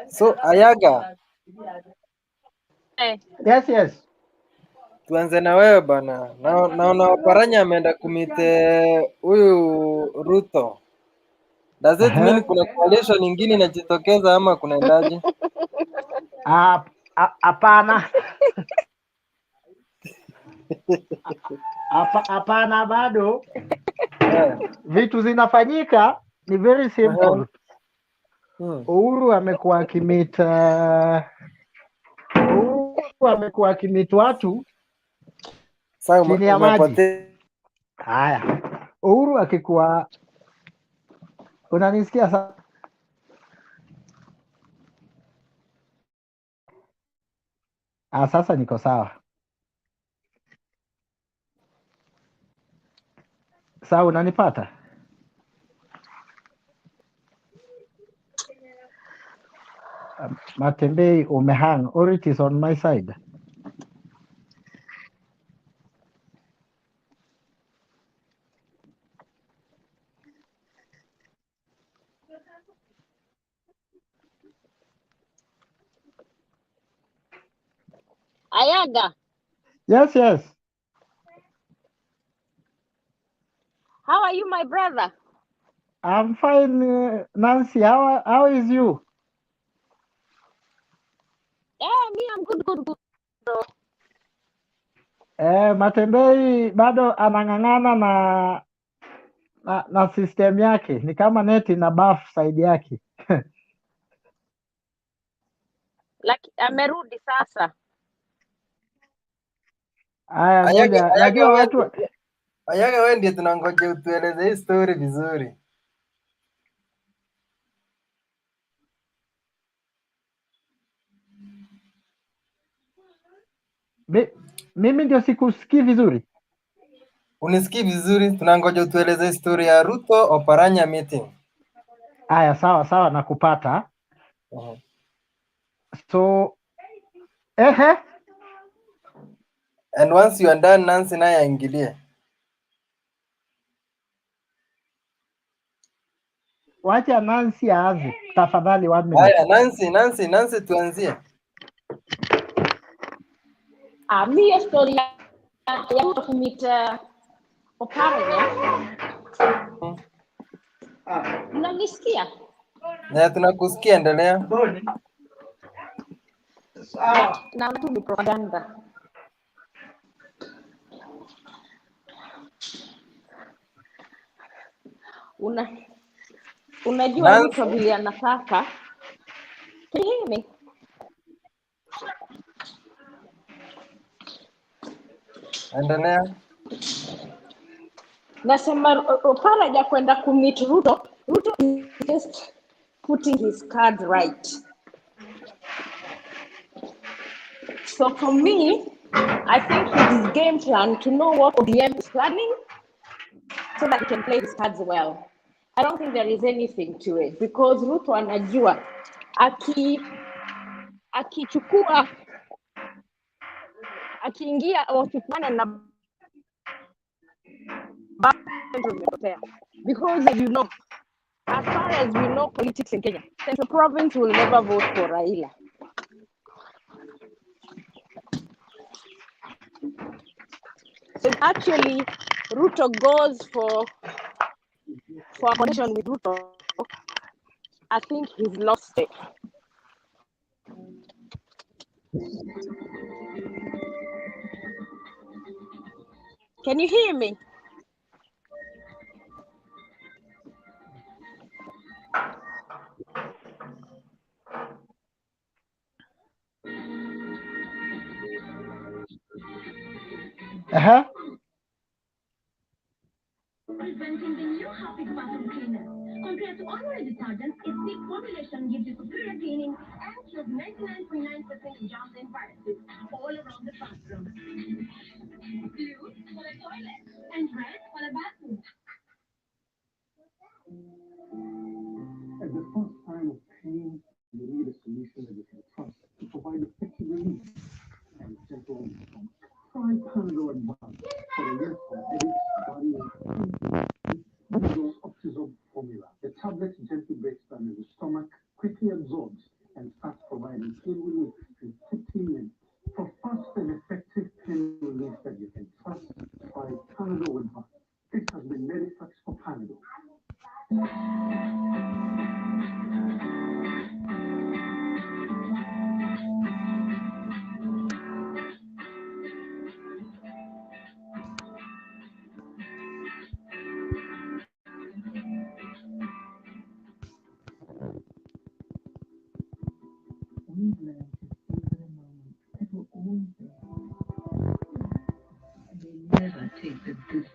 So Ayaga, Yes. tuanze na wewe bana. Naona Oparanya ameenda kumite huyu Ruto. Does it mean kuna coalition nyingine inajitokeza ama kunaendaje? Hapana. Hapana bado. Vitu zinafanyika ni very simple. Uhuru amekuwa akimit watu chini ya maji. Haya, Uhuru akikuwa, unanisikia sasa? Sasa niko sawa. Sawa, unanipata? Matembei umehang, or it is on my side. Ayaga. Yes. How are you, my brother? I'm fine, Nancy. How is you? Yeah, me, I'm good. Matembei bado anang'ang'ana na system yake, ni kama neti na buff side yake. Like amerudi sasa. Aya, ngoja, najua watu. Ayaga, wewe ndiye tunangoja utueleze hii story vizuri. Mimi ndio sikusikii vizuri. Unisikii vizuri, tunangoja utueleze story ya Ruto Oparanya meeting. Aya, sawa nakupata. So and once you are done, Nancy naye aingilie. Wacha Nancy aanze tafadhali, 1 minute. Haya, Nancy tuanzie. Mimi story ya kumit Oparanya. Unanisikia? Na tunakusikia, endelea. Na mtu ni propaganda. Unajua Ruto vile anataka. Can you hear me? Endelea. Nasema Oparanya kwenda kumit Ruto is just putting his card right. So for me, I think it's his game plan to know what ODM is planning so that he can play his cards well. I don't think there is anything to it because Ruto anajua akiingia wakipana na because as you know, as far as we know politics in Kenya, Central Province will never vote for Raila. So actually, Ruto goes for a connection with Ruto. I think he's lost it. Can you hear me? Presenting the new Harpic bathroom cleaner. Compared to ordinary detergents, its deep formulation gives you superior cleaning and kills 99.9% of germs and viruses all around the bathroom. Blue for the toilet and red for the bathroom. At the first sign of pain, you need a solution that you can trust to provide effective relief and gentle response. Try Panadol Advance for the use of headaches, body aches, Panadol Optizol formula. The tablet gently breaks down in the stomach Never take the good.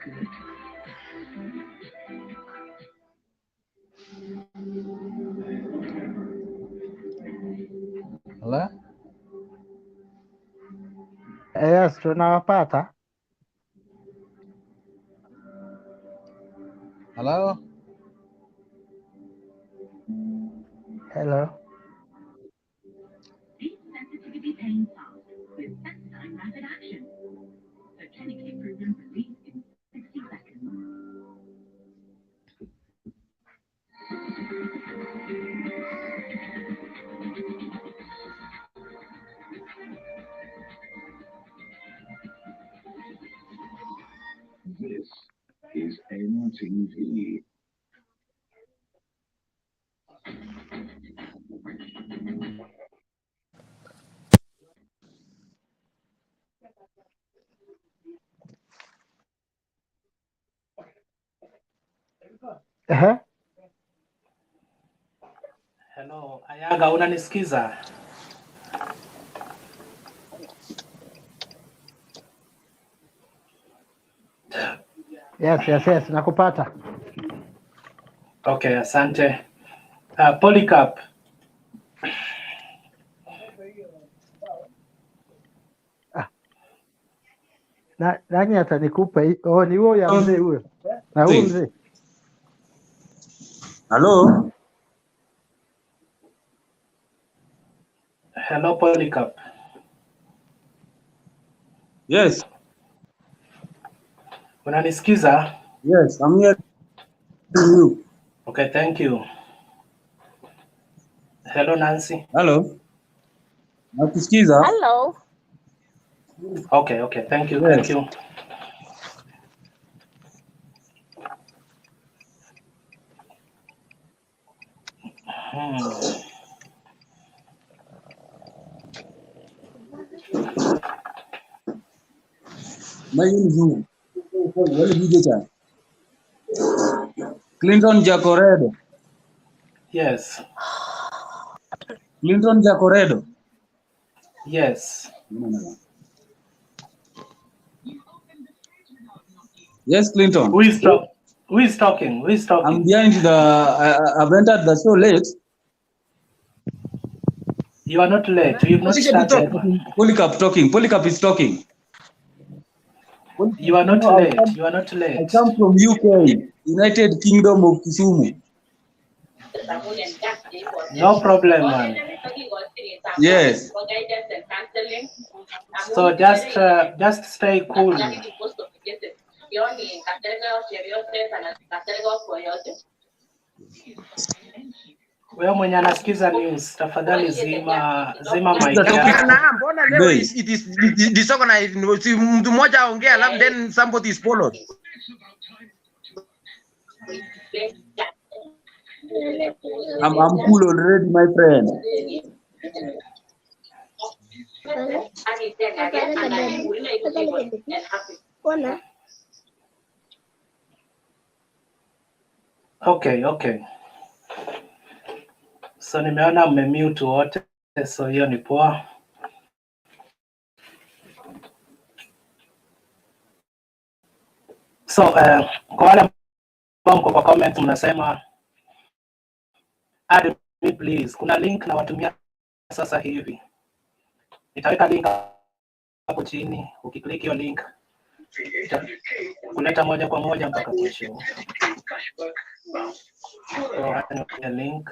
Hello? Yes, tunawapata. Hello? Hello? Sensitivity pain fast with fast-time rapid action. So clinically proven relief in 60 seconds. This is NTV. Hello, Ayaga, unanisikiza? Yes, nakupata. Okay, asante. Polycarp. Nani atanikupa? Oh, ni huyo ya mzee huyo. Na huyo mzee. Hello? Hello, Polycarp. Yes. Unanisikiza? Yes, I'm here to you. Okay, thank you. Hello, Nancy. Hello? Nakusikiza? Hello. Okay, thank you, Yes. thank you. Mayungu. Wale DJ Clinton Jacoredo. Yes. Clinton Jacoredo. Yes. Yes, Clinton. Who is talking? I'm behind I've entered the show late. You are not late. You've not started. Polycarp talking. Polycarp is talking. You are not late. You are not I late. come from UK, United Kingdom of Kisumu. No problem, man. Yes. So just stay cool. Wewe mwenye anasikiza news, tafadhali zima mic yako. Mbona leo it is disorganized? Mtu mmoja aongea alafu then somebody is followed. I'm cool already, my friend. Okay. So nimeona mmemute wote, so hiyo ni poa. So kwa wale ambao mko kwa comment mnasema add me please, kuna link na watumia sasa hivi. Nitaweka link hapo chini, ukiklik hiyo link kuleta moja kwa moja mpaka mwisho. So hata ni link.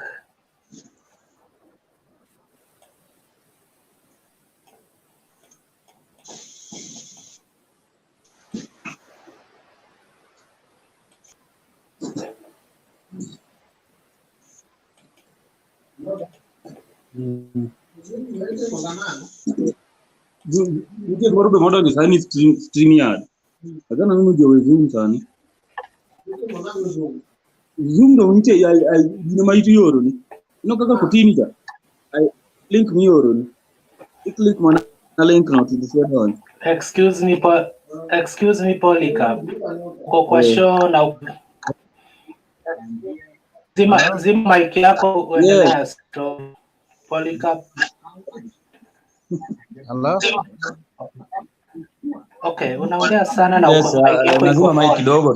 Uje morube modo ni sani StreamYard. Agana mimi ndio Zoom sana. Zoom ndo nje ina maitu yoro ni. Kaka kutinja. Link mi yoro ni. Click mana link na tulisema. Excuse me Polycarp. Kwa show na zima mic yako uendelea. Polycarp. Hello? Okay, unaongea sana na Yes, uko mic yako iko nazima mic on. kidogo.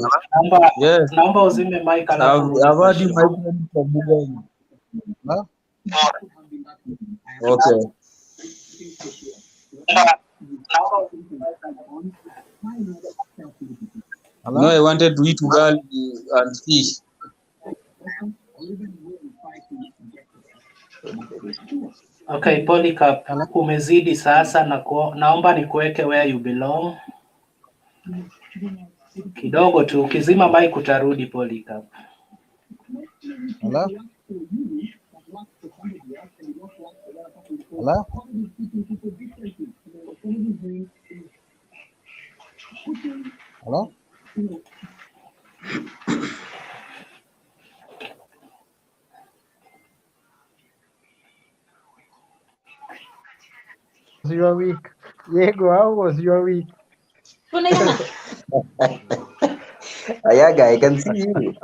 Yes. Naomba uzime mic alafu urudi I've kwa had show. my friend from Buganda. Huh? Okay. No, I wanted to eat ugali and fish. Okay, Polycarp, umezidi sasa na naomba nikuweke where you belong. Kidogo tu, ukizima mic utarudi Polycarp. Hello? Hello? Hello? Was your week? Diego, how was your week? Ayaga, I can see you.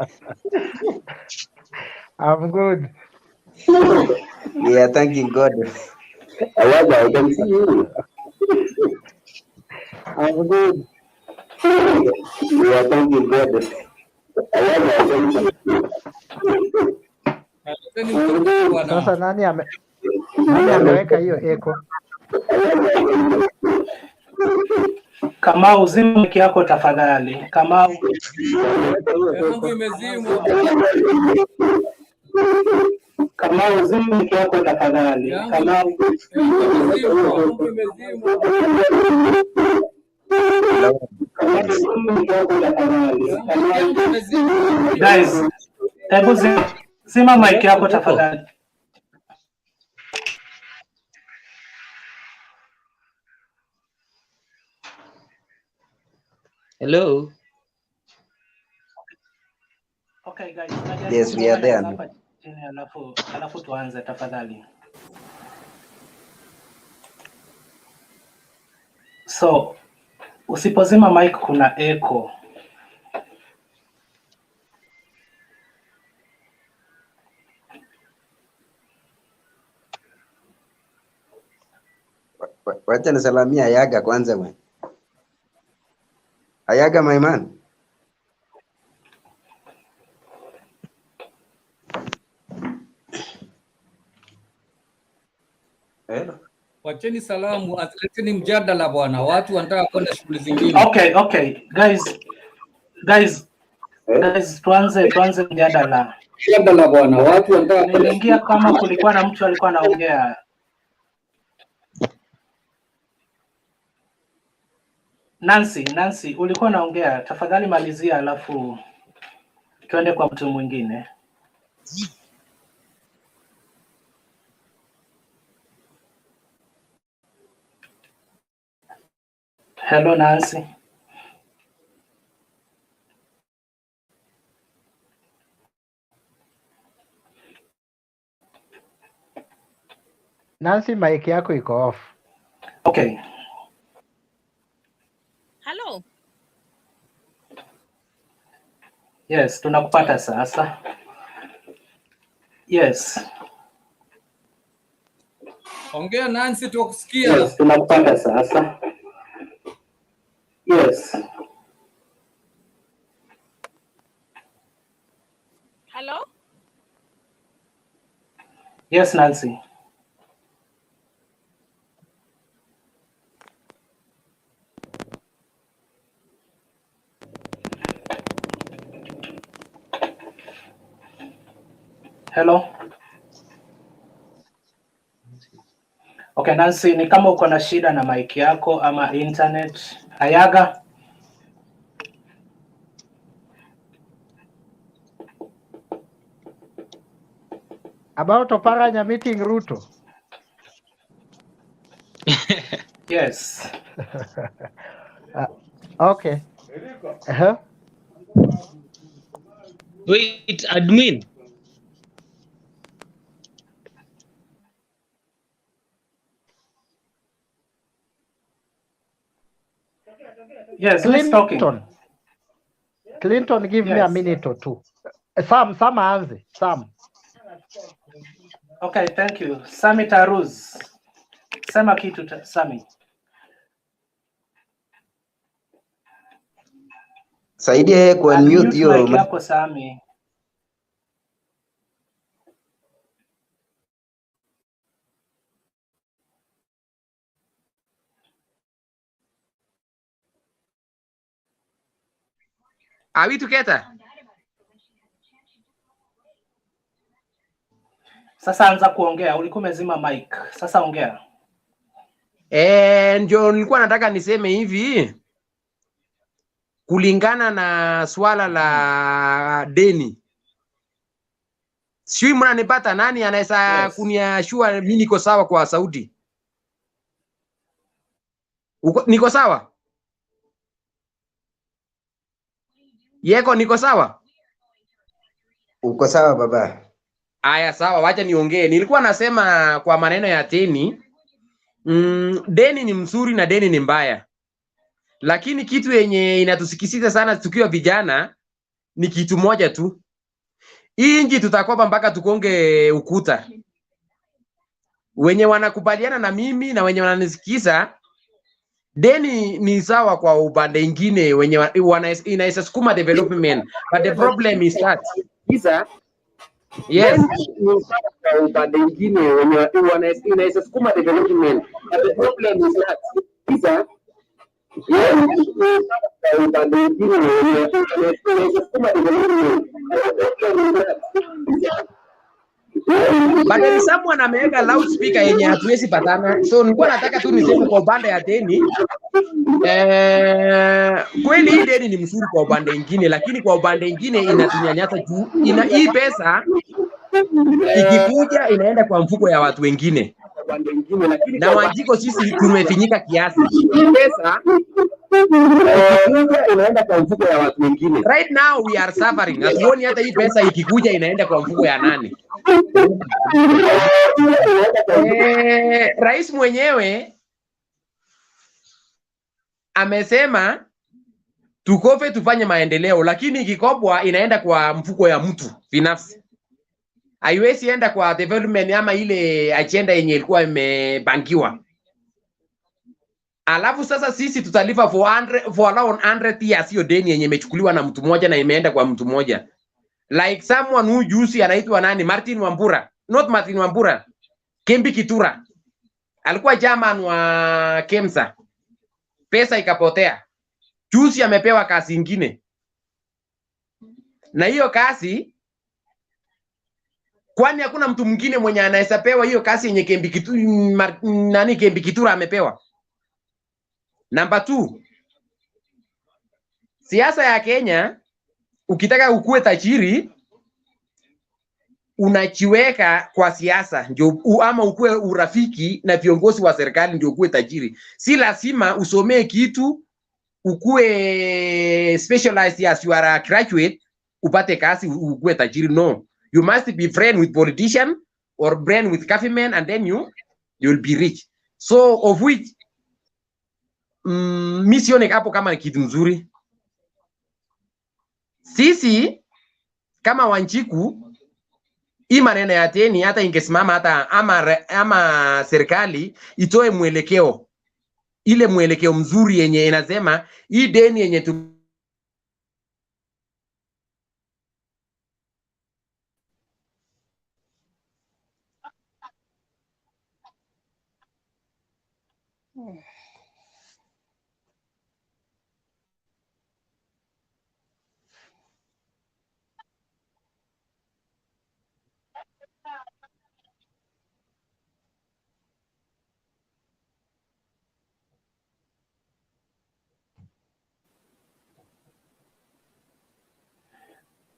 I'm good. We are thanking God. Ayaga, I can see you. I'm good. We are thanking God. Ayaga, I can see you. Sasa nani ameweka hiyo echo? Kama uzime mic yako tafadhali. Kama yangu imezimwa. Kama uzime mic yako tafadhali. Kama imezimwa. Guys, hebu zima mic yako tafadhali. Hello. Okay guys, Yes, we are there. Alafu tuanze tafadhali. So, usipozima mic kuna echo. Wacha nisalamia Ayaga kwanza bwana. Ayaga, my man. Wacheni salamu, asilekeni mjadala bwana. Watu wanataka kwenda shughuli zingine. Okay. Guys, tuanze mjadala. Mjadala bwana. Watu wanataka Niliingia kama kulikuwa na mtu alikuwa anaongea. Nancy, ulikuwa naongea. Tafadhali malizia alafu tuende kwa mtu mwingine. Hello Nancy. Nancy, mic yako iko off. Okay. Hello. Yes, tunakupata sasa. Yes. Ongea Nancy, tukusikia. Yes, tunakupata sasa. Yes. Hello. Yes, Nancy. Hello. Okay, Nancy, ni kama uko na shida na mic yako ama internet. Ayaga. About Oparanya meeting Ruto. Yes. Okay. Wait, admin. Yes, who's talking? Clinton, give me a minute or two. Sam aanze. Sam. Okay, thank you. Samit Aruz. Sema kitu Sami. Saidie kwa mute hiyo mic yako Sami. Are we together? Sasa anza kuongea, ulikuwa umezima mic. Sasa ongea. Ndio nilikuwa nataka niseme hivi, kulingana na swala la deni. Sijui mnanipata, nani anaweza kuniashua mimi niko sawa kwa sauti? Niko sawa? Yeko niko sawa? uko sawa baba. Aya, sawa, wacha niongee. Nilikuwa nasema kwa maneno ya deni, deni ni mzuri na deni ni mbaya. Lakini kitu yenye inatusikisiza sana tukiwa vijana ni kitu moja tu. Hii nchi tutakopa mpaka tukonge ukuta. Wenye wanakubaliana na mimi na wenye wananisikiza, deni ni sawa kwa upande ingine, wenye inaweza sukuma development, but the problem is that yes, ni sawa kwa upande ingine, wenye inaweza sukuma development, but the problem is that but there is someone ameweka loudspeaker yenye hatuwezi patana. So nilikuwa nataka tu niseme kwa upande ya deni, kweli hii deni ni mzuri kwa upande ingine, lakini kwa upande ingine inatunyanyasa juu hii pesa ikikuja inaenda kwa mfuko ya watu wengine. Na Wanjiko sisi tumefinyika kiasi. Hii pesa ikikuja inaenda kwa mfuko ya watu wengine. Right now we are suffering. Hatuoni hata hii pesa ikikuja inaenda kwa mfuko ya nani. Rais mwenyewe amesema tukofe tufanye maendeleo, lakini ikikopwa inaenda kwa mfuko ya mtu binafsi. Haiwezi enda kwa development ama ile agenda yenye ilikuwa imebangiwa. Alafu sasa sisi tutalipa for around 100 years hiyo deni yenye imechukuliwa na mtu mmoja na imeenda kwa mtu mmoja. Like someone who juicy anaitwa nani? Martin Wambura. Not Martin Wambura. Kembi Kitura. Alikuwa chairman wa Kemsa. Pesa ikapotea. Juicy amepewa kazi ingine. Na hiyo kazi, kwani hakuna mtu mwingine mwenye anaweza pewa hiyo kazi yenye Kembi Kitura amepewa? Number 2. Siasa ya Kenya, ukitaka ukue tajiri, unajiweka kwa siasa ndio ama ukue urafiki na viongozi wa serikali ndio ukue tajiri. Si lazima usomee kitu ukue specialized as you are a graduate upate kazi ukue tajiri. No, you must be friend with politician or friend with government and then you will be rich. So of which misione hapo kama ni kitu nzuri. Sisi kama Wanjiku, hii maneno ya deni hata ingesimama hata ama serikali itoe mwelekeo, ile mwelekeo mzuri yenye inasema hii deni yenye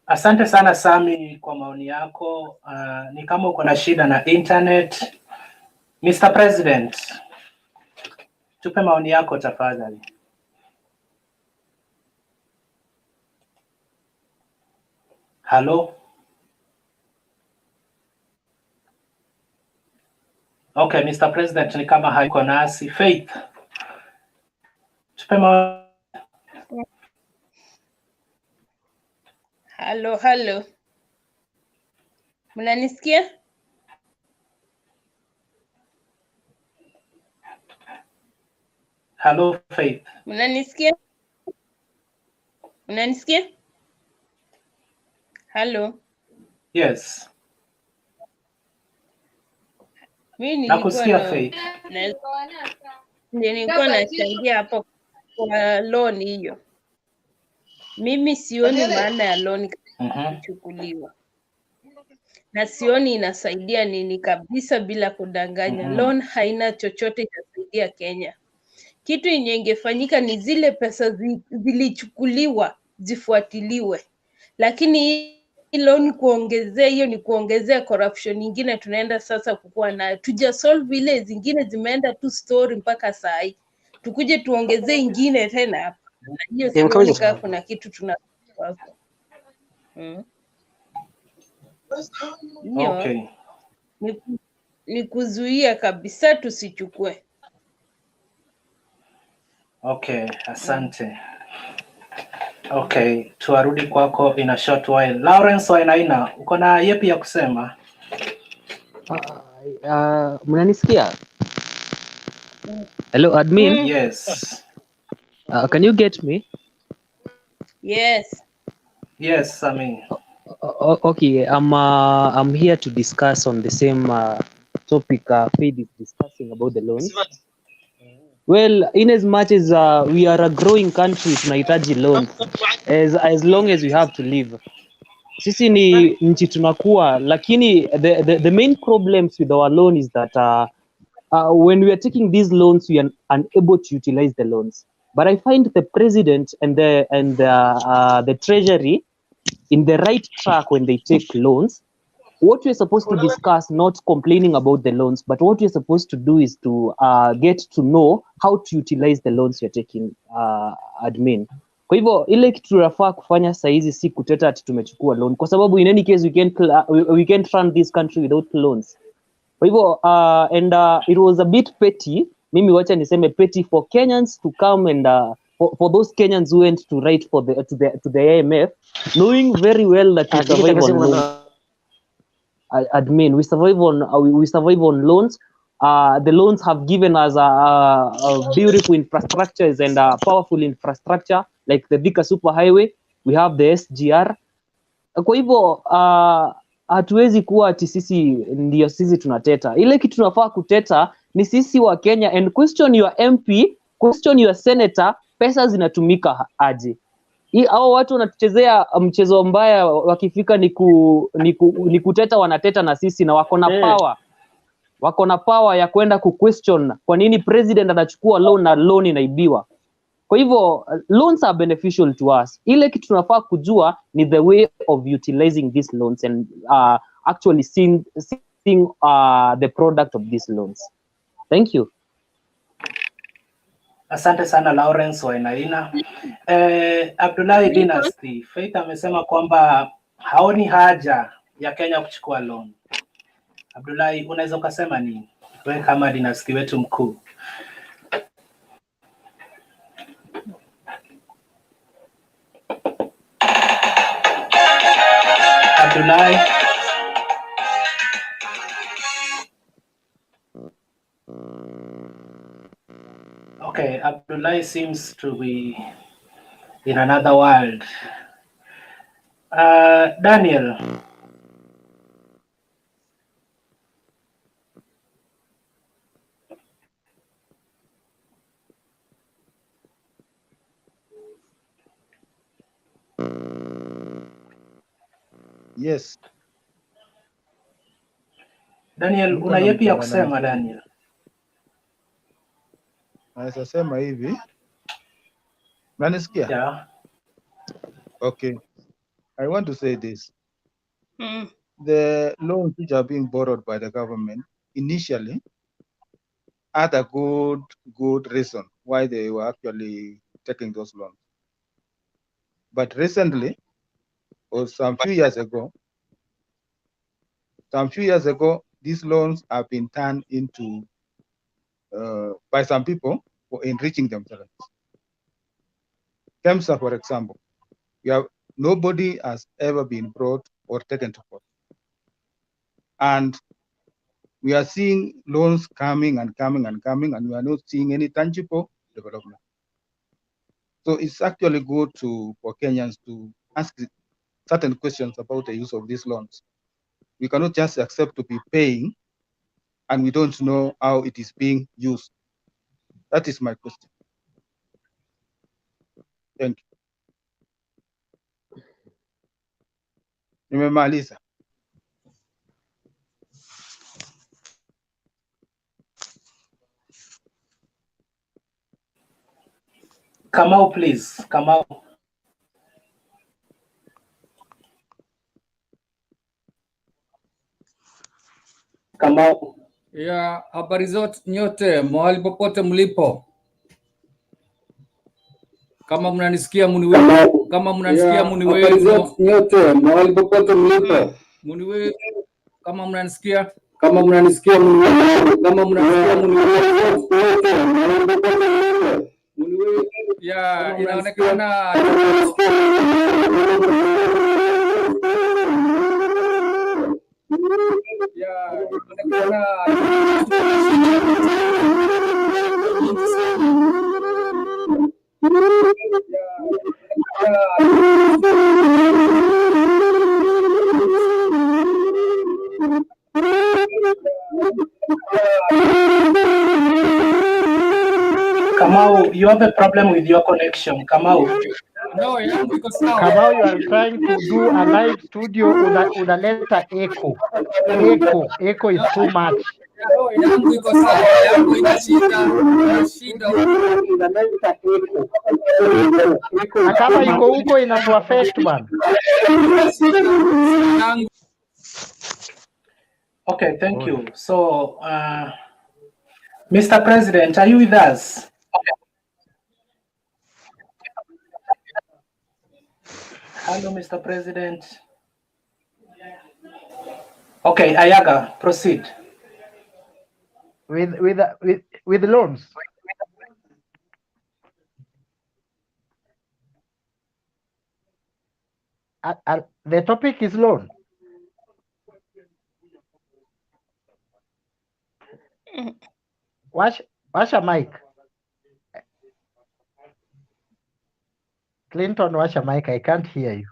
Asante sana Sami kwa maoni yako. Ni kama uko na shida na internet. Mr. President, tupe maoni yako tafadhali. Hello? Okay, Mr. President, ni kama haiko nasi. Faith, tupe maoni. Halo. Mnanisikia? Hello, Faith. Unanisikia? Unanisikia? Hello. Yes. Mimi nilikuwa Nakusikia, na Faith. nilikuwa nachangia hapo kwa loan hiyo. Mimi sioni maana ya loan kuchukuliwa. Na sioni inasaidia nini kabisa, bila kudanganya. Loan haina chochote itasaidia Kenya. Kitu yenye ingefanyika ni zile pesa zilichukuliwa zifuatiliwe, lakini hii loan kuongezea, hiyo ni kuongezea corruption nyingine tunaenda sasa kukuwa nayo. Tuja solve ile zingine zimeenda tu story mpaka saa hii, tukuje tuongezee ingine tena hapa. Hiyo sioni kama kuna kitu tunafanya hapo. Hiyo ni kuzuia kabisa tusichukue. Okay, asante. Okay, tuarudi kwako in a short while. Lawrence Wainaina, uko na yepi ya kusema? Mnanisikia? Hello, admin. Yes. Can you get me? Yes. Yes, Sami. Okay, I'm here to discuss on the same topic Faith is discussing about the loans. Well, in as much as we are a growing country, tunahitaji loans as long as we have to live. Sisi ni nchi tunakuwa, lakini the main problems with our loan is that when we are taking these loans, we are unable to utilize the loans. But I find the president and the treasury in the right track when they take loans. What we're supposed to discuss, not complaining about the loans, but what we're supposed to do is to get to know how to utilize the loans you're taking, admin. Kwa hivyo ile kitu tunafaa kufanya saa hizi si kuteta ati tumechukua loan, kwa sababu in any case we can't run this country without loans. Kwa hivyo it was a bit petty, mimi wacha niseme petty for Kenyans to come and for those Kenyans who went to write for to the IMF, knowing very well that we survive on loans. Admin, we survive on loans. The loans have given us a beautiful infrastructures and powerful infrastructure like the Thika Superhighway. We have the SGR. Kwa hivyo hatuwezi kuwa ati sisi ndio sisi tunateta. Ile kitu tunafaa kuteta ni sisi wa Kenya, and question your MP, question your senator, pesa zinatumika aje? Hao watu wanatuchezea mchezo mbaya, wakifika ni kuteta, wanateta na sisi, na wako na power ya kwenda question kwa nini president anachukua loan na loan inaibiwa. Kwa hivyo loans are beneficial to us. Ile kitu tunafaa kujua ni the way of utilizing these loans and actually seeing the product of these loans. Thank you. Asante sana Lawrence Wainaina. Abdullahi Dynasty, Faith amesema kwamba haoni haja ya Kenya kuchukua loan. Abdullahi, unaweza ukasema nini wewe kama Dynasty wetu mkuu? Abdullahi. Okay, Abdullahi seems to be in another world. Daniel. Yes. Daniel, una yepi ya kusema Daniel? Naweza sema hivi. Unanisikia? Yeah. Okay. I want to say this. The loans which are being borrowed by the government initially had a good reason why they were actually taking those loans. But recently, or some few years ago, these loans have been turned into, by some people, for enriching themselves. KEMSA, for example, nobody has ever been brought or taken to court. And we are seeing loans coming and coming and coming, and we are not seeing any tangible development. So it's actually good for Kenyans to ask certain questions about the use of these loans. We cannot just accept to be paying and we don't know how it is being used. That is my question. Thank you. Nimemaliza. Kamau, please. Kamau. Kamau. Ya habari zote nyote mahali popote mlipo, kama mnanisikia muniwe, kama mnanisikia muniwe, habari zote nyote mahali popote mlipo, muniwe, kama mnanisikia, kama mnanisikia muniwe, kama mnanisikia muniwe, muniwe, ya inaonekana Kamau, you have a problem with your connection. Kamau. No, yangu iko sawa. Kamau, you are trying to do a live studio, unaleta echo. Echo is too much. No, yangu iko sawa, yangu ina shida, Unaleta echo. Na kama iko huko inatu affect bana. Okay, thank you. So, Mr. President, are you with us? Hello, Mr. President. Okay, Ayaga, proceed. With loans. The topic is loan. Washa mic. Clinton, washa mic. I can't hear you.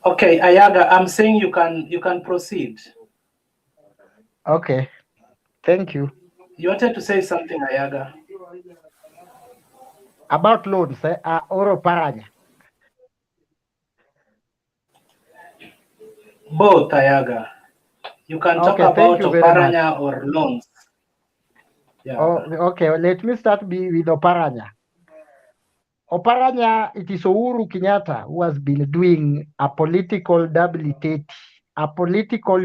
Okay, Ayaga, I'm saying you can proceed. Okay, thank you. You wanted to say something, Ayaga? About loans, or Oparanya? Both, Ayaga. You can talk about Oparanya or loans. Yeah. Oh, okay, let me start with Oparanya. Oparanya, it is Uhuru Kenyatta who has been doing a political double-take, a political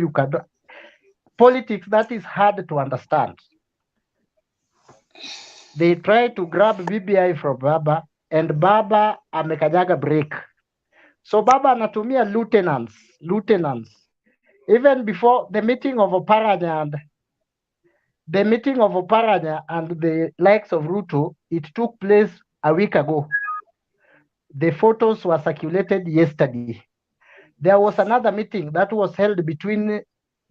politics that is hard to understand. They try to grab BBI from Baba, and Baba amekanyaga break. So Baba anatumia lieutenants. Even before the meeting of Oparanya and the likes of Ruto, it took place a week ago. The photos were circulated yesterday. There was another meeting that was held between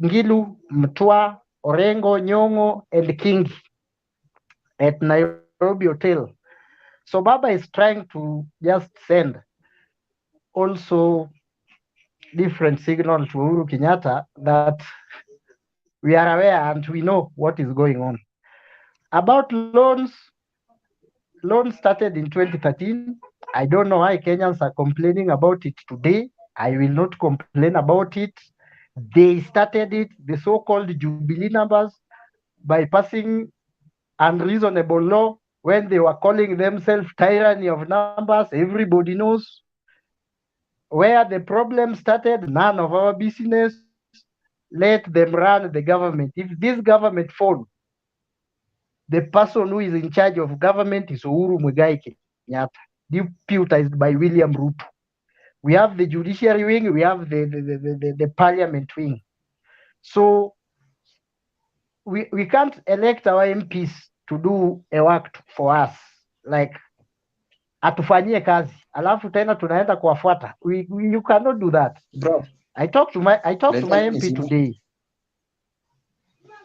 Ngilu, Mtua, Orengo, Nyong'o, and King at Nairobi Hotel. So Baba is trying to just send also different signal to Uhuru Kenyatta that we are aware and we know what is going on. About loans started in 2013. I don't know why Kenyans are complaining about it today. I will not complain about it. They started it, the so-called Jubilee numbers, by passing unreasonable law when they were calling themselves tyranny of numbers. Everybody knows where the problem started. None of our business. Let them run the government. If this government falls, the person who is in charge of government is Uhuru Muigai Kenyatta, deputized by William Ruto. We have the judiciary wing, we have the parliament wing. So we can't elect our MPs to do a work for us, like atufanyie kazi alafu tena tunaenda kuwafuata. You cannot do that, bro. I talked to my MP today.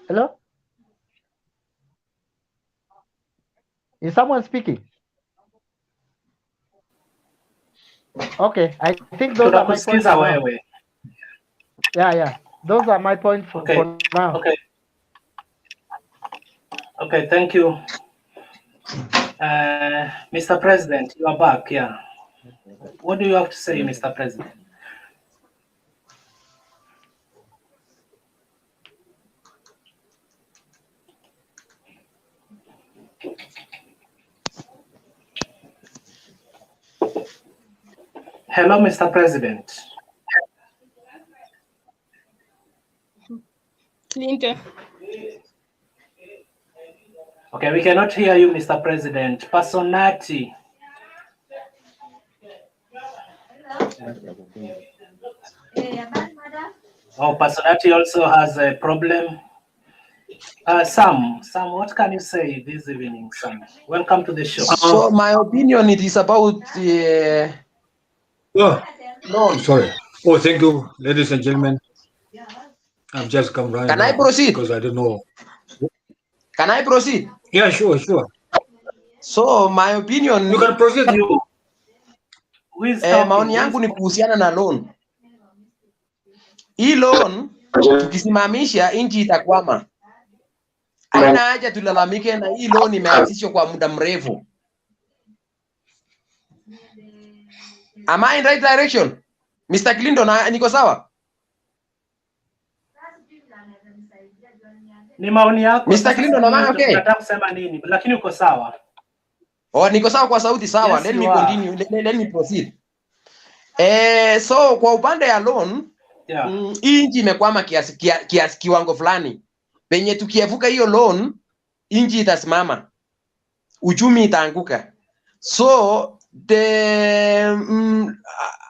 Hello? Is someone speaking? Okay, I think those are my points Tunakusikiza for now. wewe. Yeah. Those are my points for now. Okay, thank you. Mr. President, you are back, yeah. What do you have to say, Mr. President? Hello, Mr. President. Clinton. Okay, we cannot hear you, Mr. President. Personality. Oh, personality also has a problem. Sam, what can you say this evening, Sam? Welcome to the show. So my opinion, it is about no, sorry. Oh, thank you, ladies and gentlemen. I've just come right Can now I proceed? because I don't know. Can I proceed? Yeah, sure. So my opinion, you can proceed. Maoni yangu ni kuhusiana na loan. Hii loan tukisimamisha nchi itakwama. Haina haja tulalamike na hii loan imeanzishwa kwa muda mrefu. Am I in right direction? Mr. Clinton, niko sawa? Ni maoni yako. Mr. Clinton, am I okay? Unataka kusema nini? Lakini uko sawa. Oh, niko sawa kwa sauti sawa. Yes, let me continue. Let me proceed. So kwa upande ya loan, hii nchi imekwama kiasi kiwango fulani. Penye tukievuka hiyo loan, nchi itasimama. Uchumi itaanguka. So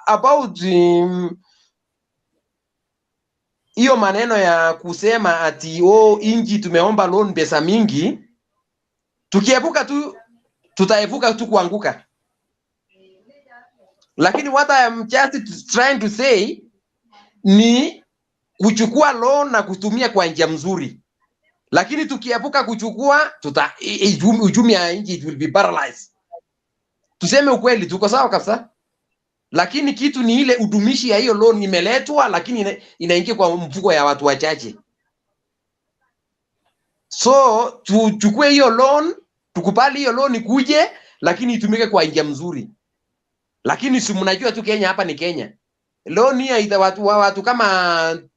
about hiyo maneno ya kusema ati nchi tumeomba loan pesa mingi, tukievuka tu tutaevuka tu kuanguka. Lakini what I am just trying to say ni kuchukua loan na kutumia kwa njia mzuri. Lakini tukiepuka kuchukua uchumi ya nchi it will be paralyzed. Tuseme ukweli, tuko sawa kabisa. Lakini kitu ni ile udumishi ya hiyo loan imeletwa, lakini inaingia kwa mfuko ya watu wachache. So tuchukue hiyo loan, tukubali hiyo loan kuje, lakini itumike kwa njia mzuri. Lakini si mnajua tu Kenya hapa ni Kenya. Loan hiyo ita watu kama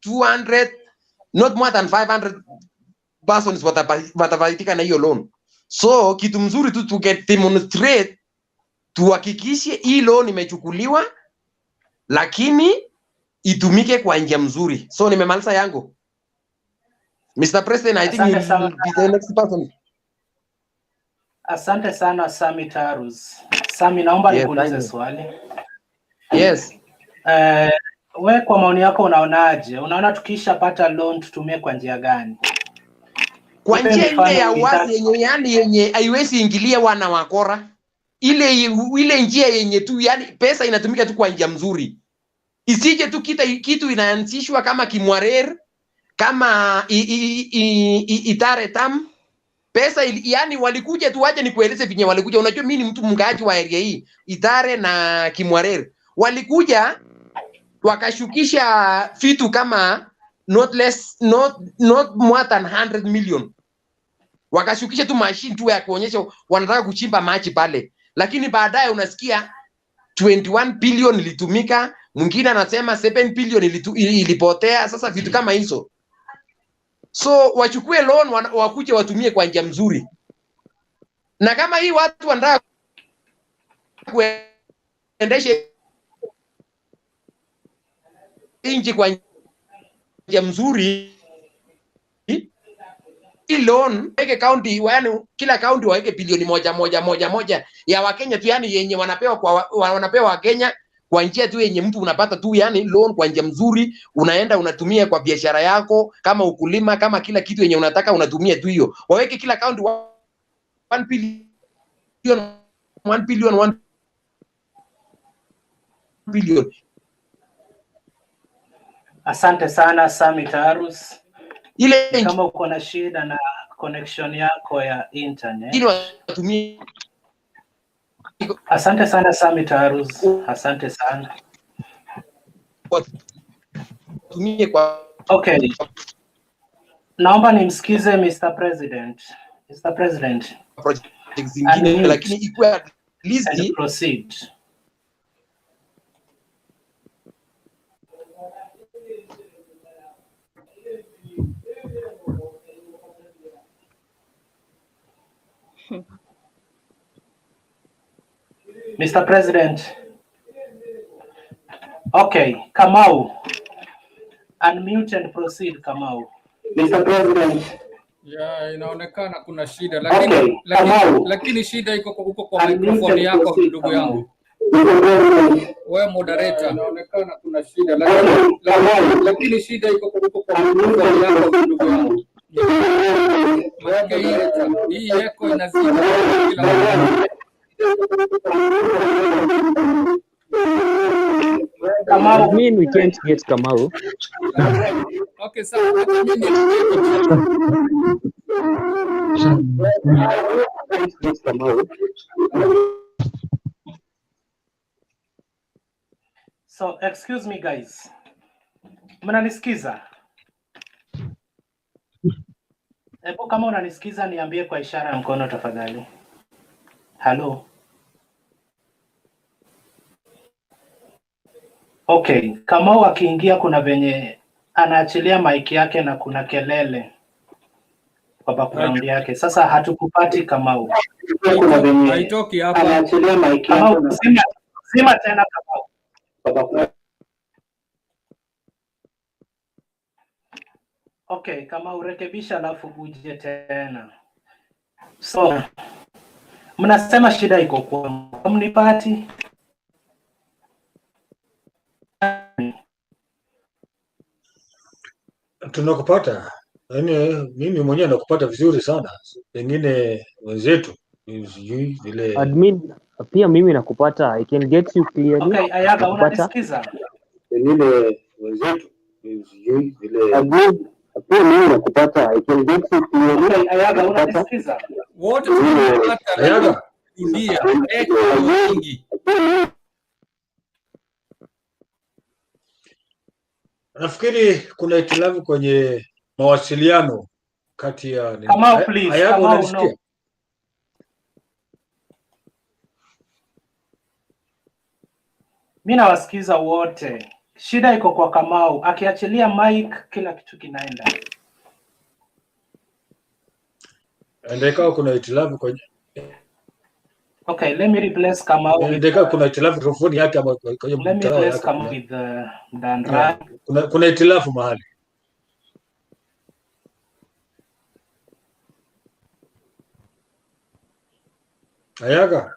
200, not more than 500 persons watafaidika na hiyo loan. So kitu mzuri tu demonstrate, tuhakikishe hii loan imechukuliwa lakini itumike kwa njia mzuri. So nimemaliza yangu. Mr. President, I think you be the next person. Asante sana Sami Tarus. Sami, naomba nikuulize swali. Yes. We kwa maoni yako unaonaje? Unaona tukishapata loan tutumie kwa njia gani? Kwa njia ile ya wazi yenye haiwezi ingilia wana wakora. Ile njia yenye tu yani pesa inatumika tu kwa njia mzuri. Isije tu kitu inaanzishwa kama kimwarer, kama itare tam. Pesa yani walikuja tu, waje nikueleze vinye walikuja. Unajua mimi ni mtu mngaaji wa area hii, Itare na Kimwarer. Walikuja wakashukisha vitu kama not more than 100 million. Wakashukisha tu machine tu ya kuonyesha wanataka kuchimba maji pale. Lakini baadaye unasikia 21 billion ilitumika, mwingine anasema 7 billion ilipotea. Sasa vitu kama hizo. So wachukue loan wakuje watumie kwa njia mzuri. Na kama hii watu wanataka kuendesha nchi kwa njia mzuri, hii loan weke county, yani kila county waweke bilioni moja ya Wakenya tu, yani yenye wanapewa Wakenya kwa njia tu yenye mtu unapata tu, yani loan kwa njia mzuri, unaenda unatumia kwa biashara yako, kama ukulima, kama kila kitu yenye unataka unatumia tu hiyo. Waweke kila county 1 billion. Asante sana Sami Tarus. ile kama uko na shida na connection yako ya internet. Asante sana Sami Tarus, asante sana. Okay. Naomba nimsikize Mr. President. Mr. President. Zingine lakini ikuwe at least and proceed. Mr. President. Okay, Kamau. Unmute and proceed, Kamau. Mr. President. Ya, inaonekana kuna shida lakini shida iko huko kwa microphone yako ndugu yangu. Wewe moderator, inaonekana kuna shida lakini shida iko huko kwa microphone yako ndugu yangu. Maana hii yako inazidi kila wakati. Kamau, we can't get Kamau. Okay, sawa. So, excuse me guys. Mnanisikiza? Epo kama unanisikiza niambie kwa ishara ya mkono tafadhali. Hello. Okay, Kamau akiingia kuna venye anaachilia mic yake na kuna kelele kwa background yake. Sasa hatukupati Kamau. Kuna venye haitoki hapa. Anaachilia mic yake. Kamau, sema tena Kamau. Okay, Kamau rekebisha alafu uje tena. So, mnasema shida iko kwa mnipati? Tunakupata. Yaani mimi mwenyewe nakupata vizuri sana. Pengine wenzetu sijui vile. Admin, pia mimi nakupata. I can get you clearly. Okay, Ayaga unanisikiza? Pengine wenzetu sijui vile. Admin, pia mimi nakupata. I can get you clearly. Okay, Ayaga unanisikiza? Wote tunapata. Ayaga. Ndio. Nyingi. Nafikiri kuna itilafu kwenye mawasiliano kati ya Kamau, please. Ayaga, Kamau, unanisikia? no. Mimi nawasikiza wote. Shida iko kwa Kamau. Akiachilia mic kila kitu kinaenda. Ndeka kuna itilafu kwenye. Okay, let me replace Kamau. Ndeka kuna itilafu mikrofoni yake ama kwenye Let me mtandao replace yake. Kamau with Dandra. Kuna itilafu mahali. Ayaga.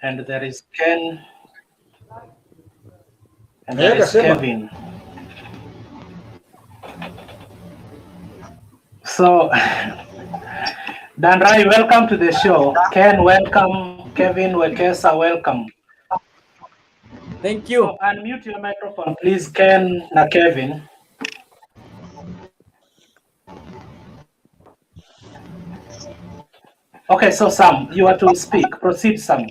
And there is Ken. And Ayaga, there is sema. Kevin. So, Dandrai, welcome to the show. Ken, welcome. Kevin Wekesa, welcome. Thank you. So, unmute your microphone, please, Ken na Kevin. Okay, so Sam, you are to speak. Proceed, Sam.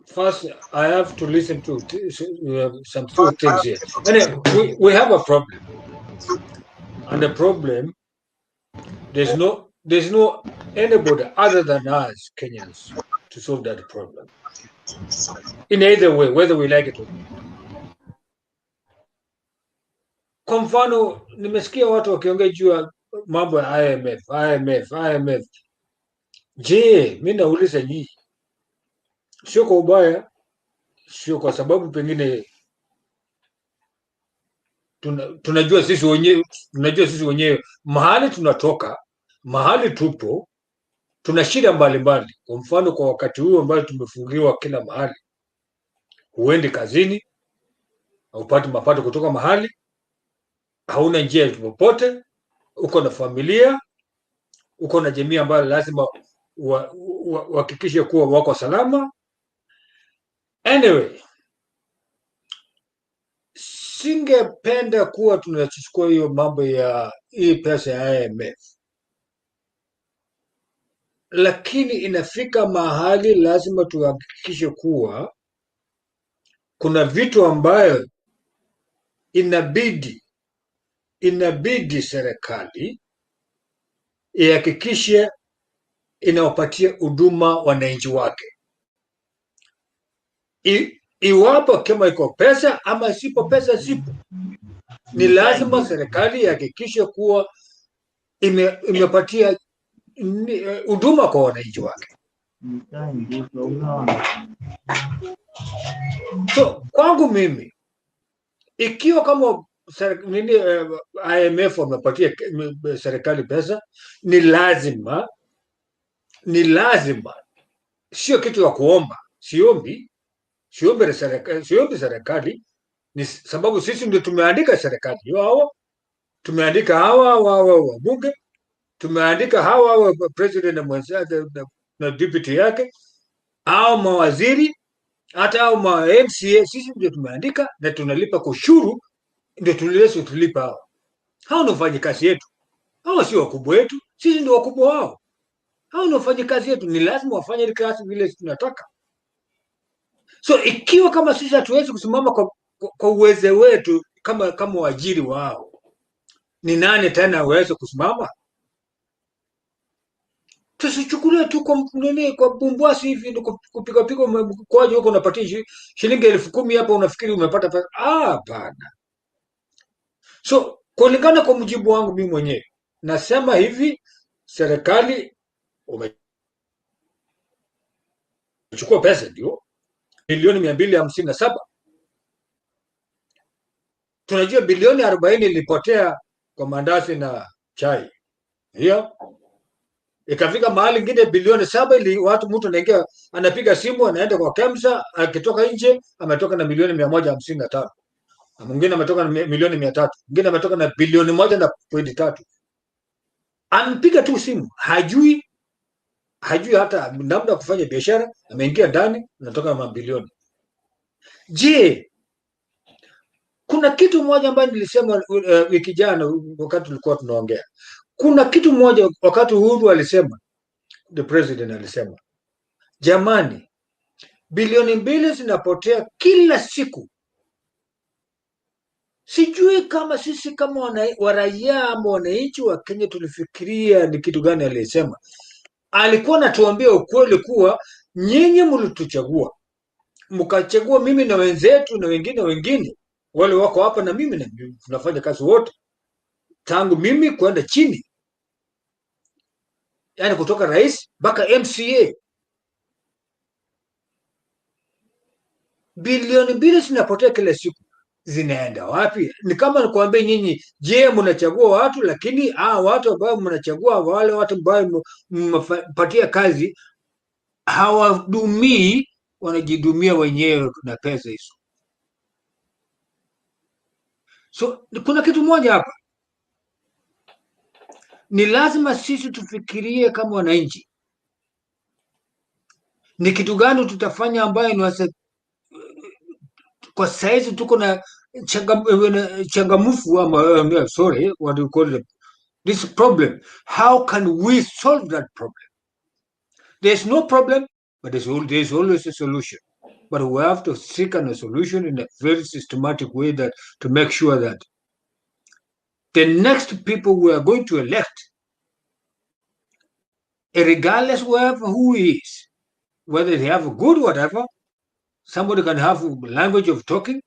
First, I have to listen to some few things here. Anyway, we have a problem, and the problem there's no anybody other than us Kenyans to solve that problem in either way, whether we like it or not. Kwa mfano, nimesikia watu wakiongea juu ya mambo ya IMF. Je, mimi nauliza nyinyi, sio kwa ubaya, sio kwa sababu pengine tunajua sisi wenyewe mahali tunatoka, mahali tupo, tuna shida mbalimbali. Kwa mfano, kwa wakati huu ambao tumefungiwa kila mahali, huendi kazini, haupati mapato kutoka mahali, hauna njia popote, uko na familia, uko na jamii ambayo lazima uhakikishe kuwa wako salama. Anyway, singependa kuwa tunachukua hiyo mambo ya hii pesa ya IMF, lakini inafika mahali lazima tuhakikishe kuwa kuna vitu ambayo inabidi serikali ihakikishe inawapatia huduma wananchi wake, iwapo kama iko pesa ama isipo pesa zipo, ni lazima serikali ihakikishe kuwa imepatia huduma kwa wananchi wake. So kwangu mimi, ikiwa kama IMF wamepatia serikali pesa, ni lazima, sio kitu ya kuomba. Siombi serikali, ni sababu sisi ndio tumeandika serikali hiyo. Tumeandika hawa wabunge, tumeandika hawa president na mwenzake na deputy yake, au mawaziri, hata au ma MCA, sisi ndio tumeandika na tunalipa kushuru, ndio tulipa hao. Hao ndio wafanyikazi yetu. Hao sio wakubwa wetu, sisi ndio wakubwa wao. Hao ndio wafanyikazi yetu, ni lazima wafanye kazi vile tunataka. So ikiwa kama sisi hatuwezi kusimama kwa uwezo wetu kama waajiri wao, ni nani tena aweze kusimama? Tusichukulie tu kwa bumbwasi hivi, kupiga kwaje huko unapatia shilingi 10,000 hapa unafikiri umepata pesa. Hapana. So kulingana kwa mujibu wangu mimi mwenyewe nasema hivi, serikali umechukua pesa ndio bilioni 257. Tunajua bilioni 40 ilipotea kwa mandazi na chai. Hiyo ikafika mahali ingine bilioni 7 ili mtu anaingia anapiga simu anaenda kwa KEMSA, akitoka nje ametoka na milioni 155. Mwingine ametoka na milioni 300, mwingine ametoka na bilioni 1.3. Ampiga tu simu, hajui hata namna ya kufanya biashara, ameingia ndani anatoka na mabilioni. Je, kuna kitu moja ambacho nilisema wiki jana wakati tulikuwa tunaongea. Kuna kitu moja wakati Uhuru alisema, the president alisema, jamani, bilioni 2 zinapotea kila siku. Sijui kama sisi kama waraia ama wananchi wa Kenya tulifikiria ni kitu gani alisema. Alikuwa anatuambia ukweli kuwa nyinyi mlituchagua, mkachagua mimi na wenzetu na wengine wale wako hapa na mimi, na tunafanya kazi wote tangu mimi kwenda chini, yani kutoka rais mpaka MCA. Bilioni 2 zinapotea kila siku, zinaenda wapi? Ni kama nikwambia nyinyi, je, mnachagua watu, lakini watu ambao mnachagua, wale watu ambao mmepatia kazi hawadumii, wanajidumia wenyewe na pesa hizo. So kuna kitu moja hapa, ni lazima sisi tufikirie kama wananchi, ni kitu gani tutafanya ambayo ni kwa saizi tuko na changamufu ama sorry, what do you call it, this problem. How can we solve that problem? There's no problem, but there's always a solution. But we have to seek a solution in a very systematic way, that to make sure that the next people we are going to elect, regardless of who he is, whether they have a good whatever, somebody can have language of talking,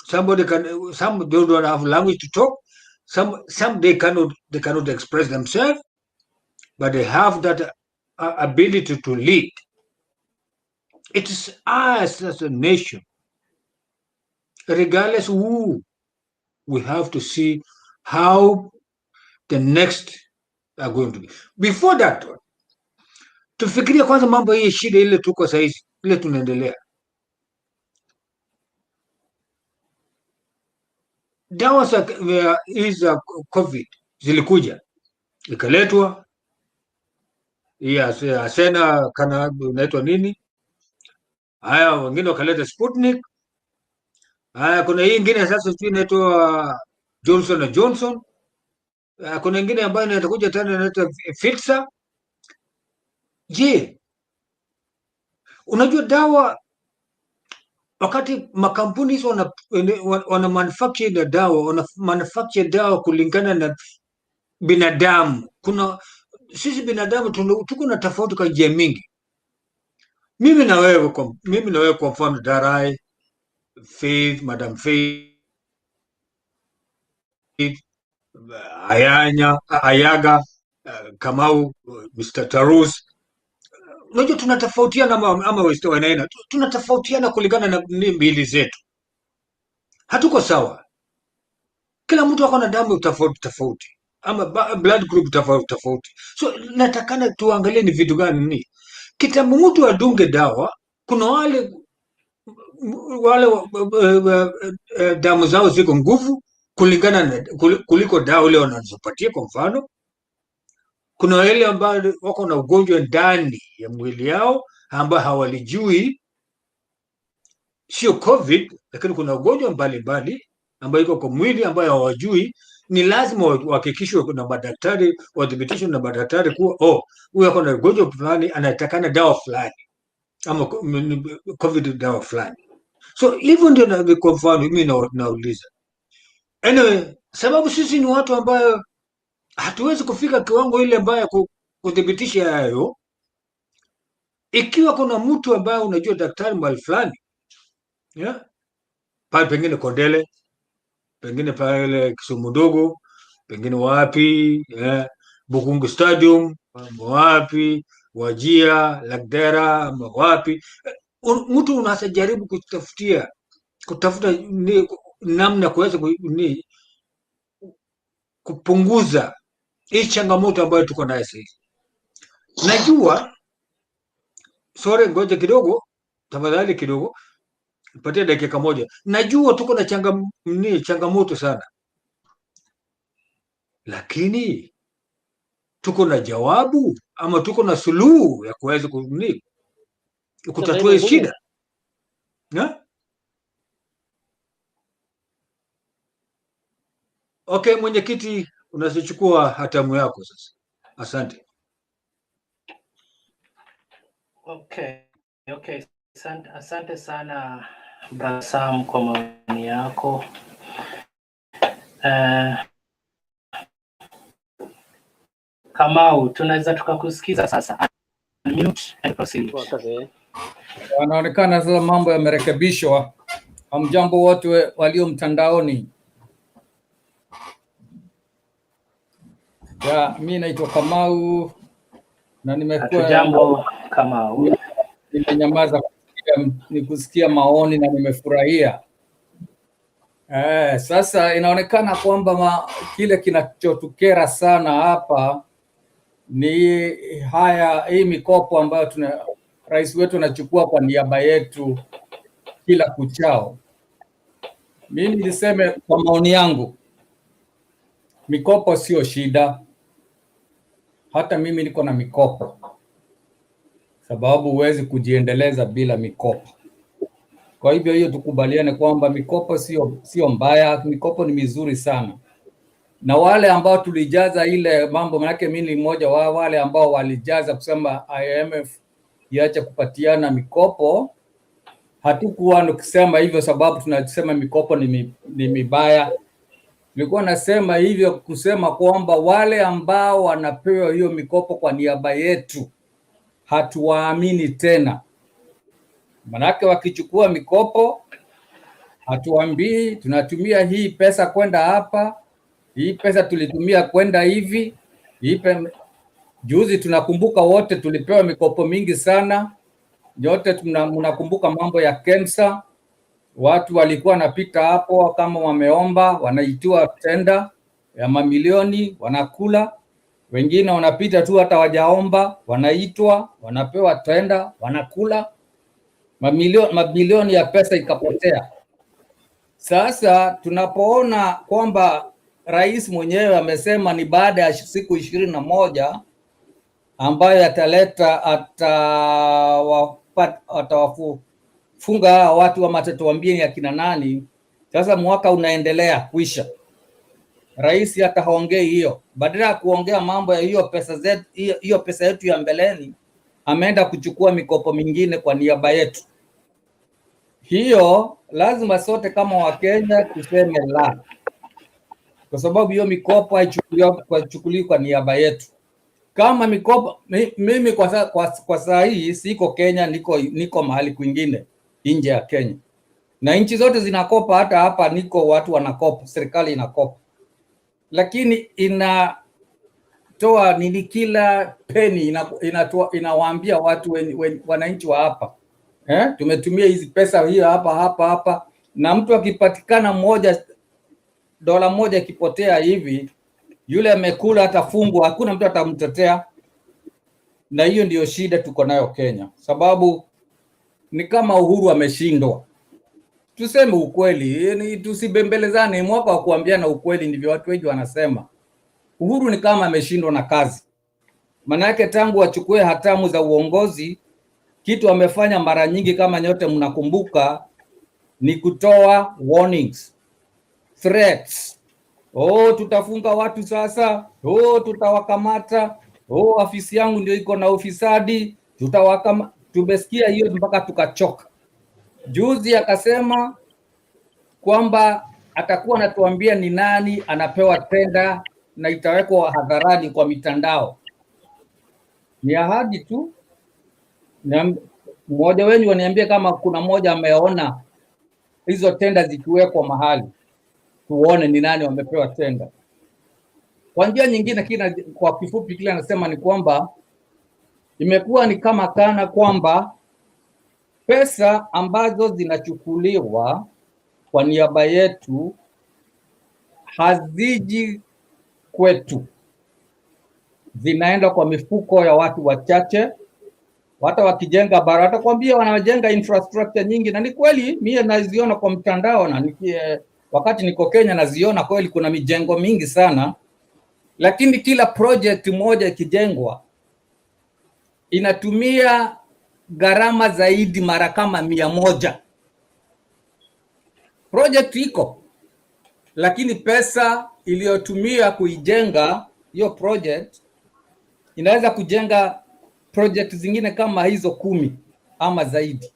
some don't have language to talk, some they cannot express themselves, but they have that ability to lead. It is us as a nation, regardless who, we have to see how the next are going to be. Before that, tufikirie kwanza mambo hii shida ile tuko saizi, ile tunaendelea. Dawa za COVID zilikuja, ikaletwa asena kana unaitwa nini, haya wengine wakaleta Sputnik, Kuna hii ingine sasa sijui inaitwa Johnson & Johnson. Kuna ingine ambayo inakuja tena inaitwa Pfizer. Je, unajua dawa wakati makampuni hizo wana manufacture na dawa, wana manufacture dawa kulingana na binadamu. Sisi binadamu tuko na tofauti kwa njia mingi. Mimi na wewe kwa mfano Darai, Faith, Madam Faith, Ayaga, Kamau, Mr. Tarus. Unajua tunatofautiana ama wanaena. Tunatofautiana kulingana na mbili zetu. Hatuko sawa. Kila mtu ako na damu tofauti ama blood group tofauti. So natakana tuangalie ni vitu gani ni. Kitambo mtu adunge dawa, kuna wale damu zao ziko nguvu kulingana na kuliko dawa ile wanazopatia. Kwa mfano, kuna wale ambao wako na ugonjwa ndani ya mwili yao ambao hawalijui, sio COVID, lakini kuna ugonjwa mbalimbali ambayo iko kwa mwili ambayo hawajui. Ni lazima wahakikishwe na madaktari, wathibitishwe na madaktari kuwa huyu ako na ugonjwa fulani, anatakana dawa fulani ama COVID dawa fulani. So hivyo ndio kwa mfano mimi nauliza. Anyway, sababu sisi ni watu ambayo hatuwezi kufika kiwango ile ambayo kudhibitisha hayo. Ikiwa kuna mtu ambaye unajua daktari mahali fulani, pale pengine Kondele, pengine pale Kisumu Ndogo, pengine wapi, Bukungu Stadium, wapi, Wajia, Lagdera, wapi, mtu unasajaribu kutafuta namna kuweza kupunguza hii changamoto ambayo tuko nayo sasa. Najua, sorry, ngoja kidogo, tafadhali kidogo, nipatie dakika moja. Najua tuko na changamoto sana, lakini tuko na jawabu ama tuko na suluhu ya kuweza kutatua shida. Okay, mwenyekiti, unazichukua hatamu yako sasa. Asante. Okay. Asante sana Brother Sam kwa maoni yako. Kamau, tunaweza tukakusikiza sasa. Unmute and proceed. Wanaonekana sasa mambo yamerekebishwa. Hamjambo wote walio mtandaoni. Mimi naitwa Kamau na nimekuwa jambo Kamau. Nimenyamaza kusikia maoni na nimefurahia. Sasa inaonekana kwamba kile kinachotukera sana hapa ni hii mikopo ambayo rais wetu anachukua kwa niaba yetu kila kuchao. Mimi niseme kwa maoni yangu, mikopo sio shida. Hata mimi niko na mikopo, sababu huwezi kujiendeleza bila mikopo. Kwa hivyo hiyo tukubaliane kwamba mikopo sio mbaya, mikopo ni mizuri sana. Na wale ambao tulijaza ile mambo, manake mimi ni mmoja wa wale ambao walijaza kusema IMF iache kupatiana mikopo, hatukuwa tukisema hivyo sababu tunasema mikopo ni mibaya. Nilikuwa nasema hivyo kusema kwamba wale ambao wanapewa hiyo mikopo kwa niaba yetu hatuwaamini tena. Manake wakichukua mikopo hatuambii tunatumia hii pesa kwenda hapa, hii pesa tulitumia kwenda hivi. Juzi tunakumbuka wote tulipewa mikopo mingi sana. Yote mnakumbuka mambo ya KEMSA. Watu walikuwa wanapita hapo kama wameomba, wanaitiwa tenda ya mamilioni, wanakula. Wengine wanapita tu hata wajaomba, wanaitwa, wanapewa tenda, wanakula. Mabilioni ya pesa ikapotea. Sasa tunapoona kwamba rais mwenyewe amesema ni baada ya siku 21 ambayo atawafunga watu ama atatuambia ni akina nani, Sasa mwaka unaendelea kuisha, rais hata haongei hiyo. Badala ya kuongea mambo ya hiyo pesa yetu ya mbeleni, ameenda kuchukua mikopo mingine kwa niaba yetu. Hiyo lazima sote kama Wakenya tuseme la, kwa sababu hiyo mikopo haichukuliwi kwa niaba yetu. Kama mikopo, mimi kwa saa hii siko Kenya, niko mahali kwingine nje ya Kenya, na nchi zote zinakopa. Hata hapa niko, watu wanakopa, serikali inakopa, lakini inatoa nini? Kila peni inawaambia watu wananchi wa hapa, tumetumia hizi pesa hiyo hapa, na mtu akipatikana dola moja ikipotea hivi, yule amekula atafungwa, hakuna mtu atamtetea. Na hiyo ndio shida tuko nayo Kenya, sababu ni kama Uhuru ameshindwa. Tuseme ukweli, tusibembelezane. Mwaka wa kuambiana ukweli, ndivyo watu wengi wanasema. Uhuru ni kama ameshindwa na kazi. Manake tangu achukue hatamu za uongozi, kitu amefanya mara nyingi, kama nyote mnakumbuka, ni kutoa warnings, threats. Tutafunga watu sasa, tutawakamata, afisi yangu ndio iko na ufisadi, tutawakamata. Tumesikia hiyo mpaka tukachoka. Juzi akasema kwamba atakuwa anatuambia ni nani anapewa tenda na itawekwa hadharani kwa mitandao. Ni ahadi tu. Mmoja wenu waniambie kama kuna mmoja ameona hizo tenda zikiwekwa mahali, tuone ni nani wamepewa tenda. Kwa njia nyingine, kwa kifupi kile anasema ni kwamba imekuwa ni kama kana kwamba pesa ambazo zinachukuliwa kwa niaba yetu haziji kwetu, zinaenda kwa mifuko ya watu wachache. Hata wakijenga barabara, watakwambia wanajenga infrastructure nyingi, na ni kweli, mimi naziona kwa mtandao, na wakati niko Kenya naziona kweli kuna mijengo mingi sana, lakini kila project moja ikijengwa inatumia gharama zaidi mara kama 100. Project iko, lakini pesa iliyotumia kuijenga hiyo project inaweza kujenga project zingine kama hizo 10 ama zaidi.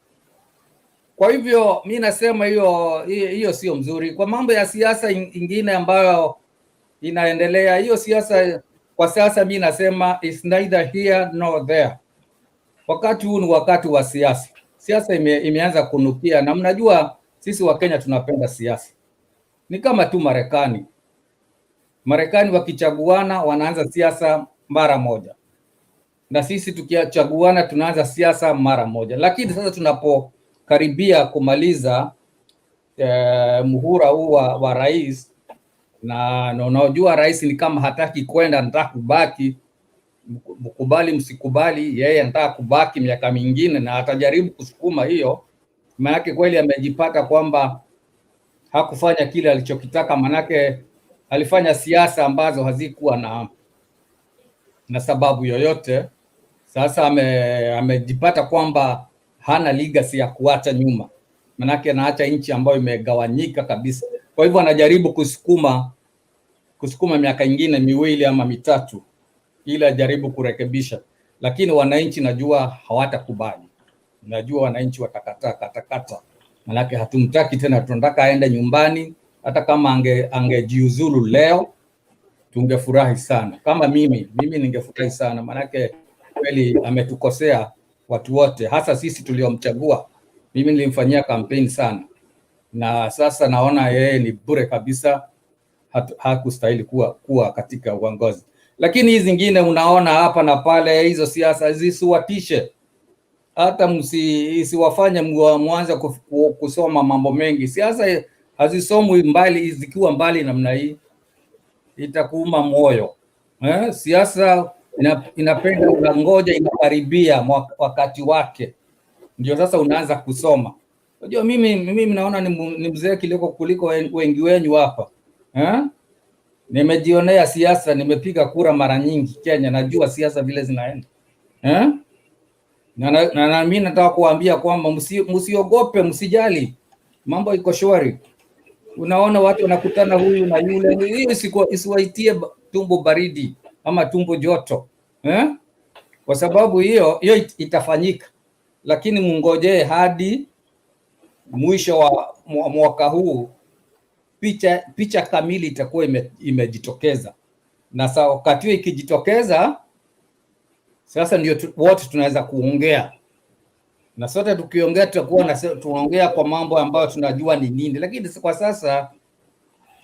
Kwa hivyo mimi nasema hiyo sio mzuri. Kwa mambo ya siasa ingine ambayo inaendelea, hiyo siasa kwa sasa mimi nasema is neither here nor there. Wakati huu ni wakati wa siasa. Siasa imeanza kunukia, na mnajua sisi wa Kenya tunapenda siasa. Ni kama tu Marekani wakichaguana wanaanza siasa mara moja, na sisi tukichaguana tunaanza siasa mara moja. Lakini sasa tunapokaribia kumaliza muhula huu wa rais, na unajua rais ni kama hataki kwenda, anataka kubaki. Mkubali msikubali, yeye anataka kubaki miaka mingine, na atajaribu kusukuma hiyo. Maana kweli amejipata kwamba hakufanya kile alichokitaka, manake alifanya siasa ambazo hazikuwa na sababu yoyote. Sasa amejipata kwamba hana legacy ya kuacha nyuma, manake anaacha nchi ambayo imegawanyika kabisa. Kwa hivyo anajaribu kusukuma miaka ingine 2 ama 3 ili ajaribu kurekebisha, lakini wananchi najua hawatakubali. Najua wananchi watakataa, manake hatumtaki tena, tunataka aende nyumbani. Hata kama angejiuzulu leo tungefurahi sana. Kama mimi ningefurahi sana, manake kweli ametukosea watu wote, hasa sisi tuliomchagua. Mimi nilimfanyia kampeni sana, na sasa naona yeye ni bure kabisa, hakustahili kuwa katika uongozi. Lakini hizi zingine unaona hapa na pale, hizo siasa zisiwatishe, hata isiwafanye mwanze kusoma mambo mengi. Siasa hazisomwi mbali, zikiwa mbali namna hii itakuuma moyo. Siasa inapenda unangoja inakaribia wakati wake, ndio sasa unaanza kusoma. Unajua mimi naona ni mzee kuliko wengi wenyu hapa. Nimejionea siasa, nimepiga kura mara nyingi Kenya, najua siasa vile zinaenda. Na mimi nataka kuambia kwamba msiogope, msijali, mambo iko shwari. Unaona watu wanakutana huyu na yule, hiyo isiwaitie tumbo baridi ama tumbo joto kwa sababu hiyo itafanyika, lakini mungojee hadi mwisho wa mwaka huu, picha kamili itakuwa imejitokeza. Na sasa wakati hiyo ikijitokeza, sasa ndio wote tunaweza kuongea, na sote tukiongea tutakuwa tuongea kwa mambo ambayo tunajua ni nini. Lakini kwa sasa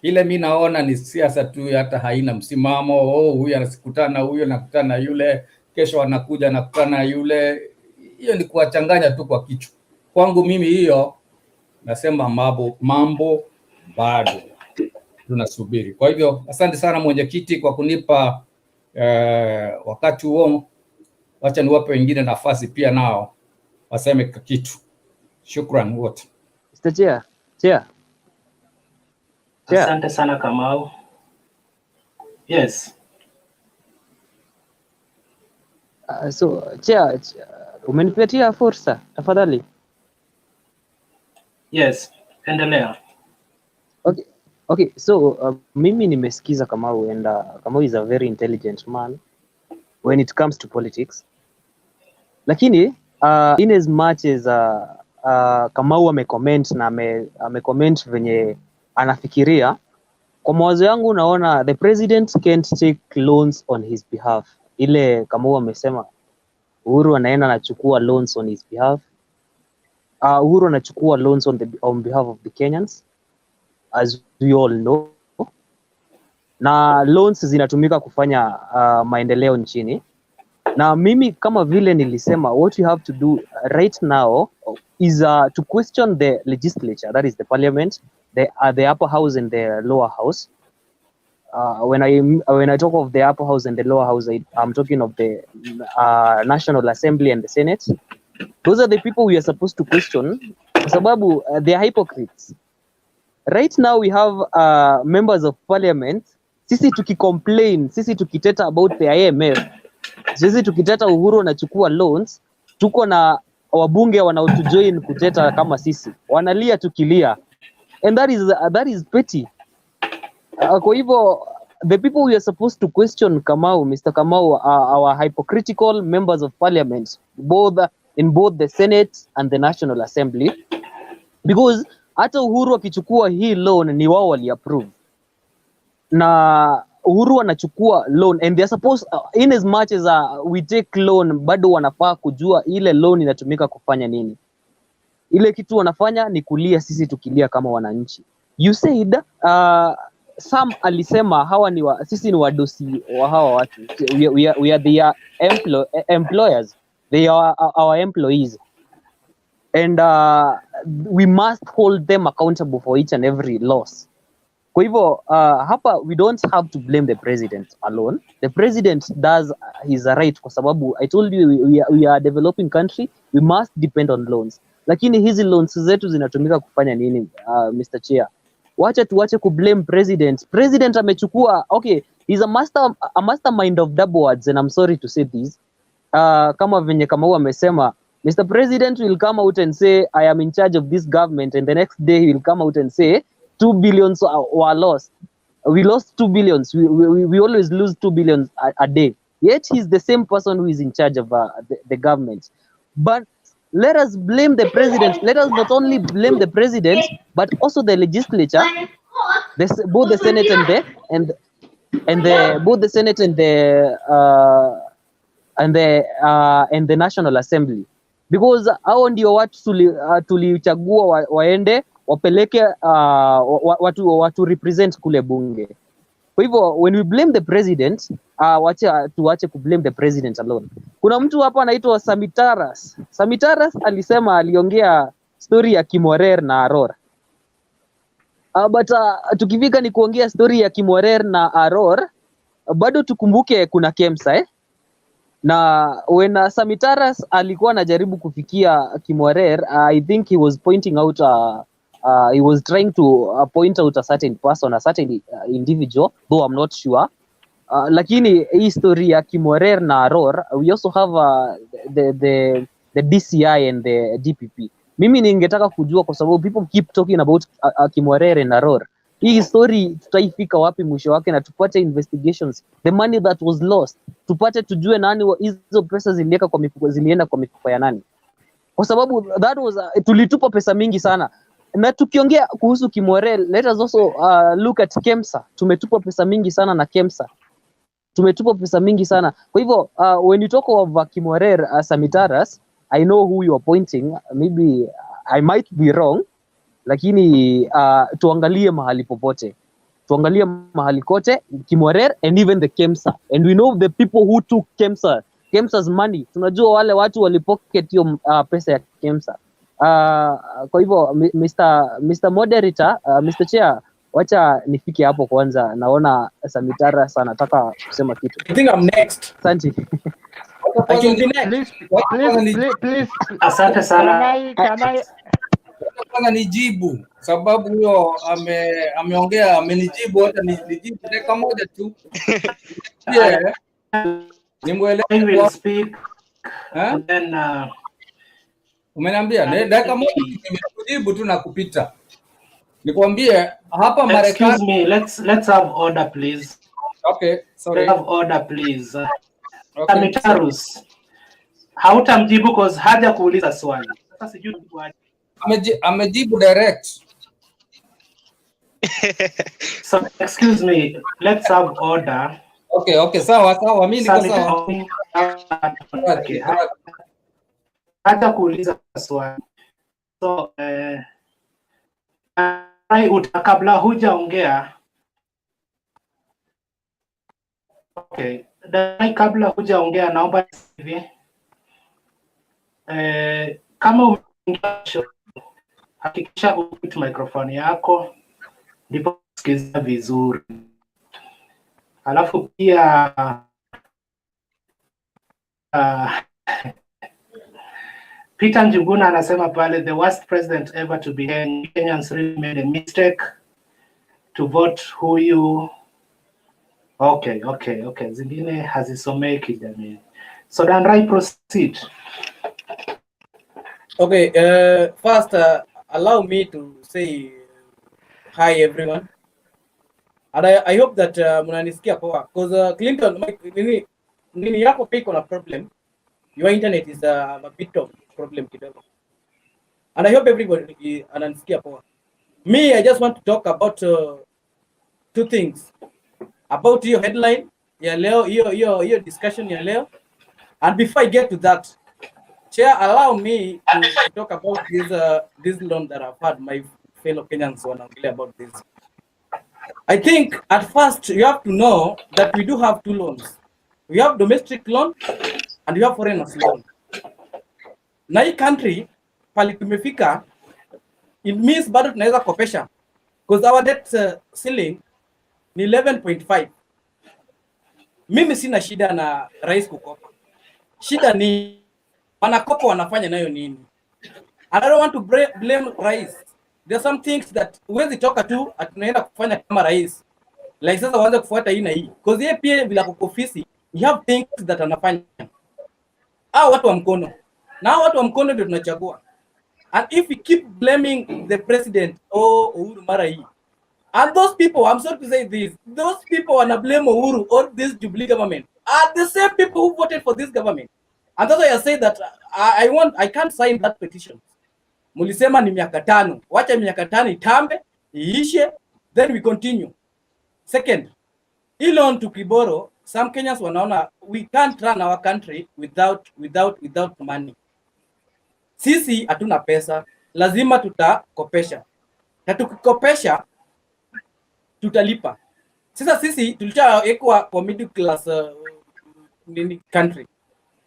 ile mimi naona ni siasa tu, hata haina msimamo. Huyu anasikutana huyu, anakutana yule, kesho anakuja anakutana yule. Hiyo ni kuwachanganya tu kwa kichwa. Kwangu mimi hiyo nasema mambo bado tunasubiri. Kwa hivyo asante sana mwenyekiti kwa kunipa wakati huo. Wacha niwape wengine nafasi pia nao waseme kitu. Shukran wote. Mr. Chair. Asante sana Kamau. Yes. So Chair, umenipatia fursa tafadhali. Yes, endelea. Okay, so mimi nimesikiza Kamau, and Kamau is a very intelligent man when it comes to politics. Lakini in as much as Kamau amecomment na amecomment venye anafikiria, kwa mawazo yangu naona the president can't take loans on his behalf. Ile Kamau amesema Uhuru anaenda anachukua loans on his behalf. Uhuru anachukua loans on behalf of the Kenyans, as we all know, na loans zinatumika kufanya maendeleo nchini. Na mimi kama vile nilisema, what you have to do right now is to question the legislature, that is the parliament, the upper house and the lower house. When I talk of the upper house and the lower house, I'm talking of the National Assembly and the Senate. Those are the people we are supposed to question, kwa sababu they are hypocrites. Right now we have members of parliament, sisi tukicomplain, sisi tukiteta about the IMF, sisi tukiteta Uhuru anachukua loans, tuko na wabunge wanaotujoin kuteta kama sisi, wanalia tukilia, and that is petty. Kwa hivyo the people we are supposed to question Kamau, Mr. Kamau, are our hypocritical members of parliament, in both the Senate and the National Assembly, because hata Uhuru akichukua hii loan ni wao wali approve, na Uhuru anachukua loan and they are supposed, in as much as we take loan, bado wanafaa kujua ile loan inatumika kufanya nini. Ile kitu wanafanya ni kulia sisi tukilia kama wananchi. You said Sam alisema sisi ni wadosi wa hawa watu. We are their employers. They are our employees. And we must hold them accountable for each and every loss. Kwa hivyo hapa we don't have to blame the president alone. The president does his right, kwa sababu I told you we are a developing country, we must depend on loans. Lakini hizi loans zetu zinatumika kufanya nini, Mr. Chair? Wacha tuache kublame president. President amechukua, okay, he's a mastermind of double words, and I'm sorry to say this. Kama venye Kamau amesema, Mr. President will come out and say, I am in charge of this government, and the next day he will come out and say, 2 billions were lost. We lost 2 billions. We always lose 2 billions a day. Yet he's the same person who is in charge of the government. But let us blame the president. Let us not only blame the president, but also the legislature, both the Senate and the National Assembly, because hao ndio watu tulichagua waende wapeleke watu represent kule bunge. Kwa hivyo when we blame the president, tuache kublame the president alone. Kuna mtu hapa anaitwa Samitaras. Samitaras aliongea story ya Kimorer na Aror. But tukifika ni kuongea story ya Kimorer na Aror, bado tukumbuke kuna Kemsa na when Samitaras alikuwa anajaribu kufikia Kimorer, I think he was pointing out he was trying to point out a certain person, a certain individual, though I'm not sure. Lakini hii story ya Kimorer na Aror, we also have the DCI and the DPP. Mimi ningetaka kujua kwa sababu people keep talking about Kimwarere na Ror. Hii story tutaifika wapi mwisho wake na tupate investigations, the money that was lost, tupate tujue nani hizo pesa zilienda kwa mifuko ya nani, kwa sababu that was tulitupa pesa mingi sana. Na tukiongea kuhusu Kimwarere, let us also look at Kemsa. Tumetupa pesa mingi sana na Kemsa, tumetupa pesa mingi sana. Kwa hivyo when you talk of Kimwarere Samitaras, I know who you are pointing, maybe I might be wrong, lakini tuangalie mahali popote, tuangalie mahali kote Kimwarere and even the Kemsa, and we know the people who took Kemsa's money. Tunajua wale watu walipocket hiyo pesa ya Kemsa. Kwa hivyo Mr. Moderator, Mr. Chair, wacha nifike hapo kwanza, naona Samitara sana nataka kusema kitu. I think I'm next. Asante. I can be next. Please. Asante sana. Kwanza nijibu sababu huyo ameongea amenijibu, hata nijibu dakika moja tu. Yeah. Nimuelewe. I will speak and then umeniambia dakika moja nimekujibu tu na kupita. Nikwambie hapa Marekani. Excuse me, let's have order please. Okay, sorry. Let's have order please. Okay. Amitarus. Hautamjibu cause haja kuuliza swali. Sasa sijui amejibu direct. So excuse me, let's have order. Okay, sawa, mimi niko sawa. Okay. Haja kuuliza swali. So kabla hujaongea. Okay. Kabla hujaongea naomba hivi. Kama umeingia hakikisha umute microphone yako ndipo usikize vizuri. Alafu pia Peter Njuguna anasema pale the worst president ever to be in Kenyans really made a mistake to vote who you. Okay. Zingine hazisomeki jamii. So Dan Rai, proceed. Okay, first allow me to say hi everyone. And I hope that mnanisikia poa because Clinton nini yako pia iko na problem. Your internet is a bit of problem kidogo. And I hope everybody ananisikia poa. Me, I just want to talk about two things. About your headline ya leo, your discussion ya leo. And before I get to that, Chair, allow me to talk about this loan that I've had my fellow Kenyans wanaongelea about this. I think at first you have to know that we do have two loans. We have domestic loan and we have foreigners loan. Na hii country pali tumefika, it means bado tunaweza kopesha because our debt ceiling ni 11.5. Mimi sina shida na rais kukopa. Shida ni wanakopa wanafanya nayo nini? And I don't want to blame rais. There are some things that huwezi toka tu atunaenda kufanya kama rais. Like sasa waanze kufuata hii na hii. Because yeye pia bila kukofisi, you have things that anafanya. Watu wa mkono. Na watu wa mkono ndio tunachagua. And if we keep blaming the president Uhuru mara hii, and those people, I'm sorry to say this, those people wanna blame Uhuru or this Jubilee government are the same people who voted for this government. And that's why I say that I can't sign that petition. Mulisema ni miaka 5. Wacha miaka 5 itambe, iishe, then we continue. Second, loan to Kiboro, some Kenyans wanaona we can't run our country without money. Sisi hatuna pesa, lazima tutakopesha. Na tukikopesha tutalipa. Sasa sisi tulishawekwa kwa middle class country.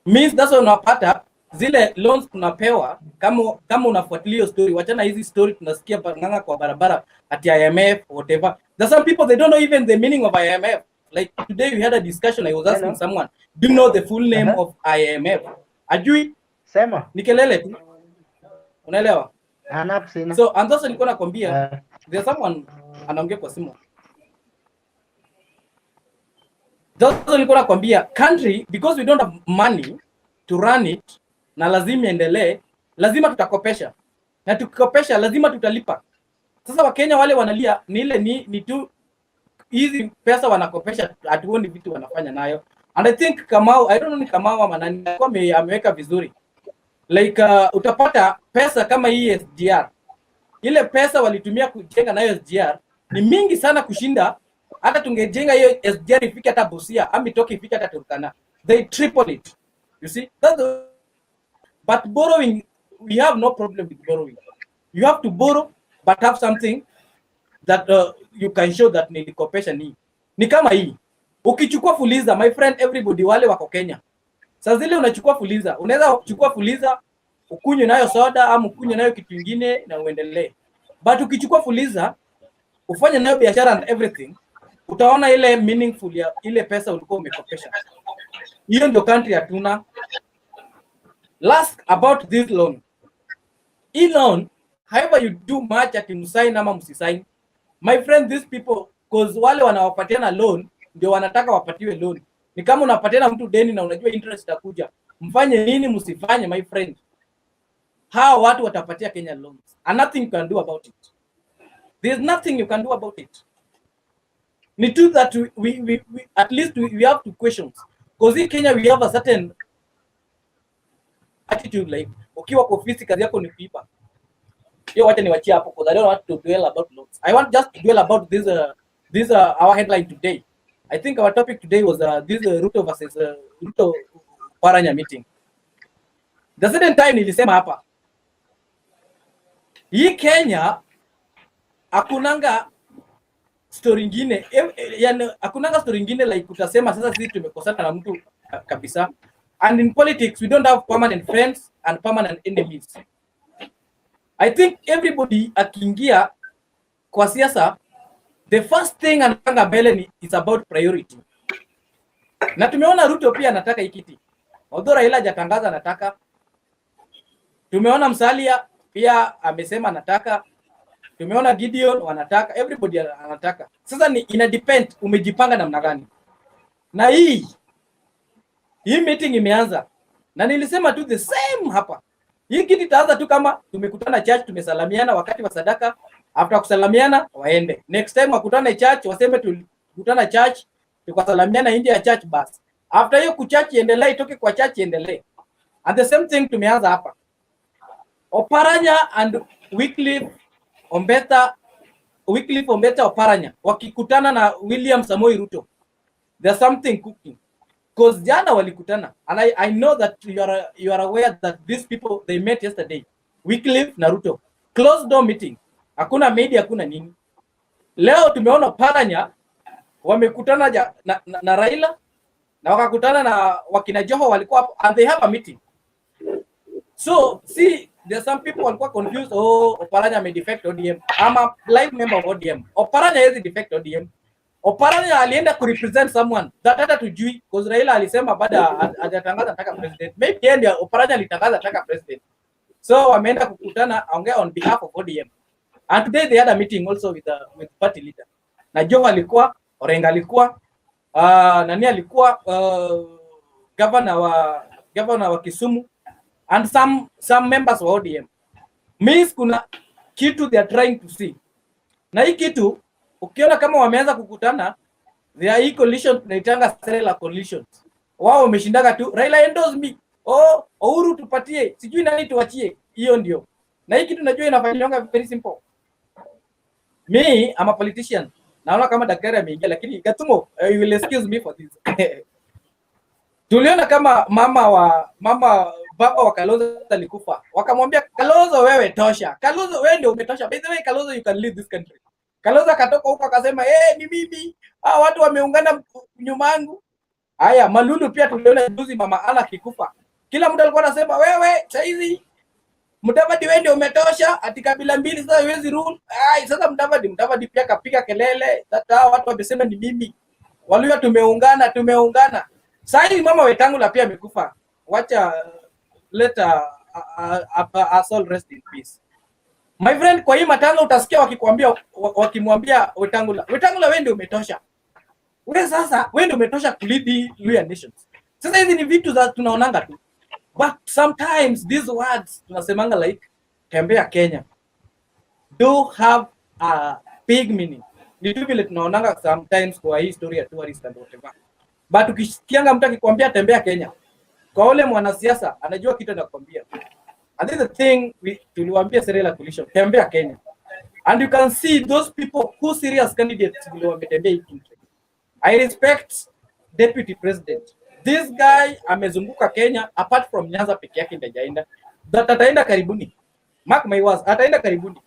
Means that's why unapata zile loans tunapewa kama unafuatilia story, wachana hizi story tunasikia nganga kwa barabara at IMF whatever. There's some people they don't know even the meaning of IMF. Like today we had a discussion, I was asking someone, do you know the full name of IMF? Ajui? Sema. Nikelele tu. Unaelewa? Anapsina. So and sasa nilikuwa nakwambia there's someone anaongea kwa simu. Sasa nilikuwa nakwambia country because we don't have money to run it na lazima endelee, lazima tutakopesha. na tukikopesha lazima tutalipa. Sasa Wakenya wale wanalia ni ile ni tu hizi pesa wanakopesha, hatuoni vitu wanafanya nayo. And I think Kamau, I don't know ni Kamau ama nani ameweka vizuri like utapata pesa kama hii SGR, ile pesa walitumia kujenga nayo SGR ni mingi sana kushinda hata tungejenga hiyo SGR ifike hata Busia ama itoke ifike hata Turkana. They triple it, you see. But borrowing, we have no problem with borrowing. You have to borrow but have something that you can show that nilikopesha ni kama hii. Ukichukua Fuliza, my friend, everybody wale wako Kenya. Sasa zile unachukua Fuliza, unaweza kuchukua Fuliza ukunywe nayo soda ama ukunywe nayo kitu kingine na uendelee. But ukichukua Fuliza ufanye nayo biashara and everything, utaona ile meaningful ya ile pesa ulikuwa umekopesha. Hiyo ndio country hatuna. Last about this loan. Hii loan, however you do much ati msign ama msisign, my friend, these people, cause wale wanawapatiana loan ndio wanataka wapatiwe loan. Ni kama unapatiana mtu deni na unajua interest itakuja. Mfanye nini msifanye, my friend? Hao watu watapatia Kenya loans and nothing you can do about it. There's nothing you can do about it. Ni true that we at least we have to questions, because in Kenya we have a certain attitude like ukiwa kwa ofisi kazi yako ni kuiba. Hiyo wacha niwachie hapo because I don't want to dwell about loans. I want just to dwell about this our headline today. I think our topic today was this Ruto versus Ruto Oparanya meeting. The certain time nilisema hapa, hii Kenya hakunanga story nyingine, yani hakunanga story nyingine like utasema sasa sisi tumekosana na mtu kabisa. And in politics we don't have permanent friends and permanent enemies. I think everybody akiingia kwa siasa, the first thing anapanga mbele is about priority. Na tumeona Ruto pia anataka ikiti. Although Raila hajatangaza anataka. Tumeona Musalia pia amesema anataka. Tumeona Gideon wanataka, everybody anataka. Sasa ni ina depend umejipanga namna gani. Na hii meeting imeanza. Na nilisema tu the same hapa. Hii kitu itaanza tu kama tumekutana church, tumesalamiana wakati wa sadaka, after kusalamiana waende. Next time wakutane church waseme tulikutana church, tukasalamiana nje ya church basi. After hiyo kuchurch iendelee, itoke kwa church iendelee. And the same thing tumeanza hapa. Oparanya and Wycliffe Ombeta Oparanya wakikutana na William Samoei Ruto, there's something cooking. Because jana walikutana, and I know that you are aware that these people they met yesterday, Wycliffe na Ruto, closed door meeting, hakuna media, hakuna nini. Leo tumeona Oparanya wamekutana na Raila na wakakutana na wakina Joho walikuwa hapo, and they have a meeting. So see, there are some people walikuwa confused, Oparanya may defect ODM. I'm a live member of ODM. Oparanya is defect ODM. Oparanya alienda ku represent someone that hata tujui, because Raila alisema baada hajatangaza nataka president. Maybe yeye Oparanya alitangaza nataka president. So wameenda kukutana ongea on behalf of ODM. And today they had a meeting also with party leader. Na Joho alikuwa, Orenga alikuwa, nani alikuwa, governor wa Kisumu, and some members of ODM. Means kuna kitu they are trying to see. Na hii kitu ukiona kama wameanza kukutana, they are coalition, tunaitanga stellar coalitions. Wao wameshindaga tu, Raila endorse me, Uhuru tupatie, sijui nani tuachie. Hiyo ndio. Na hii kitu najua inafanywa very simple. Me, I'm a politician. Naona kama daktari ameingia, lakini Gatumo, you will excuse me for this. Tuliona kama baba wa Kalonzo alikufa. Wakamwambia Kalonzo, wewe tosha. Kalonzo, wewe ndio umetosha. By the way, Kalonzo, you can leave this country. Kalonzo akatoka huko akasema, ni mimi. Watu wameungana nyuma yangu. Haya, Malulu pia tuliona juzi mama Ana kikufa. Kila mtu alikuwa anasema, wewe saizi Mudavadi wewe ndio umetosha, ati kabila mbili sasa haiwezi rule. Sasa Mudavadi pia kapiga kelele. Sasa watu wamesema ni mimi. Walio tumeungana. Sasa mama Wetangula pia amekufa. Wacha later soul rest in peace. My friend, kwa hii matanga utasikia wakimwambia Wetangula, wewe ndio umetosha. Wewe ndio umetosha kulead Luya nations. Sasa hizi ni vitu za tunaonanga tu. But sometimes these words tunasemanga like tembea Kenya do have a big meaning. Ni tu vile tunaonanga sometimes kwa hii story ya tourist and whatever. But ukisikianga mtu akikwambia tembea Kenya, kwa ule mwanasiasa anajua kitu anakwambia. And this is the thing tuliwaambia Raila coalition, tembea Kenya. And you can see those people who serious candidates vile wametembea hii country. I respect deputy president. This guy amezunguka Kenya apart from Nyanza peke yake ndio hajaenda. That ataenda karibuni. Mark my words, ataenda karibuni.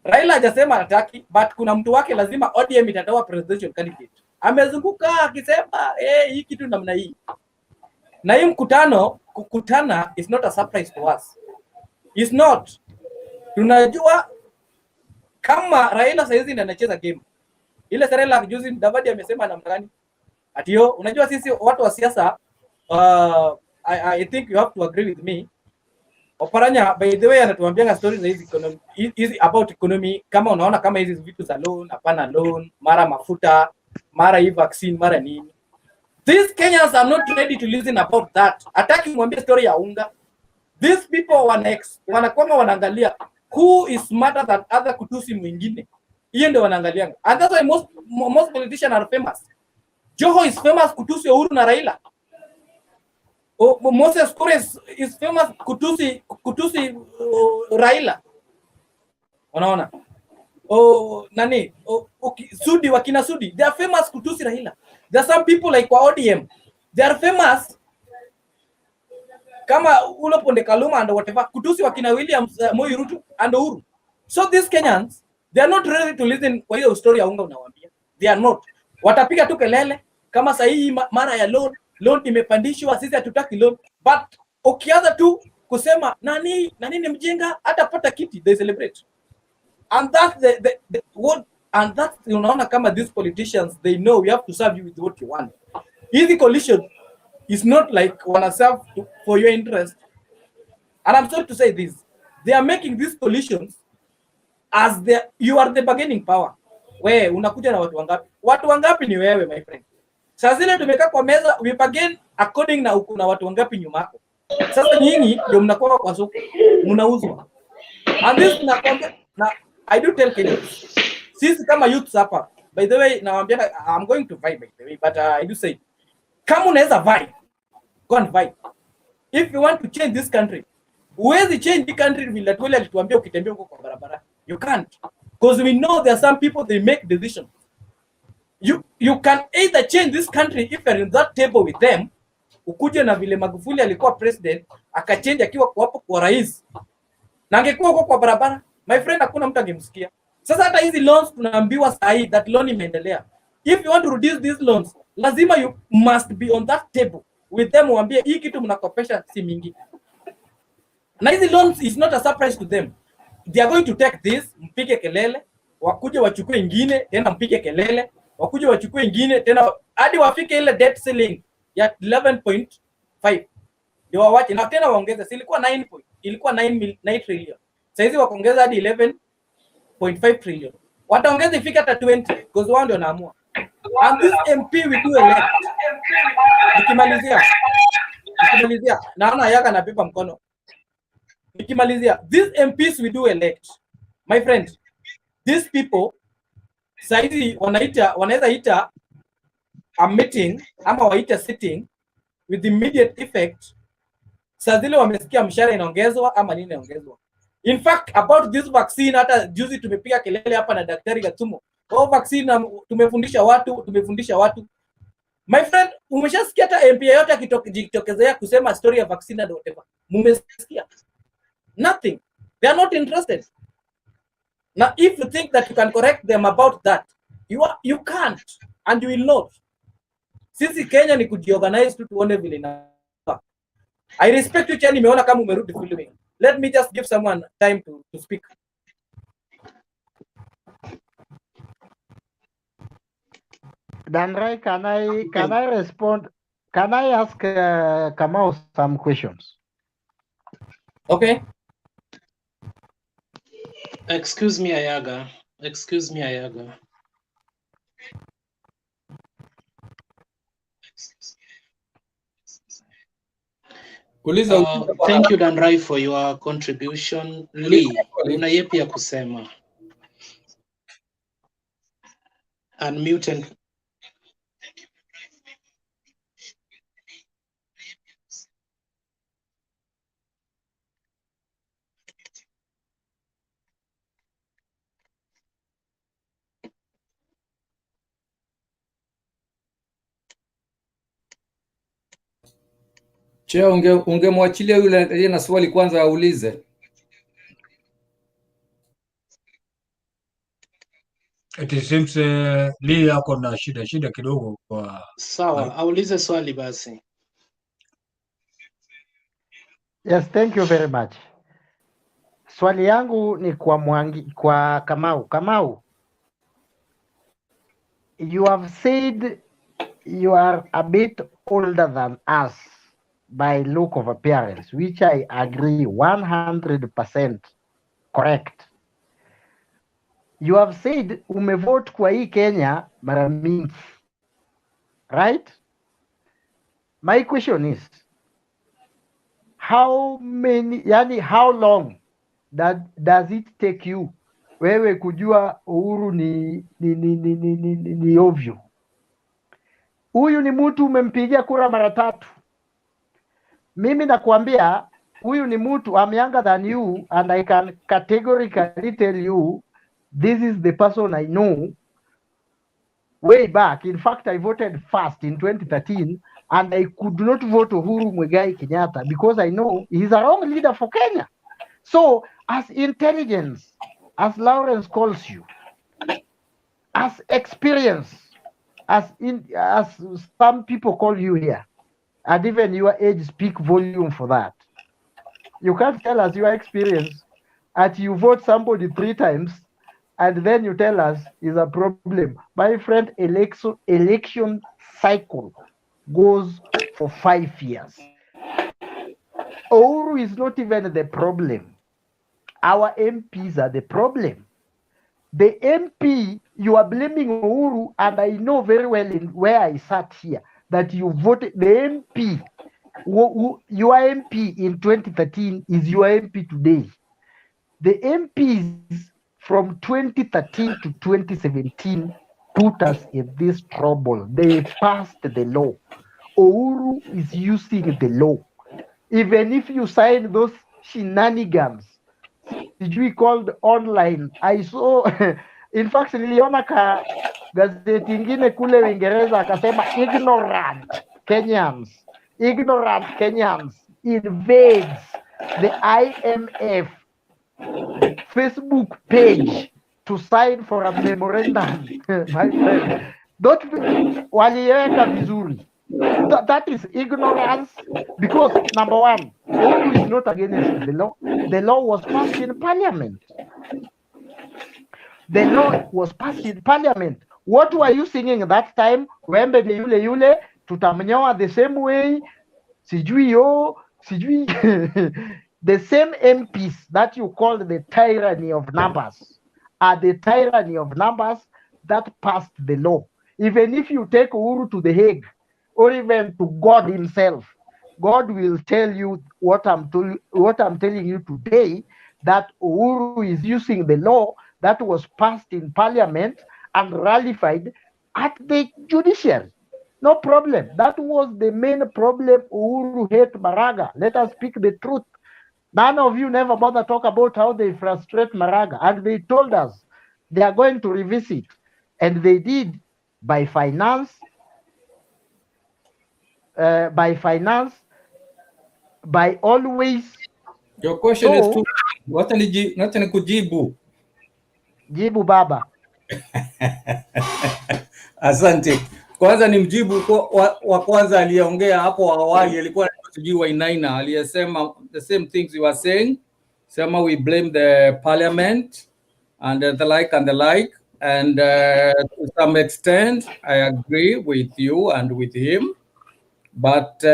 Raila hajasema hataki, but kuna mtu wake lazima ODM itatoa presidential candidate. Amezunguka akisema hii kitu namna hii. Na hii mkutano kukutana is not a surprise to us. It's not. Tunajua kama Raila saizi ndiye anacheza game. Ile Raila juzi Davadi amesema namna gani? Atio, unajua sisi watu wa siasa I think you have to agree with me. Oparanya by the way anatuambianga stories za hizi about economy, kama unaona kama hizi vitu za loan, hapana loan, mara mafuta, mara hii vaccine, mara nini. These Kenyans are not ready to listen about that. Hataki mwambie story ya unga. These people wanakwama wanaangalia who is smarter than other kutusi mwingine. Hiyo ndio wanaangalianga. And that's why most politicians are famous. Joho is famous kutusi Uhuru na Raila. Moses Kure is famous kutusi Raila. Unaona? Nani? Sudi wakina Sudi, they are famous kutusi Raila. There are some people like kwa ODM, they are famous kama Ulo Ponde Kaluma and whatever kutusi wakina William Moi Ruto and Uhuru. So these Kenyans, they are not ready to listen kwa hiyo story ya unga unawaambia. They are not. Watapiga tu kelele kama sahihi mara ya loan imepandishwa, sisi hatutaki loan. But ukianza tu kusema nani ni mjinga hatapata kiti, they celebrate. And that's the what, and that's unaona kama these politicians, they know we have to serve you with what you want. Easy coalition is not like wanna serve for your interest. And I'm sorry to say this, they are making these coalitions as you are the bargaining power. We unakuja na watu wangapi ni wewe my friend. Sasa zile tumekaa kwa meza, we bargain according na uko na watu wangapi nyuma yako. Sasa nyinyi ndio mnakuwa kwa soko, mnauzwa. And this nakwambia na I do tell Kenyans, sisi kama youths hapa, by the way nawaambia I'm going to vibe by the way, but I do say kama unaweza vibe, go and vibe. If you want to change this country, huwezi change the country vile tu alituambia ukitembea huko kwa barabara. You can't, because we know there are some people they make decisions. You can either change this country if you're in that table with them, ukuje na vile Magufuli alikuwa president akachange akiwa hapo kwa rais, na angekuwa huko kwa barabara, my friend, hakuna mtu angemsikia. Sasa hata hizi loans tunaambiwa sahi that loan imeendelea. If you want to reduce these loans, lazima you must be on that table with them, uambie hii kitu mnakopesha si mingi. Na hizi loans is not a surprise to them. They are going to take this, mpige kelele, wakuje wachukue ingine tena mpige kelele, wakuje wachukue ingine tena hadi wafike ile debt ceiling ya 11.5. Ndio wawache na tena waongeze, ilikuwa 9 trillion. Sasa hizi wakaongeza hadi 11.5 trillion. Wataongeza ifike hata 20 because wao ndio wanaamua. And this MP we do elect. Nikimalizia naona yaka na pepa mkono. Nikimalizia, these MPs we do elect, my friend, these people saizi wanaweza ita a meeting ama waita sitting with immediate effect. Saa zile wamesikia mshahara inaongezwa ama nini inaongezwa. In fact about this vaccine, hata juzi tumepiga kelele hapa na Daktari Gatumo, vaccine tumefundisha watu. My friend, umeshasikia hata MP yote akitokezea kusema story ya vaccine and whatever? Mumesikia? Nothing. They are not interested. Now, if you think that you can correct them about that, you can't and you will not. Sisi Kenya ni kujiorganize tu tuone vile na. I respect you Chani, nimeona kama umerudi filming. Let me just give someone time to speak. Dan Rai, can I respond? Can I ask Kamau some questions? Okay. Excuse me, Ayaga. Thank you Danrai for your contribution. Lee, una yepi ya kusema? Unmute and Che, ungemwachilia yule aliye na swali kwanza aulize. It seems Lee ako na shida kidogo kwa sawa, aulize swali basi. Yes, thank you very much. Swali yangu ni kwa Kamau. Kamau, you have said you are a bit older than us by look of appearance, which I agree 100% correct. You have said umevote kwa hii Kenya mara mingi, right? My question is, how long does it take you wewe kujua Uhuru ni ovyo? Huyu ni mtu umempigia kura mara 3. Mimi nakwambia huyu ni mtu I'm younger than you, and I can categorically tell you this is the person I know way back. In fact, I voted first in 2013, and I could not vote Uhuru Muigai Kenyatta because I know he's a wrong leader for Kenya. So, as intelligence, as Lawrence calls you, as experience, as some people call you here, and even your age speak volume for that. You can't tell us your experience and you vote somebody 3 times and then you tell us is a problem. My friend, election cycle goes for 5 years. Uhuru is not even the problem. Our MPs are the problem. The MP, you are blaming Uhuru, and I know very well where I sat here that you voted the MP. Your MP in 2013 is your MP today. The MPs from 2013 to 2017 put us in this trouble. They passed the law. Uhuru is using the law. Even if you sign those shenanigans, sijui called online, I saw in fact niliona ka gazeti ingine kule Uingereza akasema ignorant Kenyans invades the IMF Facebook page to sign for a memorandum. My friend, waliweka vizuri. That is ignorance, because number one, Uhuru is not against the law. The law was passed in parliament. The law was passed in parliament. What were you singing that time? Wembe ni yule, tutamnyoa the same way. Sijui. The same MPs that you call the tyranny of numbers are the tyranny of numbers that passed the law. Even if you take Uhuru to the Hague, or even to God himself, God will tell you what I'm telling you today, that Uhuru is using the law that was passed in parliament and ratified at the judiciary. No problem. That was the main problem. Uhuru hate Maraga. Let us speak the truth. None of you never bother talk about how they frustrate Maraga, and they told us they are going to revisit, and they did by finance, by always. Your question is too. Wacha nikujibu. Jibu baba. Asante. Kwanza ni mjibu wa kwanza aliyeongea hapo awali, alikuwa sijui Wainaina aliyesema the same things you were saying. Sema we blame the parliament and the like and the like, and to some extent I agree with you and with him, but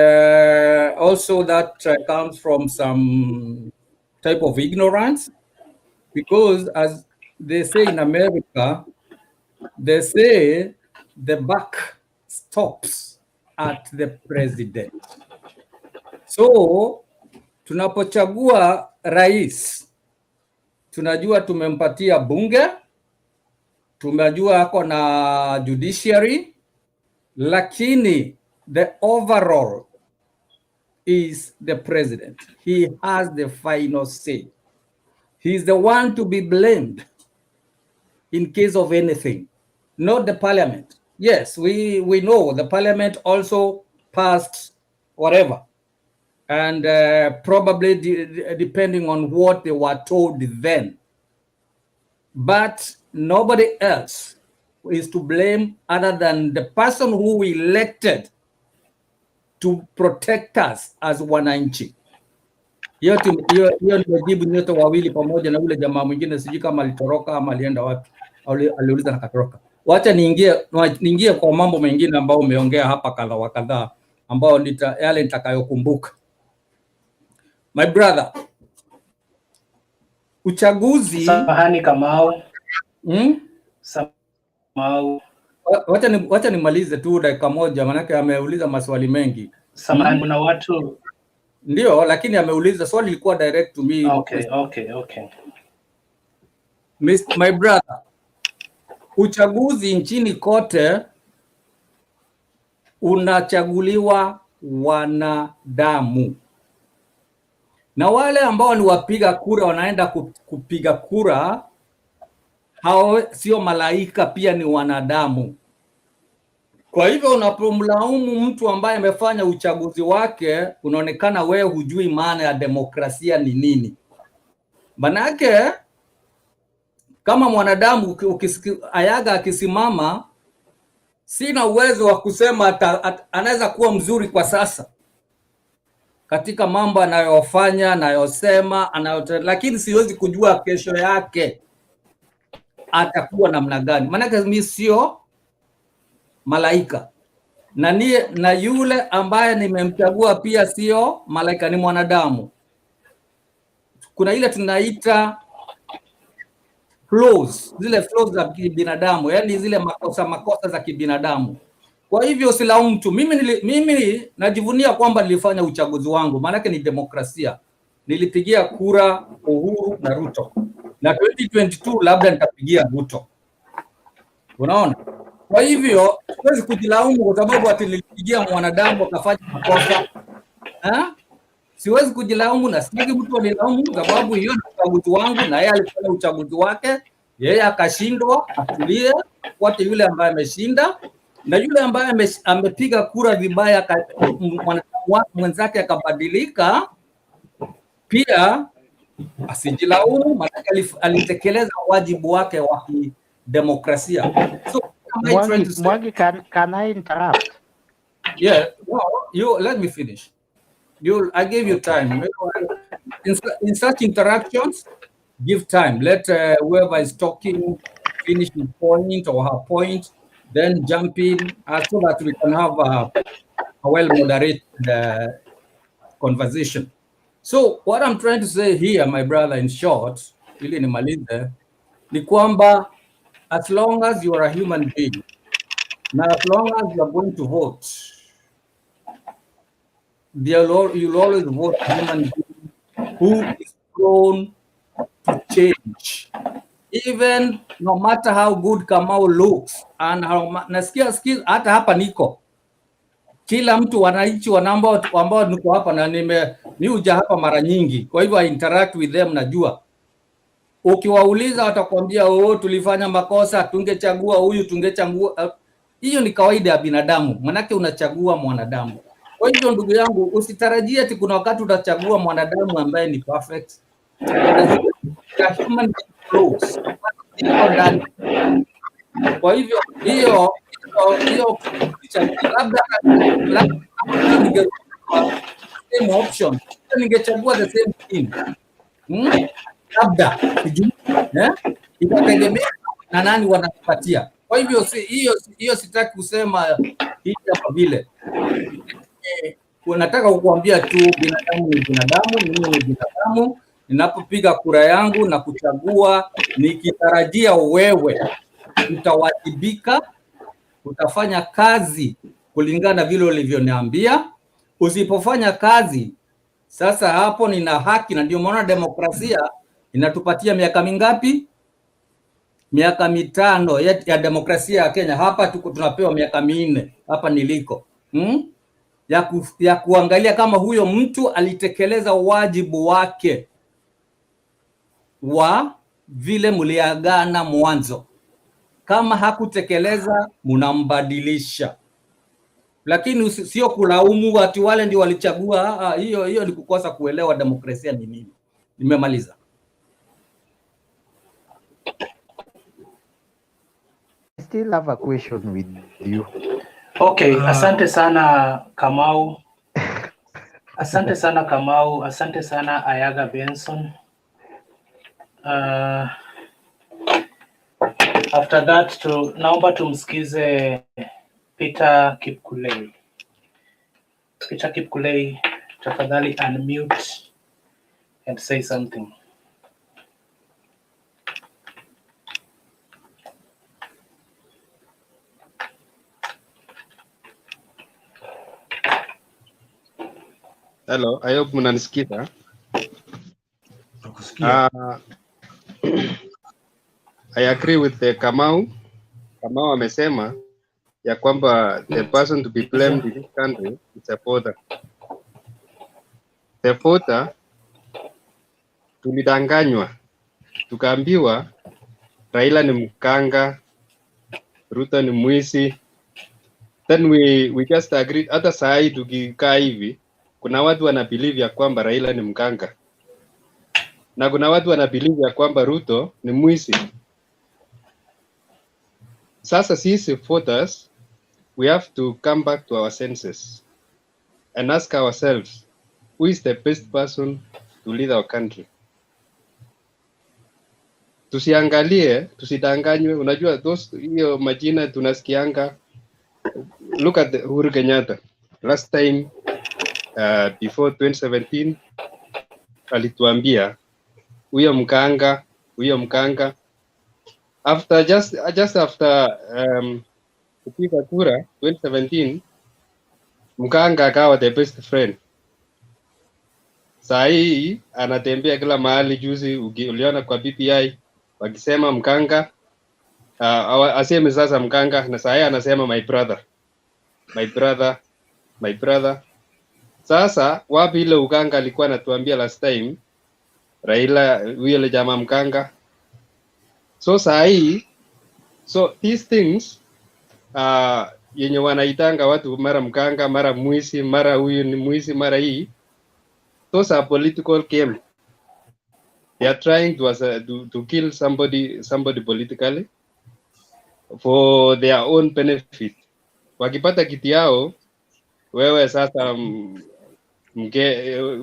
also that comes from some type of ignorance, because as they say in America, they say the buck stops at the president. So tunapochagua rais tunajua tumempatia bunge, tumejua ako na judiciary, lakini the overall is the president. He has the final say. He's the one to be blamed in case of anything, not the parliament. Yes, we know the parliament also passed whatever, and probably depending on what they were told then. But nobody else is to blame other than the person who we elected to protect us as wananchi. Hiyo ndio jibu nyote wawili pamoja na ule jamaa mwingine, sijui kama alitoroka ama alienda wapi, aliuliza na katoroka. Wacha niingie kwa mambo mengine ambao umeongea hapa kadhaa ambao yale nitakayokumbuka. My brother, uchaguzi Samahani Kamau. Samahani. Wacha nimalize tu dakika moja, manake ameuliza maswali mengi. Samahani, kuna watu ndio, lakini ameuliza swali lilikuwa direct to me. Okay. My brother, uchaguzi nchini kote unachaguliwa wanadamu, na wale ambao ni wapiga kura wanaenda kupiga kura, hao sio malaika, pia ni wanadamu. Kwa hivyo unapomlaumu mtu ambaye amefanya uchaguzi wake, unaonekana wewe hujui maana ya demokrasia ni nini. Manake kama mwanadamu Ayaga akisimama, sina uwezo wa kusema anaweza kuwa mzuri kwa sasa katika mambo anayofanya, anayosema, lakini siwezi kujua kesho yake atakuwa namna gani. Manake mimi sio malaika, na yule ambaye nimemchagua pia sio malaika, ni mwanadamu. Kuna ile tunaita flaws, zile flaws za kibinadamu, yani zile makosa za kibinadamu. Kwa hivyo usilaumu mtu. Mimi najivunia kwamba nilifanya uchaguzi wangu, maanake ni demokrasia. Nilipigia kura Uhuru na Ruto, na 2022 labda nitapigia Ruto. Unaona? Kwa hivyo siwezi kujilaumu kwa sababu ati nilipigia mwanadamu akafanya makosa. Siwezi kujilaumu, na sitaki mtu anilaumu kwa sababu hiyo ni uchaguzi wangu, na yeye alifanya uchaguzi wake, yeye akashindwa, atulie kwa yule ambaye ameshinda, na yule ambaye amepiga kura vibaya mwenzake akabadilika, pia asijilaumu, maana alitekeleza wajibu wake wa demokrasia. So Mwangi, can I interrupt? Yeah, no, let me finish. I gave you time. In such interactions, give time. Let whoever is talking finish his point or her point, then jump in so that we can have a well-moderated conversation. So what I'm trying to say here, my brother, in short, ili nimalize, ni kwamba as long as you are a human being, now as long as you are going to vote, you'll always vote a human being who is prone to change. Even no matter how good Kamau looks, and nasikia hata hapa niko, kila mtu wananchi ambao niko hapa, na mimi huja hapa mara nyingi, kwa hivyo I interact with them. Najua ukiwauliza watakwambia tulifanya makosa, tungechagua huyu, tungechagua. Hiyo ni kawaida ya binadamu, manake unachagua mwanadamu. Kwa hivyo ndugu yangu, usitarajie ati kuna wakati utachagua mwanadamu ambaye ni perfect. Human flaws. Kwa hivyo hiyo labda same option, ningechagua the same thing. Labda itategemea na nani wanapatia. Kwa hivyo hiyo sitaki kusema hii hapa vile. Nataka kukuambia tu binadamu ni binadamu, mimi ni binadamu. Ninapopiga kura yangu na kuchagua, nikitarajia wewe utawajibika, utafanya kazi kulingana vile ulivyoniambia. Usipofanya kazi, Sasa hapo nina haki, na ndio maana demokrasia inatupatia miaka mingapi? Miaka 5 ya demokrasia ya Kenya. Hapa tunapewa miaka 4 hapa niliko, ya kuangalia kama huyo mtu alitekeleza wajibu wake wa vile mliagana mwanzo. Kama hakutekeleza, mnambadilisha, lakini sio kulaumu watu wale ndio walichagua. Hiyo ni kukosa kuelewa demokrasia ni nini. Nimemaliza. I still have a question with you. Okay, asante sana Kamau. Asante sana Kamau, asante sana Ayaga Benson. After that naomba tumsikize Peter Kipkulei. Peter Kipkulei, tafadhali unmute and say something. Hello, I hope mnanisikiza. I agree with the Kamau. Kamau amesema ya kwamba the person to be blamed in this country is a voter. The voter tulidanganywa, tukaambiwa Raila ni mkanga, Ruto ni mwizi. Then we just agreed. Hata saa hii tukikaa hivi, kuna watu wanabelieve ya kwamba Raila ni mkanga, na kuna watu wanabelieve ya kwamba Ruto ni mwizi. Sasa sisi voters, we have to come back to our senses and ask ourselves, who is the best person to lead our country? Tusiangalie, tusidanganywe. Unajua hiyo majina tunasikianga. Look at Uhuru Kenyatta. Last time before 2017 alituambia huyo mkanga. After just after kupiga kura 2017, mkanga akawa the best friend. Saa hii anatembea kila mahali. Juzi uliona kwa BPI wakisema mkanga, aseme sasa mkanga, na saa hii anasema my brother. Sasa wapi ile ukanga alikuwa anatuambia last time Raila huyo ile jamaa mkanga? So saa hii, these things yenye wanaitanga watu mara mkanga, mara mwizi, mara huyu ni mwizi, mara hii, those are political game. They are trying to kill somebody politically for their own benefit. Wakipata kiti yao, wewe sasa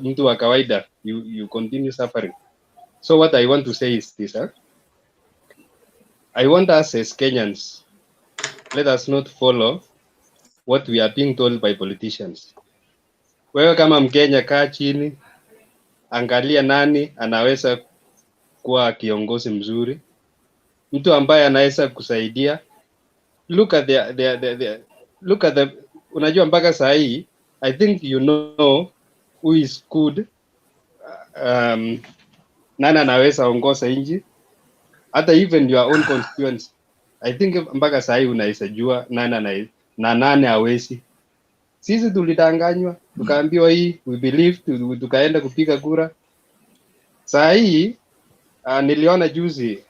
mtu wa kawaida, you continue suffering. So what I want to say is this, I want us as Kenyans, let us not follow what we are being told by politicians. Wewe kama Mkenya, kaa chini, angalia nani anaweza kuwa kiongozi mzuri, mtu ambaye anaweza kusaidia. Look at the unajua mpaka saa hii, I think you know who is good, nani anaweza ongoza nchi, hata even your own constituency. I think mpaka saa hii unaweza jua nani hawezi. Sisi tulidanganywa, tukaambiwa hii, we believe, tukaenda kupiga kura. Saa hii niliona juzi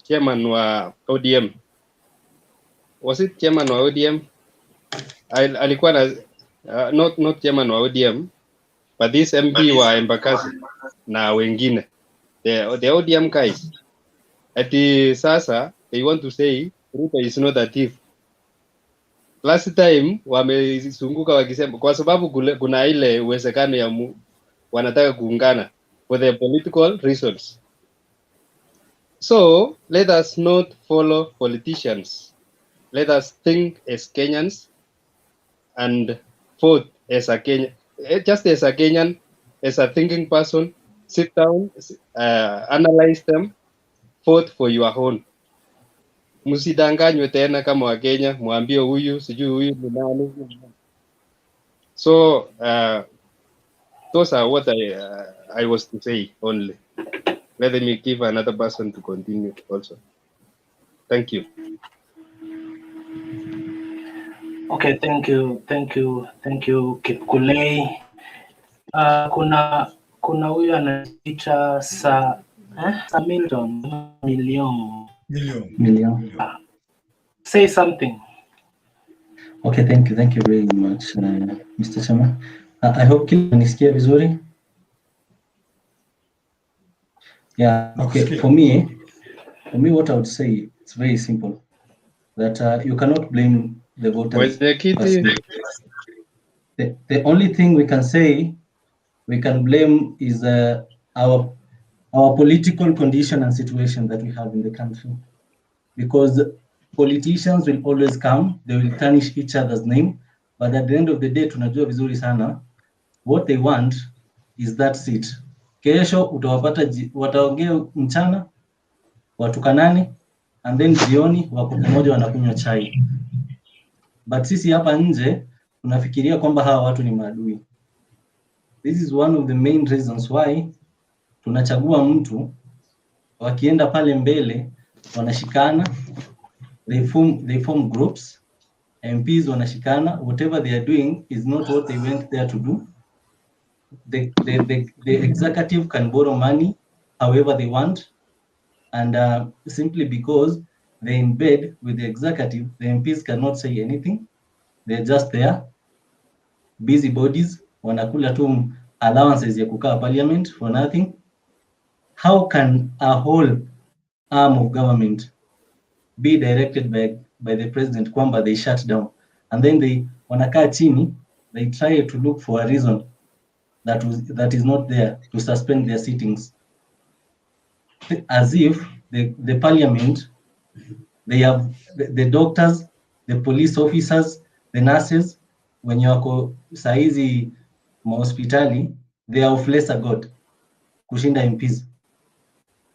chairman wa ODM, was it chairman wa ODM? Alikuwa na not chairman wa ODM, but this MP wa Embakasi na wengine, the ODM guys. Ati sasa they want to say Ruto is not a thief. Last time wamezunguka wakisema kwa sababu kuna ile uwezekano ya wanataka kuungana for the political reasons. So let us not follow politicians. Let us think as Kenyans and vote as a Kenyan, just as a Kenyan, as a thinking person. Sit down, analyze them, vote for your own. Msidanganywe tena kama Wakenya, mwambie huyu sijui huyu ni nani. So those are what I was to say only. Let me give another person to continue also. Thank you. Okay, thank you Kipkulei. Kuna huyu anajiita Sa Milton Million. Say something. Okay, thank you very much, Mr. Chama. I hope kila nisikia vizuri. Yeah, okay. For me, what I would say, it's very simple. That you cannot blame the voters. The only thing we can say we can blame is our political condition and situation that we have in the country, because politicians will always come, they will tarnish each other's name, but at the end of the day tunajua vizuri sana what they want is that seat. Kesho utawapata wataongea mchana watukanane, and then jioni wako pamoja wanakunywa chai. But sisi hapa nje tunafikiria kwamba hawa watu ni maadui. This is one of the main reasons why tunachagua mtu, wakienda pale mbele wanashikana, they form groups, MPs wanashikana, whatever they are doing is not what they went there to do. The executive can borrow money however they want, and simply because they're in bed with the executive, the MPs cannot say anything. They're just there, busybodies, wanakula tu allowances ya kukaa parliament for nothing. How can a whole arm of government be directed by the president kwamba they shut down, and then they wanakaa chini, they try to look for a reason that is not there to suspend their sittings, as if the parliament, they have the doctors, the police officers, the nurses, wenye wako saizi mahospitali, they are of lesser god kushinda MPs.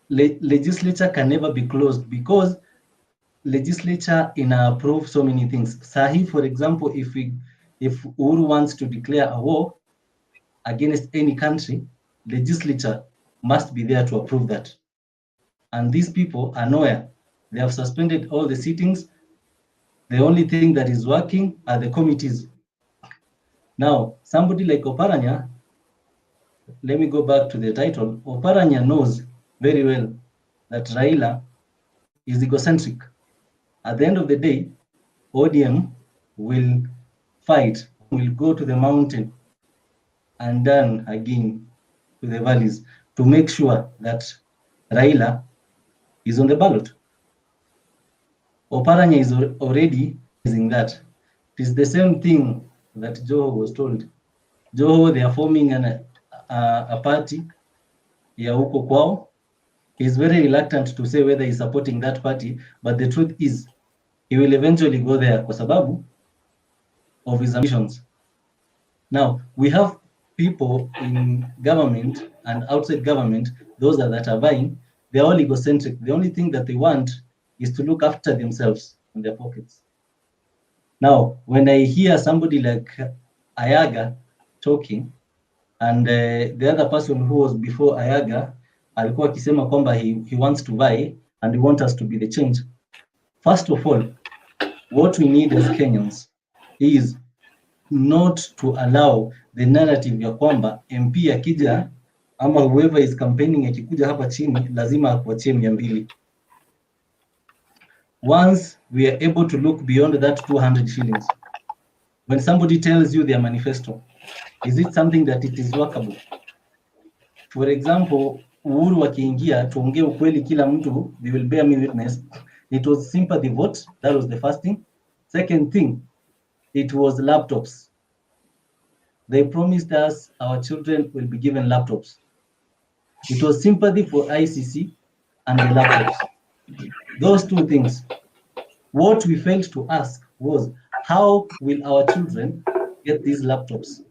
Legislature can never be closed because legislature approve so many things. Sahi, for example, if Uhuru wants to declare a war against any country, legislature must be there to approve that. And these people are nowhere. They have suspended all the sittings. The only thing that is working are the committees. Now, somebody like Oparanya, let me go back to the title. Oparanya knows very well that Raila is egocentric. At the end of the day, ODM will fight, will go to the mountain and then again to the valleys to make sure that Raila is on the ballot. Oparanya is already using that. It is the same thing that Joho was told. Joho, they are forming a party ya huko kwao. He is very reluctant to say whether he is supporting that party, but the truth is he will eventually go there kwa sababu of his ambitions. Now, we have people in government and outside government, those that are vying, they're all egocentric. The only thing that they want is to look after themselves in their pockets. Now, when I hear somebody like Ayaga talking, and the other person who was before Ayaga, alikuwa akisema kwamba he wants to buy and he wants us to be the change. First of all, what we need as Kenyans is not to allow the narrative ya kwamba MP akija ama whoever is campaigning akikuja hapa chini lazima akuachie 200. Once we are able to look beyond that 200 shillings, when somebody tells you their manifesto, is it something that it is workable? For example, Uhuru akiingia, tuongee ukweli kila mtu, they will bear me witness. It was sympathy vote, that was the first thing. Second thing, it was laptops. They promised us our children will be given laptops. It was sympathy for ICC and the laptops. Those two things. What we failed to ask was, how will our children get these laptops?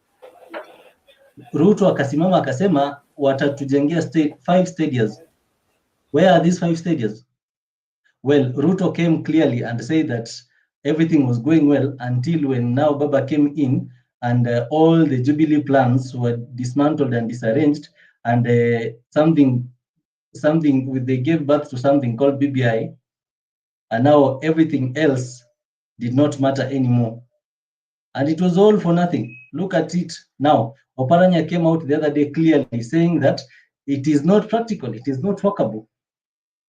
Ruto akasimama akasema watatujengea 5 stadiums. Where are these 5 stadiums? Well, Ruto came clearly and said that everything was going well until when now Baba came in and all the Jubilee plans were dismantled and disarranged, and they gave birth to something called BBI, and now everything else did not matter anymore. And it was all for nothing. Look at it now. Oparanya came out the other day clearly saying that it is not practical, it is not workable.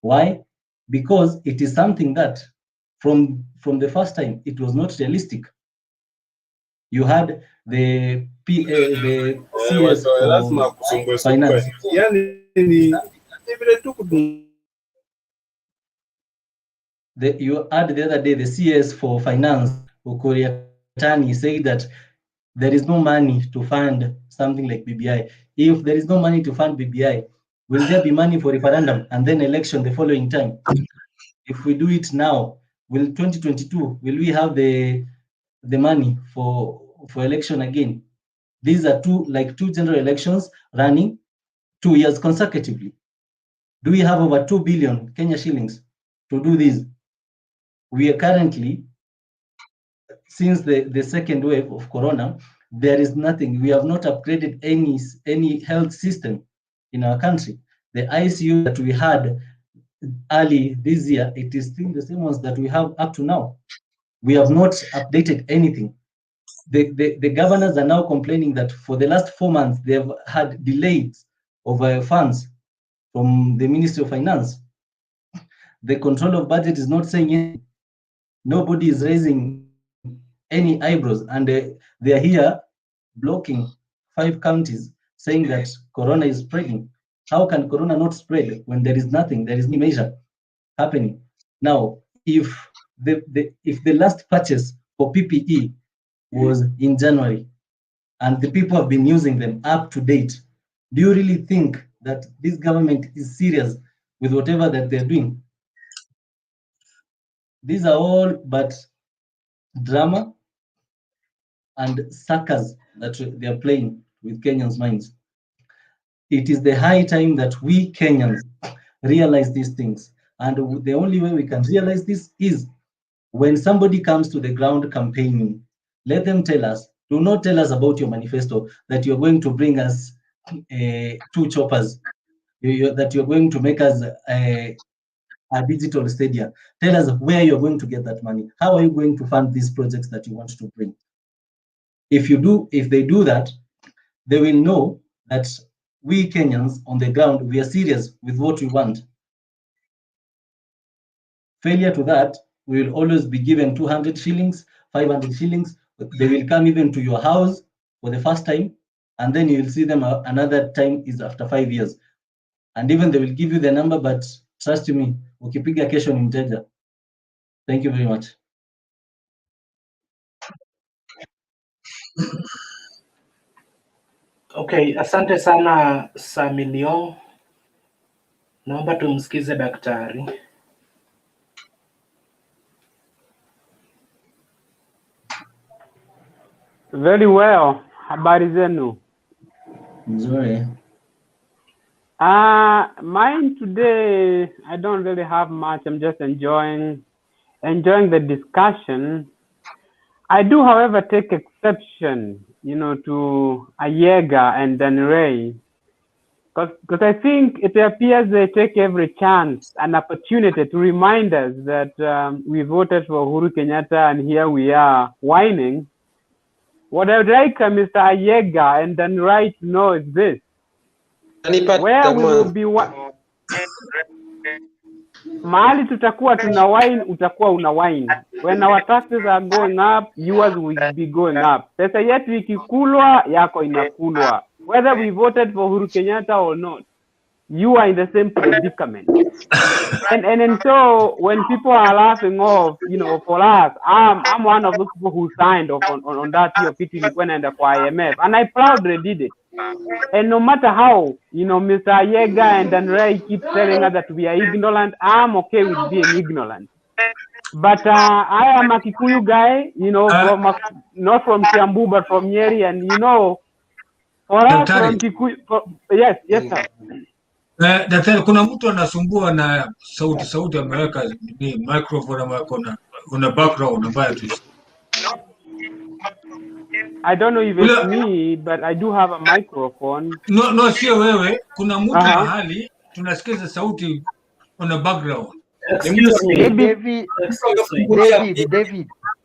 Why? Because it is something that from the first time, it was not realistic. You had the CS for finance. You had the other day the CS for finance, Ukuriatani, said that there is no money to fund something like BBI. If there is no money to fund BBI, will there be money for referendum and then election the following time? If we do it now, will 2022, will we have the money for election again? These are two general elections running 2 years consecutively. Do we have over 2 billion Kenya shillings to do this? We are currently, since the second wave of Corona, there is nothing. We have not upgraded any health system in our country. The ICU that we had early this year, it is still the same ones that we have up to now. We have not updated anything. The governors are now complaining that for the last 4 months, they have had delays of funds from the Ministry of Finance. The control of budget is not saying anything. Nobody is raising any eyebrows, and they are here blocking 5 counties, saying that Corona is spreading. How can Corona not spread when there is nothing, there is no measure happening? Now, if the last purchase for PPE was in January, and the people have been using them up to date, do you really think that this government is serious with whatever that they're doing? These are all but drama and suckers that they are playing with Kenyans' minds. It is the high time that we Kenyans realize these things. And the only way we can realize this is when somebody comes to the ground campaigning, let them tell us. Do not tell us about your manifesto, that you're going to bring us 2 choppers, that you're going to make us a digital stadium. Tell us where you're going to get that money. How are you going to fund these projects that you want to bring? If they do that, they will know that we Kenyans on the ground, we are serious with what we want. Failure to that, we will always be given 200 shillings, 500 shillings. They will come even to your house for the first time, and then you will see them another time is after 5 years. And even they will give you the number, but trust me, ukipiga kesho ni mteja. Thank you very much. Okay, asante sana Samilio. Naomba tumsikize daktari. Very well. Habari zenu? Nzuri. Mine today, I don't really have much. I'm just enjoying the discussion. I do, however, take exception, to Ayega and Danray, because I think it appears they take every chance and opportunity to remind us that we voted for Uhuru Kenyatta and here we are whining. What I would like Mr. Ayega and Danray to know is this: where we will be mahali tutakuwa tuna wine, utakuwa una wine. When our taxes are going up, yours will be going up. Pesa yetu ikikulwa, yako inakulwa. Whether we voted for Uhuru Kenyatta or not, you are in the same predicament. and so when people are laughing off, for us, I'm one of those people who signed off on that petition when I for IMF, and I proudly did it. And no matter how, Mr. Ayega and Danray keep telling us that we are ignorant, I'm okay with being ignorant. But I am a Kikuyu guy, from not from Kiambu, but from Nyeri, and for us from Kikuyu, yes, sir. Daktari, kuna mtu anasumbua na sauti ameweka ni microphone ama kuna background ambayo tu. I don't know if it's me, but I do have a microphone. No, sio wewe. Kuna mtu mahali tunasikiza sauti on the background. Excuse me.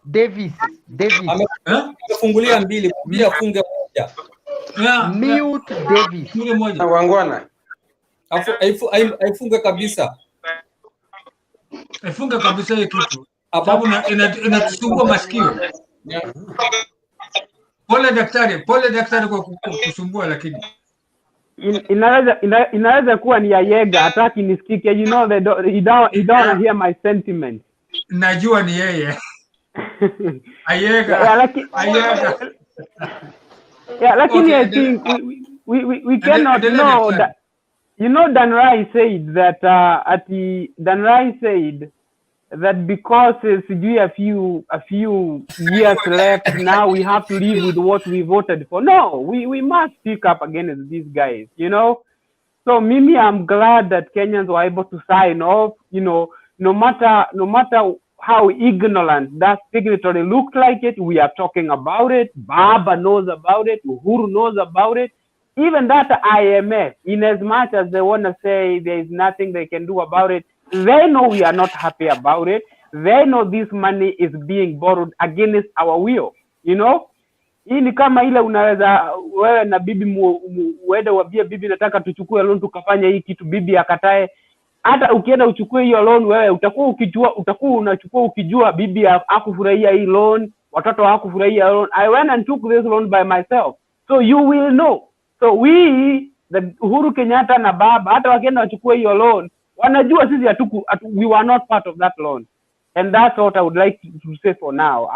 Davis. Amefungulia mbili, pia funge moja. Mute Davis. Wangwana. Aifunge kabisa. Aifunge kabisa hiyo kitu. Sababu inatusumbua masikio. Pole daktari kwa kusumbua, lakini inaweza kuwa ni ya Yega, hataki nisikike. You know he don't hear my sentiment. Najua ni yeye. Ayega. Lakini I think we cannot know that. You know, Dan Rai said that that because a few years left now, we have to live with what we voted for. No, we must speak up against these guys, you know. So Mimi, I'm glad that Kenyans were able to sign off, you know, no matter how ignorant that signatory looked like it, we are talking about it. Baba knows about it, Uhuru knows about it. Even that IMF, in as much as they want to say there is nothing they can do about it, they know we are not happy about it. They know this money is being borrowed against our will, you know. Hii ni kama ile unaweza wewe na bibi uende waambie bibi nataka tuchukue loan tukafanya hii kitu, bibi akatae. Hata ukienda uchukue hiyo loan, wewe utakuwa unachukua ukijua bibi hakufurahia hii loan, watoto hakufurahia loan. I went and took this loan by myself, so you will know. So the Uhuru Kenyatta na Baba, hata wakienda wachukue hiyo loan, wanajua sisi we were not part of that loan. And that's what I would like to say for now.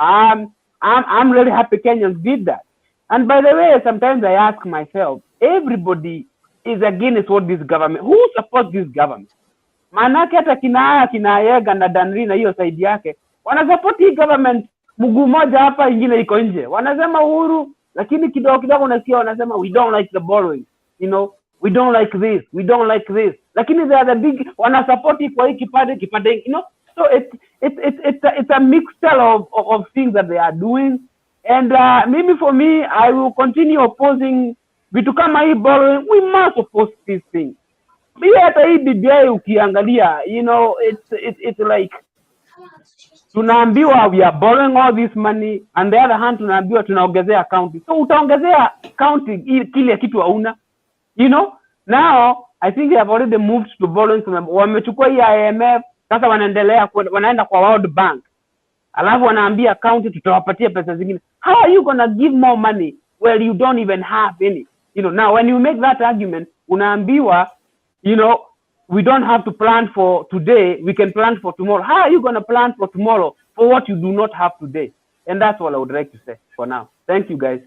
I'm really happy Kenyans did that. And by the way, sometimes I ask myself, everybody is against what this government, who supports this government? Maanake hata kina Yega na Danri na hiyo side yake, wanasupport hii government mguu moja hapa ingine iko nje. Wanasema Uhuru, lakini kidogo unasikia wanasema we don't like the borrowing, you know, we don't like this, we don't like this. Lakini they are the big wanasupport kwa hii kipande, you know. So it's a mixture of things that they are doing. And maybe for me, I will continue opposing vitu kama hii borrowing. We must oppose these things. Pia hata hii BBI ukiangalia, you know, it's like tunaambiwa we are borrowing all this money, and the other hand tunaambiwa tunaongezea county. So utaongezea county kile kitu hauna, you know. Now I think they have already moved to borrowing. Wamechukua hii IMF, sasa wanaenda kwa World Bank, alafu wanaambia county tutawapatia pesa zingine. How are you gonna give more money where you don't even have any, you know? Now when you make that argument, unaambiwa, you know, we don't have to plan for today, we can plan for tomorrow. How are you going to plan for tomorrow for what you do not have today? And that's all I would like to say for now. Thank you, guys.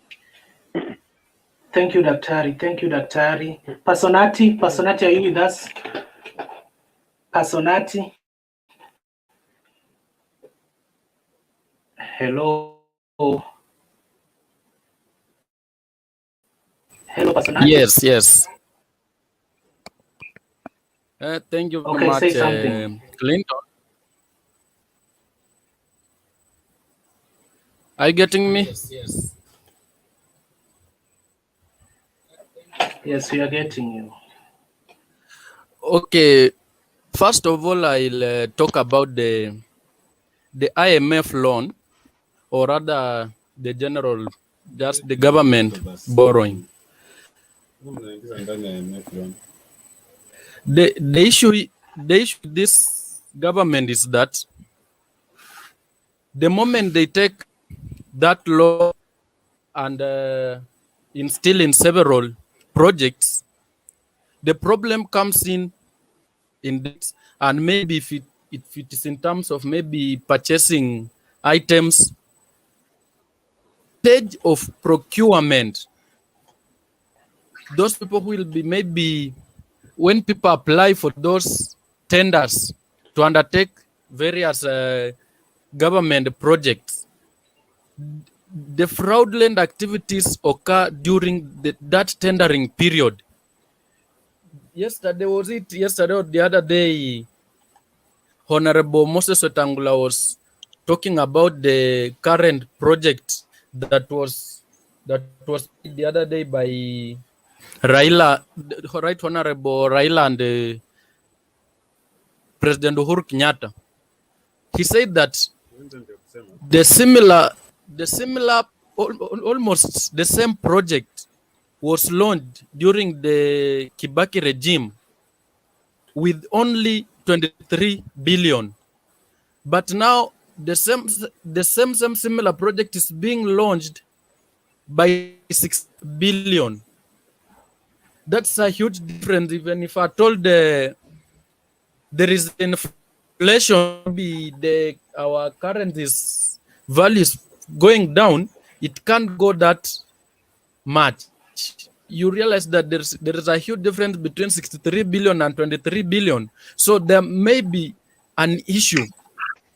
Thank you, Daktari. Thank you, Daktari. Personati, are you with us? Personati. Hello. Hello, Personati. Yes. Thank you very much, say something. Clinton. Are you getting me? Yes, we are getting you. Okay. First of all, I'll talk about the IMF loan, or rather the general, just the government borrowing. The issue with this government is that the moment they take that law and instill in several projects, the problem comes in this, and maybe if it is in terms of maybe purchasing items, stage of procurement, those people will be maybe, when people apply for those tenders to undertake various government projects, the fraudulent activities occur during that tendering period. Yesterday or the other day, Honorable Moses Wetangula was talking about the current project that was that was made the other day by Raila, Right Honorable Raila and President Uhuru Kenyatta. He said that the similar, almost the same project was launched during the Kibaki regime with only 23 billion. But now the same similar project is being launched by 6 billion. That's a huge difference. Even if I told there is inflation, maybe our currency's values going down, it can't go that much. You realize that there is a huge difference between 63 billion and 23 billion. So there may be an issue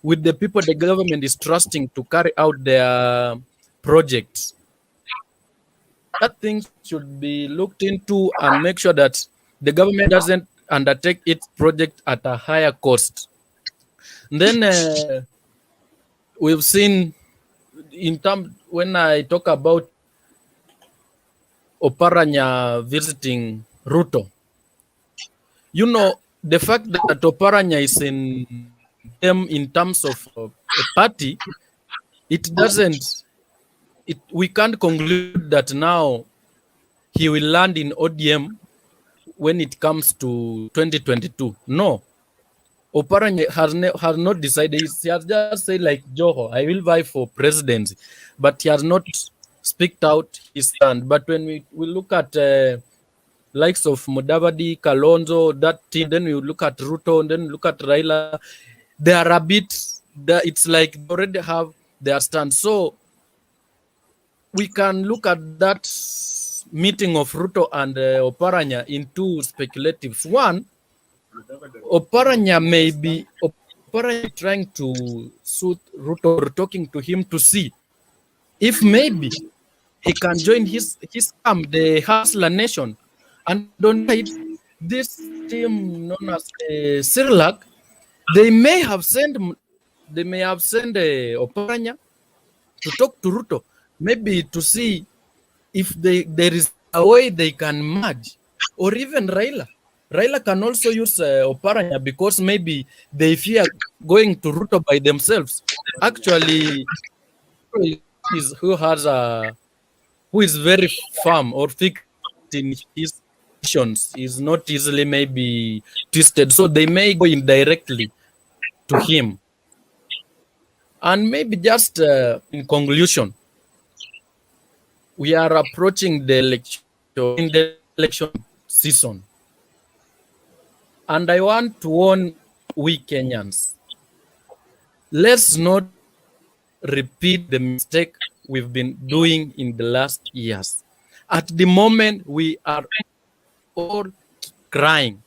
with the people the government is trusting to carry out their projects. That things should be looked into and make sure that the government doesn't undertake its project at a higher cost. And then we've seen in terms, when I talk about Oparanya visiting Ruto, you know, the fact that Oparanya is in them in terms of a party, it doesn't, we can't conclude that now he will land in ODM when it comes to 2022. No. Oparanya has not decided. He has just said, like Joho, I will vie for presidency, but he has not speaked out his stand. But when we look at likes of Mudavadi, Kalonzo, that team, then we look at Ruto, and then look at Raila, they are a bit, it's like they already have their stand. So we can look at that meeting of Ruto and Oparanya in two speculatives. One, Oparanya may be trying to suit Ruto, or talking to him to see if maybe he can join his camp, the Hustler Nation, and on this team known as Sirlak, they may have sent Oparanya to talk to Ruto, maybe to see if there is a way they can merge, or even Raila. Raila can also use Oparanya because maybe they fear going to Ruto by themselves. Actually, who is very firm or fixed in his decisions, is not easily maybe twisted. So they may go indirectly to him. And maybe just in conclusion, we are approaching the election season. And I want to warn we Kenyans, let's not repeat the mistake we've been doing in the last years. At the moment, we are all crying.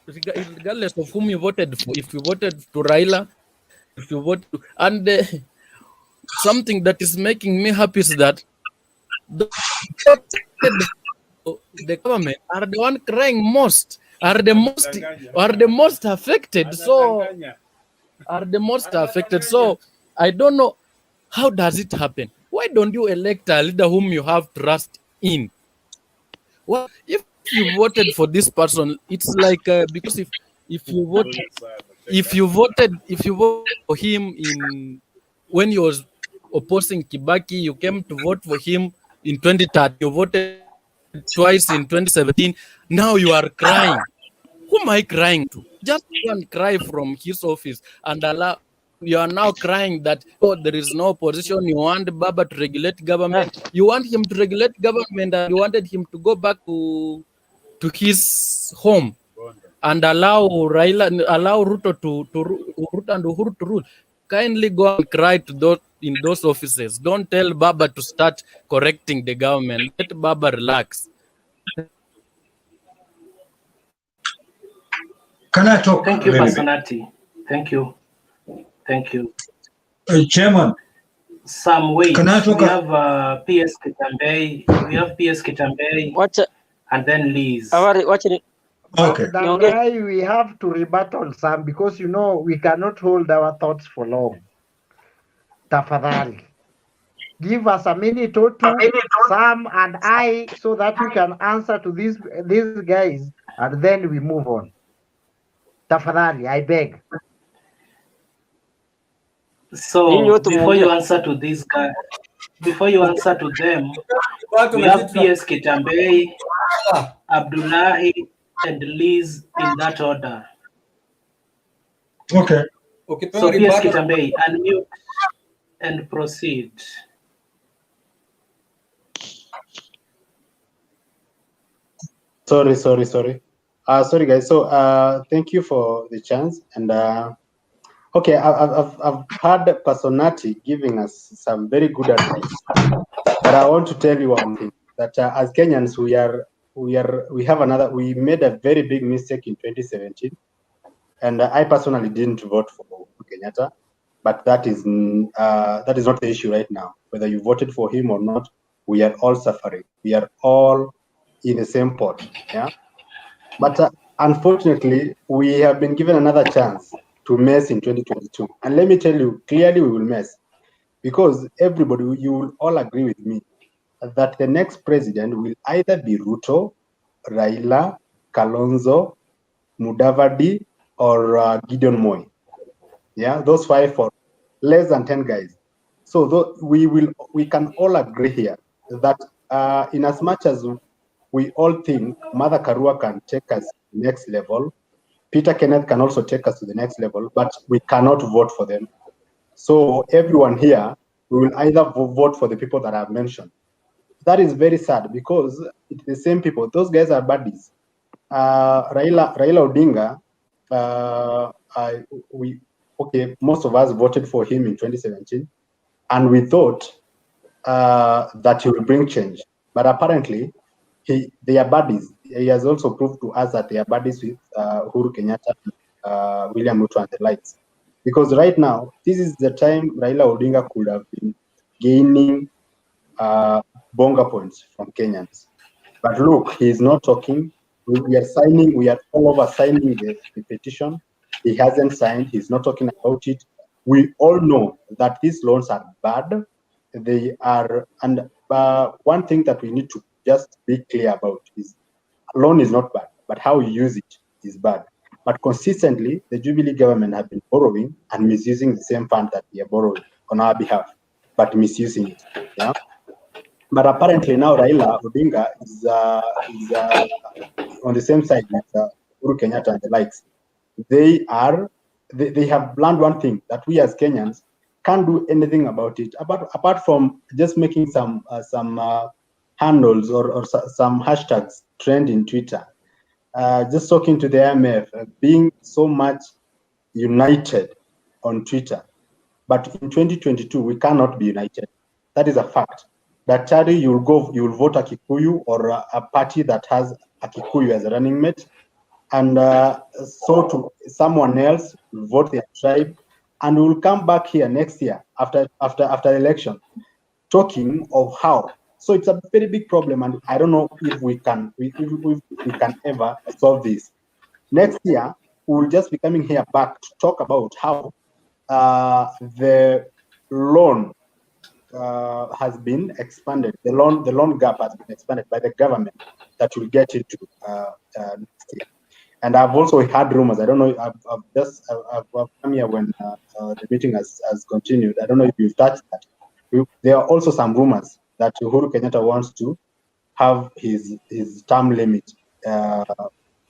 Regardless of whom you voted for, if you voted to Raila, if you voted, and something that is making me happy is that the government are the one crying most, are the most affected. So I don't know, how does it happen? Why don't you elect a leader whom you have trust in? Well, if you voted for this person, it's like because if you voted for him when he was opposing Kibaki, you came to vote for him in 2013, you voted twice in 2017. Now you are crying. Who am I crying to? Just one cry from his office, and you are now crying that, oh, there is no opposition. You want Baba to regulate government. You want him to regulate government, and you wanted him to go back to his home and allow Ruto Ruto and Uhuru to rule. Kindly go and cry to in those offices. Don't tell Baba to start correcting the government. Let Baba relax. Can I talk? Thank you, Personati. Thank you. Chairman. Sam, wait. Can I talk? We have PS Kitambey. And then Liz. Okay. That's why we have to rebuttal some, because we cannot hold our thoughts for long. Tafadhali. give us a minute or two, Sam and I, so that you can answer to these guys, and then we move on. Tafadhali, I beg. So before you answer to this guy, before you answer to them, we have PS Kitambei, Abdullahi, and Liz in that order. Okay. So PS Kitambei, unmute and proceed. Sorry. Sorry guys. So thank you for the chance. And okay, I've heard Personati giving us some very good advice. But I want to tell you one thing, that as Kenyans we made a very big mistake in 2017. And I personally didn't vote for Kenyatta, but that is not the issue right now. Whether you voted for him or not, we are all suffering. We are all in the same pot. Yeah. But unfortunately, we have been given another chance to mess in 2022. And let me tell you, clearly we will mess. Because everybody, you will all agree with me that the next president will either be Ruto, Raila, Kalonzo, Mudavadi, or Gideon Moi. Yeah, those 5 for less than 10 guys. So we can all agree here that in as much as we all think Mother Karua can take us to the next level, Peter Kenneth can also take us to the next level, but we cannot vote for them. So everyone here, we will either vote for the people that I've mentioned. That is very sad because it's the same people. Those guys are buddies. Raila Odinga, most of us voted for him in 2017, and we thought that he will bring change. But apparently, they are buddies. He has also proved to us that they are buddies with Uhuru Kenyatta, William Ruto, and the likes. Because right now, this is the time Raila Odinga could have been gaining bonga points from Kenyans. But look, he is not talking. We are all over signing the petition. He hasn't signed. He's not talking about it. We all know that these loans are bad. They are, and one thing that we need to just be clear about is loan is not bad, but how you use it is bad. But consistently, the Jubilee government have been borrowing and misusing the same fund that we are borrowing on our behalf, but misusing it. Yeah. But apparently now Raila Odinga is on the same side with Uhuru Kenyatta and the likes. They have learned one thing, that we as Kenyans can't do anything about it, apart from just making some handles or some hashtags trend in Twitter. Just talking to the IMF, being so much united on Twitter. But in 2022, we cannot be united. That is a fact. That Chari, you will vote a Kikuyu or a party that has a Kikuyu as a running mate, and so to someone else will vote their tribe, and we will come back here next year after election, talking of how. So it's a very big problem, and I don't know if we can ever solve this. Next year, we will just be coming here back to talk about how the loan has been expanded. The loan gap has been expanded by the government that will get into next year. And I've also heard rumors. I don't know. I've come here when the meeting has continued. I don't know if you've touched that. There are also some rumors that Uhuru Kenyatta wants to have his term limit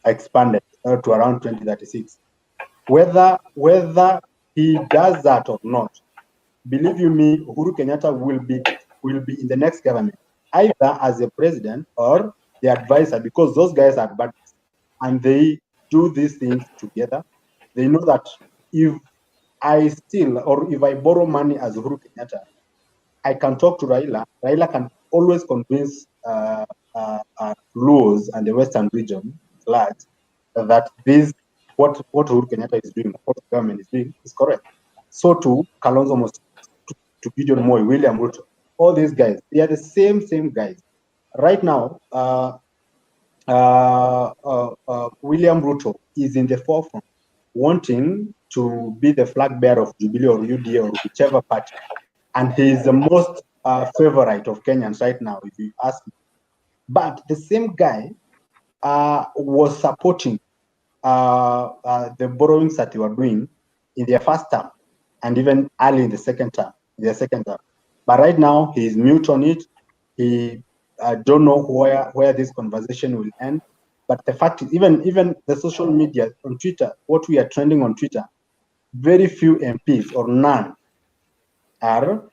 expanded to around 2036. Whether he does that or not, believe you me, Uhuru Kenyatta will be in the next government, either as a president or the advisor, because those guys are buddies and they do these things together. They know that if I borrow money as Uhuru Kenyatta, I can talk to Raila. Raila can always convince Luos and the Western region flags that what Uhuru Kenyatta is doing, what the government is doing, is correct. So too, Kalonzo to Gideon Moi, William Ruto, all these guys, they are the same guys. Right now, William Ruto is in the forefront, wanting to be the flag bearer of Jubilee or UDA or whichever party, and he is the most favorite of Kenyans right now, if you ask me. But the same guy was supporting the borrowings that they were doing in their first term and even early in the second term, But right now, he is mute on it. He don't know where this conversation will end. But the fact is, even the social media on Twitter, what we are trending on Twitter, very few MPs or none are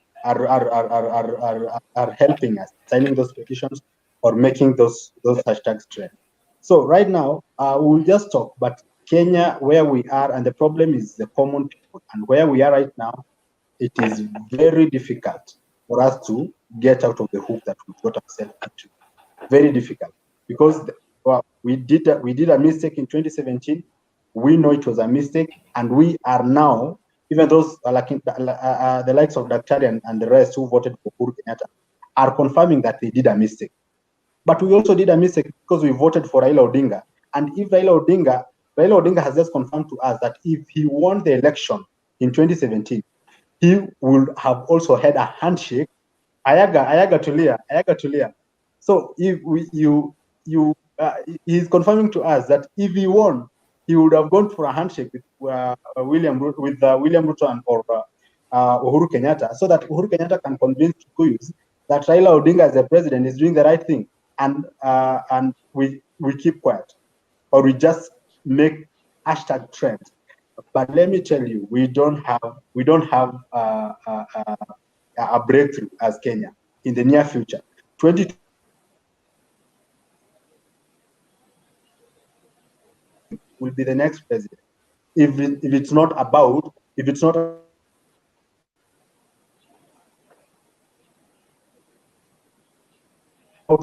helping us signing those petitions or making those hashtags trend. So right now, we'll just talk, but Kenya, where we are, and the problem is the common people, and where we are right now, it is very difficult for us to get out of the hook that we got ourselves into. Very difficult, because we did a mistake in 2017. We know it was a mistake, and we are now, even those like the likes of Daktari and the rest who voted for Uhuru Kenyatta are confirming that they did a mistake. But we also did a mistake because we voted for Raila Odinga. And if Raila Odinga has just confirmed to us that if he won the election in 2017, he would have also had a handshake. Ayaga Tulia. So if he's confirming to us that if he won, he would have gone for a handshake with William Ruto or Uhuru Kenyatta, so that Uhuru Kenyatta can convince Kikuyus that Raila Odinga as the president is doing the right thing, and we keep quiet, or we just make hashtag trend. But let me tell you, we don't have a breakthrough as Kenya in the near future. 20 will be the next president. If it's not out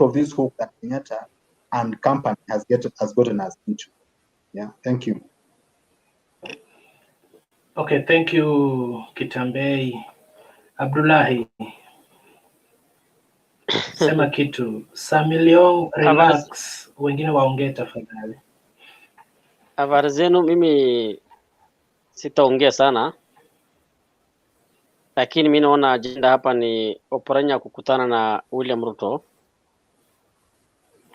of this hook that Kenyatta and company has gotten us into. Yeah, thank you. Okay, thank you Kitambei. Abdullahi, sema kitu. Samilion, relax, wengine waongee tafadhali. Habari zenu, mimi sitaongea sana, lakini mimi naona agenda hapa ni Oparanya kukutana na William Ruto.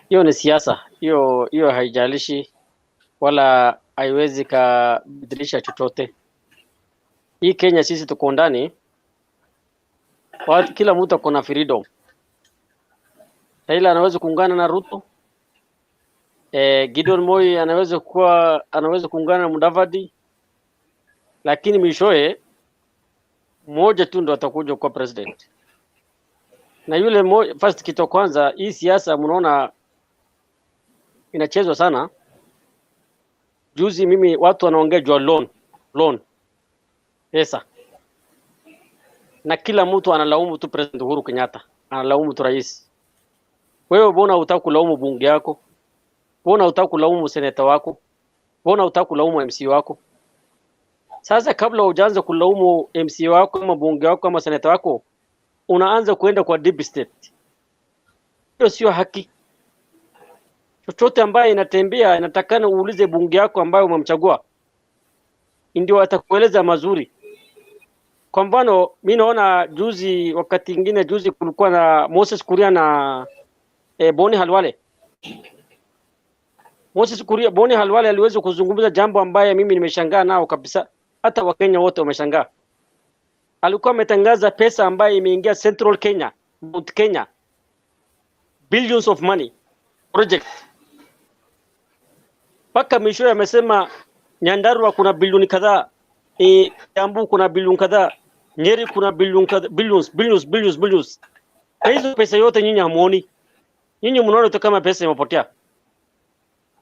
Hiyo ni siasa, hiyo haijalishi wala haiwezi kabadilisha chochote. Hii Kenya sisi tuko ndani, kila mtu akona freedom. Raila anaweza kuungana na Ruto, Gideon Moi anaweza kuungana na Mudavadi, lakini mwishowe mmoja tu ndo atakuja kwa president. Na yule first kitu kwanza, hii siasa mnaona inachezwa sana. Juzi mimi watu wanaongea juu loan pesa, na kila mtu analaumu tu President Uhuru Kenyatta, analaumu tu rais. Wewe mbona hutaki kulaumu bunge yako? Mbona hutaki kulaumu seneta wako? Mbona hutaki kulaumu MC wako? Sasa kabla hujaanza kulaumu MC wako ama bunge wako ama seneta wako, unaanza kuenda kwa deep state. Hiyo sio haki. Chochote ambaye inatembea inatakana uulize bunge yako ambayo umemchagua, ndio atakueleza mazuri. Kwa mfano mimi naona wakati mwingine juzi kulikuwa na Moses Kuria na Boni Halwale. Boni Halwale aliweza kuzungumza jambo ambaye mimi nimeshangaa nao kabisa, hata Wakenya wote wameshangaa. Alikuwa ametangaza pesa ambaye imeingia Central Kenya, Mount Kenya, billions of money project. Paka misho amesema Nyandarua kuna bilioni kadhaa, Kiambu kuna bilioni kadhaa, Nyeri kuna bilioni kadhaa, billions. Na hizo pesa yote nyinyi hamuoni. Nyinyi mnaona tu kama pesa imepotea.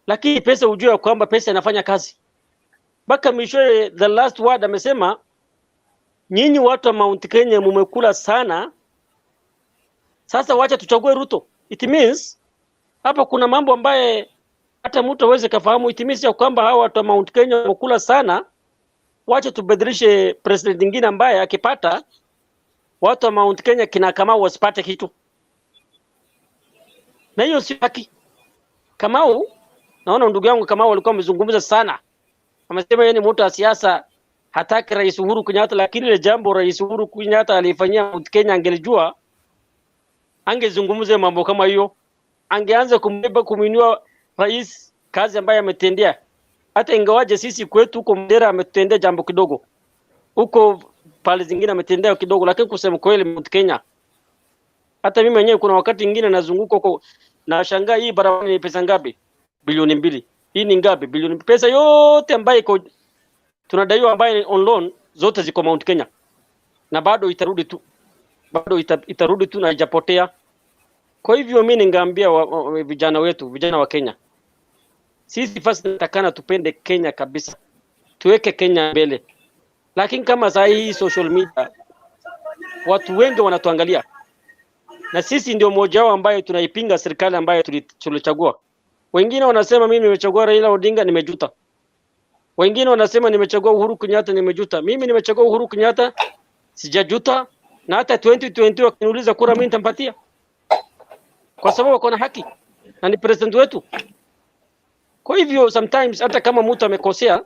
Lakini pesa ujue kwamba pesa inafanya kazi. Paka misho the last word amesema nyinyi watu wa Mount Kenya mmekula sana. Sasa wacha tuchague Ruto. It means hapa kuna mambo ambaye hata mtu aweze kufahamu. It means ya kwamba hawa watu wa Mount Kenya wamekula sana. Wacha tubadilishe president mwingine ambaye akipata watu wa Mount Kenya kina Kamau wasipate kitu. Na hiyo si haki. Kamau, naona ndugu yangu Kamau alikuwa amezungumza sana. Amesema yeye ni mtu wa siasa, hataki Rais Uhuru Kenyatta, lakini ile jambo Rais Uhuru Kenyatta alifanyia Mount Kenya angelijua angezungumze mambo kama hiyo, angeanza kumbeba kuminua rais kazi ambayo ametendea. Hata ingawaje sisi kwetu huko Mandera ametendea jambo kidogo, huko pale zingine ametendea kidogo, lakini kusema kweli Mount Kenya, hata mimi mwenyewe kuna wakati mwingine nazunguka huko na shangaa, hii barabara ni pesa ngapi? Bilioni 2. Hii ni ngapi? Bilioni. Pesa yote ambayo iko tunadaiwa ambayo on loan zote ziko Mount Kenya, na bado itarudi tu, bado itarudi tu na haijapotea. Kwa hivyo mimi ningeambia vijana wetu, vijana wa Kenya, sisi first natakana tupende Kenya kabisa, tuweke Kenya mbele. Lakini kama saa hii social media watu wengi wanatuangalia, na sisi ndio mmoja wao ambaye tunaipinga serikali ambayo tulichagua. Wengine wanasema mimi nimechagua Raila Odinga nimejuta. Wengine wanasema nimechagua Uhuru Kenyatta nimejuta. Mimi nimechagua Uhuru Kenyatta sijajuta, na hata 2020 wakiniuliza kura mimi nitampatia. Kwa sababu wako na haki na ni president wetu. Kwa hivyo sometimes hata kama mtu amekosea,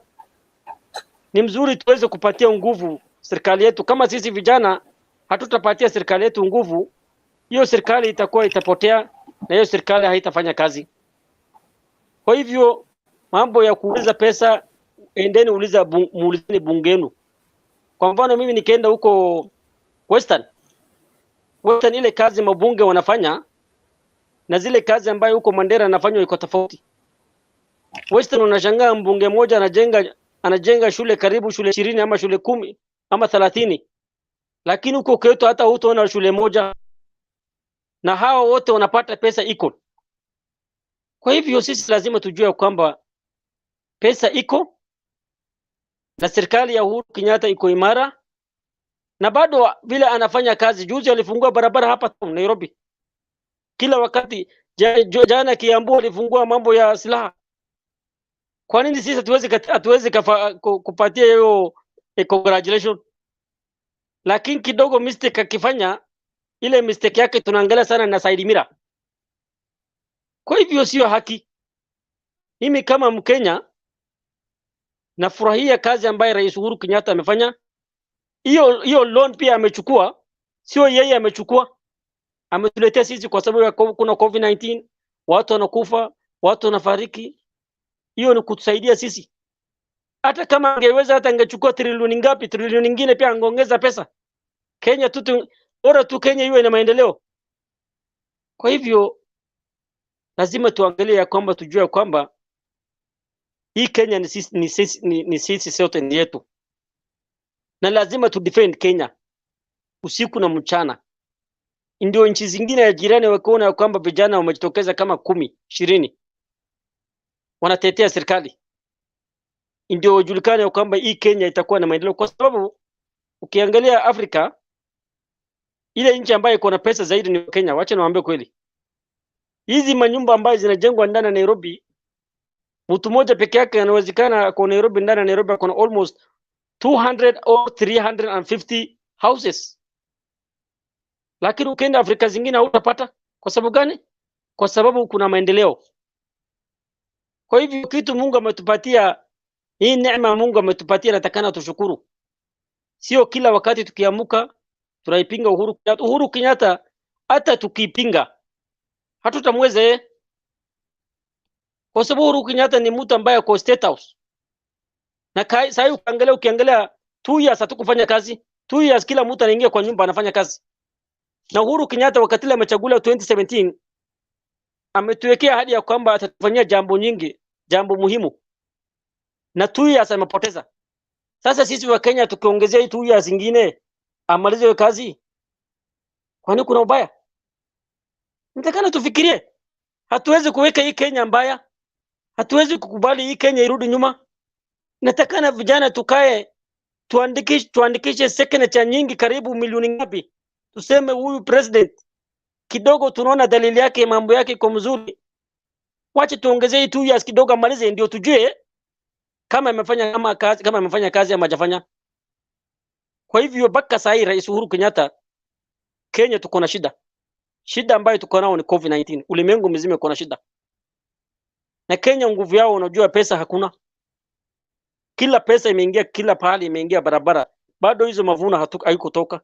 ni mzuri tuweze kupatia nguvu serikali yetu. Kama sisi vijana hatutapatia serikali yetu nguvu, hiyo serikali itakuwa itapotea na hiyo serikali haitafanya kazi. Kwa hivyo mambo ya kuuliza pesa, endeni muulizeni bungenu. Kwa mfano mimi nikienda huko Western ile kazi mabunge wanafanya na zile kazi ambayo huko Mandera anafanywa iko tofauti. Western unashangaa mbunge mmoja anajenga shule karibu shule 20 ama shule 10 ama 30. Lakini huko kwetu hata hutaona shule moja, na hao wote wanapata pesa iko. Kwa hivyo sisi lazima tujue kwamba pesa iko na serikali ya Uhuru Kenyatta iko imara, na bado vile anafanya kazi. Juzi alifungua barabara hapa Nairobi. Kila wakati jana Kiambu alifungua mambo ya silaha. Kwa nini sisi hatuwezi kupatia hiyo congratulations? Lakini kidogo mistake akifanya, ile mistake yake tunaangalia sana na side mirror. Kwa hivyo sio haki. Mimi kama Mkenya nafurahia kazi ambayo Rais Uhuru Kenyatta amefanya. Hiyo loan pia amechukua, sio yeye amechukua. Ametuletea sisi kwa sababu ya kuna COVID-19, watu wanakufa, watu wanafariki. Hiyo ni kutusaidia sisi. Hata kama angeweza hata angechukua trilioni ngapi, trilioni nyingine pia angeongeza pesa. Kenya bora tu Kenya iwe na maendeleo. Kwa hivyo lazima tuangalie ya kwamba tujue kwamba hii Kenya ni sisi sote ni yetu. Na lazima tu defend Kenya usiku na mchana. Ndio nchi zingine ya jirani wakiona ya kwamba vijana wamejitokeza kama 10, 20 wanatetea serikali, ndio wajulikane kwamba hii Kenya itakuwa na maendeleo. Kwa sababu ukiangalia Afrika, ile nchi ambayo iko na pesa zaidi ni Kenya. Wacha niwaambie kweli, hizi manyumba ambazo zinajengwa ndani ya Nairobi, mtu mmoja peke yake anawezekana kwa Nairobi, ndani ya Nairobi kuna almost 200 or 350 houses. Lakini ukienda Afrika zingine hutapata. Kwa sababu gani? Kwa sababu kuna maendeleo. Kwa hivyo kitu Mungu ametupatia, hii neema Mungu ametupatia, natakana tushukuru. Sio kila wakati tukiamuka tunaipinga Uhuru Kenyatta. Uhuru Kenyatta hata tukipinga hatutamweza kwa sababu Uhuru Kenyatta ni mtu ambaye kwa State House. Na sasa ukiangalia 2 years hatukufanya kazi. 2 years kila mtu anaingia kwa nyumba anafanya kazi. Na Uhuru Kenyatta wakati ile amechaguliwa 2017 ametuwekea ahadi ya kwamba atatufanyia jambo nyingi, jambo muhimu. Na 2 years amepoteza. Sasa sisi wa Kenya tukiongezea hii 2 years zingine amalize hiyo kazi, kwani kuna ubaya? Nitakana tufikirie. Hatuwezi kuweka hii Kenya mbaya. Hatuwezi kukubali hii Kenya irudi nyuma. Natakana vijana tukae tuandikishe signature nyingi, karibu milioni ngapi. Tuseme huyu president kidogo tunaona dalili yake, mambo yake kwa mzuri. Wacha tuongezee 2 years kidogo amalize, ndio tujue kama amefanya kazi ama hajafanya. Kwa hivyo mpaka sasa hii Rais Uhuru Kenyatta, Kenya tuko na shida. Shida ambayo tuko nao ni COVID-19. Ulimwengu mzima uko na shida. Na Kenya nguvu yao, unajua pesa hakuna. Kila pesa imeingia kila pahali, imeingia barabara. Bado hizo mavuno haikutoka.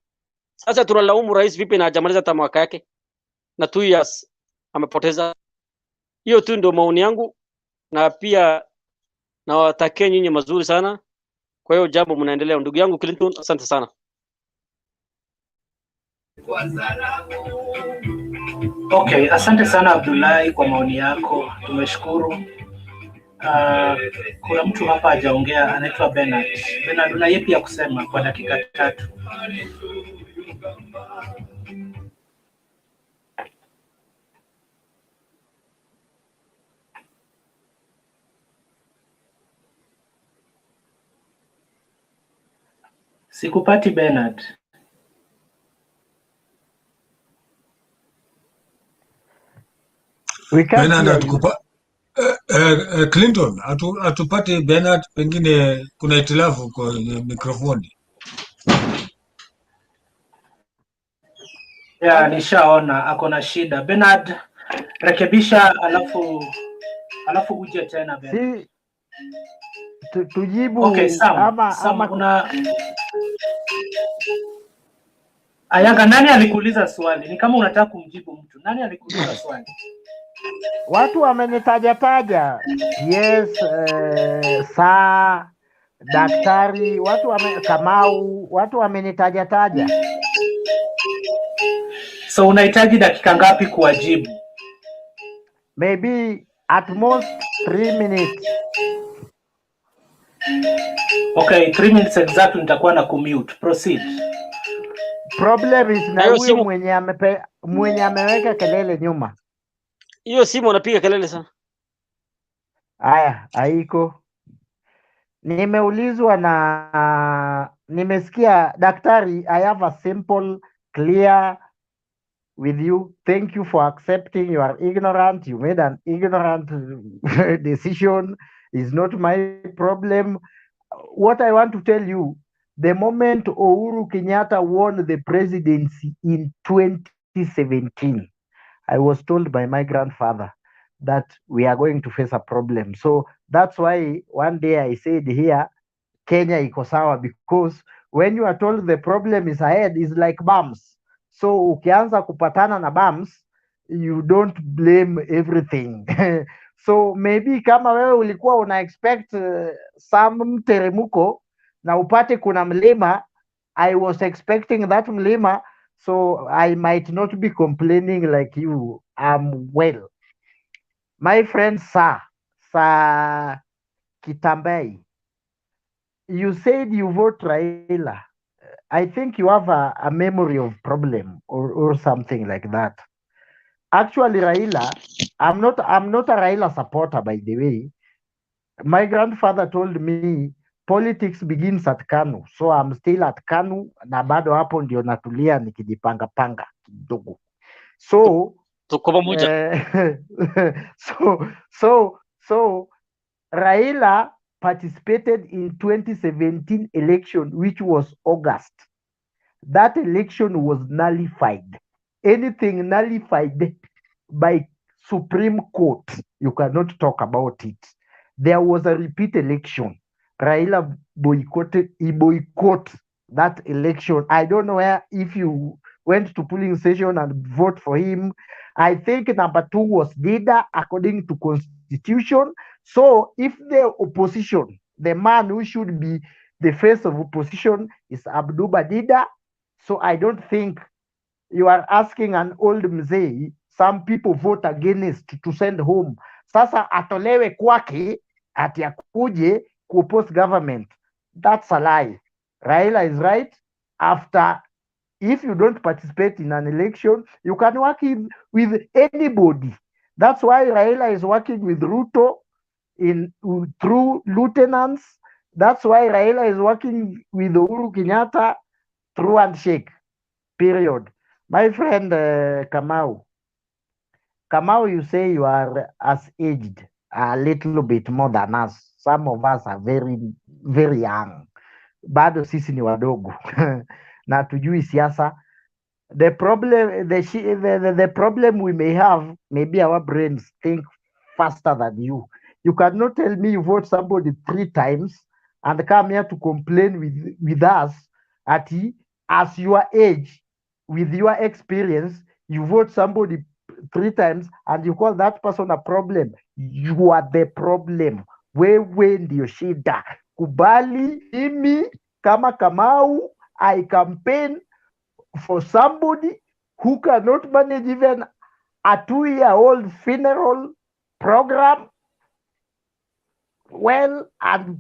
Sasa tunalaumu rais vipi na hajamaliza hata mwaka yake. na 2 years amepoteza. Hiyo tu ndio maoni yangu, na pia nawatakia nyinyi mazuri sana. Kwa hiyo jambo mnaendelea, ndugu yangu Clinton, asante sana. Okay, asante sana Abdullahi kwa maoni yako, tumeshukuru. Kuna mtu hapa hajaongea, anaitwa Bernard. Bernard, una yepi ya kusema kwa dakika 3? Sikupati Bernard. Bernard Clinton atupate Bernard, pengine kuna itilafu kwenye mikrofoni. Ya, nishaona ako na shida. Bernard, rekebisha alafu uje tena Bernard. Tujibu. Okay, Sam, una Ayanga, nani alikuuliza swali? Ni kama unataka kumjibu mtu. Nani alikuuliza swali? Watu wamenitaja. Yes, saa daktari, Kamau, watu wamenitaja. So unahitaji dakika ngapi kuwajibu? Maybe at most 3 minutes. Okay, 3 minutes exactly nitakuwa na commute. Proceed. Problem is na huyo mwenye ameweka kelele nyuma. Hiyo simu unapiga kelele sana. Aya, haiko. Nimeulizwa na nimesikia daktari, I have a simple clear with you. Thank you for accepting you are ignorant. You made an ignorant decision. It's not my problem. What I want to tell you, the moment Uhuru Kenyatta won the presidency in 2017, I was told by my grandfather that we are going to face a problem. So that's why one day I said here, Kenya iko sawa, because when you are told the problem is ahead, is like bumps. So ukianza kupatana na bumps, you don't blame everything. So maybe kama wewe ulikuwa una expect some mteremuko na upate kuna mlima, I was expecting that mlima, so I might not be complaining like you. Well, my friend Sa Kitambai, you said you vote Raila. I think you have a memory of problem or something like that. Actually, Raila, I'm not a Raila supporter, by the way. My grandfather told me politics begins at KANU, so I'm still at KANU na bado hapo ndio natulia nikijipanga kidogo. So tuko pamoja. So Raila participated in 2017 election, which was August. That election was nullified. Anything nullified by Supreme Court, you cannot talk about it. There was a repeat election. Raila boycotted that election. I don't know if you went to polling station and vote for him. I think number 2 was Dida according to constitution. So if the opposition, the man who should be the face of opposition is Abduba Dida, so I don't think you are asking an old mzee. Some people vote against to send home. Sasa atolewe kwake ati akuje kuoppose government. That's a lie. Raila is right. After, if you don't participate in an election, you can work with anybody. That's why Raila is working with Ruto through lieutenants. That's why Raila is working with Uhuru Kenyatta through handshake. Period. My friend Kamau, you say you are as aged, a little bit more than us. Some of us are very, very young. Bado sisi ni wadogo na tujui siasa. The problem we may have, maybe our brains think faster than you. You cannot tell me you vote somebody 3 times and come here to complain with us at as your age, with your experience, you vote somebody 3 times and you call that person a problem, you are the problem. Wewe ndio shida. Kubali mimi kama Kamau, I campaign for somebody who cannot manage even a 2-year-old funeral program well, and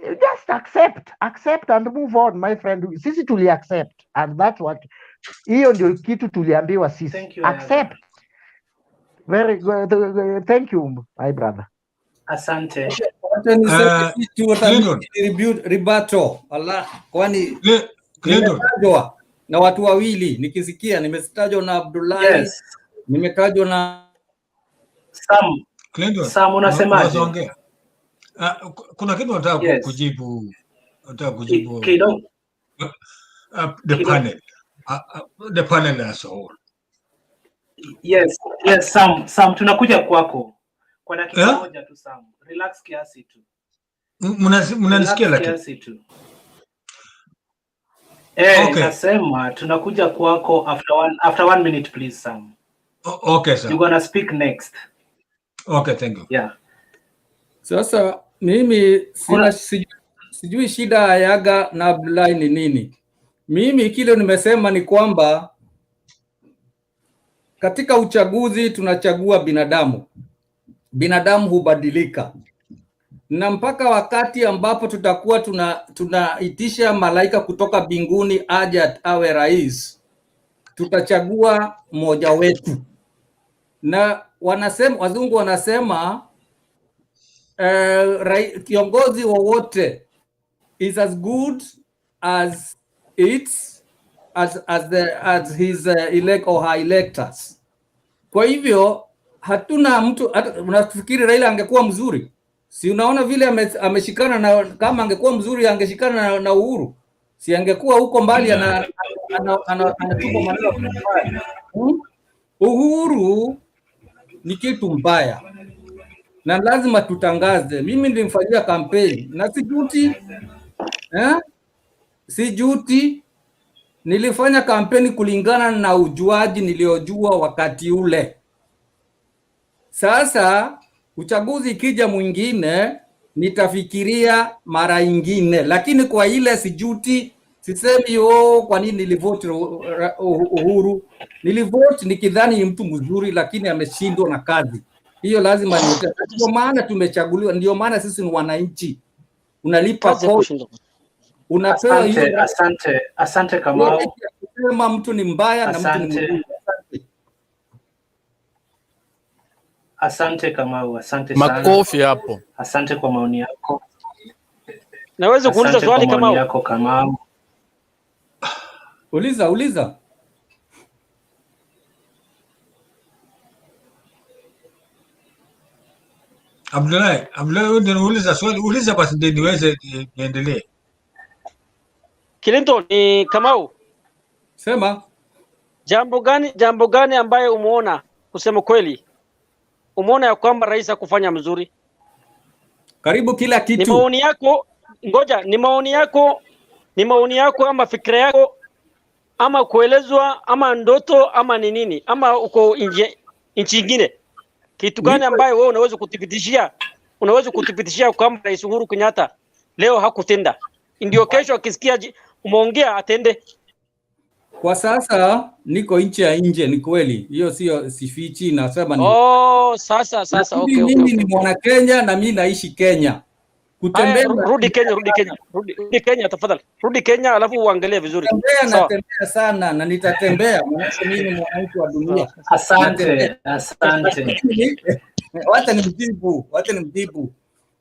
just accept and move on, my friend. Sisi tuli accept, and that's what, hiyo ndio kitu tuliambiwa sisi, accept. Very good. Thank you, my brother. Asante. Wacha niseme kitu rebuttal. Allah, kwani nimetajwa na watu wawili, nikisikia nimetajwa na Abdullahi, Yes. nimetajwa na Sam, unasemaje? Kuna kitu nataka kujibu. Nataka kujibu. The panel as a whole. Yes, Sam, tunakuja kwako. Kwa dakika moja tu Sam. Relax kiasi tu. Mnanisikia lakini. Okay. Nasema tunakuja kwako after one minute please Sam. Okay sir. You're gonna speak next. Okay, thank you. Yeah. Sasa mimi sijui shida ya Yaga na Abdullahi ni nini. Mimi kile nimesema ni kwamba katika uchaguzi tunachagua binadamu. Binadamu hubadilika. Na mpaka wakati ambapo tutakuwa tunaitisha malaika kutoka mbinguni aje awe rais, tutachagua mmoja wetu. Na wazungu wanasema kiongozi wowote is as good as his elect or her electors. Kwa hivyo hatuna mtu, unafikiri Raila angekuwa mzuri? Si unaona vile ameshikana na, kama angekuwa mzuri angeshikana na Uhuru. Si angekuwa huko mbali anatupa maneno mbaya. Uhuru ni kitu mbaya. Na lazima tutangaze. Mimi nilimfanyia kampeni na sijuti. Sijuti. Nilifanya kampeni kulingana na ujuaji niliojua wakati ule. Sasa uchaguzi ikija mwingine nitafikiria mara ingine, lakini kwa ile sijuti, sisemi kwa nini nilivote Uhuru. Nilivote nikidhani ni mtu mzuri, lakini ameshindwa na kazi. Hiyo lazima niote. Ndio maana tumechaguliwa, ndio maana sisi ni wananchi. Unalipa kodi. Unapewa hiyo. Asante Kamau. Kusema mtu ni mbaya na mtu ni mzuri. Asante Kamau, asante sana. Makofi hapo. Asante kwa maoni yako. Naweza kuuliza swali Kamau? Uliza. Abdullahi, unauliza swali, uliza basi ndio niweze niendelee. Clinton, ni Kamau. Sema. Jambo gani ambaye umeona, kusema kweli, umeona ya kwamba rais hakufanya mzuri? Karibu kila kitu. Ni maoni yako, ngoja, ni maoni yako ama fikra yako ama kuelezwa ama ndoto ama ni nini ama uko nchi nyingine? Kitu gani ambaye wewe unaweza kuthibitishia kwamba Rais Uhuru Kenyatta leo hakutenda, ndio kesho akisikia umeongea atende? Kwa sasa niko nchi ya nje, ni kweli. Hiyo sio sifichi, nasema ni. Sasa okay. Mimi ni mwana Kenya na mimi naishi Kenya. Kutembea rudi Kenya tafadhali. Rudi Kenya alafu uangalie vizuri. Natembea sana na nitatembea, maana mimi ni mwananchi wa dunia. Asante. Wacha nimjibu.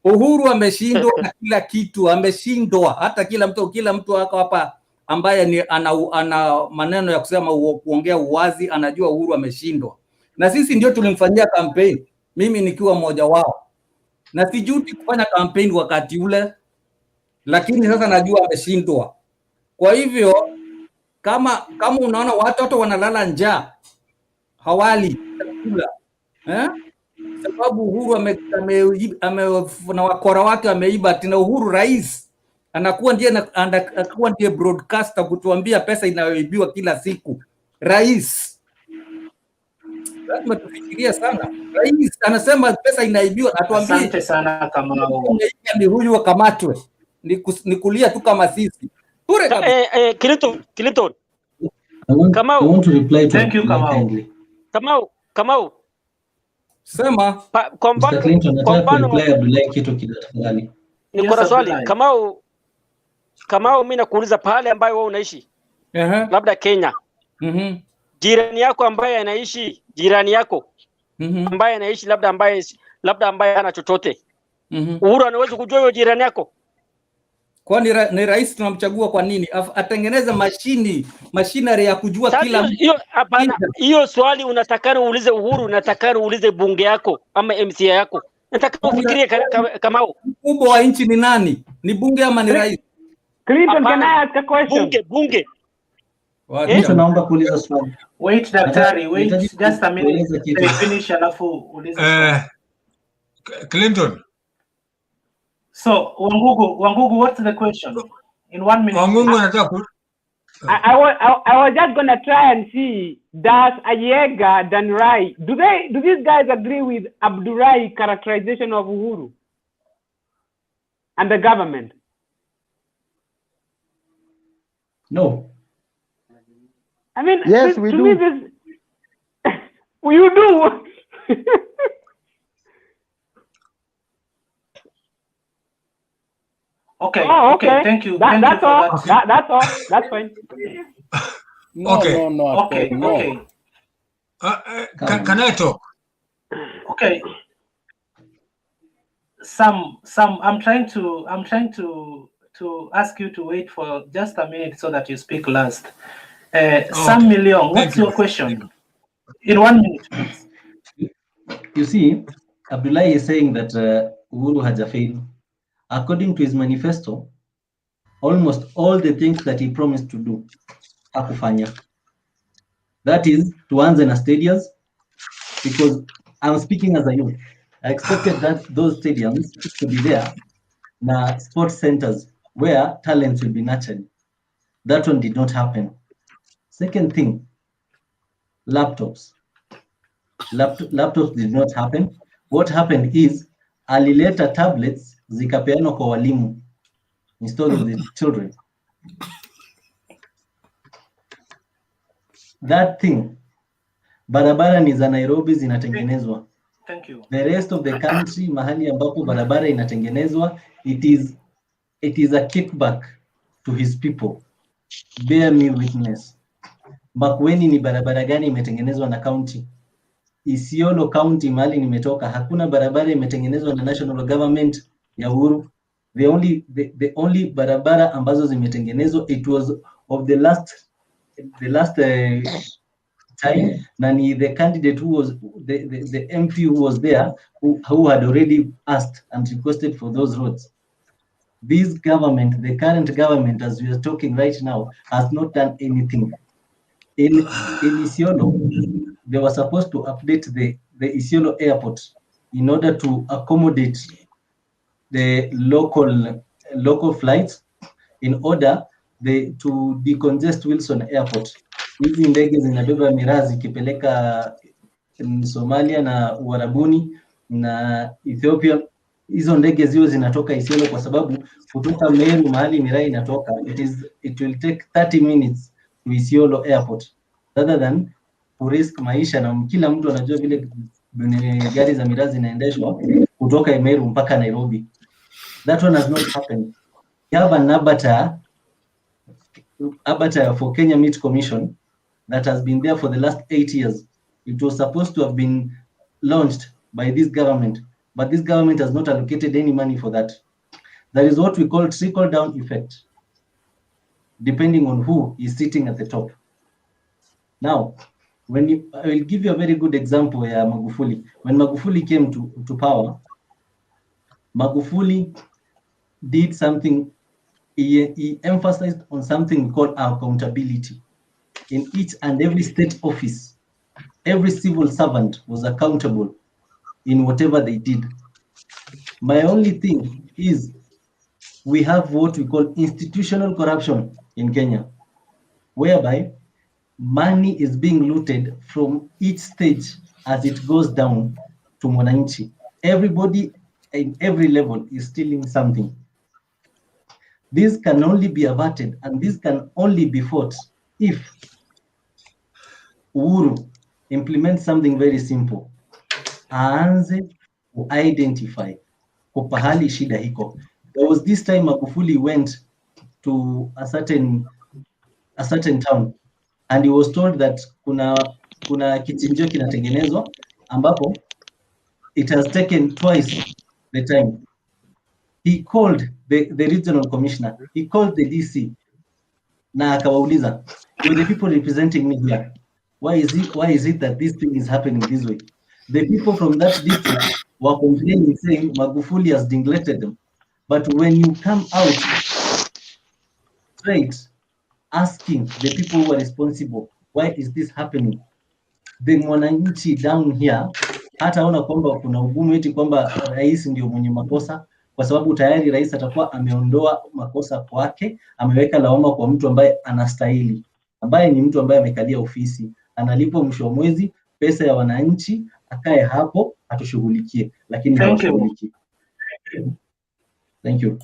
Uhuru ameshindwa na kila kitu, ameshindwa. Hata kila mtu wako hapa ambaye ni ana maneno ya kusema kuongea uwazi, anajua Uhuru ameshindwa. Na sisi ndio tulimfanyia campaign, mimi nikiwa mmoja wao. Na sijuti kufanya campaign wakati ule, lakini sasa najua ameshindwa. Kwa hivyo kama unaona watu wanalala njaa, hawali chakula, sababu Uhuru na wakora wake ameiba. Tena Uhuru rais anakuwa ndiye broadcaster kutuambia pesa inayoibiwa kila siku. rais, lazima tufikirie sana. Rais anasema pesa inaibiwa, atuambie Asante sana Kamau. ni huyu akamatwe, ni kulia tu kama sisi bure kabisa. Clinton. I want to reply to Thank you, Kamau. Kamau. Sema. Kwa Mr. Clinton, nataka kureply Abdullahi kitu tafadhali. Niko na swali. Kamau, mimi nakuuliza pale ambayo wewe unaishi. Labda Kenya. Jirani yako ambaye anaishi, jirani yako ambaye anaishi labda ambaye hana chochote. Uhuru anaweza kujua hiyo jirani yako? Kwani ni rais tunamchagua kwa nini? Atengeneze machinery ya kujua kila hiyo. Hapana, hiyo swali unatakana uulize Uhuru, unatakana uulize bunge yako ama MCA yako. Nataka ufikirie Kamau. Mkubwa wa nchi ni nani? Ni bunge ama ni rais? Clinton, can I ask a question? Bunge. Naomba kuuliza swali. Wait, daktari, wait just a minute. Finish alafu uliza. Clinton. So, Wangugu, what's the question? In 1 minute. Wangugu anataka I was just gonna try and see, does Ayega and Rai, do these guys agree with Abdurai characterization of Uhuru and the government? No. I mean, yes, we do. Me this, you do. Okay. Oh, okay. Thank you. That's all. That's all. That's fine. Okay. Okay. Can I talk? Okay. I'm trying to ask you to wait for just a minute so that you speak last. Sam Million, what's your question? In 1 minute, please. You see, Abdullahi is saying that Uhuru has a fail. According to his manifesto, almost all the things that he promised to do, hakufanya. That is, to anza na stadiums, because I'm speaking as a youth. I expected that those stadiums to be there, na sports centers where talents will be nurtured. That one did not happen. Second thing, laptops. Laptops did not happen. What happened is, alileta tablets zikapeanwa kwa walimu instead of the children. That thing, barabara ni za Nairobi zinatengenezwa. Thank you. The rest of the country, mahali ambapo barabara inatengenezwa, it is a kickback to his people. Bear me witness. Makueni ni barabara gani imetengenezwa na county? Isiolo County mahali nimetoka, hakuna barabara imetengenezwa na national government ya Uhuru. The only barabara ambazo zimetengenezwa, it was of the last time, na ni the candidate who was the MP who was there who had already asked and requested for those roads. This government, the current government, as we are talking right now, has not done anything. In Isiolo, they were supposed to update the Isiolo airport in order to accommodate the local flights, in order to decongest Wilson Airport. Hizi ndege zinabeba miraa zikipeleka Somalia na Uarabuni na Ethiopia. Hizo ndege ziwe zinatoka Isiolo, kwa sababu kutoka Meru mahali miraa inatoka, it will take 30 minutes to Isiolo Airport, rather than kurisk maisha, na kila mtu anajua vile gari za miraa zinaendeshwa kutoka Meru mpaka Nairobi. That one has not happened. We have an abattoir for Kenya Meat Commission that has been there for the last 8 years. It was supposed to have been launched by this government, but this government has not allocated any money for that. That is what we call trickle-down effect, depending on who is sitting at the top. Now, I will give you a very good example here, Magufuli. When Magufuli came to power, Magufuli did something. He emphasized on something called accountability. In each and every state office, every civil servant was accountable in whatever they did. My only thing is, we have what we call institutional corruption in Kenya, whereby money is being looted from each stage as it goes down to mwananchi. Everybody in every level is stealing something. This can only be averted, and this can only be fought if Uhuru implements something very simple. Aanze to identify kwa pahali shida hiko. There was this time Magufuli went to a certain town and he was told that kuna kichinjio kinatengenezwa ambapo it has taken twice the time. He called the regional commissioner, he called the DC na akawauliza, you're the people representing me here. Why is it that this thing is happening this way? The people from that district were complaining, saying Magufuli has neglected them. But when you come out straight, asking the people who are responsible, why is this happening? The mwananchi down here hataona kwamba kuna ugumu eti kwamba rais ndio mwenye makosa, kwa sababu tayari rais atakuwa ameondoa makosa kwake, ameweka lawama kwa mtu ambaye anastahili, ambaye ni mtu ambaye amekalia ofisi, analipwa mwisho wa mwezi, pesa ya wananchi, akae hapo atushughulikie, lakini hawashughulikie. Thank you.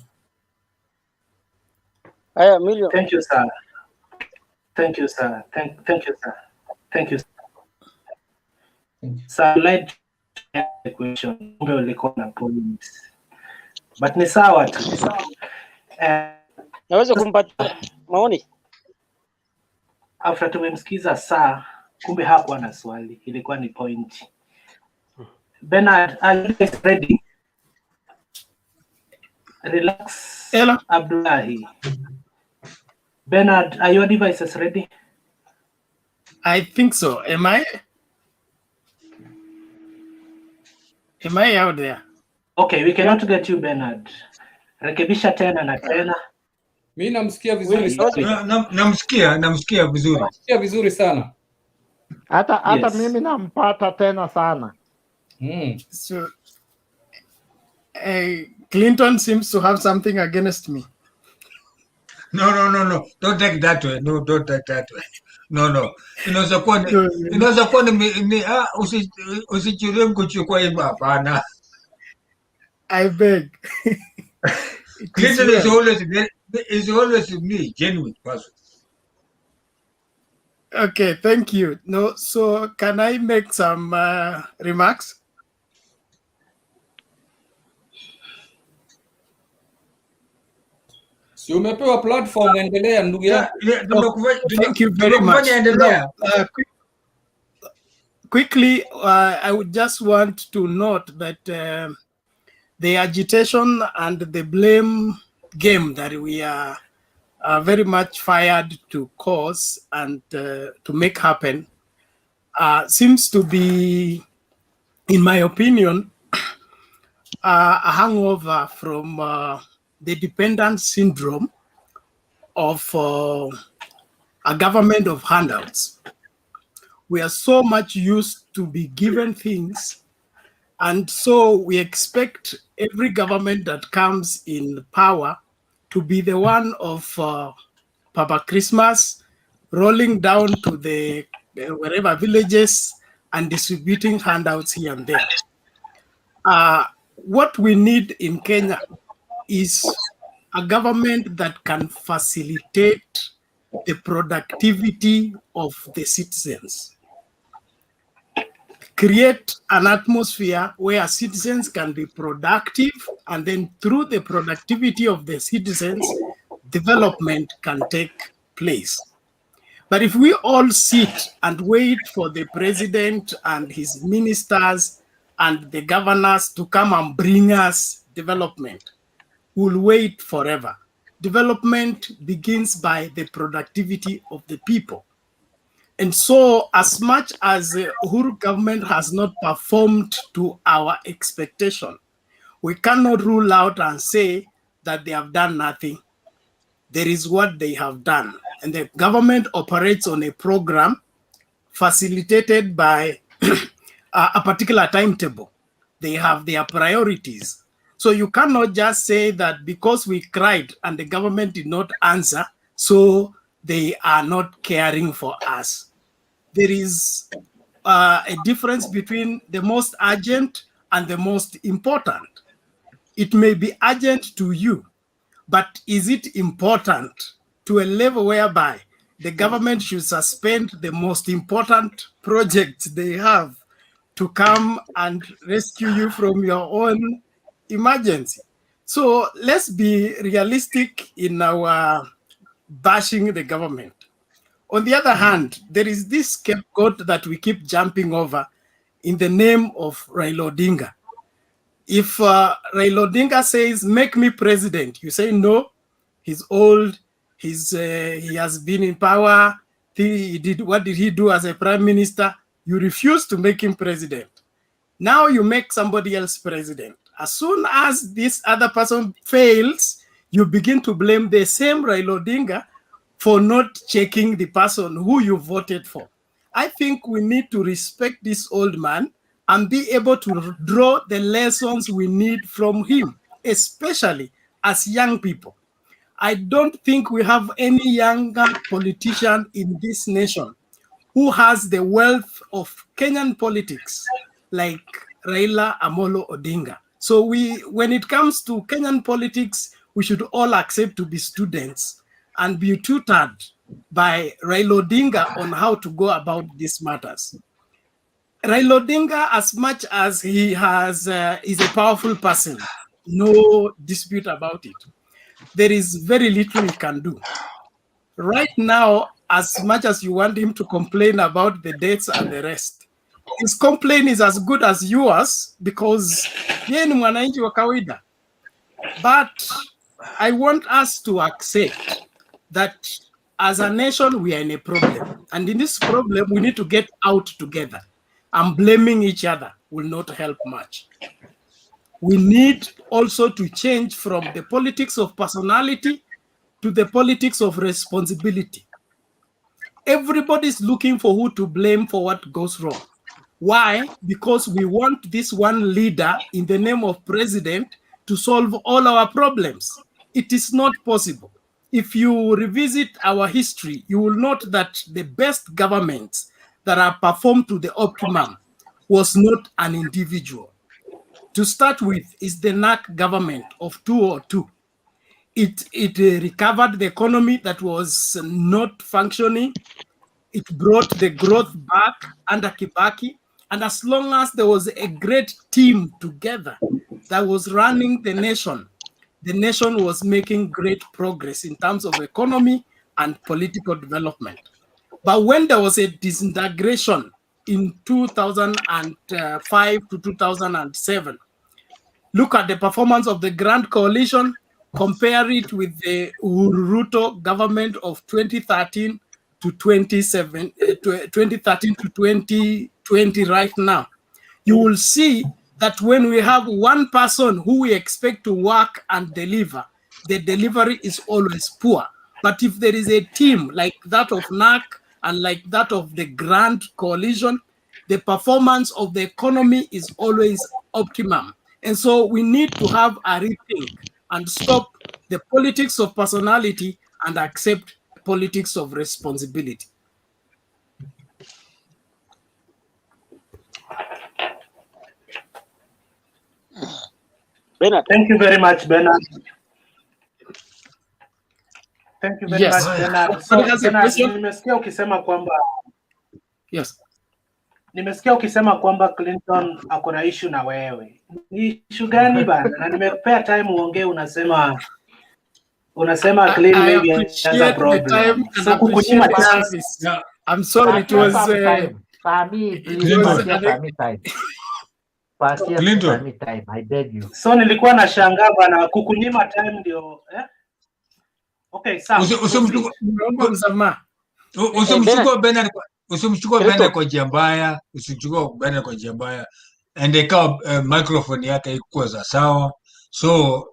Thank you, sir. Thank you, sir. Thank you, sir. Thank you. So I'd like to ask the question. Ulikuwa na points. But ni sawa tu. Naweza kumpatia maoni? After tumemsikiza saa, kumbe hakuwa na swali, ilikuwa ni point. Bernard, are you guys ready? Relax. Hello. Abdullahi. Bernard, are your devices ready? I think so. Am I out there? Okay, we cannot get you, Bernard. Rekebisha tena na tena. Mimi namsikia vizuri sana. Namsikia vizuri. Namsikia vizuri sana. Hata mimi nampata tena sana. So Clinton seems to have something against me. No. Don't take that way. No, don't take that way. No. Inaweza kuwa ni usichurie kuchukua hivyo, hapana. I beg. Clinton is always me, genuine person. Okay, thank you. No, so can I make some remarks? Si umepewa platform, endelea ndugu yangu. Thank you very much. Quickly, I would just want to note that the agitation and the blame game that we are very much fired to cause and to make happen seems to be, in my opinion, a hangover from the dependent syndrome of a government of handouts. We are so much used to be given things, and so we expect every government that comes in power to be the one of Papa Christmas, rolling down to the wherever villages and distributing handouts here and there. What we need in Kenya is a government that can facilitate the productivity of the citizens. Create an atmosphere where citizens can be productive, and then through the productivity of the citizens, development can take place. But if we all sit and wait for the president and his ministers and the governors to come and bring us development, we'll wait forever. Development begins by the productivity of the people. And so as much as the Uhuru government has not performed to our expectation, we cannot rule out and say that they have done nothing. There is what they have done. And the government operates on a program facilitated by a particular timetable. They have their priorities. So you cannot just say that because we cried and the government did not answer, so they are not caring for us. There is a difference between the most urgent and the most important. It may be urgent to you, but is it important to a level whereby the government should suspend the most important projects they have to come and rescue you from your own emergency? So let's be realistic in our bashing the government. On the other hand, there is this scapegoat that we keep jumping over in the name of Raila Odinga. If Raila Odinga says, make me president, you say no, he's old, he has been in power, what did he do as a prime minister? You refuse to make him president. Now you make somebody else president. As soon as this other person fails, you begin to blame the same Raila Odinga for not checking the person who you voted for. I think we need to respect this old man and be able to draw the lessons we need from him, especially as young people. I don't think we have any younger politician in this nation who has the wealth of Kenyan politics like Raila Amolo Odinga. So when it comes to Kenyan politics, we should all accept to be students and be tutored by Raila Odinga on how to go about these matters. Raila Odinga, as much as he is a powerful person, no dispute about it, there is very little he can do. Right now, as much as you want him to complain about the dates and the rest, his complaint is as good as yours because yeye ni mwananchi wa kawaida. But I want us to accept that as a nation, we are in a problem. And in this problem, we need to get out together. And blaming each other will not help much. We need also to change from the politics of personality to the politics of responsibility. Everybody's looking for who to blame for what goes wrong. Why? Because we want this one leader in the name of president to solve all our problems. It is not possible. If you revisit our history, you will note that the best governments that are performed to the optimum was not an individual. To start with is the NAC government of 2002. It recovered the economy that was not functioning. It brought the growth back under Kibaki. And as long as there was a great team together that was running the nation was making great progress in terms of economy and political development. But when there was a disintegration in 2005 to 2007, look at the performance of the Grand Coalition, compare it with the Ruto government of 2013 to 2020 right now. You will see that when we have one person who we expect to work and deliver, the delivery is always poor. But if there is a team like that of NAC and like that of the Grand Coalition, the performance of the economy is always optimum. And so we need to have a rethink and stop the politics of personality and accept politics of responsibility. Bernard. Thank you very much, Bernard. Thank you very much, Bernard. So, Bernard, nimesikia ukisema kwamba nimesikia ukisema kwamba Clinton ako na issue na wewe. Ni issue gani bana? Na nimekupea time uongee, unasema Clinton maybe has a problem. So kukunyima chance. I'm sorry, it was Clinton. Time, I beg you. So nilikuwa nashangaa bana, kukunyima time ndio Okay, sawa. Usimchukue Bernard kwa njia mbaya, usimchukue Bernard kwa njia mbaya. And ikawa microphone yake ikuwa za sawa. So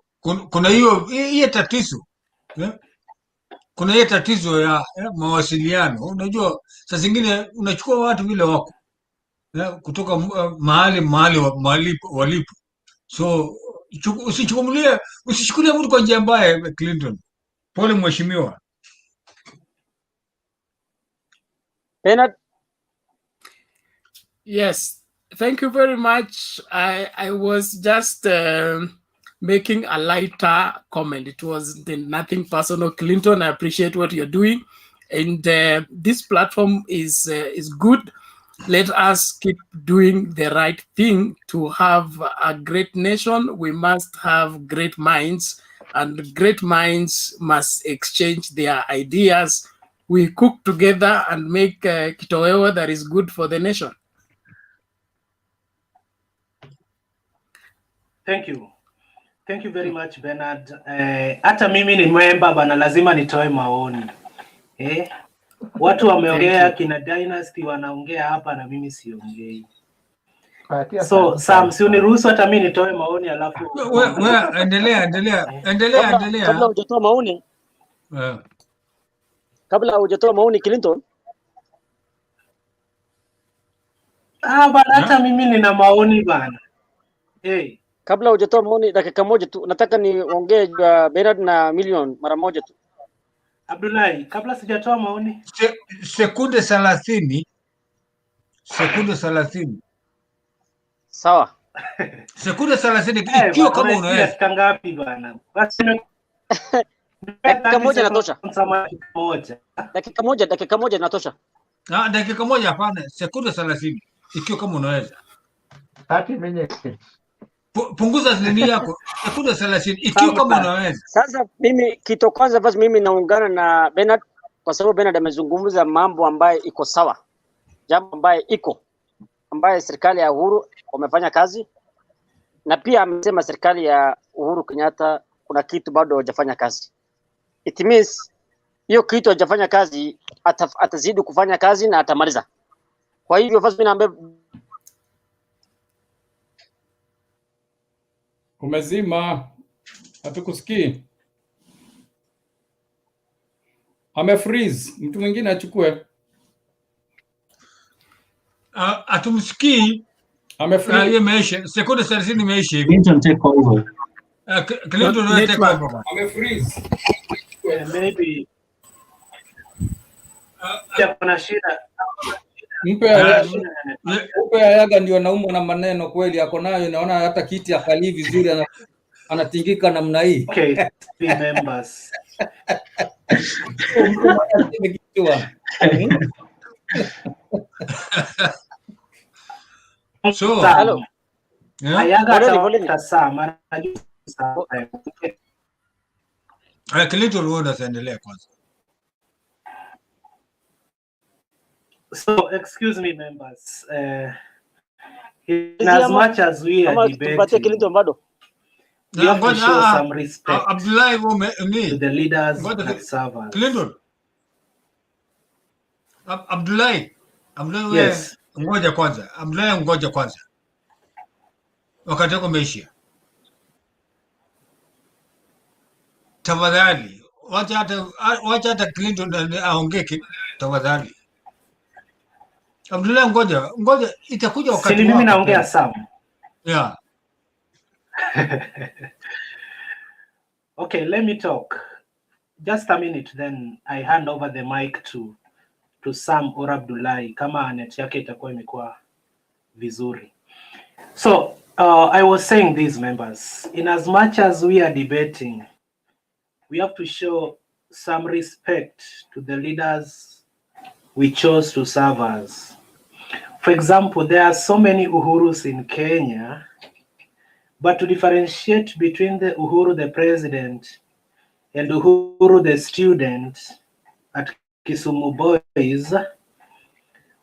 kuna hiyo tatizo. Kuna hiyo tatizo ya mawasiliano. Unajua saa zingine unachukua watu vile wako. Kutoka mahali walipo. So usichukulie mtu kwa njia mbaya, Clinton. Pole mheshimiwa. Bernard. Yes, thank you very much. I was just making a lighter comment. It was nothing personal. Clinton, I appreciate what you're doing, and this platform is good. Let us keep doing the right thing to have a great nation. We must have great minds, and great minds must exchange their ideas. We cook together and make kitoweo that is good for the nation. Thank you. Thank you very much, Bernard. Hata mimi ni member bana, lazima nitoe maoni. Watu wameongea, kina Dynasty wanaongea hapa na mimi siongei. So Sam, si uniruhusu hata mimi nitoe maoni alafu wewe endelea. Kabla hujatoa maoni. Kabla hujatoa maoni Clinton. Bana, hata mimi nina maoni bana. Kabla hujatoa maoni dakika moja tu, nataka niongee Bernard na Million mara moja tu. Abdullahi, kabla sijatoa maoni sekunde 30. Sawa. Sekunde 30 ikiwa kama unaweza. Dakika ngapi bana? Basi dakika moja inatosha. Dakika moja inatosha. Dakika moja hapana, sekunde 30 ikiwa kama unaweza. 30 minutes. Punguza nini yako sekunde 30 ikiwa kama unaweza. Sasa mimi kitu kwanza basi mimi naungana na Bernard kwa sababu Bernard amezungumza mambo ambayo iko sawa. Jambo ambaye serikali ya Uhuru wamefanya kazi, na pia amesema serikali ya Uhuru Kenyatta kuna kitu bado hajafanya kazi. It means hiyo kitu hajafanya kazi, atazidi kufanya kazi na atamaliza. Kwa hivyo basi mimi naambia umezima, hatukusikii. Freeze, mtu mwingine achukue. Atumsikii. Freeze. Imeisha. Sekunde 30 imeisha hivi. Clinton take over. Clinton take over. Freeze. Maybe. Kuna shida. Mpe Yaga ndio naumwa na maneno kweli yako nayo, naona hata kiti akali vizuri anatingika namna hii. Okay, members. So, hello. Clinton Roda endelea kwanza. So, excuse me, members. In as much as we are debating, we have to show some respect to the leaders and servants. Clinton. Abdullahi, yes. Ngoja kwanza. Wakati wako umeisha. Tafadhali, wacha hata Clinton aongee tafadhali. Abdullahi, ngoja itakuja wakati wako. Mimi naongea Sam. Yeah. Okay, let me talk. Just a minute, then I hand over the mic to Sam or Abdullahi kama net yake itakuwa imekuwa vizuri. So, I was saying these members, in as much as we are debating, we have to show some respect to the leaders we chose to serve us. For example, there are so many Uhurus in Kenya, but to differentiate between the Uhuru the president and Uhuru the student at Kisumu Boys,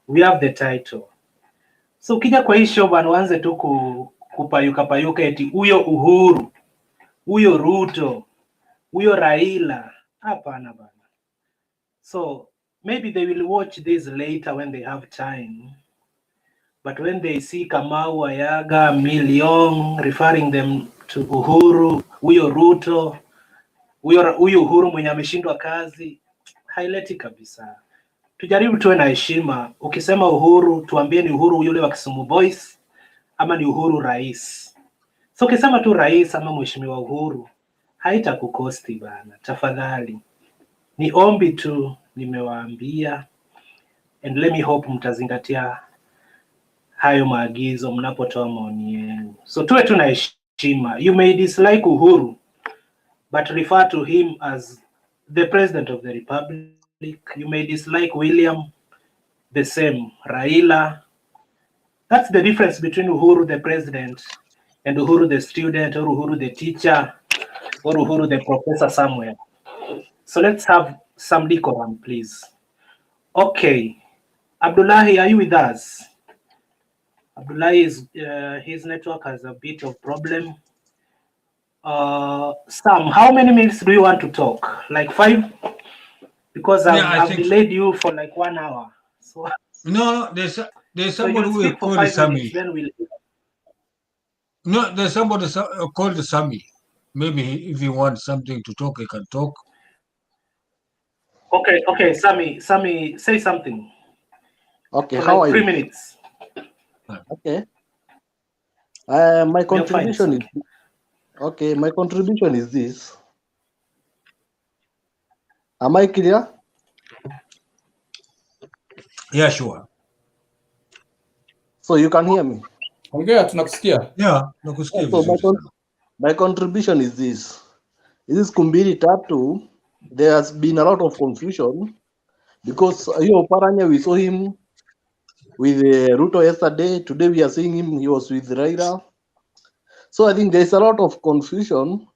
we have the title. So kija kwa hii show bana, wanze tu kupayuka eti huyo Uhuru, huyo Ruto, huyo Raila. Hapana bana. So maybe they will watch this later when they have time. But when they see Kamau, Ayaga, Million referring them to Uhuru, huyo Ruto, huyo Uhuru mwenye ameshindwa kazi, haileti kabisa. Tujaribu tuwe na heshima. Ukisema Uhuru, tuambie ni Uhuru yule wa Kisumu Boys ama ni Uhuru rais. So ukisema tu rais ama mheshimiwa Uhuru, haitakukosti bana. Tafadhali. Ni ombi tu nimewaambia. and let me hope mtazingatia hayo maagizo mnapotoa maoni yenu. So tuwe tuna heshima. You may dislike Uhuru, but refer to him as the President of the Republic. You may dislike William, the same. Raila. That's the difference between Uhuru the President and Uhuru the student, or Uhuru the teacher, or Uhuru the professor somewhere. So let's have some decorum, please. Okay. Abdullahi, are you with us? Abdullahi, his network has a bit of problem. Sam, how many minutes do you want to talk? Like 5? Because I've delayed you for like 1 hour. So no, there's somebody so who called Sami. Then we'll... No, there's somebody called Sami. Maybe if you want something to talk, you can talk. Okay, Sami, say something. Okay, for how like are 3 you? minutes. Okay. My contribution is okay. My contribution is this. Am I clear? Yeah, sure. So you can hear me? Ongea, tunakusikia. Yeah, nakusikia So vizuri. my contribution is this. This kumbili tatu, there has been a lot of confusion because Oparanya, we saw him with Ruto yesterday. Today we are seeing him, he was with Raila. So I think there's a lot of confusion,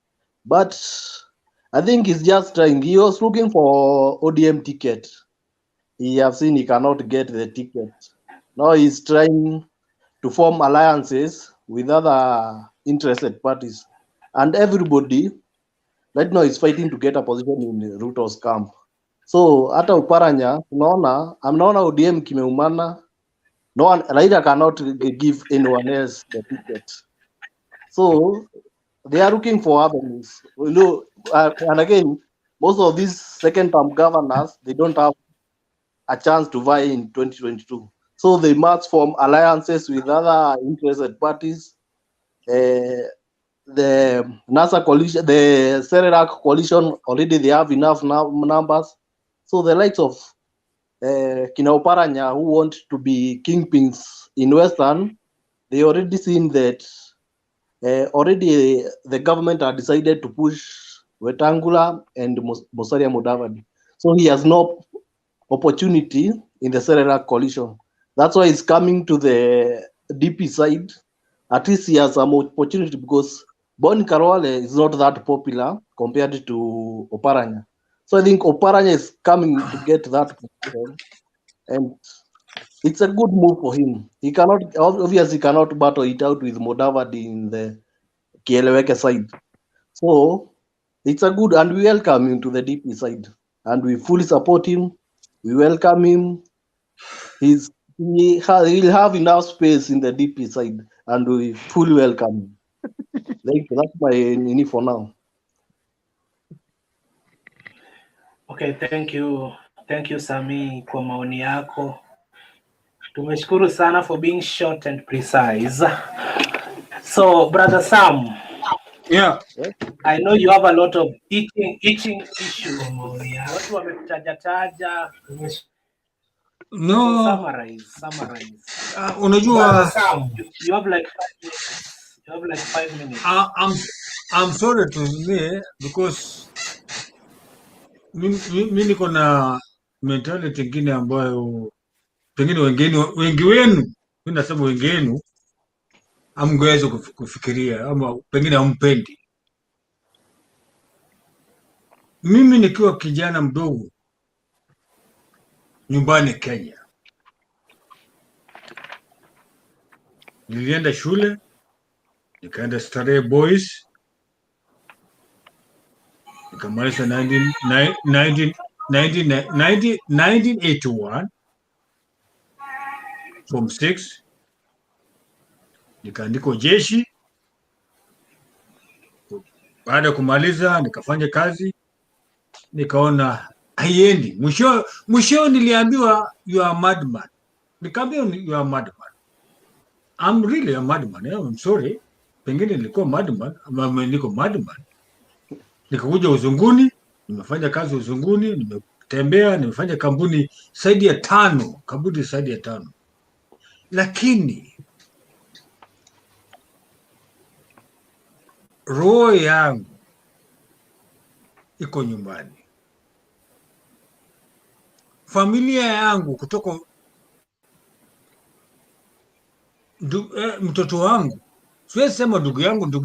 but I think he's just trying. He was looking for ODM ticket. He have seen he cannot get the ticket. Now he's trying to form alliances with other interested parties. And everybody right now is fighting to get a position in Ruto's camp. So hata Oparanya, mnaona ODM kimeumana. No one, Raila cannot give anyone else the ticket. So they are looking for avenues. And again, most of these second-term governors, they don't have a chance to vie in 2022. So they must form alliances with other interested parties. The NASA coalition, the Serelak coalition, already they have enough numbers. So the likes of Kina Oparanya, who want to be kingpins in Western, they already seen that already the government had decided to push Wetangula and Musalia Mudavadi. So he has no opportunity in the Serelak coalition. That's why he's coming to the DP side. At least he has some opportunity because Boni Karwale is not that popular compared to Oparanya. So I think Oparanya is coming to get that position, and it's a good move for him. He cannot, obviously cannot battle it out with Mudavadi in the Kieleweke side. So it's a good, and we welcome him to the DP side, and we fully support him. We welcome him. He'll have enough space in the DP side, and we fully welcome him. That's my Nini for now. Okay, thank you Sami kwa maoni yako. Tumeshukuru sana for being short and precise. So brother Sam, yeah, I know you have a lot of itching issues. Watu wamekutajataja. No. Summarize. Unajua, brother Sam, you have like 5 minutes. I'm sorry to me because mimi niko na mentality nyingine ambayo pengine wengi wenu, mimi nasema wengi wenu hamngeweza kufikiria ama pengine hampendi. Mimi nikiwa kijana mdogo nyumbani Kenya, nilienda shule, nikaenda Starehe Boys, nikamaliza 1981 form 6, nikaandikwa jeshi. Baada ya kumaliza nikafanya kazi, nikaona haiendi. Mwisho niliambiwa you are a madman. Nikaambiwa you are a madman. I'm really a madman. I'm sorry. Pengine nilikuwa madman, ama niko madman. Nikakuja uzunguni, nimefanya kazi uzunguni, nimetembea, nimefanya kampuni zaidi ya 5, kampuni zaidi ya 5, lakini roho yangu iko nyumbani. Familia yangu kutoka mtoto wangu, siwezi sema ndugu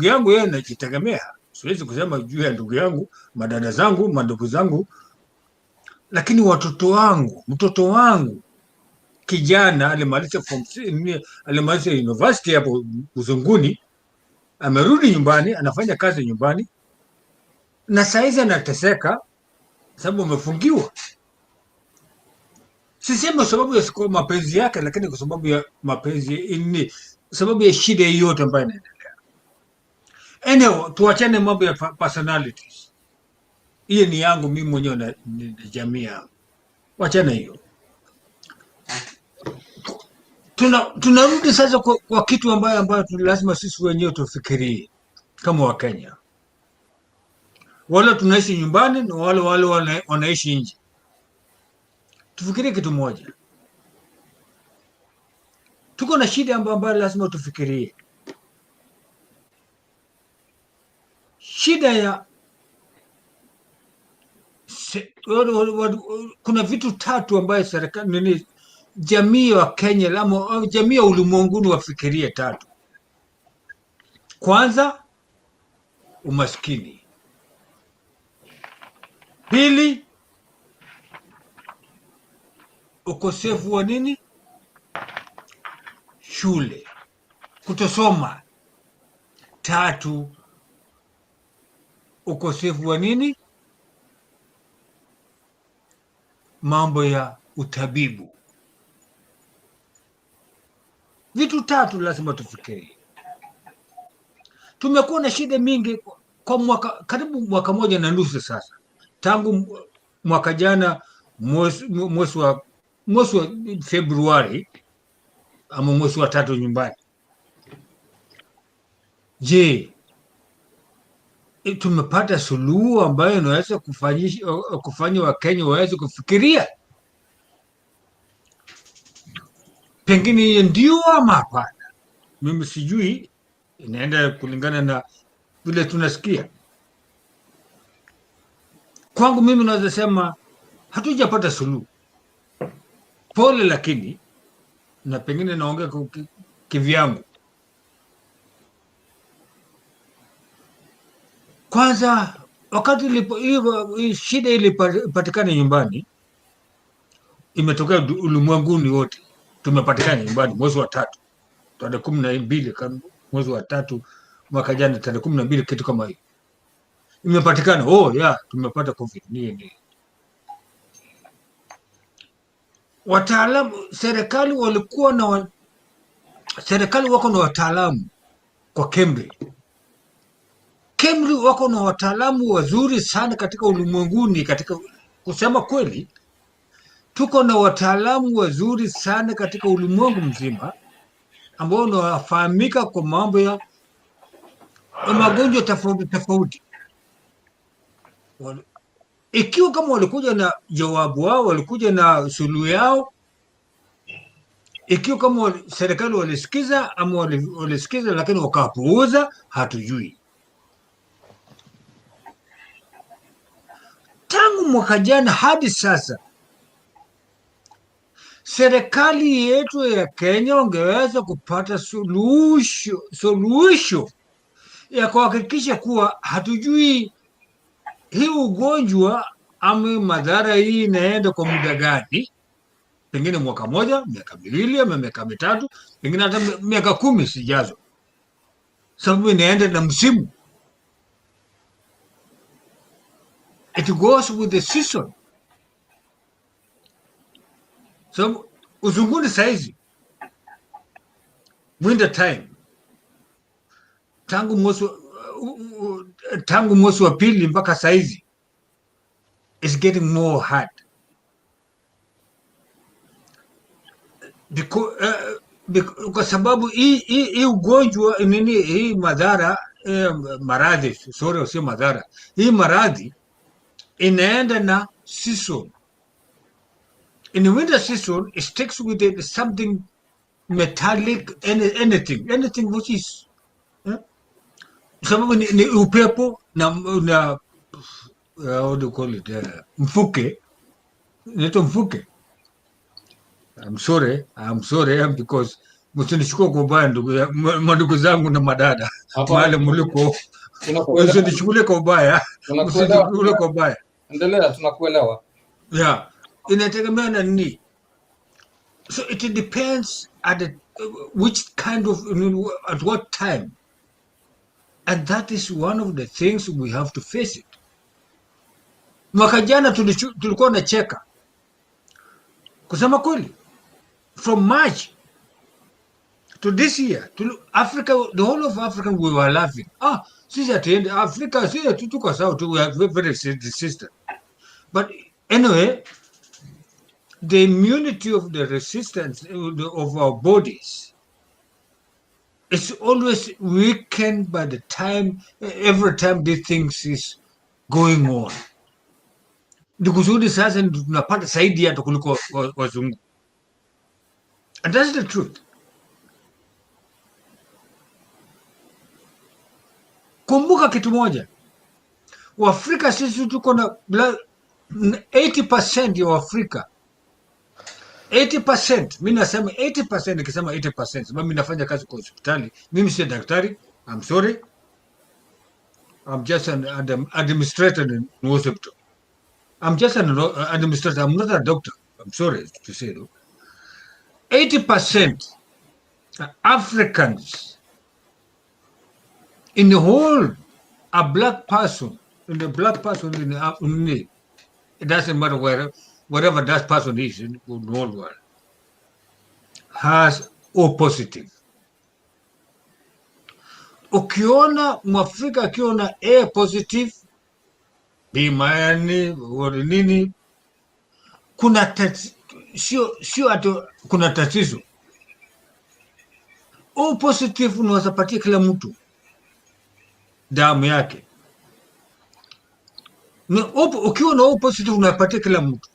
yangu yeye anajitegemea, siwezi kusema juu ya ndugu yangu, madada zangu, mandugu zangu, lakini mtoto wangu kijana alimaliza university hapo Uzunguni, amerudi nyumbani, anafanya kazi nyumbani, na saizi anateseka sababu amefungiwa. Sisema sababu ya mapenzi yake, lakini kwa sababu ya mapenzi sababu ya shida yote ambayo inaendelea. Anyway, tuachane mambo ya personalities. Hiyo ni yangu mimi mwenyewe na jamii yangu. Wachana hiyo. Tunarudi sasa kwa kitu ambayo lazima sisi wenyewe tufikirie kama Wakenya. Wale tunaishi nyumbani na wale wanaishi nje. Tufikirie kitu moja. Tuko na shida ambayo lazima tufikirie. Shida ya kuna vitu 3 ambayo serikali jamii wa Kenya au jamii ya ulimwenguni wafikirie 3. Kwanza, umaskini. Pili, ukosefu wa shule, kutosoma. 3, ukosefu wa mambo ya utabibu. Vitu 3 lazima tufikirie. Tumekuwa na shida mingi kwa karibu mwaka 1.5 sasa, tangu mwaka jana mwezi wa Februari ama mwezi wa 3 nyumbani. Je, tumepata suluhu ambayo inaweza kufanya Wakenya waweze kufikiria? Pengine hiyo ndio ama hapana. Mimi sijui, inaenda kulingana na vile tunasikia. Kwangu mimi naweza sema hatujapata suluhu. Pole, lakini na pengine naongea kivyangu. Kwanza, wakati shida ilipatikana nyumbani, imetokea ulimwenguni wote. Tumepatikana nyumbani mwezi wa 3, tarehe 12, mwezi wa 3 mwaka jana, tarehe 12, kitu kama hiyo. Imepatikana, tumepata COVID. Nini? Wataalamu, serikali wako na wataalamu kwa Cambridge. Cambridge wako na wataalamu wazuri sana katika ulimwenguni. Katika kusema kweli, tuko na wataalamu wazuri sana katika ulimwengu mzima ambao wanafahamika kwa mambo ya magonjwa tofauti. Ikiwa kama walikuja na jawabu wao, walikuja na suluhu yao, ikiwa kama serikali walisikiza ama walisikiza lakini wakapuuza, hatujui. Tangu mwaka jana hadi sasa, serikali yetu ya Kenya ungeweza kupata suluhisho ya kuhakikisha kuwa hatujui hii ugonjwa ama madhara hii inaenda kwa muda gani, pengine mwaka 1, miaka 2 ama miaka 3, pengine hata miaka 10 sijazo, sababu inaenda na msimu. It goes with the season. So Uzunguni saizi winter time, tangu mwezi wa 2 mpaka saizi is getting more hard kwa sababu hii ugonjwa hii maradhi, sio madhara, hii maradhi inaenda na season. In the winter season, it sticks with it something metallic, anything which is sababu ni upepo na how do you call it, mfuke, inaitwa mfuke. I'm sorry because msinichukue kwa ubaya ndugu zangu na madada mahali mliko, msinichukulie kwa ubaya, msinichukulie kwa ubaya. Endelea, tunakuelewa. Yeah, inategemea na nini. So it depends at which kind of, at what time, and that is one of the things we have to face it. Mwaka jana tulikuwa na cheka kusema kweli, from March to this year, to Africa, the whole of Africa, we were laughing. Sisi at the end, Africa, sisi tuko sawa tu, we are very resistant. But anyway, the immunity of the resistance of our bodies is always weakened by the time, every time these things is going on. Ni kusudi sasa tunapata zaidi hata kuliko wazungu. And that's the truth. Kumbuka kitu moja, Waafrika sisi tuko na 80% ya Waafrika, 80%, mimi nasema 80%, nikisema 80% sababu mimi nafanya kazi kwa hospitali, mimi si daktari, I'm sorry, I'm just an administrator in hospital. I'm just an administrator, I'm not a doctor, I'm sorry to say though. 80% Africans in the whole, a black person, it doesn't matter wherever that person is in the whole world, has O positive. Ukiona Mwafrika akiona A positive, bimayani, nini, sio atu kuna tatizo. O positive unaweza patia kila mtu damu yake. Ukiwa na O positive unapatia kila mtu.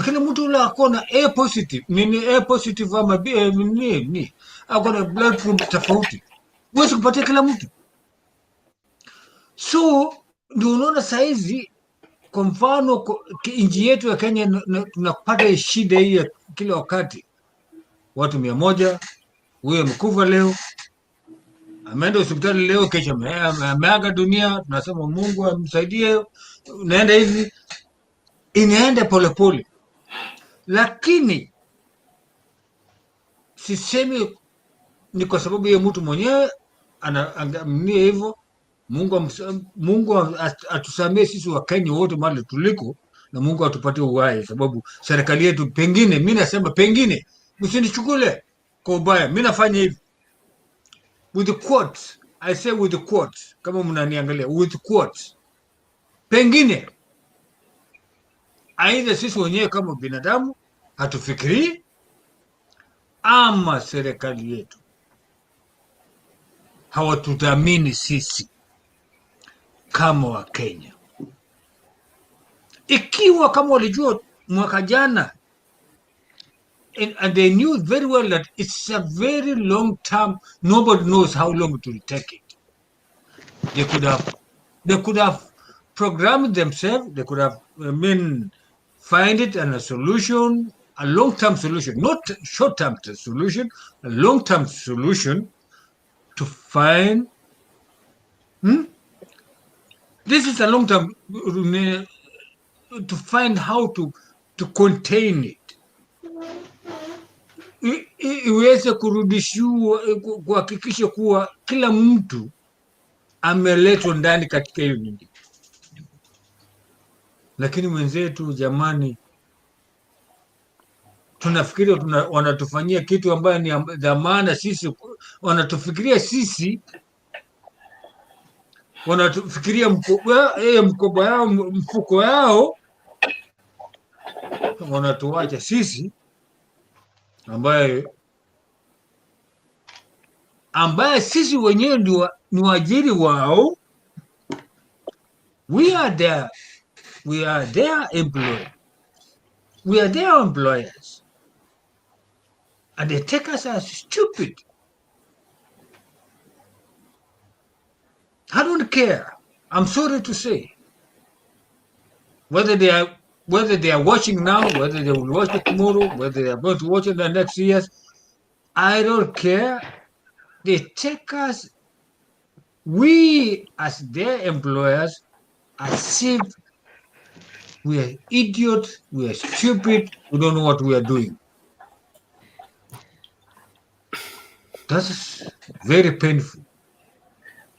Kila mtu ule akona A positive, nini A positive ama B, nini, akona blood group tofauti. Huwezi kupatia kila mtu. So, ndio unaona saizi, kwa mfano nchi yetu ya Kenya tunapata shida hii ya kila wakati. Watu 100, huyo amekufa leo, ameenda hospitali leo, kesho ameaga dunia, tunasema Mungu amsaidie, unaenda hivi, inaenda polepole. Lakini sisemi ni kwa sababu ya mtu mwenyewe anaamini hivyo. Mungu atusamee sisi wa Kenya wote mahali tuliko, na Mungu atupatie uhai, sababu serikali yetu pengine, mimi nasema pengine, msinichukule kwa ubaya, mimi nafanya hivi with the quotes, I say with the quotes, kama mnaniangalia, with the quotes, pengine aidha sisi wenyewe kama binadamu hatufikiri, ama serikali yetu hawatudhamini sisi kama wa Kenya. Ikiwa kama walijua mwaka jana, and they knew very well that it's a very long term, nobody knows how long it will take it. They could have programmed themselves, they could have find it and a solution, a long-term solution, not short-term solution, a long-term solution to find, this is a long-term, to find how to contain it. Iweze kurudishiwa, kuhakikisha kuwa kila mtu ameletwa ndani katika hiyo nyingine. Lakini wenzetu jamani, tunafikiria wanatufanyia kitu ambayo ni dhamana sisi, wanatufikiria sisi, wanatufikiria mkoba yao, mfuko yao, wanatuacha sisi ambaye sisi wenyewe ni waajiri wao. We are their employee. We are their employers. And they take us as stupid. I don't care. I'm sorry to say. Whether they are watching now, whether they will watch it tomorrow, whether they are going to watch it the next years, I don't care. They take us, we as their employers, as if we are idiots, we are stupid, we don't know what we are doing. That's very painful.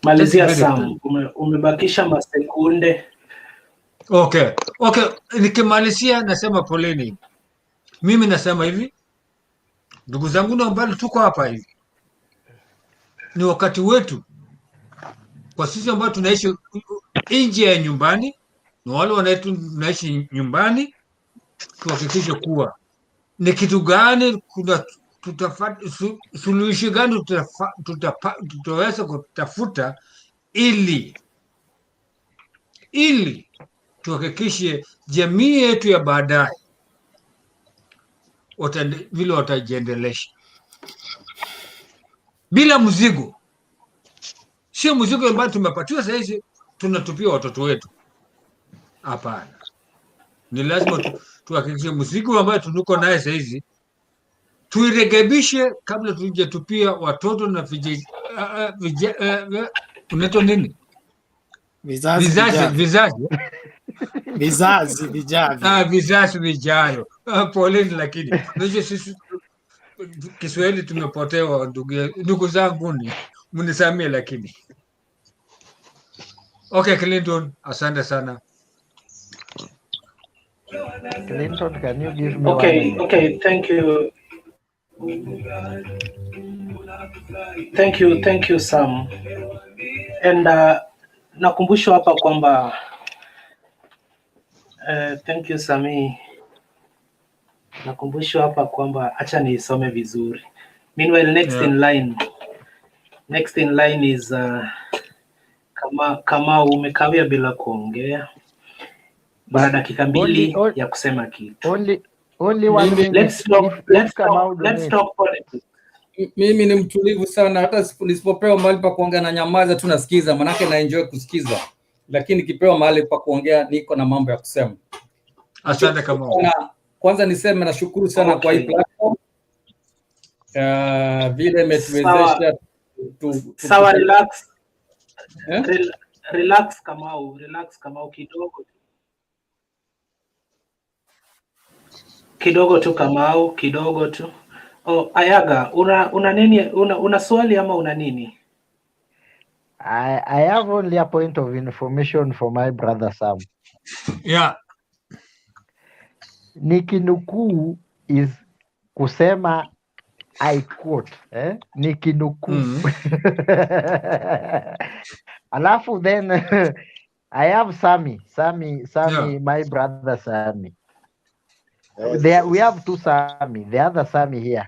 Malizia Sam, umebakisha masekunde. Okay, nikimalizia nasema poleni. Mimi nasema hivi, ndugu zangu na ambao tuko hapa hivi, ni wakati wetu kwa sisi ambao tunaishi nje ya nyumbani na wale wanaishi nyumbani, tuhakikishe kuwa ni kitu gani suluhisho gani tutaweza kutafuta ili tuhakikishe jamii yetu ya baadaye vile watajiendelesha bila mzigo. Sio mzigo ambao tumepatiwa sasa hizi tunatupia watoto wetu. Hapana. Ni lazima tuhakikishe mzigo ambao tuko naye sasa hizi tuirekebishe kabla tujatupia watoto na unaitwa nini? Vizazi vijavyo. Poleni, lakini unajua sisi Kiswahili tumepotewa, ndugu zangu, mnisamie lakini. Okay, Clinton, asante sana. Clinton, can you give me Okay, thank you. Thank you Sam. And nakumbusha hapa kwamba thank you Sami. Nakumbusha hapa kwamba acha niisome vizuri. Meanwhile, next in line is kama umekawia bila kuongea. Baada dakika mbili ya kusema kitu. Only one minute. Let's talk politics. Mimi ni mtulivu sana, hata nisipopewa mahali pa kuongea na nyamaza tu nasikiza, manake na enjoy kusikiza. Lakini nikipewa mahali pa kuongea niko na mambo ya kusema. Asante kama. Kwanza niseme nashukuru sana kwa hii platform. Vile imetuwezesha sawa, relax. Relax Kamau kidogo tu Kamau, kidogo tu. Oh, Ayaga, una nini? Una swali ama una nini? I have only a point of information for my brother Sam. Yeah. Nikinukuu is kusema I quote, nikinukuu. Alafu then I have Sammy, yeah. My brother Sammy. We have two Sammy, the other Sammy here.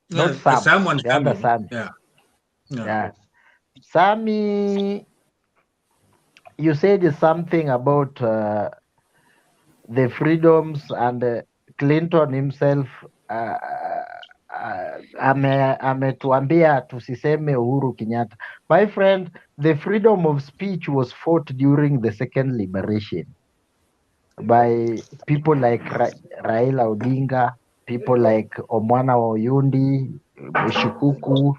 Not Sam, the other Sammy. Yeah. Sammy, you said something about the freedoms, and Clinton himself ametuambia tusiseme Uhuru Kenyatta. My friend, the freedom of speech was fought during the second liberation by people like Raila Odinga, people like Omwana Oyundi, Shikuku.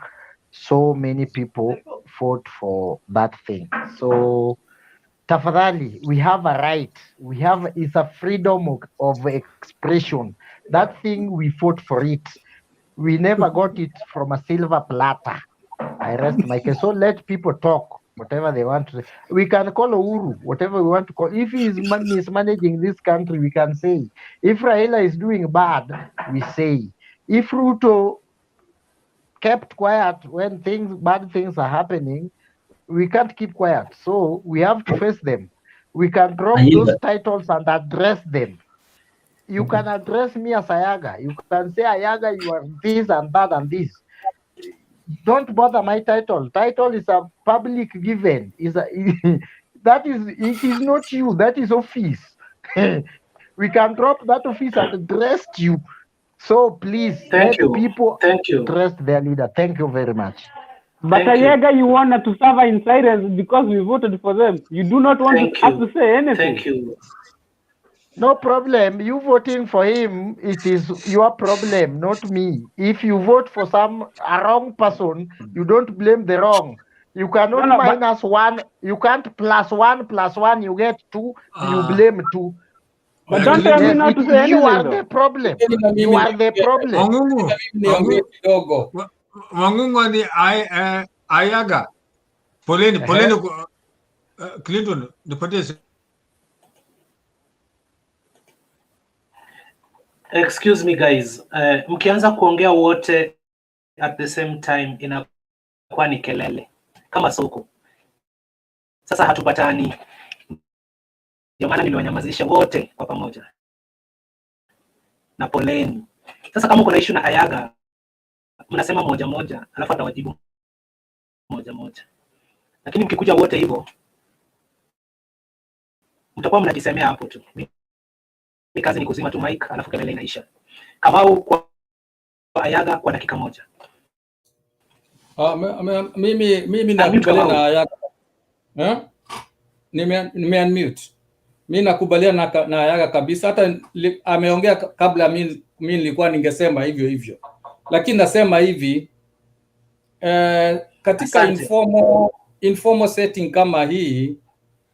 So many people fought for that thing. So tafadhali, we have a right. It's a freedom of expression. That thing, we fought for it. We never got it from a silver platter. I rest my case. So let people talk whatever they want to say. We can call Uhuru whatever we want to call. If he is mismanaging this country, we can say. If Raila is doing bad, we say. If Ruto kept quiet when bad things are happening, we can't keep quiet. So we have to face them. We can drop those titles and address them. You can address me as Ayaga. You can say, Ayaga, you are this and that and this. Don't bother my title. Title is a public given. It is not you. That is office. We can drop that office and trust you. So please let people trust their leader. Thank you very much. But Ayega, you want to suffer in silence because we voted for them. You do not want us to say anything. Thank you. No problem. You voting for him, it is your problem, not me. If you vote for a wrong person, you don't blame the wrong. You cannot minus one. You can't plus one. You get 2. You blame 2. But don't tell me not to say anything. You are the problem. You are the problem. Wangungu ni Ayaga. Poleni Clinton, nipatie. Excuse me guys, mkianza kuongea wote at the same time inakuwa ni kelele kama soko. Sasa hatupatani, ndio maana niliwanyamazisha wote kwa pamoja. Na poleni. Sasa kama kuna issue na Ayaga, mnasema moja moja, alafu atawajibu moja moja. Lakini mkikuja wote hivyo, mtakuwa mnajisemea hapo tu. Ni kazi ni kuzima tu mic, alafu kelele inaisha. Kamau kwa Ayaga kwa dakika moja. Mimi nakubaliana na Ayaga. Nime-unmute. Mimi nakubaliana na Ayaga kabisa. Hata ameongea kabla mimi nilikuwa ningesema hivyo. Lakini nasema hivi, katika informal setting kama hii,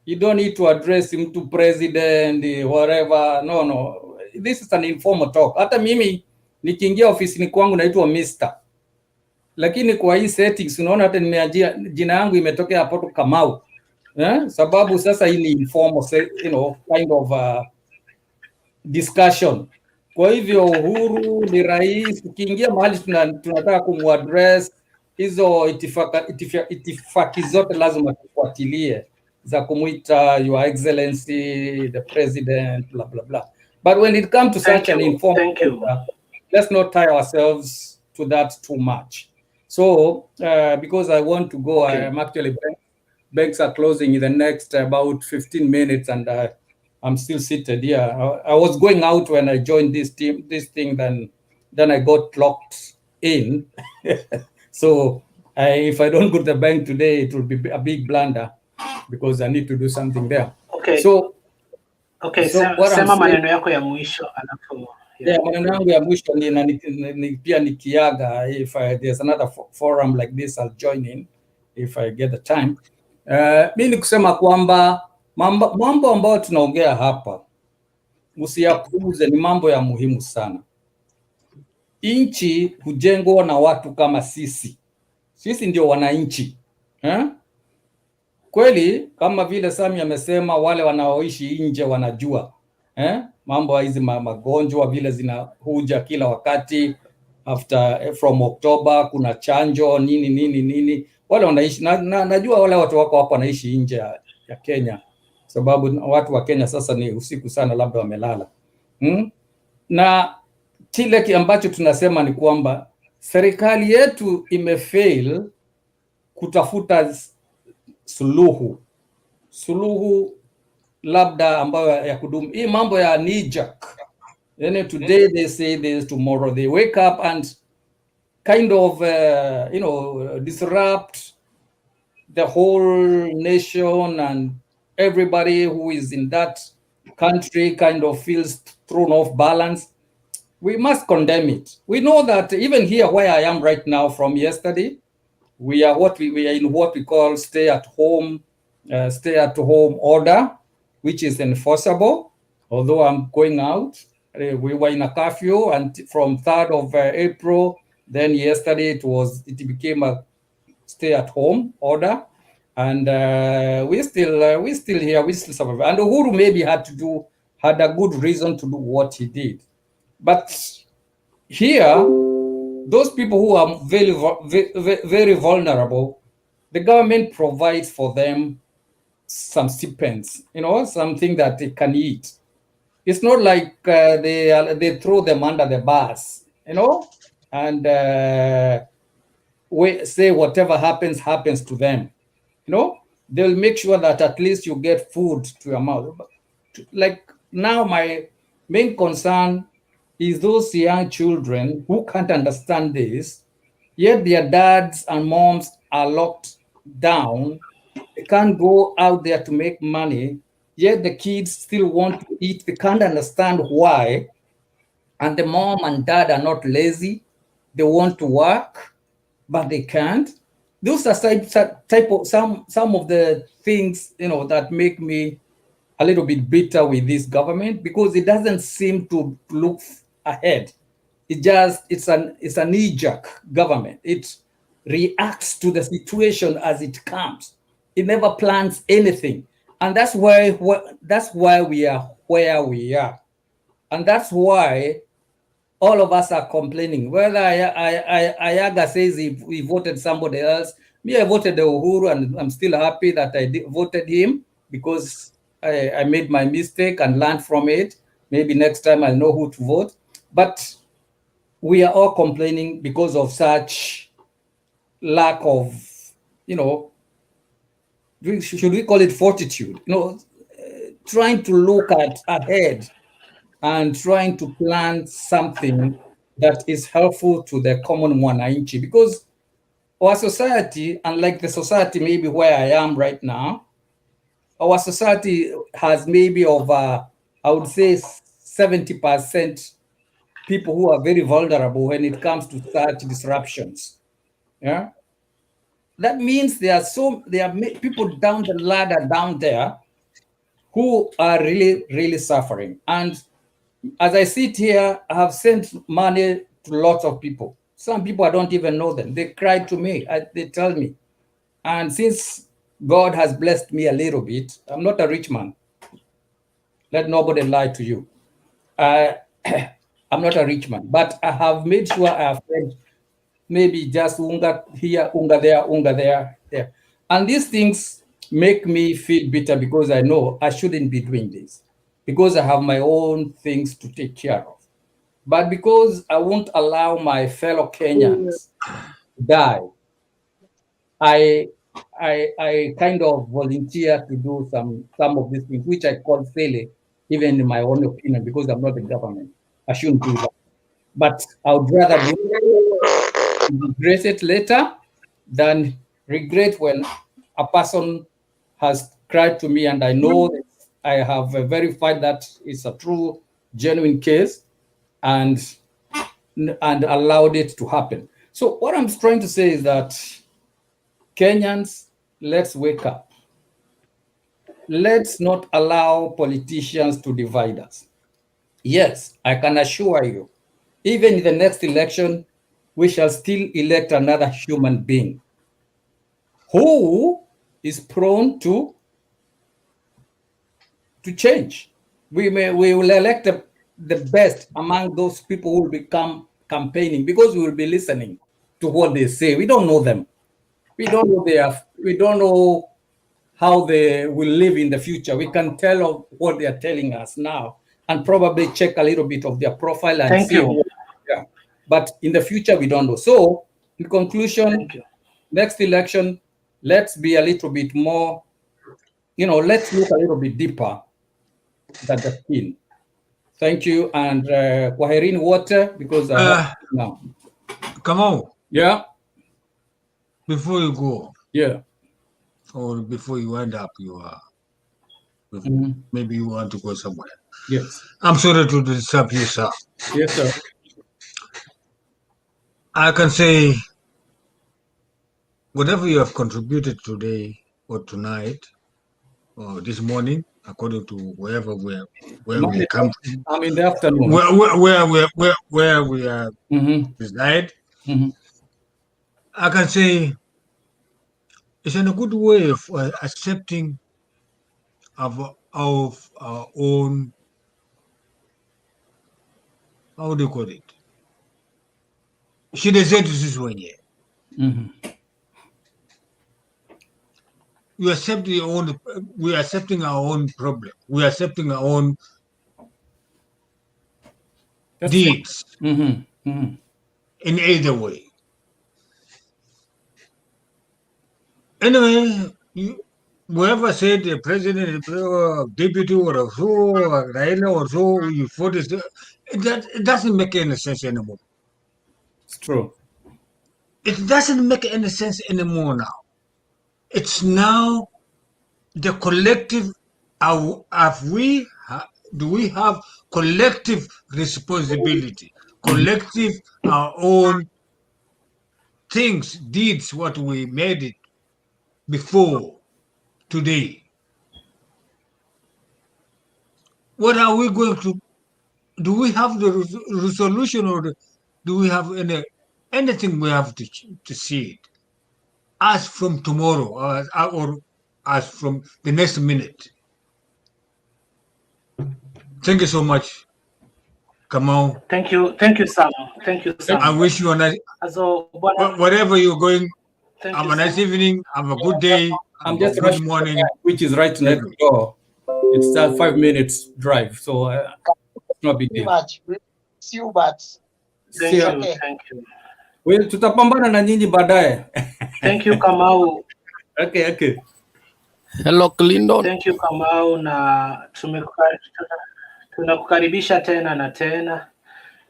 you don't need to address him to president, whatever. No. This is an informal talk. Hata mimi nikiingia ofisini kwangu naitwa Mr. Lakini kwa hii settings unaona hata nimeajia jina yangu imetokea hapo Kamau. Sababu sasa hii ni informal, kind of discussion. Kwa hivyo Uhuru ni rais, ukiingia mahali tunataka kumuaddress, hizo itifaki zote lazima tufuatilie za kumuita your excellency, the president, blah blah blah. But when it comes to such an informal, let's not tie ourselves to that too much. So because I want to go, I'm actually banks are closing in the next about 15 minutes, and I'm still seated here. I was going out when I joined this thing, then I got locked in. So if I don't go to the bank today, it will be a big blunder because I need to do something there. Okay. So sema maneno yako ya mwisho alafu. Yeah, maneno yangu ya mwisho pia nikiaga, if there's another forum like this, I'll join in if I get the time. Mimi ni kusema kwamba mambo ambayo tunaongea hapa usiyapuuze, ni mambo ya muhimu sana. Nchi hujengwa na watu kama sisi. Sisi ndio wananchi. Kweli kama vile Sami amesema, wale wanaoishi nje wanajua. Mambo hizi magonjwa vile zinakuja kila wakati, from October kuna chanjo nini. Wale wanaishi najua wale watu wako hapa wanaishi nje ya Kenya, sababu watu wa Kenya sasa ni usiku sana, labda wamelala. Na kile ambacho tunasema ni kwamba serikali yetu imefail kutafuta suluhu labda ambayo ya kudumu. Hii mambo ya knee jerk, today they say this, tomorrow they wake up and kind of disrupt the whole nation, and everybody who is in that country kind of feels thrown off balance. We must condemn it. We know that even here where I am right now from yesterday, we are in what we call stay at home order, which is enforceable. Although I'm going out, we were in a curfew, and from 3rd of April, then yesterday it became a stay at home order, and we still here, we still survive. And Uhuru maybe had a good reason to do what he did, but here, those people who are very, very vulnerable, the government provides for them some stipends, something that they can eat. It's not like they throw them under the bus, and we say whatever happens to them. They'll make sure that at least you get food to your mouth. Like now, main concern is those young children who can't understand this, yet their dads and moms are locked down. They can't go out there to make money, yet the kids still want to eat. They can't understand why. And the mom and dad are not lazy. They want to work, but they can't. Those are type of some of the things, you know, that make me a little bit bitter with this government, because it doesn't seem to look ahead. It's a knee-jerk government. It reacts to the situation as it comes. It never plans anything, and that's why we are where we are, and that's why all of us are complaining. Whether Ayaga says he voted somebody else, me, I voted the Uhuru, and I'm still happy that I voted him, because I made my mistake and learned from it. Maybe next time I'll know who to vote. But we are all complaining because of such lack of, you know, should we call it fortitude? You know, trying to look ahead and trying to plan something that is helpful to the common mwananchi, because our society, unlike the society maybe where I am right now, our society has maybe over, I would say 70% people who are very vulnerable when it comes to such disruptions. Yeah, that means there are people down the ladder down there who are really suffering. And as I sit here, I have sent money to lots of people. Some people, I don't even know them. They cry to me, they tell me. And since God has blessed me a little bit, I'm not a rich man. Let nobody lie to you. I'm not a rich man, but I have made sure I have fed maybe just unga here, unga there. And these things make me feel bitter, because I know I shouldn't be doing this, because I have my own things to take care of. But because I won't allow my fellow Kenyans to die, I kind of volunteer to do some of these things, which I call silly, even in my own opinion, because I'm not the government. I shouldn't do that. But I would rather regret it later than regret when a person has cried to me and I know that I have verified that it's a true, genuine case, and allowed it to happen. So what I'm trying to say is that Kenyans, let's wake up. Let's not allow politicians to divide us. Yes, I can assure you, even in the next election, we shall still elect another human being who is prone to change. We will elect the best among those people who will become campaigning, because we will be listening to what they say. We don't know them. We don't know we don't know how they will live in the future. We can tell of what they are telling us now, and probably check a little bit of their profile and Thank see. you. Yeah. But in the future, we don't know. So in conclusion, next election, let's be a little bit more, you know, let's look a little bit deeper than the skin. Thank you. And kwaherini water, because I have now. Come on. Yeah. Before you go. Yeah. Or before you end up maybe you want to go somewhere. Yes. I'm sorry to disturb you, sir. Yes, sir. I can say whatever you have contributed today or tonight or this morning, according to where we come from. I'm in the afternoon. Where we are reside. I can say it's in a good way of accepting of our own, how do you call it? Shida zetu sisi wenyewe. We are accepting our own problem. We are accepting our own deeds in either way. Anyway, whoever said the president, deputy or so, or Raila or so, you vote is it doesn't make any sense anymore. It's true. It doesn't make any sense anymore now. It's now the collective. Do we have collective responsibility, collective our own things, deeds, what we made it before today? What are we going to? Do we have the resolution, or do we have anything we have to see it as from tomorrow, or as from the next minute? Thank you so much. Come on. Thank you, Sam. Thank you, Sam. I wish you a nice, Also, wherever you're going, thank have you, a nice Sam. evening, have a good day, I'm have a just good rushing morning. which is right next door. It's a 5 minutes drive, so it's not a big deal. See you, but Thank you, thank you. Well, tutapambana na nyinyi baadaye. Thank you, Kamau. Okay. Hello, Clinton. Thank you, Kamau, na tunakukaribisha tena na tena.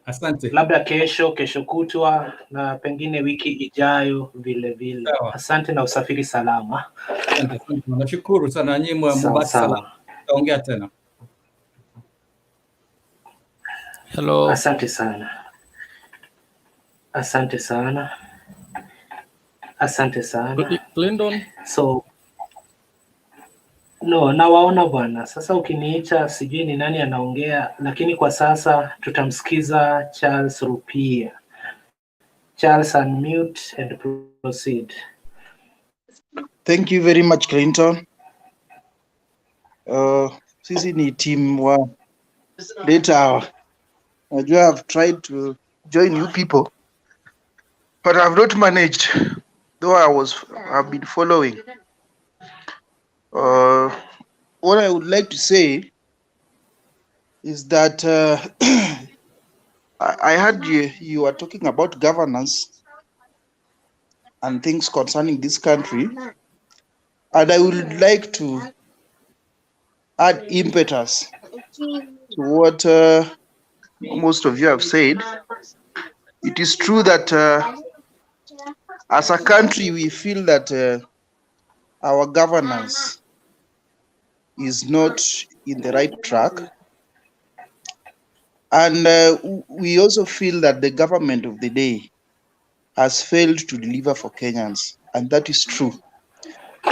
Asante. Labda kesho kutwa na pengine wiki ijayo vile vile. Asante na usafiri salama. Asante. Nashukuru sana nyinyi mbaki salama. Tutaongea tena. Hello. Asante sana. Clinton. So no, nawaona bwana. Sasa ukiniita sijui ni nani anaongea, lakini kwa sasa tutamsikiza Charles Rupia. Charles, unmute and proceed. Thank you very much, Clinton. Sisi ni team wa Data Hour. I have tried to join you people, but I've not managed, though I've been following. What I would like to say is that I heard you were talking about governance and things concerning this country, and I would like to add impetus to what most of you have said. It is true that as a country, we feel that our governance is not in the right track. And we also feel that the government of the day has failed to deliver for Kenyans. And that is true.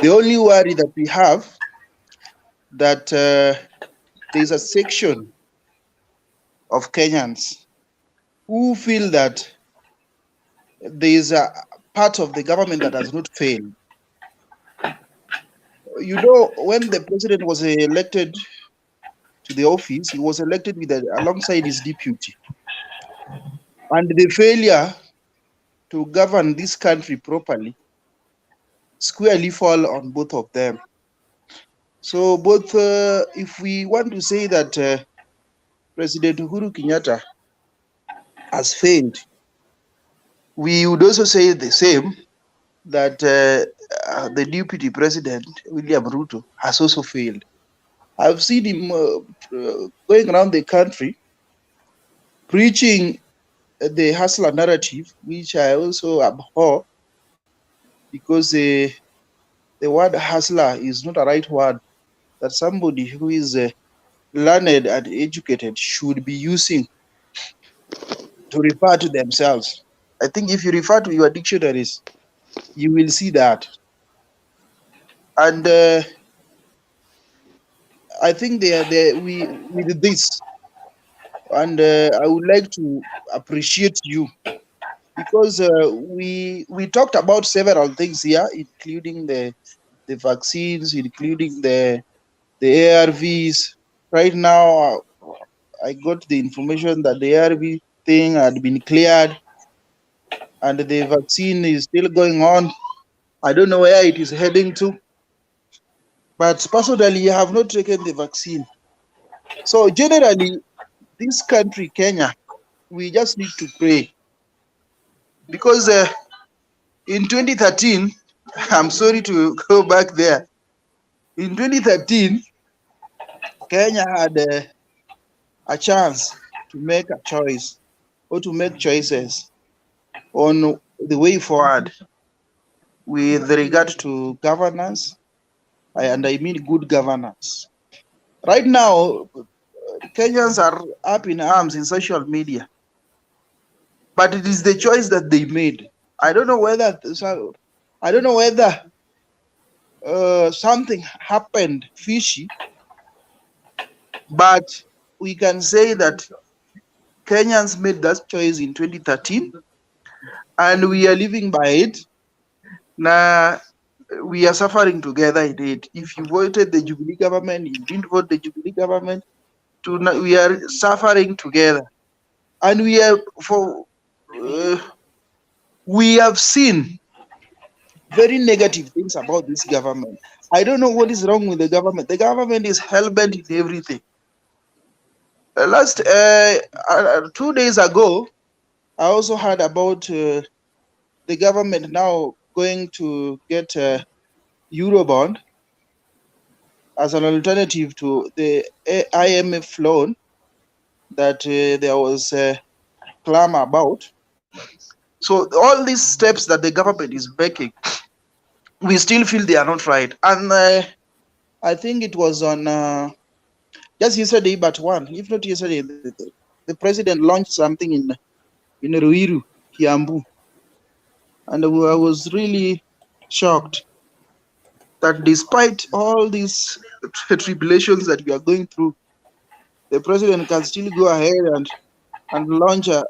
The only worry that we have that there's a section of Kenyans who feel that there is a part of the government that has not failed. You know, when the president was elected to the office, he was elected with alongside his deputy. And the failure to govern this country properly squarely fall on both of them. So both, if we want to say that President Uhuru Kenyatta has failed, we would also say the same, that the deputy president, William Ruto, has also failed. I've seen him going around the country preaching the hustler narrative, which I also abhor, because the word hustler is not a right word that somebody who is learned and educated should be using to refer to themselves. I think if you refer to your dictionaries, you will see that. And I think we did this, and I would like to appreciate you, because we talked about several things here, including the vaccines, including the ARVs. Right now, I got the information that the ARV thing had been cleared, and the vaccine is still going on. I don't know where it is heading to, but personally, I have not taken the vaccine. So generally, this country, Kenya, we just need to pray, because in 2013, I'm sorry to go back there, In 2013, Kenya had a chance to make a choice or to make choices on the way forward with regard to governance, and I mean good governance. Right now, Kenyans are up in arms in social media, but it is the choice that they made. I don't know whether something happened fishy, but we can say that Kenyans made that choice in 2013, and we are living by it. Now, we are suffering together in it. If you voted the Jubilee government, you didn't vote the Jubilee government, we are suffering together. And we have seen very negative things about this government. I don't know what is wrong with the government. The government is hell-bent in everything. 2 days ago, I also heard about the government now going to get a Eurobond as an alternative to the IMF loan that there was a clamor about. So all these steps that the government is making, we still feel they are not right. And I think it was on just yesterday, but if not yesterday, the president launched something in Ruiru, Kiambu. And I was really shocked that despite all these tribulations that we are going through, the president can still go ahead and launch a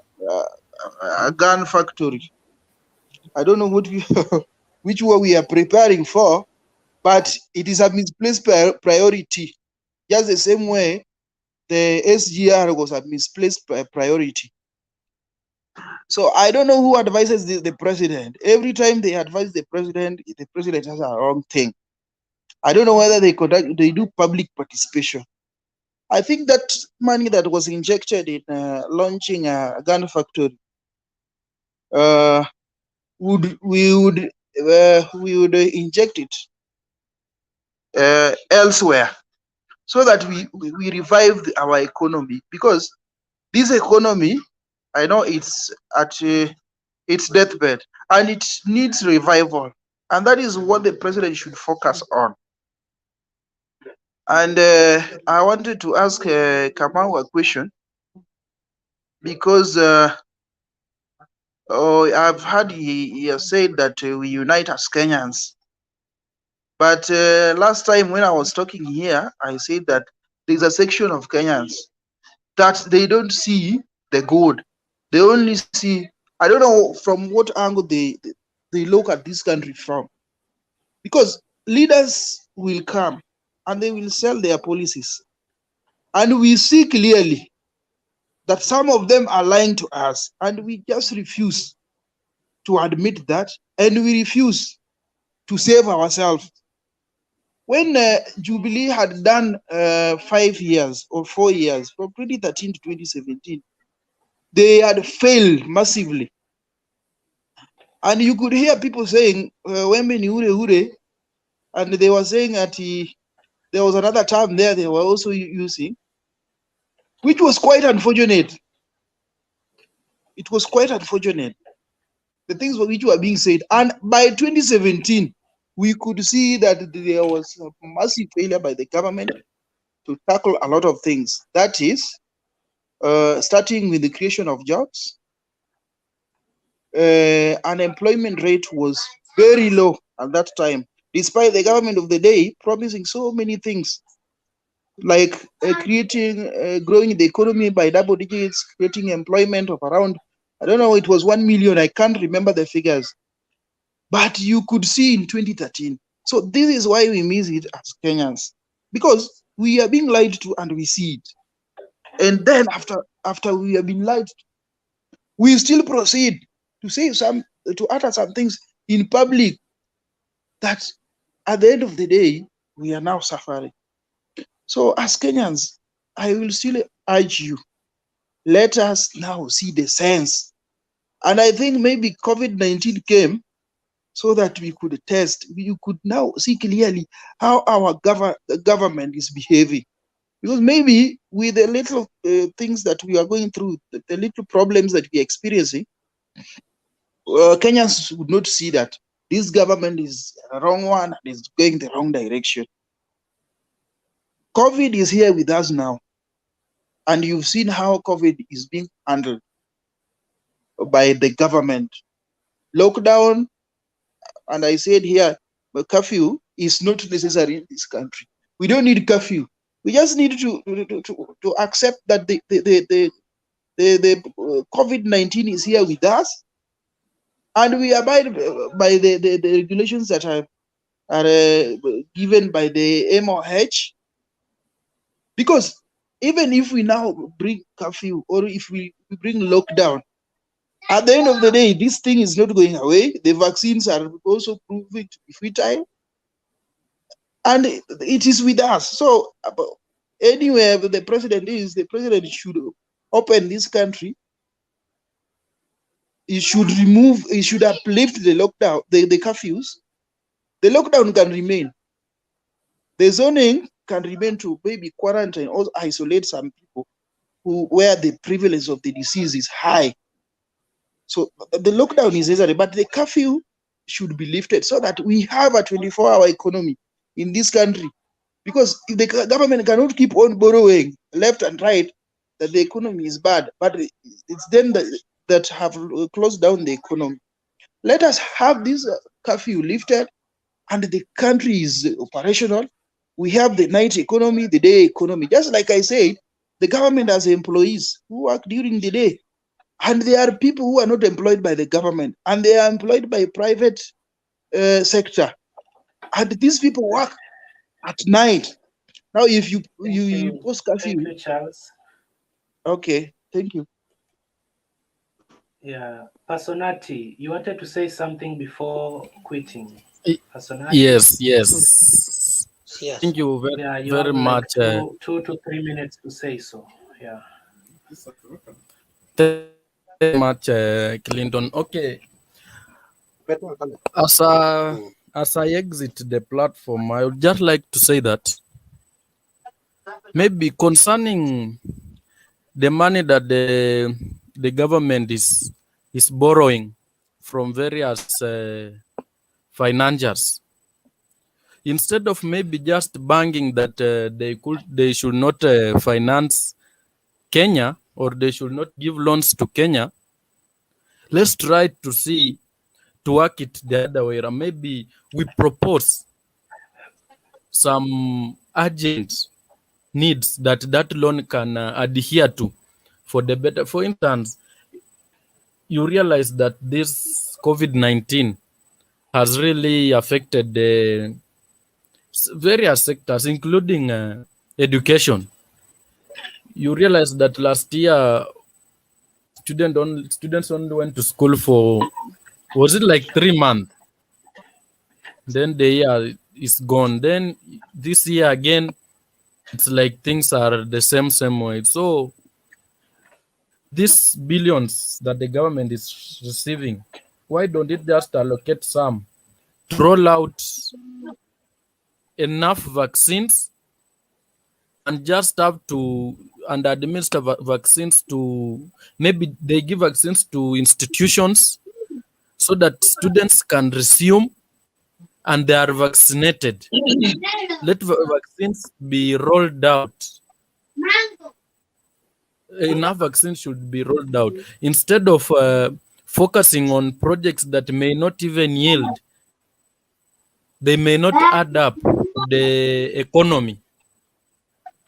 gun factory. I don't know what which one we are preparing for, but it is a misplaced priority. Just the same way the SGR was a misplaced priority. So I don't know who advises the president. Every time they advise the president has a wrong thing. I don't know whether they do public participation. I think that money that was injected in launching a gun factory, we would inject it elsewhere, so that we revive our economy, because this economy, I know it's at its deathbed and it needs revival, and that is what the president should focus on. And I wanted to ask Kamau a question, because I've heard he has said that we unite as Kenyans. But last time when I was talking here, I said that there's a section of Kenyans that they don't see the good. They only see, I don't know from what angle they look at this country from. Because leaders will come and they will sell their policies. And we see clearly that some of them are lying to us, and we just refuse to admit that, and we refuse to save ourselves. When Jubilee had done 5 years or 4 years, from 2013 to 2017, they had failed massively. And you could hear people saying, Wembe ni ure ure, and they were saying that there was another term there they were also using, which was quite unfortunate. It was quite unfortunate, the things which were being said. And by 2017, we could see that there was a massive failure by the government to tackle a lot of things. That is, starting with the creation of jobs. Unemployment rate was very low at that time, despite the government of the day promising so many things, like growing the economy by double digits, creating employment of around, I don't know, it was 1 million, I can't remember the figures. But you could see in 2013. So this is why we miss it as Kenyans, because we are being lied to and we see it. And then after we have been lied to, we still proceed to utter some things in public that at the end of the day, we are now suffering. So as Kenyans, I will still urge you, let us now see the sense. And I think maybe COVID-19 came so that we could test. You could now see clearly how our government is behaving. Because maybe with the little things that we are going through, the little problems that we are experiencing, Kenyans would not see that this government is a wrong one and is going the wrong direction. COVID is here with us now, and you've seen how COVID is being handled by the government. Lockdown, and I said here, curfew is not necessary in this country. We don't need curfew. We just need to accept that the COVID-19 is here with us, and we abide by the regulations that are given by the MOH. Because even if we now bring curfew or if we bring lockdown, at the end of the day, this thing is not going away. The vaccines are also proving to be futile, and it is with us. So anywhere the president is, the president should open this country. He should remove, he should uplift the lockdown, the curfews. The lockdown can remain. The zoning can remain to maybe quarantine or isolate some people where the prevalence of the disease is high. So the lockdown is necessary, but the curfew should be lifted so that we have a 24-hour economy in this country. Because if the government cannot keep on borrowing left and right, that the economy is bad, but it's them that have closed down the economy. Let us have this curfew lifted and the country is operational. We have the night economy, the day economy. Just like I said, the government has employees who work during the day. And there are people who are not employed by the government and they are employed by private sector. And these people work at night. Now, if you post curfew. Thank you, Charles. Okay, thank you. Yeah, Personati, you wanted to say something before quitting. Personati? Yes. Thank you You very have much. like 2 to 3 minutes to say so. Yeah. Thank you very much, Clinton. Okay. As I exit the platform, I would just like to say that maybe concerning the money that the government is borrowing from various financiers, instead of maybe just banging that they should not finance Kenya or they should not give loans to Kenya, let's try to work it the other way around. Maybe we propose some urgent needs that loan can adhere to for the better. For instance, you realize that this COVID-19 has really affected the various sectors, including education. You realize that last year, students only went to school for, was it like 3 months? Then the year is gone. Then this year again, it's like things are the same way. So these billions that the government is receiving, why don't it just allocate some to roll out enough vaccines and just have to and administer vaccines to, maybe they give vaccines to institutions so that students can resume and they are vaccinated. Let vaccines be rolled out. Enough vaccines should be rolled out instead of focusing on projects that may not even yield. They may not add up to the economy.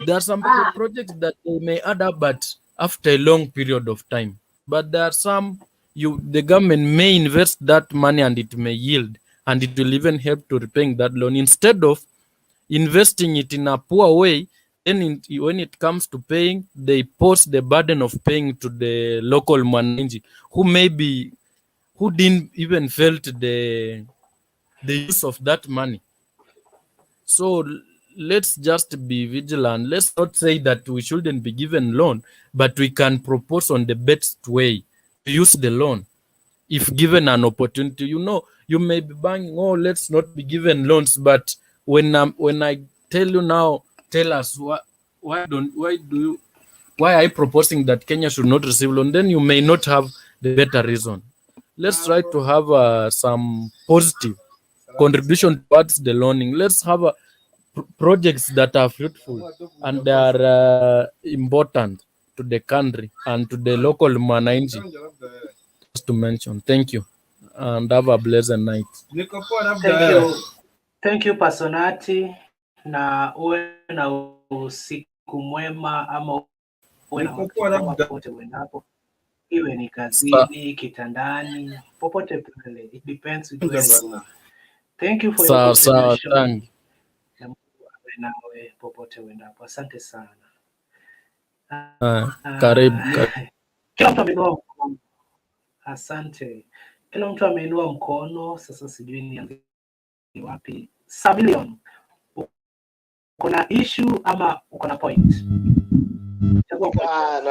There are some projects that they may add up, but after a long period of time. But there are some the government may invest that money and it may yield, and it will even help to repaying that loan. Instead of investing it in a poor way, then when it comes to paying, they post the burden of paying to the local mwananchi who didn't even felt the use of that money. So let's just be vigilant. Let's not say that we shouldn't be given loan, but we can propose on the best way to use the loan. if given an opportunity. You know, you may be banging, oh, let's not be given loans, but when I tell you now, tell us why are you proposing that Kenya should not receive loan? Then you may not have the better reason. Let's try to have some positive contribution towards the loaning. Let's have projects that are fruitful and are important to the country and to the local mwananchi. Just to mention. Thank you and have a blessed night. Thank you Personati, na uwe na usiku mwema ama uwe na popote uendapo, iwe ni kazini, kitandani, popote pale. It depends with where you are. Thank you for your contribution. Na Mungu awe nawe popote uendapo. Asante sana. Karibu. Kila mtu ameinua mkono. Asante. Kila mtu ameinua mkono. Sasa sijui nianze wapi. Samilion, uko na issue ama uko na point?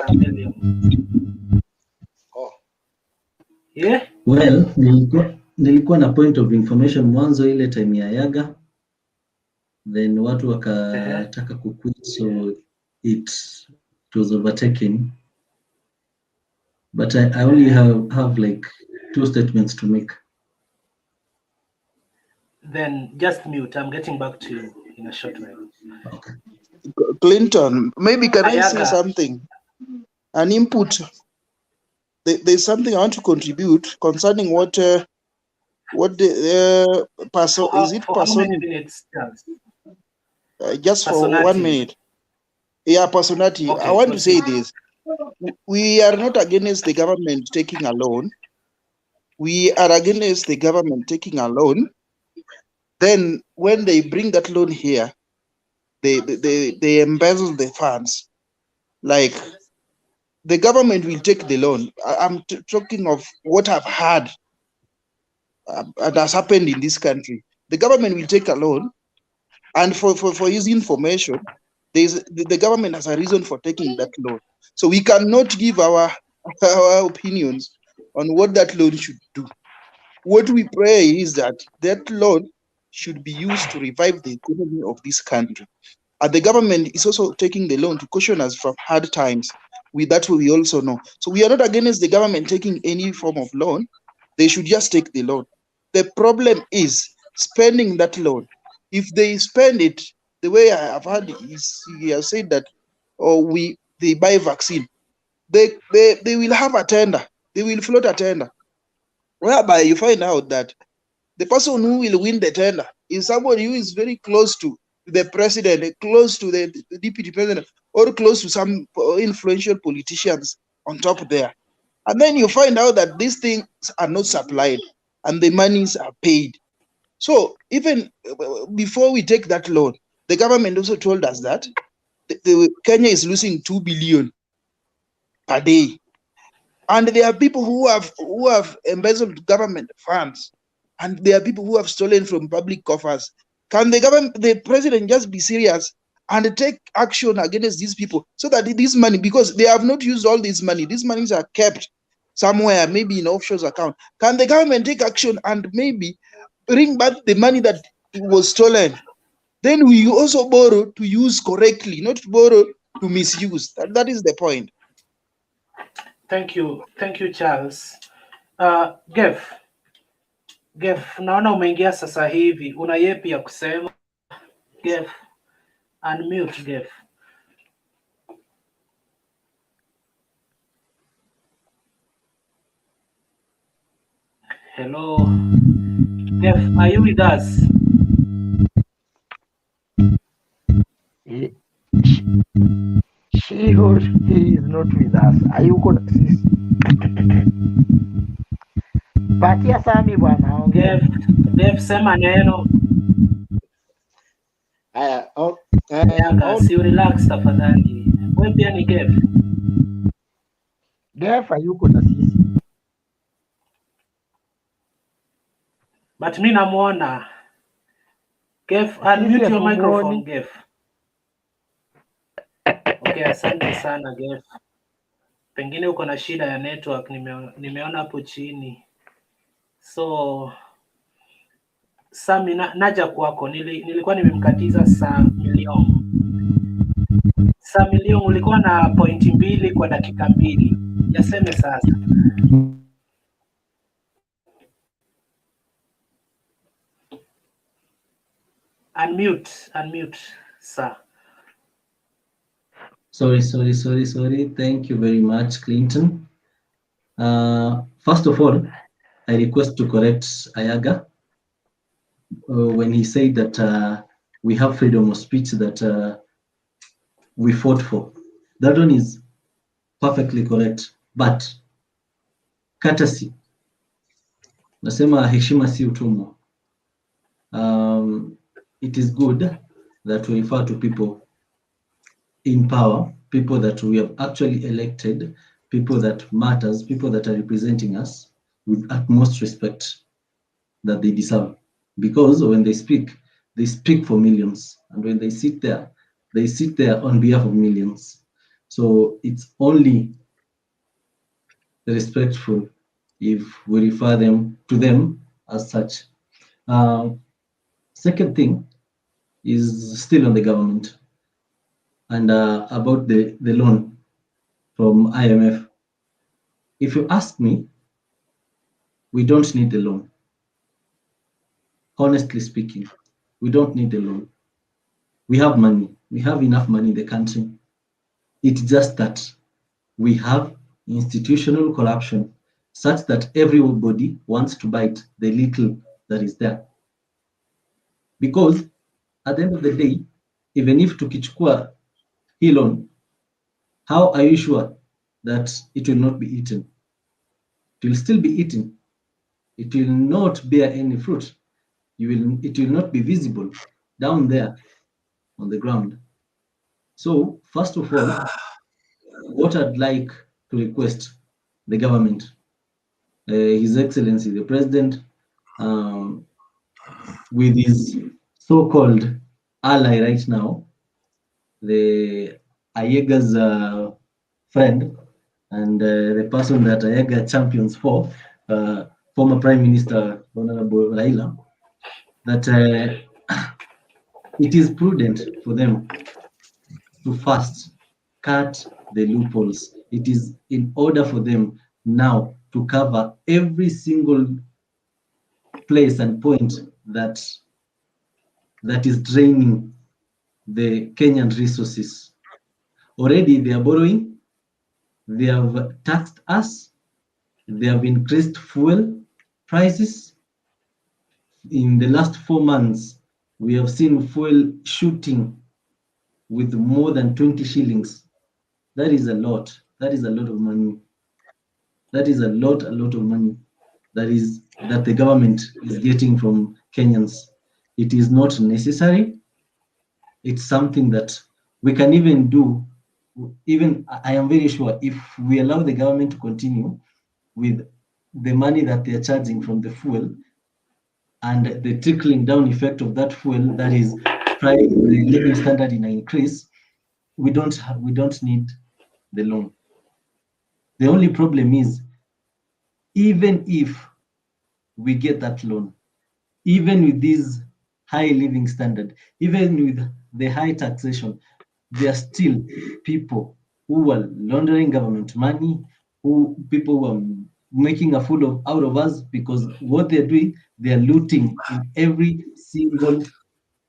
Samilion. Yeah? Well, nilikuwa na point of information mwanzo ile time ya Yaga, then watu wakataka kuquit, so it was overtaken. But I only have like 2 statements to make. Then just mute. I'm getting back to you in a short while. Okay. Clinton, maybe can I say something? An input. There's something I want to contribute concerning what the person is it person? How many minutes, Charles? Just for 1 minute. Yeah, personality. Okay, I want to say this. We are not against the government taking a loan. We are against the government taking a loan. Then when they bring that loan here, they embezzle the funds. Like the government will take the loan. I'm talking of what I've heard and has happened in this country. The government will take a loan, and for his information, the government has a reason for taking that loan. So we cannot give our opinions on what that loan should do. What we pray is that that loan should be used to revive the economy of this country. And the government is also taking the loan to cushion us from hard times. With that, we also know. So we are not against the government taking any form of loan. They should just take the loan. The problem is spending that loan. If they spend it the way I have heard, he has said that, they buy vaccine. They will have a tender. They will float a tender, whereby you find out that the person who will win the tender is somebody who is very close to the president, close to the deputy president, or close to some influential politicians on top there. And then you find out that these things are not supplied and the monies are paid. So even before we take that loan, the government also told us that Kenya is losing 2 billion per day. And there are people who have embezzled government funds, and there are people who have stolen from public coffers. Can the president just be serious and take action against these people so that this money, because they have not used all this money, these monies are kept somewhere, maybe in offshore account. Can the government take action and maybe bring back the money that was stolen? Then we also borrow to use correctly, not borrow to misuse. That is the point. Thank you, Charles. Geff, naona umeingia sasa hivi, una yepi ya kusema? Geff, unmute Geff. Hello, Geff, are you with us? She or he is not with us. Hayuko na sisi. Patia Sami bwana, ongea. Geff, sema neno. Si relax tafadhali. Wewe pia ni Geff. Geff hayuko na sisi. But mimi namuona. Geff, unmute your microphone, Geff. Okay, asante sana Geff. Pengine uko na shida ya network, nimeona hapo chini. So Sami, naja kwako. Nilikuwa nimemkatiza Samilion. Samilion, ulikuwa na pointi mbili kwa dakika mbili, yaseme sasa. Unmute, sir. Sorry. Thank you very much, Clinton. First of all, I request to correct Ayaga when he said that we have freedom of speech that we fought for. That one is perfectly correct, but courtesy, nasema heshima si utumwa. It is good that we refer to people in power, people that we have actually elected, people that matters, people that are representing us with utmost respect that they deserve. Because when they speak for millions. And when they sit there on behalf of millions. So it's only respectful if we refer to them as such. Second thing is still on the government and about the loan from IMF. If you ask me, we don't need the loan. Honestly speaking, we don't need the loan. We have money. We have enough money in the country. It's just that we have institutional corruption such that everybody wants to bite the little that is there. Because at the end of the day, even if tukichukua hii loan, how are you sure that it will not be eaten? It will still be eaten. It will not bear any fruit. It will not be visible down there on the ground. So first of all, what I'd like to request the government, His Excellency the President, with his so-called ally right now, the Ayaga's friend and the person that Ayaga champions for, former Prime Minister Honorable Raila, that it is prudent for them to first cut the loopholes. It is in order for them now to cover every single place and point that is draining the Kenyan resources. Already they are borrowing, they have taxed us, they have increased fuel prices. In the last 4 months, we have seen fuel shooting with more than 20 shillings. That is a lot. That is a lot of money. That is a lot of money that the government is getting from Kenyans. It is not necessary. It's something that we can even do. Even I am very sure if we allow the government to continue with the money that they are charging from the fuel and the trickling down effect of that fuel, that is the living standard in an increase, we don't need the loan. The only problem is, even if we get that loan, even with this high living standard, even with the high taxation, there are still people who are laundering government money, people who are making a fool out of us, because what they're doing, they're looting in every single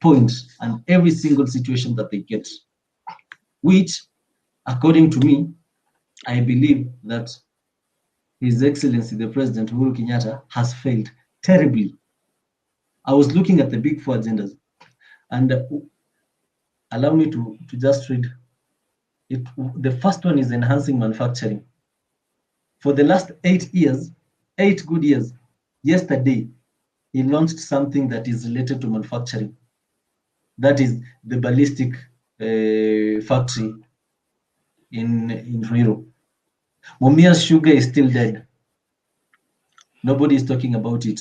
point and every single situation that they get, which, according to me, I believe that His Excellency the President Uhuru Kenyatta has failed terribly. I was looking at the big four agendas, and allow me to just read it. The first one is enhancing manufacturing. For the last 8 years, 8 good years, yesterday, he launched something that is related to manufacturing. That is the ballistic factory in Ruto. Mumia's sugar is still dead. Nobody is talking about it.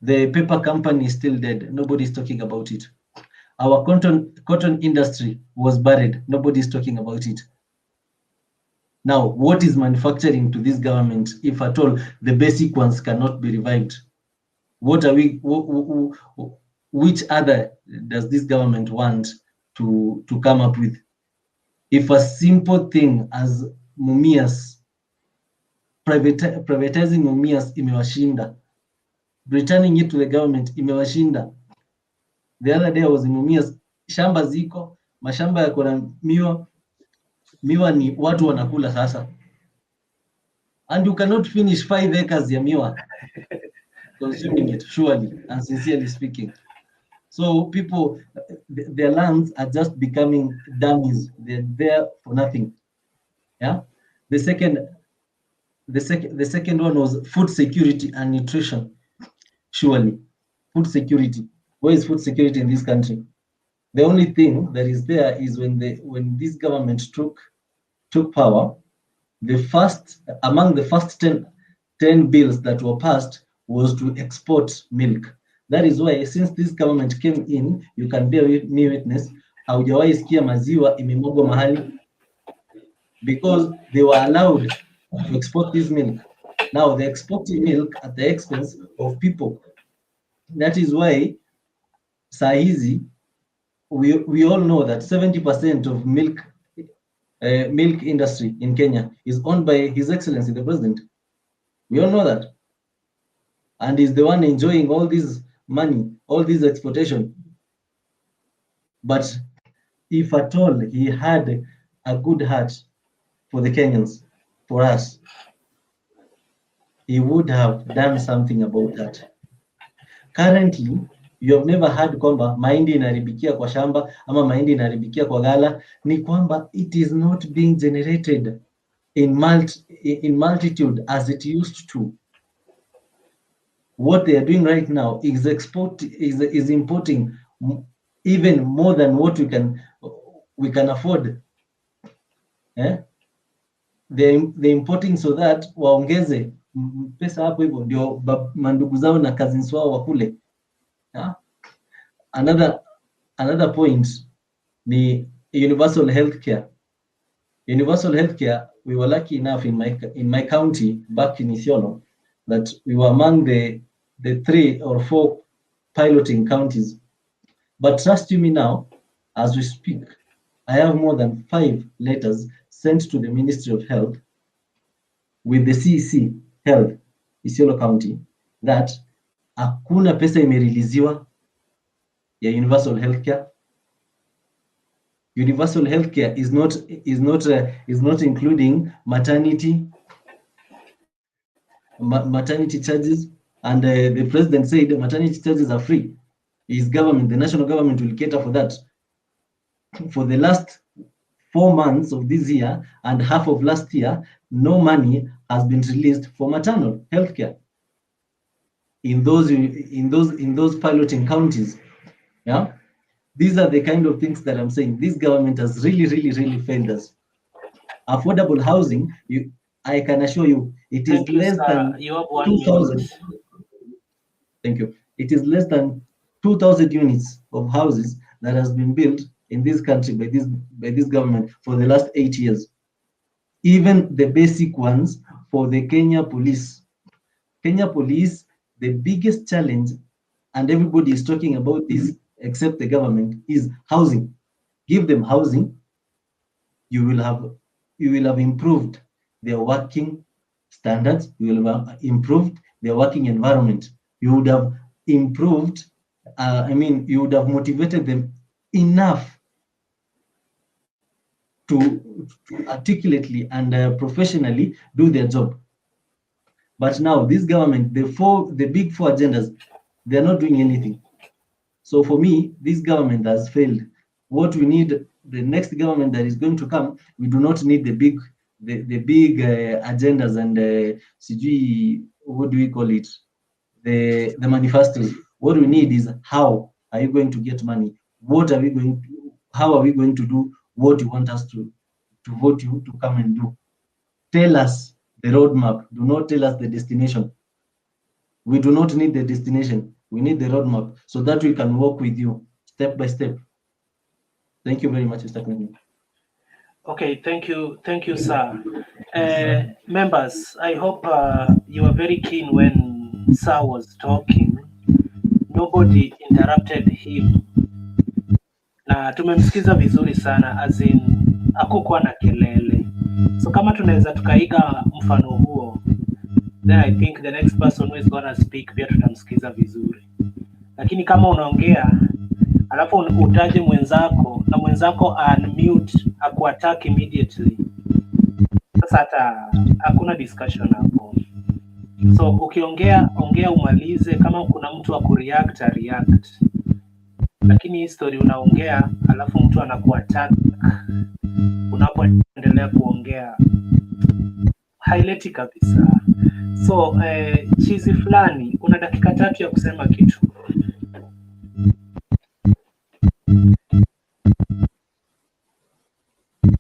The paper company is still dead. Nobody is talking about it. Our cotton industry was buried. Nobody is talking about it. Now, what is manufacturing to this government, if at all the basic ones cannot be revived? What are we? Which other does this government want to come up with? If a simple thing as Mumias, privatizing Mumias imewashinda, returning it to the government imewashinda. The other day I was in Mumias, shamba ziko, mashamba yako na miwa, miwa ni watu wanakula sasa. And you cannot finish 5 acres ya miwa consuming it, surely and sincerely speaking. So people, their lands are just becoming dummies. They're there for nothing. Yeah. The second one was food security and nutrition. Surely, food security. Where is food security in this country? The only thing that is there is when this government took power, among the first 10 bills that were passed was to export milk. That is why since this government came in, you can bear me witness, haujawahi sikia maziwa imemwagwa mahali, because they were allowed to export this milk. Now they're exporting milk at the expense of people. That is why Sahizi, we all know that 70% of milk industry in Kenya is owned by His Excellency the President. We all know that. And he's the one enjoying all this money, all this exportation. But if at all he had a good heart for the Kenyans, for us, he would have done something about that. Currently, you have never heard kwamba mahindi inaribikia kwa shamba ama mahindi inaribikia kwa gala. Ni kwamba it is not being generated in multitude as it used to. What they are doing right now is importing even more than what we can afford. They're importing so that waongeze pesa hapo hivyo ndio mandugu zao na cousins wao wakule. Another point ni universal healthcare. Universal healthcare, we were lucky enough in my county back in Isiolo that we were among the 3 or 4 piloting counties. But trust you me now, as we speak, I have more than 5 letters sent to the Ministry of Health with the CEC Health, Isiolo County, that hakuna pesa imeriliziwa ya universal healthcare. Universal healthcare is not including maternity charges, and the president said maternity charges are free. His government, the national government, will cater for that. For the last 4 months of this year and half of last year, no money has been released for maternal healthcare in those piloting counties. Yeah, these are the kind of things that I'm saying. This government has really failed us. Affordable housing, I can assure you, it is less than 2,000. Thank you. It is less than 2,000 units of houses that has been built in this country by this government for the last 8 years. Even the basic ones for the Kenya Police. Kenya Police, the biggest challenge, and everybody is talking about this except the government, is housing. Give them housing, you will have improved their working standards, you will have improved their working environment. You would have improved, you would have motivated them enough to articulately and professionally do their job. But now this government, the big 4 agendas, they're not doing anything. So for me, this government has failed. What we need, the next government that is going to come, we do not need the big agendas and what do we call it? The manifestos. What we need is, how are you going to get money? How are we going to do what you want us to vote you to come and do? Tell us the roadmap. Do not tell us the destination. We do not need the destination. We need the roadmap so that we can walk with you step by step. Thank you very much, Mr. Nini. Okay, thank you, sir. Members, I hope you were very keen when Sir was talking. Nobody interrupted him. Na tumemsikiza vizuri sana, as in hakukuwa na kelele. So kama tunaweza tukaiga mfano huo, then I think the next person who is gonna speak pia tutamsikiza vizuri. Lakini kama unaongea alafu utaje mwenzako na mwenzako unmute akuattack immediately, sasa hata hakuna discussion hapo. So ukiongea ongea umalize, kama kuna mtu wa kureact react, lakini hii story unaongea alafu mtu anakuattack unapoendelea kuongea haileti kabisa. So chizi fulani, una dakika 3 ya kusema kitu.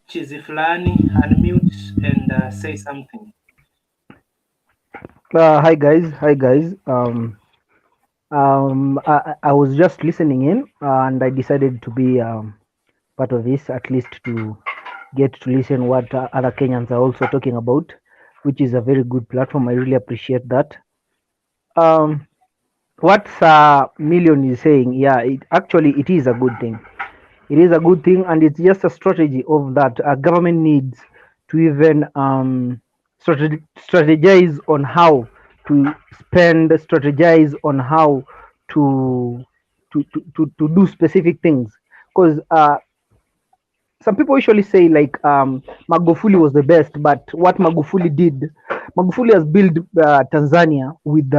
Chizi fulani, unmute and say something. Hi guys. I was just listening in and I decided to be part of this, at least to get to listen what other Kenyans are also talking about, which is a very good platform. I really appreciate that. What Million is saying, yeah, it is a good thing. It is a good thing, and it's just a strategy of that a government needs to even strategize on how to spend, strategize on how to do specific things. Because some people usually say like Magufuli was the best, but what Magufuli did, Magufuli has built Tanzania with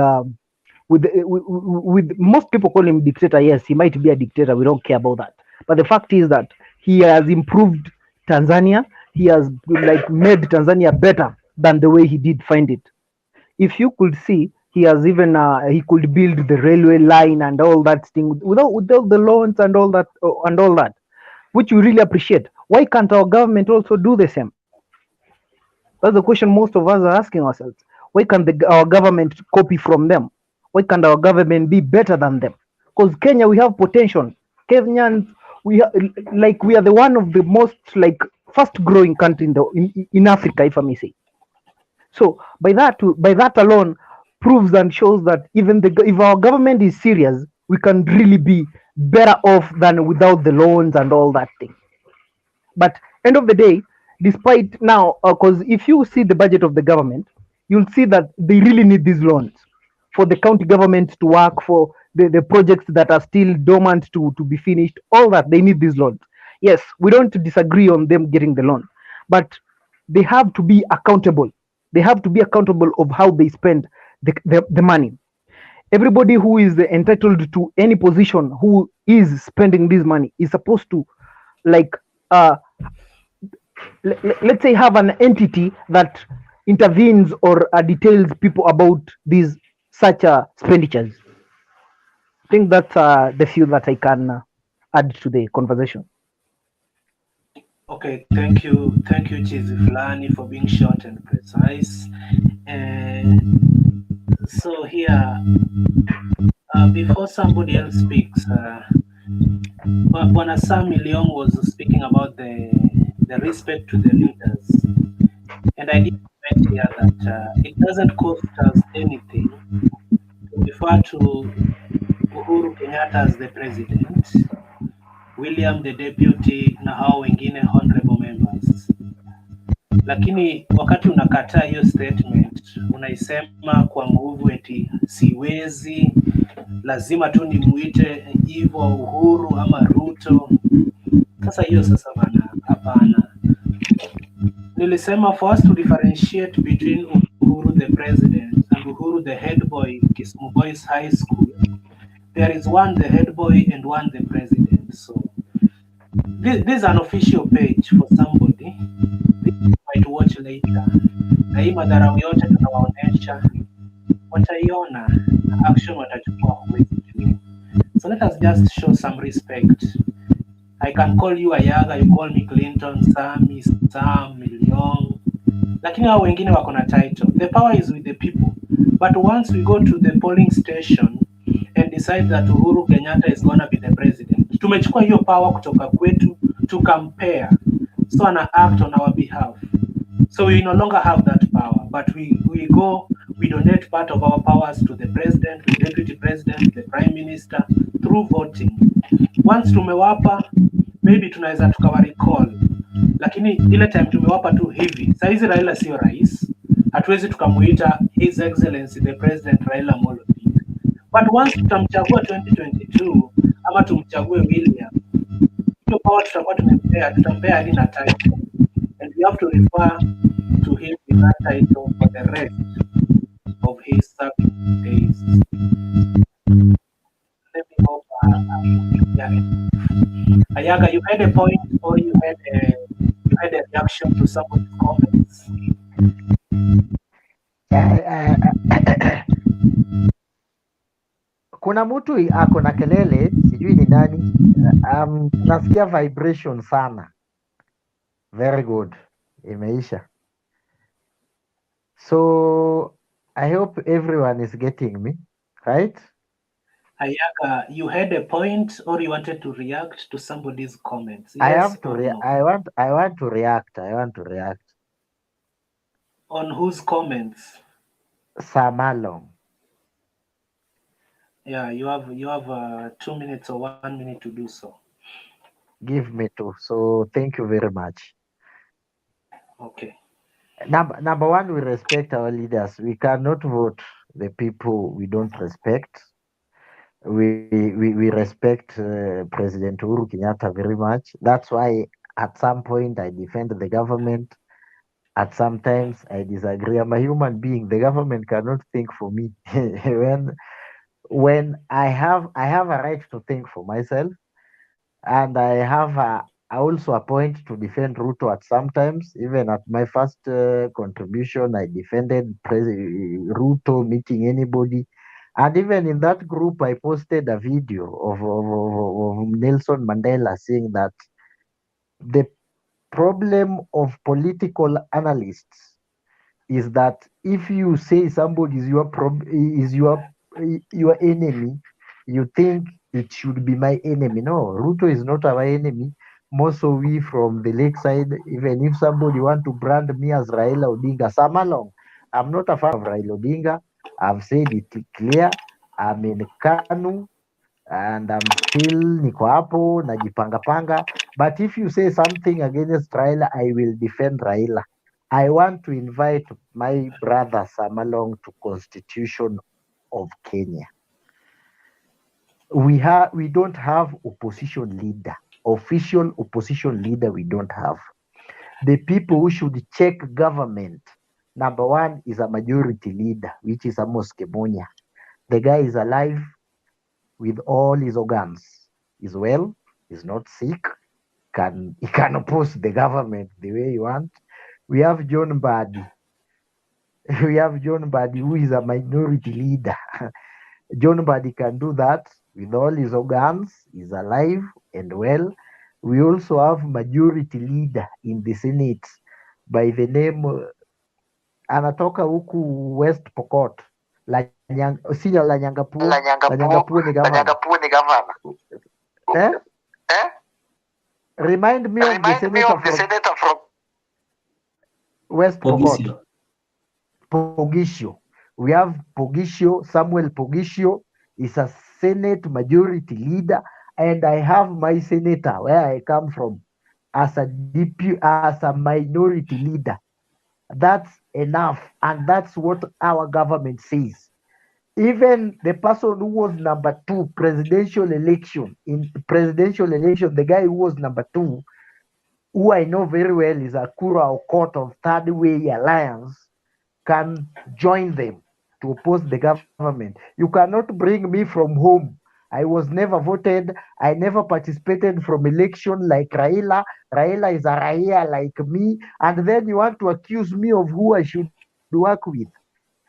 most people call him dictator. Yes, he might be a dictator. We don't care about that. But the fact is that he has improved Tanzania. He has like made Tanzania better than the way he did find it. If you could see, he has even he could build the railway line and all that thing without the loans and all that, which we really appreciate. Why can't our government also do the same? That's the question most of us are asking ourselves. Why can't our government copy from them? Why can't our government be better than them? Because Kenya, we have potential. Kenyans, we are the one of the most like fast growing country in Africa, if I may say. So by that alone proves and shows that even if our government is serious, we can really be better off than without the loans and all that thing. But end of the day, despite now, because if you see the budget of the government, you'll see that they really need these loans for the county government to work, for the projects that are still dormant to be finished, all that, they need these loans. Yes, we don't disagree on them getting the loan, but they have to be accountable. They have to be accountable of how they spend the money. Everybody who is entitled to any position who is spending this money is supposed to, like, let's say, have an entity that intervenes or details people about these such expenditures. I think that's the few that I can add to the conversation. Okay, thank you, Chizi Fulani, for being short and precise. So here, before somebody else speaks, Wanasema Leon was speaking about the respect to the leaders, and I did mention here that it doesn't cost us anything to refer to Uhuru Kenyatta as the president, William the deputy, na hao wengine honorable members. Lakini wakati unakataa hiyo statement, unaisema kwa nguvu eti siwezi, lazima tu nimuite hivyo Uhuru ama Ruto. Sasa hiyo sasa bana, hapana. Nilisema for us to differentiate between Uhuru the president and Uhuru the head boy, Kisumu Boys High School, there is one the head boy and one the president. So this is an official page for somebody. They might watch later. Na hii madharau yote tunawaonyesha, wataiona action watachukua huwezi juu. So let us just show some respect. I can call you Ayaga, you call me Clinton, Sami, Sam, Million. Lakini hao wengine wako na title. The power is with the people. But once we go to the polling station and decide that Uhuru Kenyatta is going to be the president, tumechukua hiyo power kutoka kwetu to compare. So ana act on our behalf. So we no longer have that power, but we donate part of our powers to the president, to the deputy president, the prime minister through voting. Once tumewapa, maybe tunaweza tukawa recall, lakini ile time tumewapa tu hivi. Saizi Raila sio rais, hatuwezi tukamuita His Excellency the President Raila Amolo Odinga. But once tutamchagua 2022 ama tumchague William, hiyo power tutakuwa tutampea hadi na title, and we have to refer to him with that title for the rest of his serving days. Let me hope. Ayaga, you had a point, or you had a reaction to some of the comments. Kuna mtu ako na kelele, sijui ni nani. Nasikia vibration sana. Very good. Imeisha. So I hope everyone is getting me, right? Ayaga, you had a point, or you wanted to react to somebody's comments? I Yes have to or no? I want to react. I want to react. On whose comments? Samalong. Yeah, you have 2 minutes or 1 minute to do so. Give me two. So thank you very much. Okay. Number one, we respect our leaders. We cannot vote the people we don't respect. We respect President Uhuru Kenyatta very much. That's why at some point I defend the government. At some times I disagree. I'm a human being. The government cannot think for me. when I have a right to think for myself, and I have also a point to defend Ruto at some times. Even at my first contribution, I defended Ruto meeting anybody. And even in that group, I posted a video of Nelson Mandela saying that the problem of political analysts is that if you say somebody is your enemy, you think it should be my enemy. No, Ruto is not our enemy. Most of we from the lakeside, even if somebody want to brand me as Raila Odinga, Samalong, I'm not a fan of Raila Odinga. I've said it clear. I'm in Kanu and I'm still niko hapo najipanga. But if you say something against Raila, I will defend Raila. I want to invite my brother Samalong to Constitution of Kenya. We don't have opposition leader, official opposition leader. We don't have. The people who should check government. Number one is a majority leader, which is Amos Kemonya. The guy is alive with all his organs. He's well. He's not sick. He can oppose the government the way you want. We have John Mbadi. We have John Mbadi, who is a minority leader. John Mbadi can do that with all his organs. He's alive and well. We also have majority leader in the Senate by the name anatoka huku West Pokot. Sina Lanyangapuo. Lanyangapuo ni governor. Remind me of the senator from West Pokot. Pogisho. We have Pogisho, Samuel Pogisho is a Senate majority leader, and I have my senator where I come from as a minority leader. That's enough, and that's what our government says. Even the person who was number 2 presidential election, the guy who was number 2, who I know very well is Akura Okot of Third Way Alliance, can join them to oppose the government. You cannot bring me from home. I was never voted. I never participated from election like Raila. Raila is a Raia like me. And then you want to accuse me of who I should work with.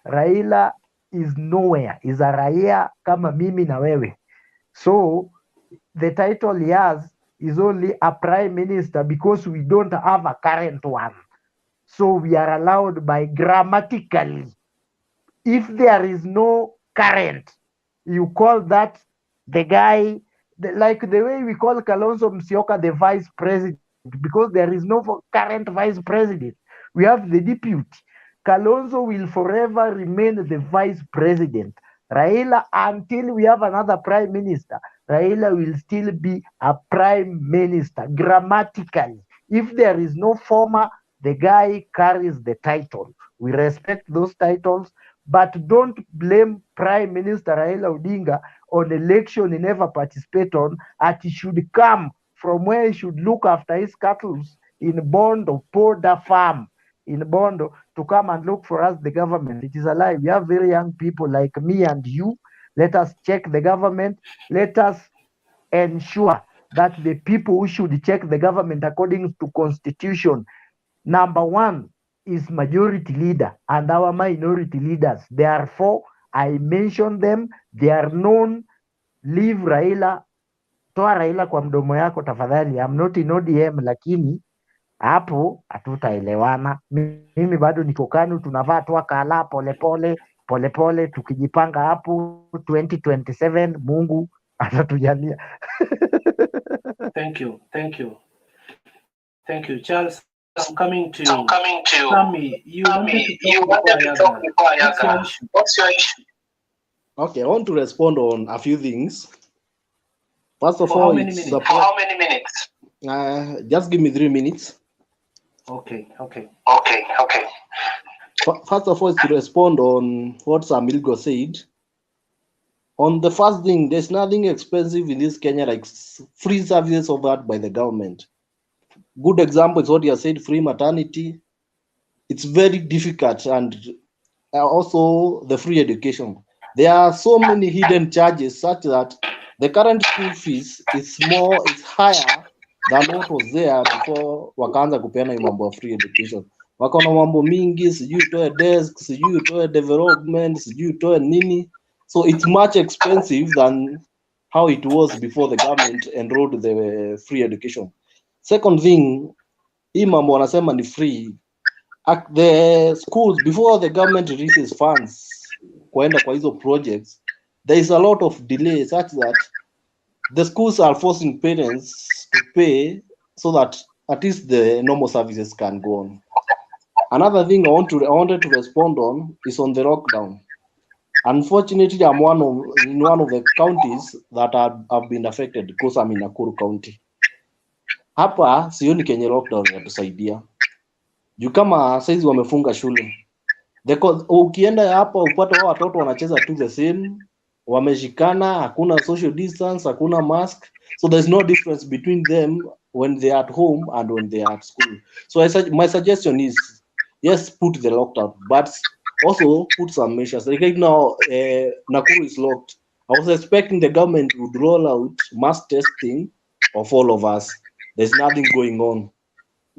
Raila is nowhere. Is a Raia kama mimi na wewe. So the title he has is only a prime minister because we don't have a current one. So we are allowed by grammatically. If there is no current, you call that the guy, like the way we call Kalonzo Musyoka the vice president, because there is no current vice president. We have the deputy. Kalonzo will forever remain the vice president. Raila, until we have another prime minister, Raila will still be a prime minister grammatically. If there is no former, the guy carries the title. We respect those titles, but don't blame Prime Minister Raila Odinga on election he never participated on, and he should come from where he should look after his cattle in Bondo, Poda Farm, in Bondo, to come and look for us, the government. It is a lie. We have very young people like me and you. Let us check the government. Let us ensure that the people who should check the government according to constitution, number one is majority leader and our minority leaders. Therefore, I mention them. They are known. Leave Raila, toa Raila kwa mdomo yako tafadhali. I'm not in ODM, lakini hapo hatutaelewana. Mimi bado niko KANU, tunavaa tu kala polepole, tukijipanga hapo 2027 Mungu atatujalia. Thank you, Charles. I'm coming to Sammy. You wanted to talk before Ayaga. What's your issue? Okay, I want to respond on a few things. First of For all, how many minutes? how many minutes? Just give me 3 minutes. Okay. First of all, to respond on what Samilgo said. On the first thing, there's nothing expensive in this Kenya like free services offered by the government. Good example is what you said, free maternity. It's very difficult, and also the free education. There are so many hidden charges such that the current school fees is higher than what was there before wakaanza kupeana hii mambo ya free education. Wako na mambo mingi, sijui utoe desk, sijui utoe development, sijui utoe nini. So it's much expensive than how it was before the government enrolled the free education. Second thing, hii mambo wanasema ni free. At the schools, before the government releases funds kuenda kwa hizo projects, there is a lot of delay such that the schools are forcing parents to pay so that at least the normal services can go on. Another thing I wanted to respond on is on the lockdown. Unfortunately, I'm in one of the counties that have been affected because I'm in Nakuru County. Hapa sioni kenye lockdown inatusaidia. Juu kama saizi wamefunga shule. Ukienda hapa upata watoto wanacheza tu the same, wameshikana, hakuna social distance, hakuna mask. So there's no difference between them when they are at home and when they are at school. So my suggestion is, yes, put the lockdown, but also put some measures. Like right now, Nakuru is locked. I was expecting the government would roll out mass testing of all of us. There's nothing going on.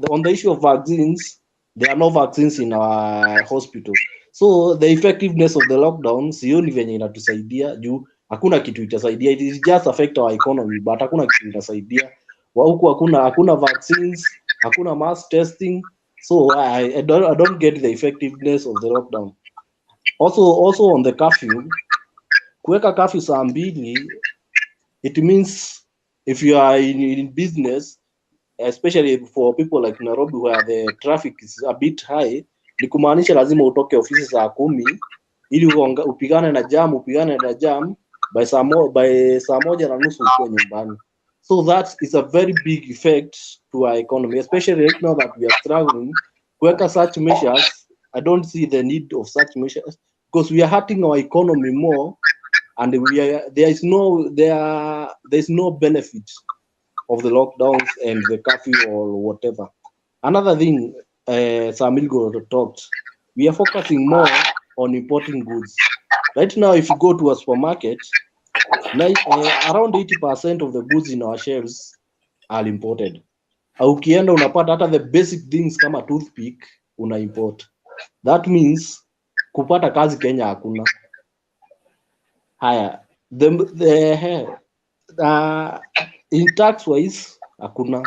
On the issue of vaccines, there are no vaccines in our hospital. So the effectiveness of the lockdown, sioni venye inatusaidia juu hakuna kitu itasaidia. It is just affect our economy, but hakuna kitu itasaidia. Huku hakuna vaccines, hakuna mass testing. So I don't get the effectiveness of the lockdown. Also on the curfew, kuweka curfew saa 2, it means if you are in business, especially for people like Nairobi where the traffic is a bit high, ni kumaanisha lazima utoke ofisi saa 10 ili upigane na jam by saa 1:30 uko nyumbani. So that is a very big effect to our economy, especially right now that we are struggling. Kuweka such measures, I don't see the need of such measures because we are hurting our economy more, and there is no benefit of the lockdowns and the curfew or whatever. Another thing, Samilgo talked, we are focusing more on importing goods. Right now, if you go to a supermarket, around 80% of the goods in our shelves are imported. Ukienda unapata hata the basic things kama toothpick una import. That means kupata kazi Kenya hakuna. Haya, in tax wise hakuna.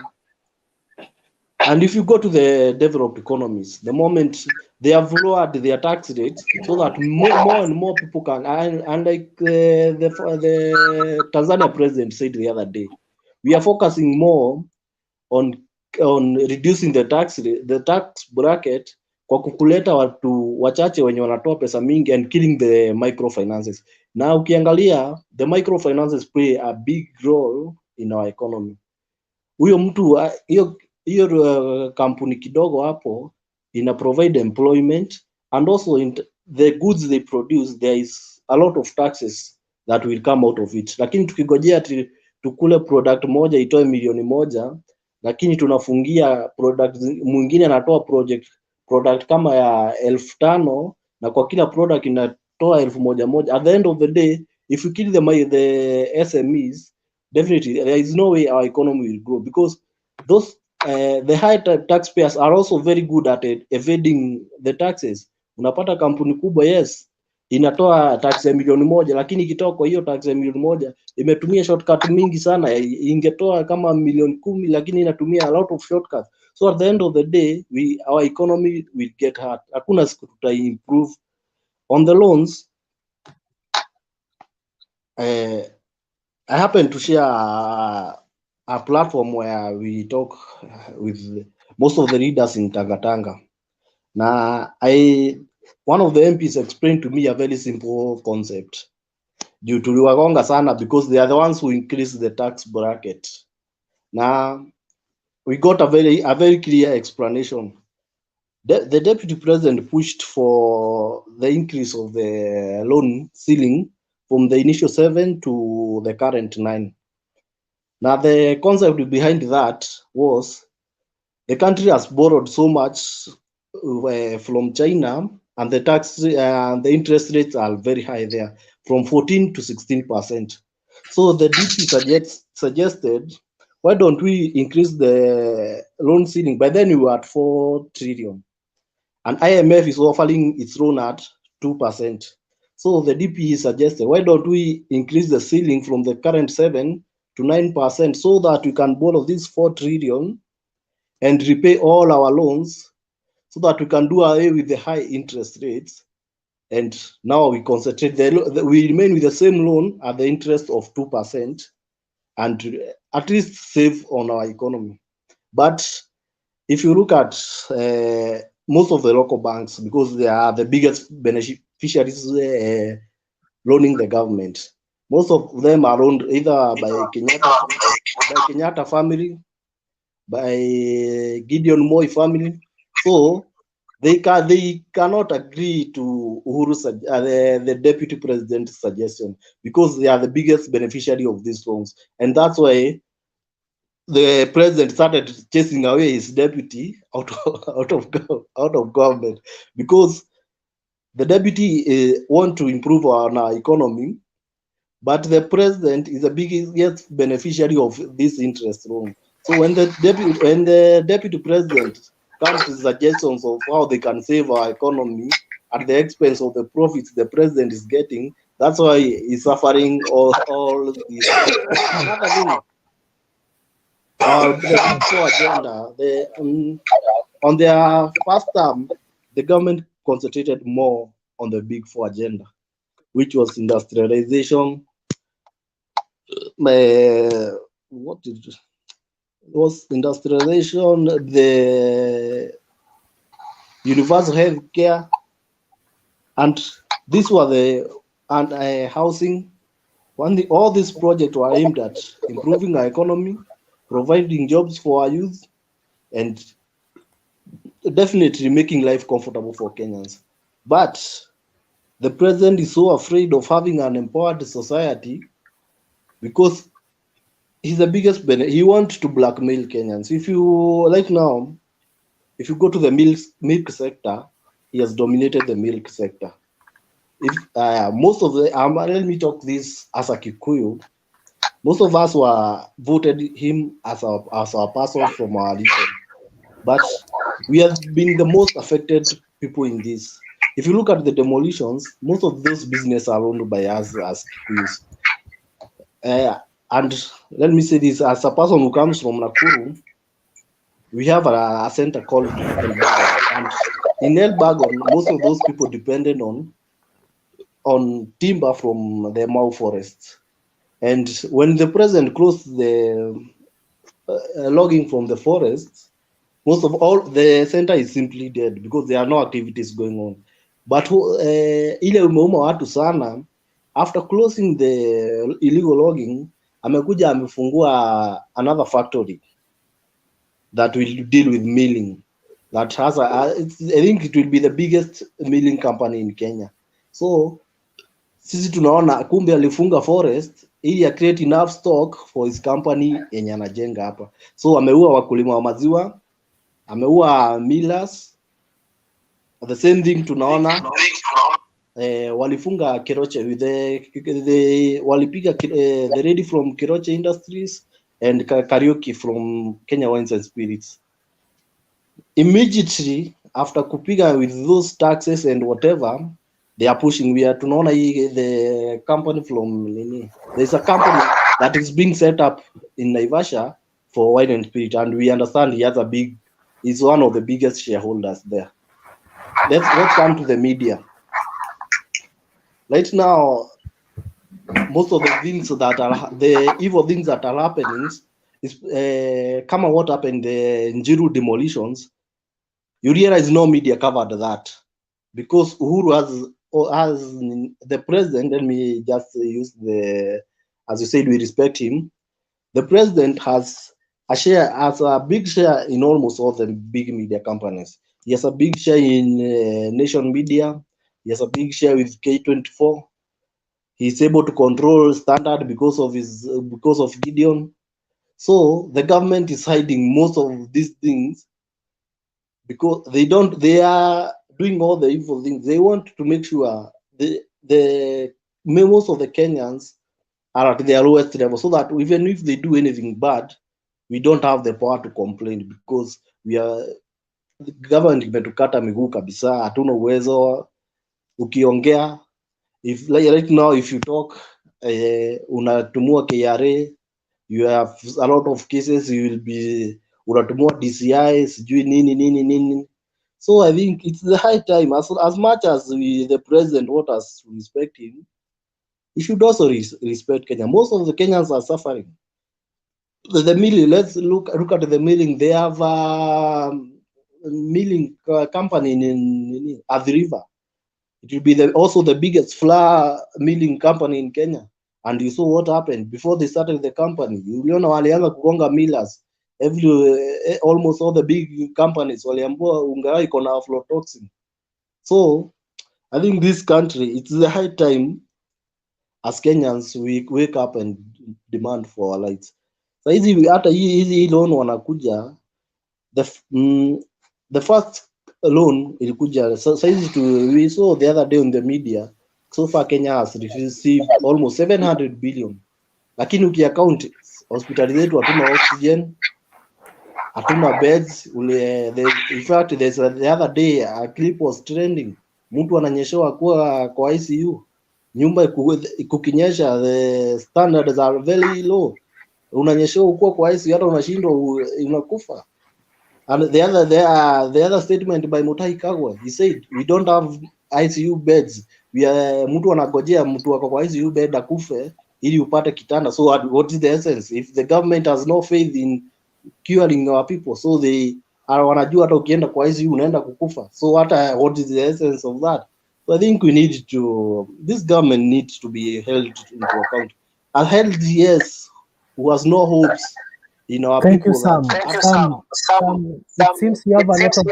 And if you go to the developed economies, the moment they have lowered their tax rates so that more and more people can, and like the Tanzania president said the other day, we are focusing more on reducing the tax bracket kwa kukuleta watu wachache wenye wanatoa pesa mingi and killing the microfinances. Na ukiangalia the microfinances play a big role in our economy. Huyo mtu hiyo kampuni kidogo hapo ina provide employment, and also in the goods they produce there is a lot of taxes that will come out of it. Lakini tukigojea tukule product moja itoe milioni moja, lakini tunafungia product mwingine anatoa product kama ya 5,000 na kwa kila product inatoa 1,000. At the end of the day, if you kill the SMEs, definitely there is no way our economy will grow, because those the high taxpayers are also very good at evading the taxes. Unapata kampuni kubwa, yes, inatoa tax ya milioni moja, lakini ikitoa kwa hiyo tax ya milioni moja imetumia shortcut mingi sana. Ingetoa kama milioni 10, lakini inatumia a lot of shortcuts. So at the end of the day, our economy will get hurt. Hakuna siku tuta improve. On the loans, I happen to share a platform where we talk with most of the leaders in Tanga. Now, one of the MPs explained to me a very simple concept. Due to tuliwagonga sana because they are the ones who increase the tax bracket. Now, we got a very clear explanation. The deputy president pushed for the increase of the loan ceiling from the initial 7 to the current 9. Now, the concept behind that was the country has borrowed so much from China, and the tax and the interest rates are very high there, from 14 to 16%. So the DP suggested, why don't we increase the loan ceiling? By then we were at 4 trillion, and IMF is offering its loan at 2%. So the DP suggested, why don't we increase the ceiling from the current 7 to 9%, so that we can borrow this 4 trillion and repay all our loans, so that we can do away with the high interest rates. And now we concentrate, we remain with the same loan at the interest of 2%, and at least save on our economy. But if you look at most of the local banks, because they are the biggest beneficiaries loaning the government, most of them are owned either by Kenyatta family, by Gideon Moi family. So they cannot agree to the deputy president's suggestion, because they are the biggest beneficiary of these loans. And that's why the president started chasing away his deputy out of government, because the deputy want to improve our economy, but the president is the biggest beneficiary of this interest loan. So when the deputy president comes with suggestions of how they can save our economy at the expense of the profits the president is getting, that's why he's suffering all this. Another thing, the Big Four agenda. On their first term, the government concentrated more on the Big Four agenda, which was industrialization. Industrialization, the universal health care, and these were the housing. All these projects were aimed at improving our economy, providing jobs for our youth, and definitely making life comfortable for Kenyans. But the president is so afraid of having an empowered society, because he's the biggest he wants to blackmail Kenyans. If you like now, if you go to the milk sector, he has dominated the milk sector. If most of the let me talk this as a Kikuyu, most of us were voted him as our person from our region, but we have been the most affected people in this. If you look at the demolitions, most of those businesses are owned by us as Kikuyus. And let me say this, as a person who comes from Nakuru, we have a center called Elbagon. And in Elbagon, most of those people depended on timber from the Mau forests. And when the president closed the logging from the forests, Most of all, the center is simply dead because there are no activities going on. But ile umeuma watu sana, after closing the illegal logging, amekuja amefungua another factory that will deal with milling. That has I think it will be the biggest milling company in Kenya. So sisi tunaona kumbe alifunga forest ili create enough stock for his company yenye anajenga hapa. So ameua wakulima wa maziwa, ameua millers. The same thing tunaona walifunga Keroche with the walipiga the lady from Keroche Industries and Karaoke from Kenya Wines and Spirits. Immediately after kupiga with those taxes and whatever, they are pushing. We are tunaona the company from Nini. There's a company that is being set up in Naivasha for wine and spirit, and we understand he's one of the biggest shareholders there. Let's come to the media. Right now, most of the things that are the evil things that are happening is come on what happened the Njiru demolitions. You realize no media covered that because Uhuru has the president. Let me just use as you said, we respect him. The president has a big share in almost all the big media companies. He has a big share in Nation Media. He has a big share with K24. He's able to control Standard because of Gideon. So the government is hiding most of these things because they are doing all the evil things. They want to make sure most of the Kenyans are at their lowest level, so that even if they do anything bad, we don't have the power to complain because the government imetukata miguu kabisa, hatuna uwezo. Ukiongea, if like right now if you talk unatumua KRA, you have a lot of cases, you will be unatumua DCI sijui nini. So I think it's the high time, as much as the president want us to respect him, he should also respect Kenya. Most of the Kenyans are suffering. The milling, let's look at the milling. They have a milling company in Athi River. It will be also the biggest flour milling company in Kenya. And you saw what happened before they started the company. Uliona walianza kugonga millers. Almost all the big companies waliambua unga iko na aflatoxin. So I think this country, it's the high time as Kenyans we wake up and demand for our rights. So hata hizi loan wanakuja, the first loan ilikuja we saw the other day on the media, so far Kenya has received almost 700 billion, lakini ukiaccount hospitali zetu hatuna oxygen, hatuna beds. In fact the other day a clip was trending, mtu ananyeshewa kwa ICU, nyumba kukinyesha, the standards are very low, unanyeshewa ukuwa kwa ICU hata unashindwa unakufa. And the other statement by Mutahi Kagwe, he said we don't have ICU beds. Mtu anagojea mtu wako kwa ICU bed akufe ili upate kitanda. So what is the essence? If the government has no faith in curing our people, so they are wanajua hata ukienda kwa ICU unaenda kukufa. So what is the essence of that? So I think this government needs to be held into account. A held yes, who has no hopes in our Thank people. you, Sam. Sam, it seems you have a lot of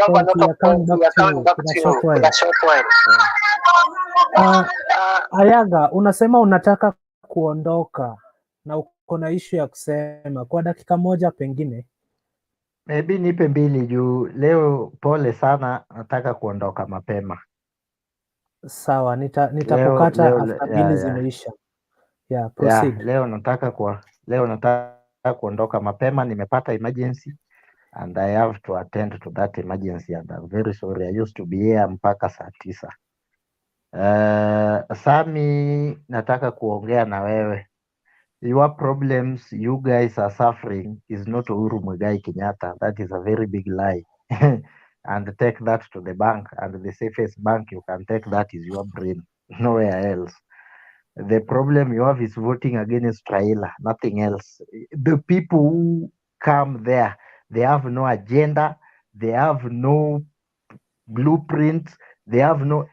points. We are coming back to you in a short while. Ayaga, unasema unataka kuondoka na uko na issue ya kusema kwa dakika moja pengine. Maybe nipe mbili juu leo, pole sana, nataka kuondoka mapema. Sawa, nitakukata after mbili zimeisha. Yeah, proceed. Leo nataka kuondoka mapema, nimepata emergency and I have to attend to that emergency and I'm very sorry. I used to be here mpaka saa 9. Sami, nataka kuongea na wewe. Your problems you guys are suffering is not Uhuru Muigai Kenyatta. That is a very big lie. And take that to the bank, and the safest bank you can take that is your brain, nowhere else. The problem you have is voting against Raila, nothing else. The people who come there, they have no agenda, They have no blueprint. They have no.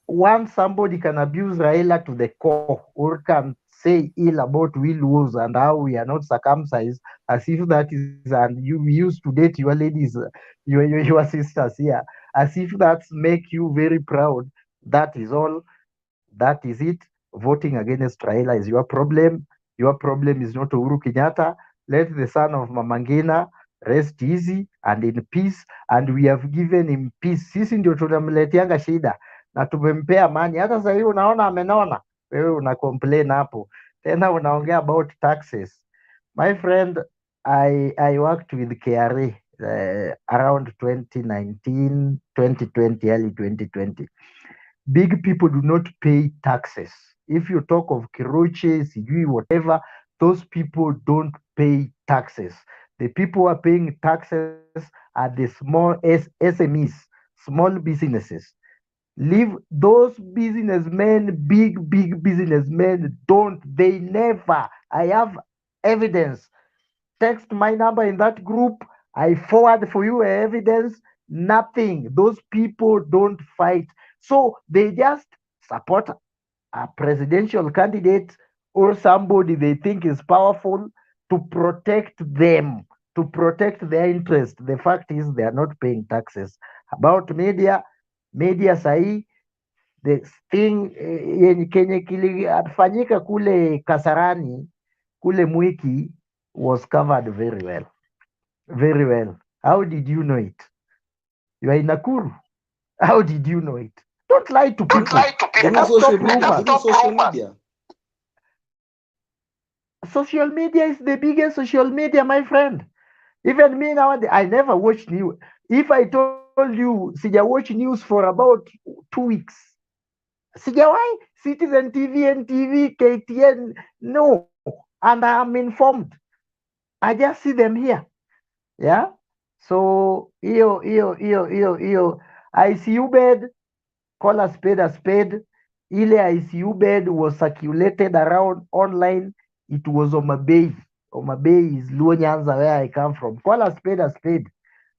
Once somebody can abuse Raila to the core or can say ill about Will Woods and how we are not circumcised, as if that is, and you used to date your ladies, your sisters here, as if that's make you very proud. That is all. That is it. Voting against Raila is your problem. Your problem is not Uhuru Kenyatta. Let the son of Mamangina rest easy and in peace, and we have given him peace. Sisi ndio tunamletianga shida na tumempea amani. Hata sasa hivi unaona amenona, wewe una complain hapo tena unaongea about taxes. My friend, I worked with KRA around 2019, 2020, early 2020. Big people do not pay taxes. If you talk of Kiroche, Sijui, whatever, those people don't pay taxes. The people who are paying taxes are the small SMEs, small businesses. Leave those businessmen, big businessmen, don't. They never. I have evidence. Text my number in that group. I forward for you evidence. Nothing. Those people don't fight. So they just support a presidential candidate or somebody they think is powerful to protect them, to protect their interest. The fact is they are not paying taxes. About media sahi, the thing kenye kilifanyika kule Kasarani, kule Mwiki was covered very well. Very well. How did you know it? You are in Nakuru. How did you know it? Don't lie to people. Through Let us social stop media. rumors. Through social media. Social media is the biggest social media, my friend. Even me nowadays, I never watch news. If I told you, sija watch news for about 2 weeks. Sijawai, Citizen TV, NTV, KTN, no. And I am informed. I just see them here. Yeah. So hiyo ICU bed, call a spade. Ile ICU bed was circulated around online. It was Omabei. Omabei is Luo Nyanza, where I come from. Call a spade.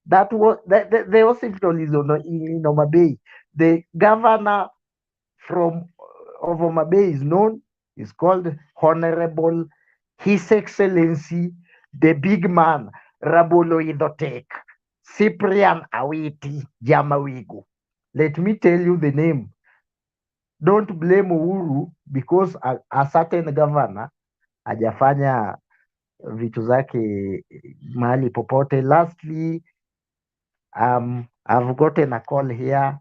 That was the hospital is in Omabei. The governor of Omabei is known. Is called Honorable His Excellency, the big man, Rabolo Idotek, Cyprian Awiti Jamawigu. Let me tell you the name. Don't blame Uhuru because a certain governor hajafanya vitu zake mahali popote. Lastly, I've gotten a call here.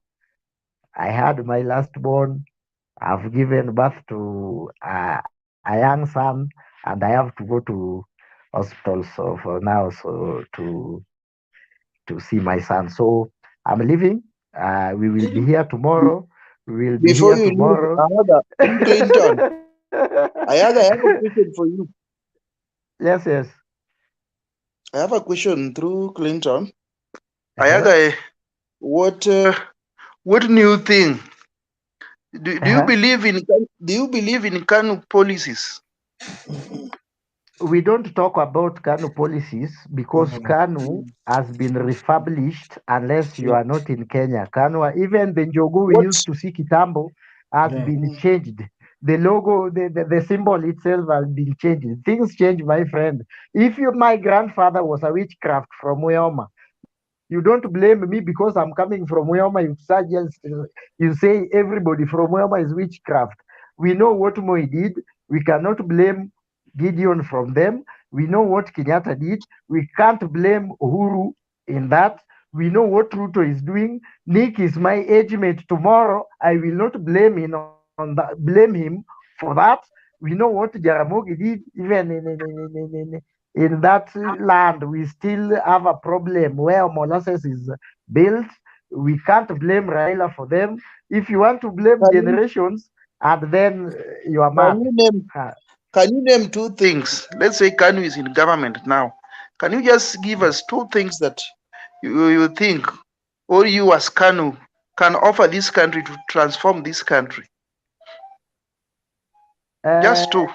I had my last born. I've given birth to a young son, and I have to go to hospital so for now, so to see my son. So I'm leaving. We will be here tomorrow. We will be Before here you leave, tomorrow. Clinton, I have a question for you. Yes. I have a question through Clinton. Ayaga, what new thing? Do you believe in Kanu policies? We don't talk about Kanu policies because Kanu has been refurbished unless you are not in Kenya. Kanu, even the Njogu we used to see Kitambo has been changed. The logo, the symbol itself has been changed. Things change, my friend. If my grandfather was a witchcraft from Wyoma, you don't blame me because I'm coming from Wyoma. You say everybody from Wyoma is witchcraft. We know what Moi did. We cannot blame Gideon from them. We know what Kenyatta did. We can't blame Uhuru in that. We know what Ruto is doing. Nick is my age mate tomorrow. I will not blame him on that. Blame him for that. We know what Jaramogi did. Even in that land, we still have a problem where molasses is built. We can't blame Raila for them. If you want to blame generations, and then you are mad. Can you name two things? Let's say Kanu is in government now. Can you just give us two things that you think, or you as Kanu can offer this country to transform this country? Just two.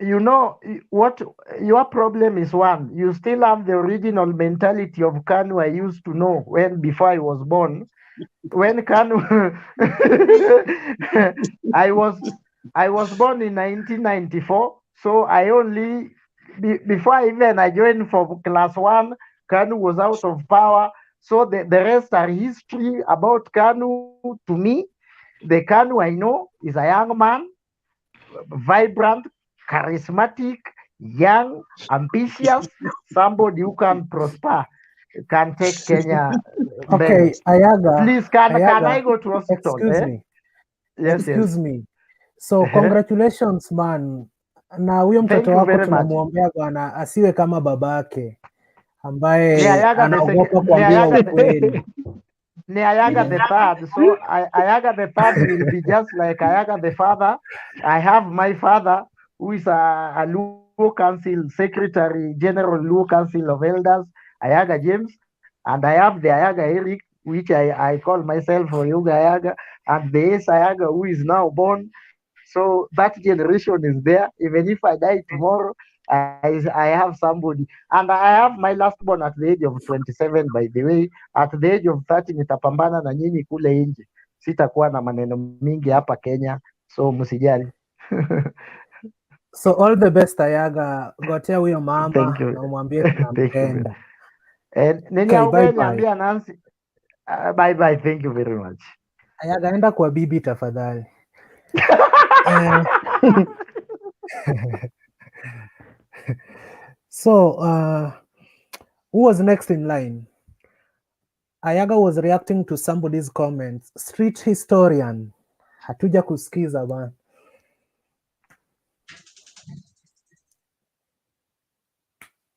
you know what your problem is. One, you still have the original mentality of Kanu I used to know when before I was born. When Kanu I was born in 1994, so I only before I joined for class one, Kanu was out of power. So the rest are history about Kanu. To me, the Kanu I know is a young man, vibrant, charismatic, young, ambitious, somebody who can prosper, can take Kenya Okay, mbele. Ayaga, Please, can I Ayaga, go to hospital? excuse Eh? me, Yes, excuse yes. me. So congratulations man, na huyo Thank mtoto you wako very much. tunamwombea bwana asiwe kama babake Ni ambaye Ayaga the anaogopa kuambia ukweli. Ni Ayaga the third. So Ayaga the third will be just like Ayaga the father. I have my father who is a Luo Council Secretary General, Luo Council of Elders, Ayaga James, and I have the Ayaga Eric, which I call myself Oyuga Ayaga, and the Ace Ayaga who is now born. So that generation is there. Even if I die tomorrow, I have somebody. And I have my last born at the age of 27, by the way. At the age of 30 nitapambana na nyinyi kule nje. Sitakuwa na maneno mingi hapa Kenya. So msijali. So all the best Ayaga, gotea huyo Thank mama you. na umwambie Thank you. tunampenda. Nini Okay, au bye niambia bye. Nancy. Bye bye. Thank you very much. Ayaga, enda kwa bibi tafadhali. So, who was next in line? Ayaga was reacting to somebody's comments. Street historian. Hatuja kusikiza bana.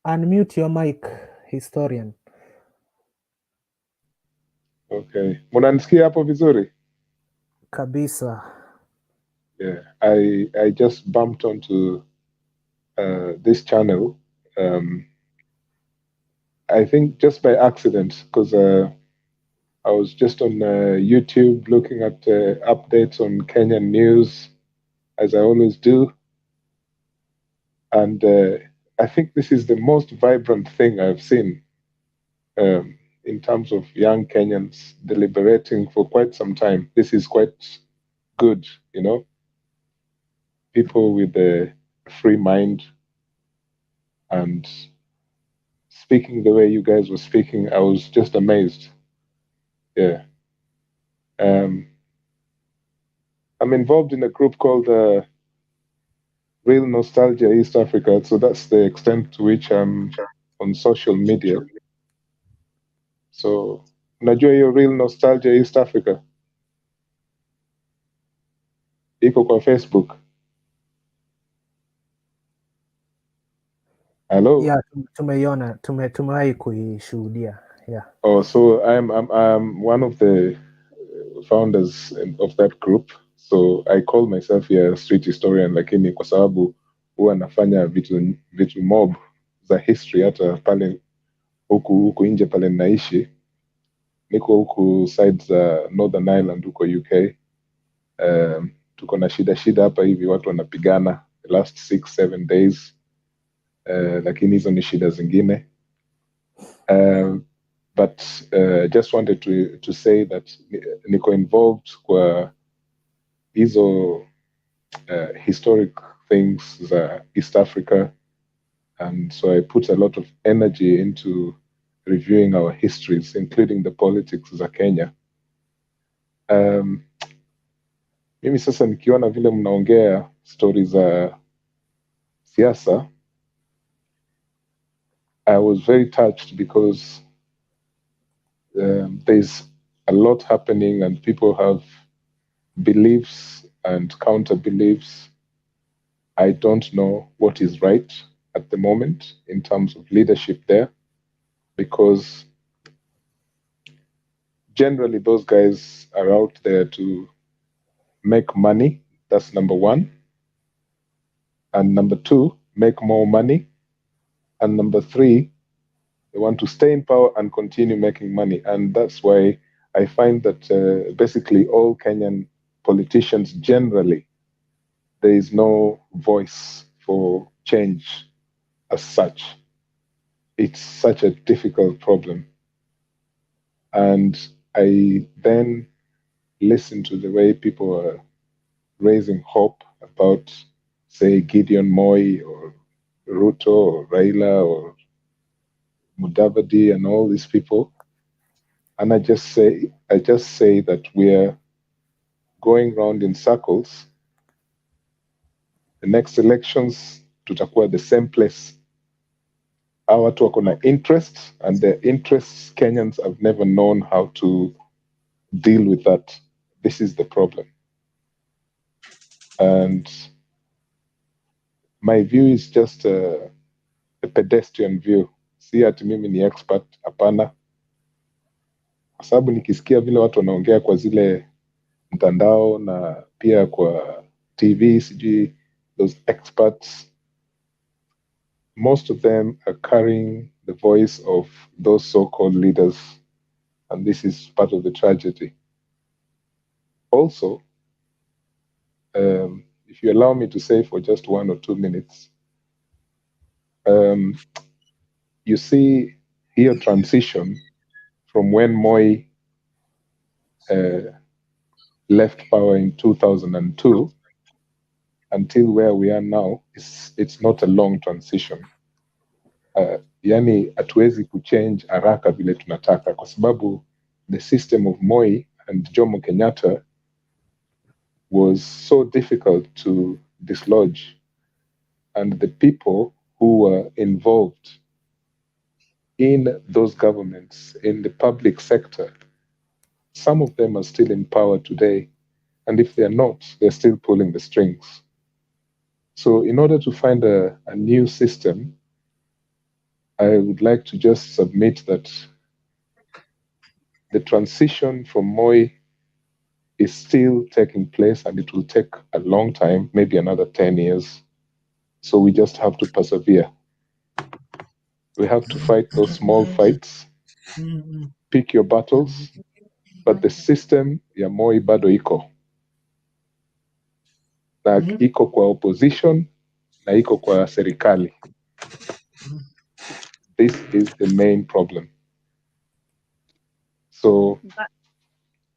Unmute your mic, historian. Okay. Munanisikia hapo vizuri? Kabisa. Yeah. I just bumped onto this channel. I think just by accident, because I was just on YouTube looking at updates on Kenyan news, as I always do. And I think this is the most vibrant thing I've seen in terms of young Kenyans deliberating for quite some time. This is quite good, you know. People with a free mind and speaking the way you guys were speaking, I was just amazed. Yeah. I'm involved in a group called Real Nostalgia East Africa, so that's the extent to which I'm on social media. So, unajua hiyo Real Nostalgia East Africa? Iko kwa Facebook. Hello? Yeah, tumeiona, tumewahi kuishuhudia. Yeah. Oh, so I'm one of the founders of that group. So I call myself a street historian, lakini kwa sababu huwa nafanya vitu mob za history hata pale huku nje pale naishi. Niko huku sides za Northern Ireland huko UK. Tuko na shida hapa hivi, watu wanapigana the last 6-7 days. Lakini hizo ni shida zingine. But just wanted to say that niko involved kwa hizo historic things za East Africa, and so I put a lot of energy into reviewing our histories, including the politics za Kenya. Mimi sasa nikiona vile mnaongea stories za siasa, I was very touched because there's a lot happening and people have beliefs and counter beliefs. I don't know what is right at the moment in terms of leadership there, because generally those guys are out there to make money. That's number one. And number two, make more money. And number three, they want to stay in power and continue making money. And that's why I find that basically all Kenyan politicians generally, there is no voice for change as such. It's such a difficult problem. And I then listen to the way people are raising hope about, say, Gideon Moi or Ruto or Raila or Mudavadi and all these people. And I just say that we're going round in circles. The next elections tutakuwa the same place. Hawa watu wako na interests, and their interests Kenyans have never known how to deal with that. This is the problem. And my view is just a pedestrian view. Si ati mimi ni expert, hapana. Kwa sababu nikisikia vile watu wanaongea kwa zile mtandao na pia kwa TV, sijui those experts, most of them are carrying the voice of those so-called leaders, and this is part of the tragedy. Also, if you allow me to say for just 1 or 2 minutes, you see here transition from when Moi left power in 2002 until where we are now, it's not a long transition. Yani hatuwezi kuchange haraka vile tunataka kwa sababu the system of Moi and Jomo Kenyatta was so difficult to dislodge, and the people who were involved in those governments, in the public sector, some of them are still in power today, and if they're not, they're still pulling the strings. So in order to find a new system, I would like to just submit that the transition from Moi is still taking place, and it will take a long time, maybe another 10 years. So we just have to persevere. We have to fight those small fights, pick your battles, but the system ya Moi bado iko. Na iko kwa opposition, na iko kwa serikali. This is the main problem. So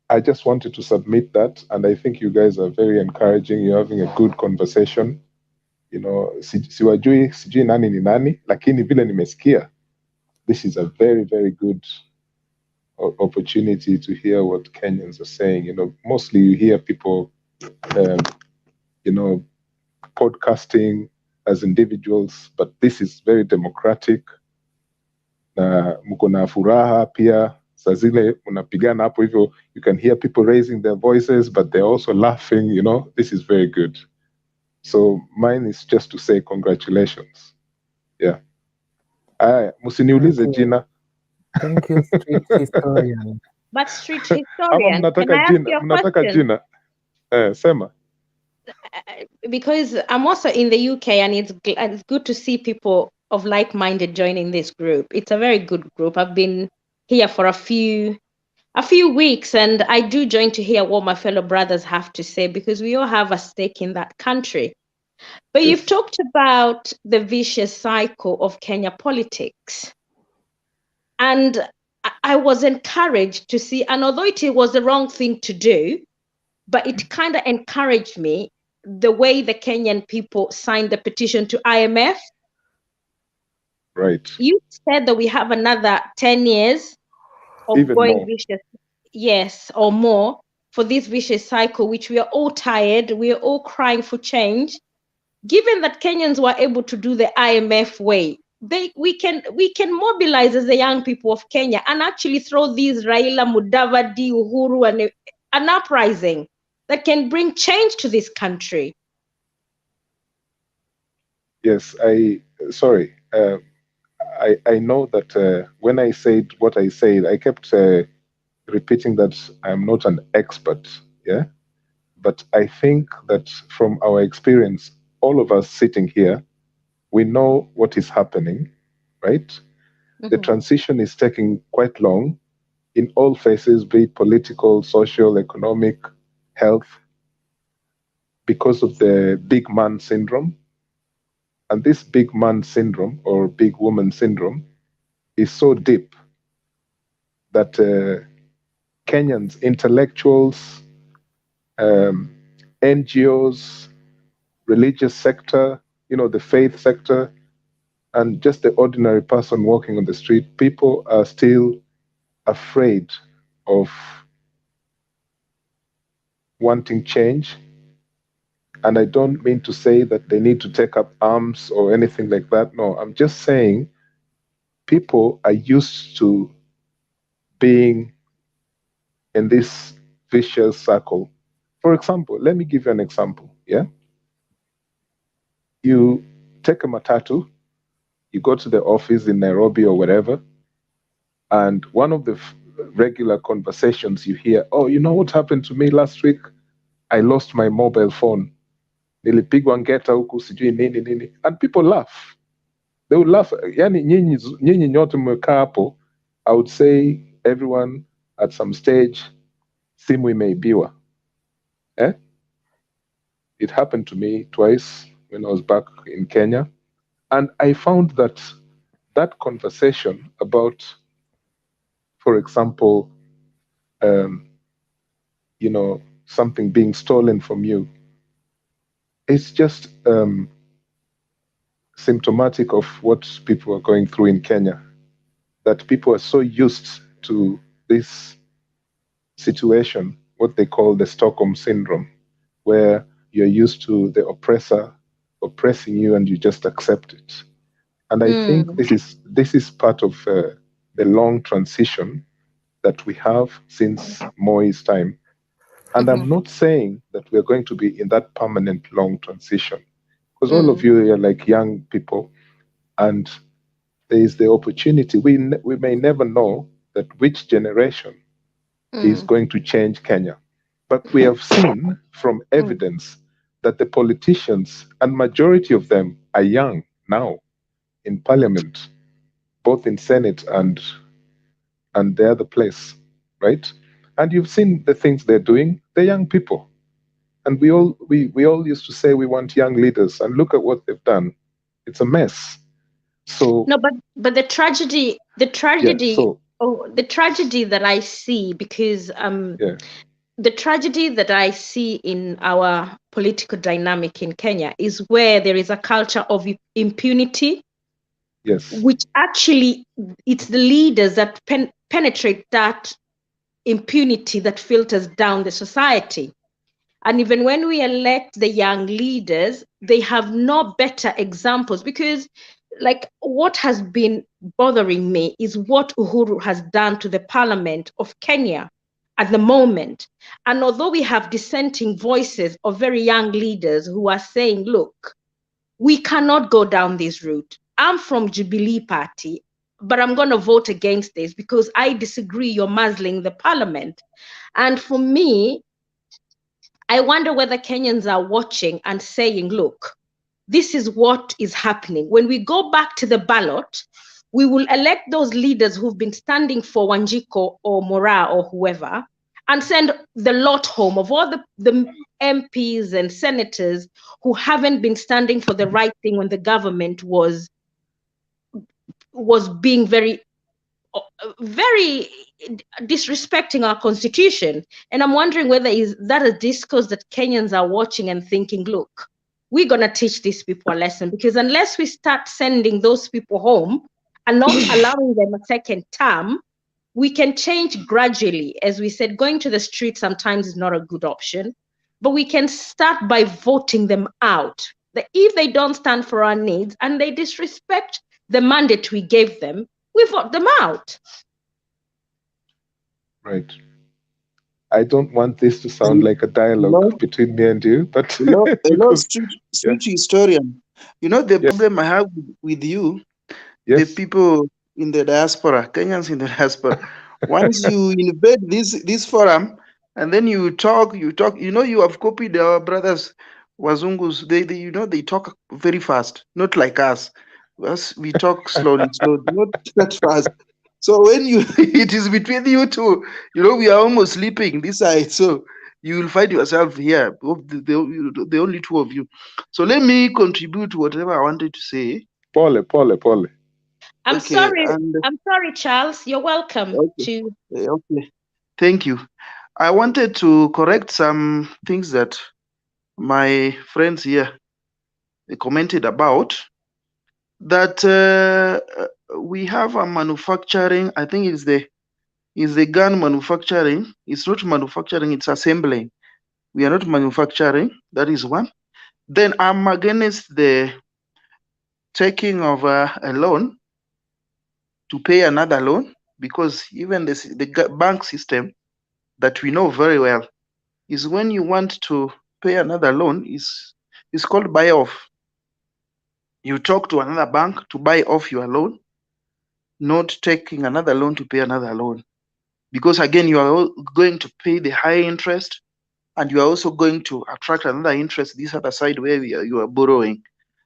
I just wanted to submit that, and I think you guys are very encouraging. You're having a good conversation. You know, siwajui sijui nani ni nani, lakini vile nimesikia, this is a very, very good opportunity to hear what Kenyans are saying. You know, mostly you hear people, you know, podcasting as individuals, but this is very democratic. Na mko na furaha pia, saa zile mnapigana hapo hivyo, you can hear people raising their voices, but they're also laughing, you know, this is very good. So mine is just to say congratulations. Yeah. Musiniulize jina. Thank you, street historian. But street Ama historian, can mnataka I ask jina? you a Mnataka question? jina? Sema. Because I'm also in the UK, and it's good to see people of like-minded joining this group. It's a very good group. I've been here for a few weeks, and I do join to hear what my fellow brothers have to say, because we all have a stake in that country. But you've talked about the vicious cycle of Kenya politics. And I was encouraged to see, and although it was the wrong thing to do, but it kind of encouraged me, the way the Kenyan people signed the petition to IMF. Right. You said that we have another 10 years of Even going more. vicious, yes, or more, for this vicious cycle, which we are all tired, we are all crying for change. Given that Kenyans were able to do the IMF way, we can mobilize as the young people of Kenya and actually throw these Raila, Mudavadi, Uhuru, and an uprising that can bring change to this country. Yes, sorry. I know that when I said what I said, I kept repeating that I'm not an expert, yeah? But I think that from our experience, all of us sitting here, we know what is happening, right? The transition is taking quite long in all phases, be it political, social, economic, health, because of the big man syndrome. And this big man syndrome or big woman syndrome is so deep that Kenyans, intellectuals, NGOs, religious sector, the faith sector, and just the ordinary person walking on the street, people are still afraid of wanting change. And I don't mean to say that they need to take up arms or anything like that. No, I'm just saying people are used to being in this vicious circle. For example, let me give you an example. Yeah, you take a matatu, you go to the office in Nairobi or wherever, and one of the regular conversations you hear, oh, you know what happened to me last week? I lost my mobile phone. Nilipigwa ngeta huku sijui nini nini. And people laugh. They would laugh. Yani nyinyi nyote mmekaa hapo, I would say everyone at some stage, simu imeibiwa. It happened to me twice when I was back in Kenya. And I found that that conversation about, for example, something being stolen from you, it's just symptomatic of what people are going through in Kenya. That people are so used to this situation, what they call the Stockholm syndrome, where you're used to the oppressor oppressing you and you just accept it. And I think this is part of the long transition that we have since Moi's time. And I'm not saying that we're going to be in that permanent long transition, because all of you are like young people, and there is the opportunity. We may never know that which generation is going to change Kenya. But we have seen from evidence that the politicians, and majority of them are young now in parliament, both in Senate and the other place, right? And you've seen the things they're doing. They're young people. And we all used to say we want young leaders, and look at what they've done. It's a mess. So no, but the tragedy the tragedy that I see, because the tragedy that I see in our political dynamic in Kenya is where there is a culture of impunity. Yes. Which actually, it's the leaders that penetrate that impunity that filters down the society. And even when we elect the young leaders, they have no better examples, because like what has been bothering me is what Uhuru has done to the parliament of Kenya at the moment. And although we have dissenting voices of very young leaders who are saying, look, we cannot go down this route. I'm from Jubilee Party, but I'm going to vote against this because I disagree you're muzzling the parliament. And for me, I wonder whether Kenyans are watching and saying, look, this is what is happening. When we go back to the ballot, we will elect those leaders who've been standing for Wanjiko or Mora or whoever, and send the lot home of all the MPs and senators who haven't been standing for the right thing when the government was being very disrespecting our constitution. And I'm wondering whether is that a discourse that Kenyans are watching and thinking, look, we're going to teach these people a lesson, because unless we start sending those people home and not allowing them a second term, we can change gradually. As we said, going to the street sometimes is not a good option, but we can start by voting them out. That if they don't stand for our needs and they disrespect the mandate we gave them, we vote them out. Right. I don't want this to sound like a dialogue between me and you, but hello, street historian. You know the problem I have with you, the people in the diaspora, Kenyans in the diaspora. Once you invade this forum, and then you talk. You know, you have copied our brothers Wazungus. They talk very fast, not like us. Us, we talk slowly, not that fast. So when it is between you two, we are almost sleeping this side. So you will find yourself here, the only two of you. So let me contribute to whatever I wanted to say. Pole. I'm Okay, sorry. and I'm sorry, Charles. You're welcome to. okay, thank you. I wanted to correct some things that my friends here commented about. That we have a manufacturing. I think it's the gun manufacturing. It's not manufacturing. It's assembling. We are not manufacturing. That is one. Then I'm against the taking of a loan to pay another loan, because even the bank system that we know very well is when you want to pay another loan is called buy off. You talk to another bank to buy off your loan, not taking another loan to pay another loan, because again you are going to pay the high interest, and you are also going to attract another interest this other side where you are borrowing.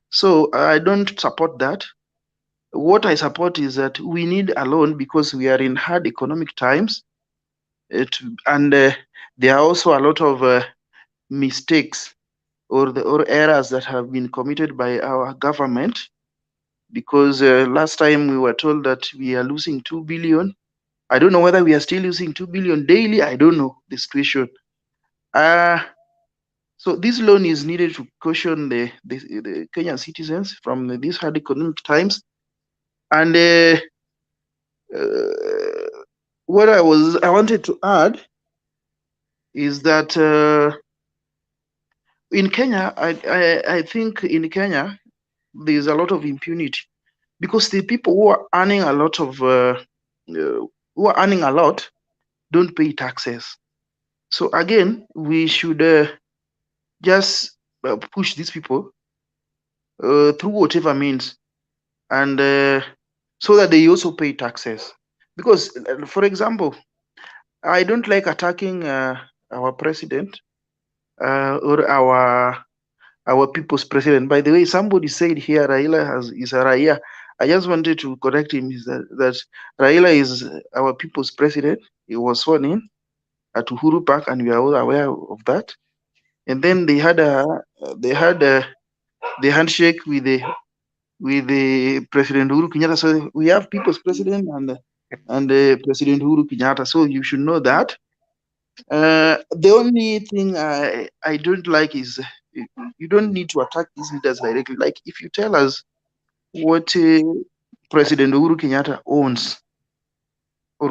So I don't support that. What I support is that we need a loan because we are in hard economic times, and there are also a lot of mistakes or errors that have been committed by our government. Because last time we were told that we are losing 2 billion. I don't know whether we are still losing 2 billion daily. I don't know the situation. So this loan is needed to caution the Kenyan citizens from these hard economic times. And what I wanted to add is that in Kenya, I think in Kenya there is a lot of impunity, because the people who are earning a lot don't pay taxes. So again, we should just push these people through whatever means, and so that they also pay taxes. Because, for example, I don't like attacking our president or our people's president. By the way, somebody said here Raila is a Raia. I just wanted to correct him. Is that Raila is our people's president. He was sworn in at Uhuru Park, and we are all aware of that. And then they had the handshake with the President Uhuru Kenyatta. So we have people's president and President Uhuru Kenyatta. So you should know that. The only thing I don't like is you don't need to attack these leaders directly. Like, if you tell us what President Uhuru Kenyatta owns, or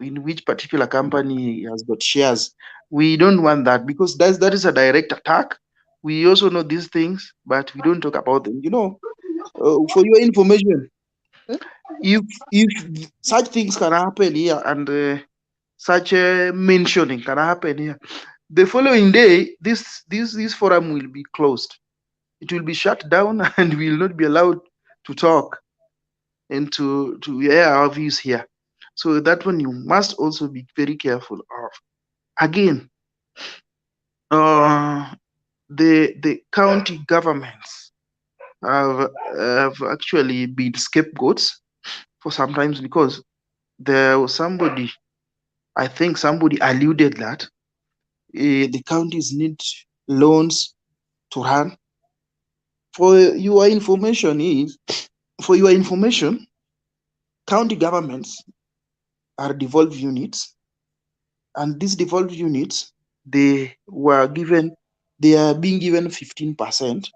in which particular company he has got shares, we don't want that, because that is a direct attack. We also know these things, but we don't talk about them. For your information, if such things can happen here, and such mentioning can happen here, the following day this forum will be closed. It will be shut down, and we will not be allowed to talk and to air our views here. So that one you must also be very careful of. Again, the county governments have actually been scapegoats for sometimes, because there was somebody, I think somebody alluded that the counties need loans to run. For your information, county governments are devolved units, and these devolved units, they are being given 15%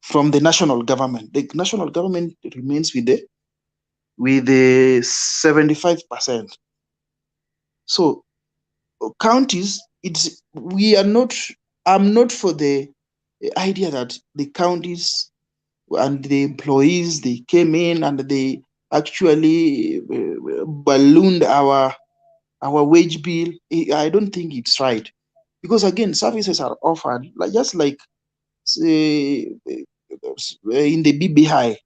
from the national government. The national government remains with the 75%. So counties, I'm not for the idea that the counties and the employees, they came in and they actually ballooned our wage bill. I don't think it's right, because again, services are offered just like say, in the BBI.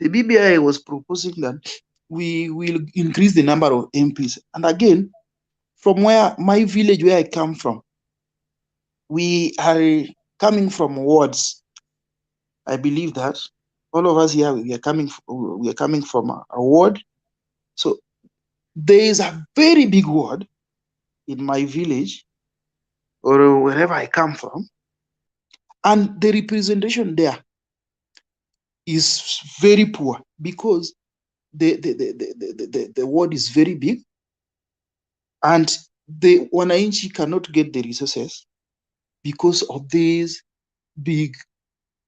The BBI was proposing that we will increase the number of MPs, and again, from where my village, where I come from, we are coming from wards. I believe that all of us here, we are coming from a ward. So there is a very big ward in my village, or wherever I come from, and the representation there is very poor because the ward is very big, and the wananchi cannot get the resources because of this big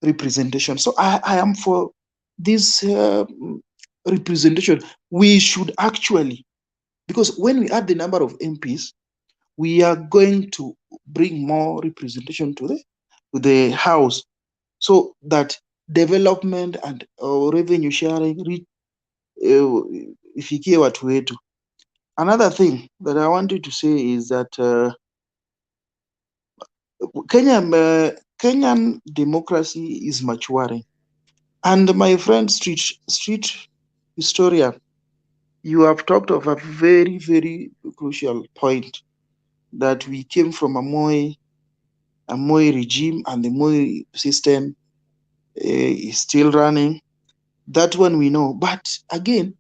representation. So I am for this representation. We should actually, because when we add the number of MPs, we are going to bring more representation to the house, so that development and revenue sharing ifikie watu wetu. Another thing that I wanted to say is that Kenyan democracy is maturing, and my friend street historian, you have talked of a very, very crucial point, that we came from a Moi regime, and the Moi system is still running. That one we know. But again,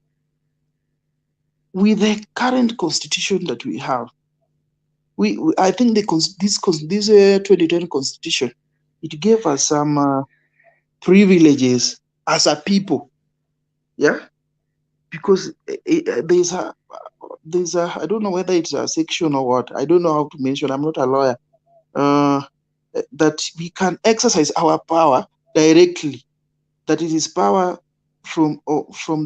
with the current constitution that we have, I think this 2010 constitution, it gave us some privileges as a people, yeah, because there's a I don't know whether it's a section or what, I don't know how to mention, I'm not a lawyer, that we can exercise our power directly, that it is power from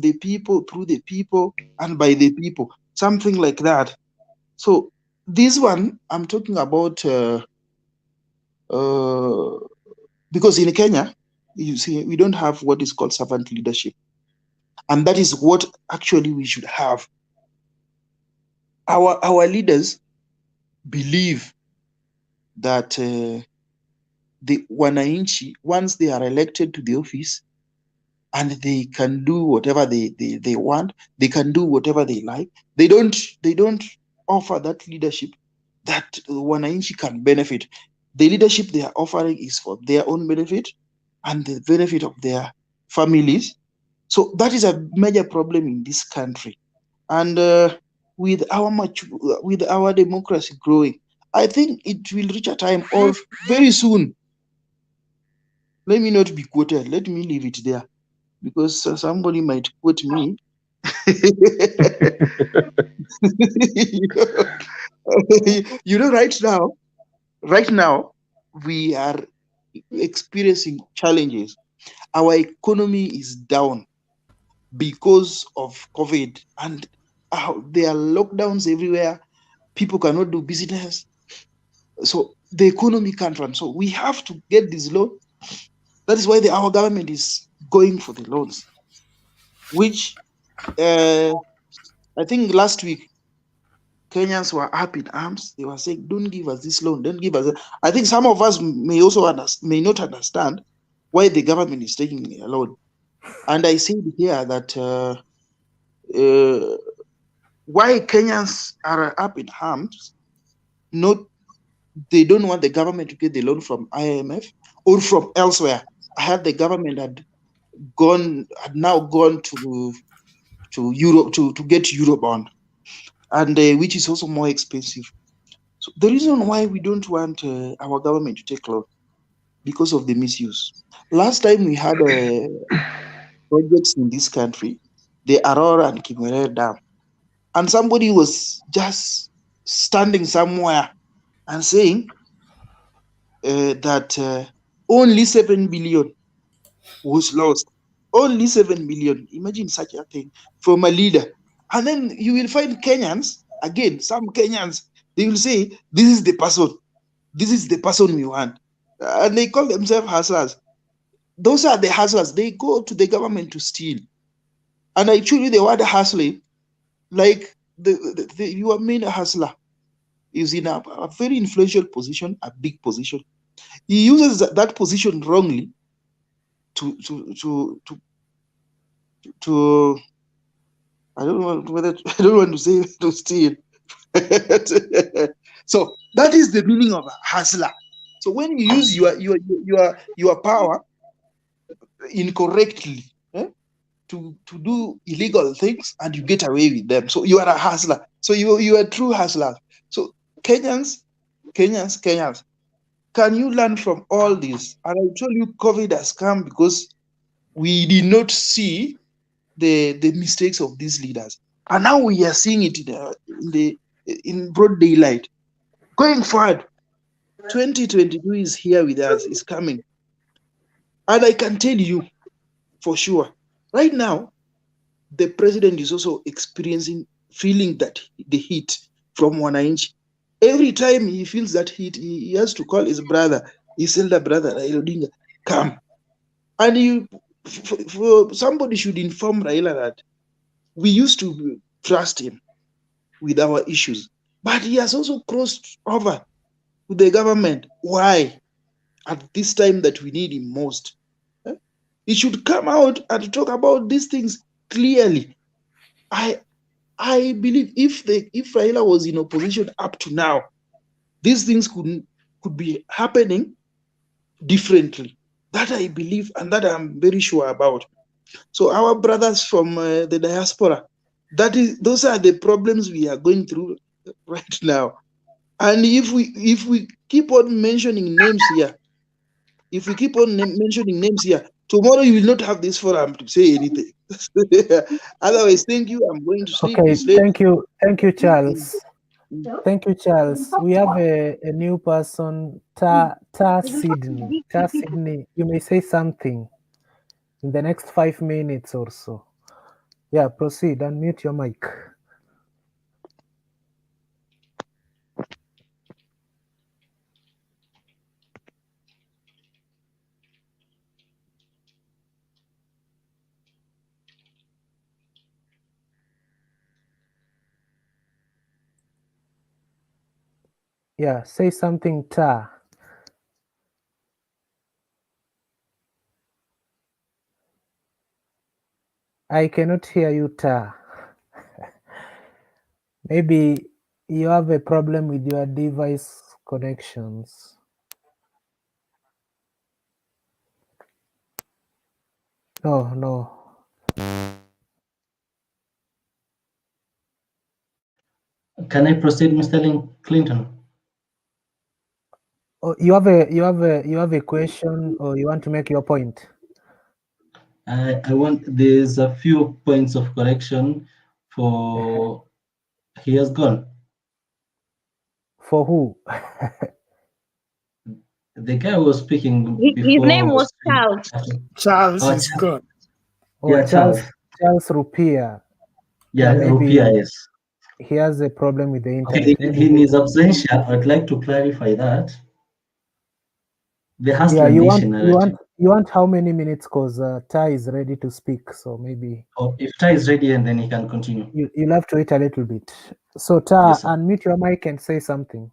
the people, through the people, and by the people, something like that. So this one I'm talking about because in Kenya, you see, we don't have what is called servant leadership, and that is what actually we should have. Our leaders believe that the wananchi, once they are elected to the office, and they can do whatever they want, they can do whatever they like. They don't offer that leadership that wananchi can benefit. The leadership they are offering is for their own benefit and the benefit of their families. So that is a major problem in this country. And with our democracy growing, I think it will reach a time, or very soon. Let me not be quoted. Let me leave it there, because somebody might quote me. You know, right now, we are experiencing challenges. Our economy is down because of COVID, and there are lockdowns everywhere. People cannot do business, so the economy can't run. So we have to get this loan. That is why our government is going for the loans, which I think last week Kenyans were up in arms. They were saying, "Don't give us this loan. Don't give us." I think some of us may also may not understand why the government is taking a loan. And I said here that why Kenyans are up in arms, they don't want the government to get the loan from IMF or from elsewhere. I heard the government had now gone to Europe to get Eurobond, and which is also more expensive. So the reason why we don't want our government to take loan, because of the misuse. Last time we had projects in this country, the Aurora and Kimwere Dam, and somebody was just standing somewhere and saying that only 7 billion was lost. Only 7 billion. Imagine such a thing from a leader. And then you will find Kenyans, again, some Kenyans, they will say, this is the person. This is the person we want. And they call themselves hustlers. Those are the hustlers. They go to the government to steal. And actually, the word hustling, like your main hustler is in a very influential position, a big position. He uses that position wrongly to I don't want to say to steal. So that is the meaning of a hustler. So when you use your power incorrectly to do illegal things, and you get away with them, so you are a hustler. So you are a true hustler. So Kenyans, Kenyans, can you learn from all this? And I told you COVID has come because we did not see the mistakes of these leaders. And now we are seeing it in broad daylight. Going forward, 2022 is here with us, is coming. And I can tell you for sure, right now, the president is also feeling that the heat from Wananchi. Every time he feels that heat, he has to call his brother, his elder brother, Raila Odinga, come. And somebody should inform Raila that we used to trust him with our issues, but he has also crossed over with the government. Why? At this time that we need him most. He should come out and talk about these things clearly. I believe if Raila was in opposition up to now, these things could be happening differently. That I believe, and that I'm very sure about. So our brothers from the diaspora, those are the problems we are going through right now. And if we keep on mentioning names here, tomorrow you will not have this forum to say anything. Otherwise, thank you. I'm going to sleep. Okay, It's late. thank you, Charles. Thank you, Charles. We have a new person, Ta Sydney. Ta Sydney, you may say something in the next 5 minutes or so. Yeah, proceed. Unmute your mic. Yeah, say something, Ta. I cannot hear you, Ta. Maybe you have a problem with your device connections. No. Can I proceed, Mr. Clinton? Oh, you have a question, or you want to make your point? There's a few points of correction for. He has gone. For who? The guy who was speaking before. His name was Charles. Charles is good. Oh, Yeah, Charles Rupia. Yeah, maybe Rupia, yes. He has a problem with the internet. Okay, Maybe in his absentia, I'd like to clarify that the Hustler you Nation narrative. want how many minutes? Because Tai is ready to speak, so maybe. Oh, if Tai is ready, and then he can continue. You'll have to wait a little bit. So Tai, Yes, unmute your mic and say something.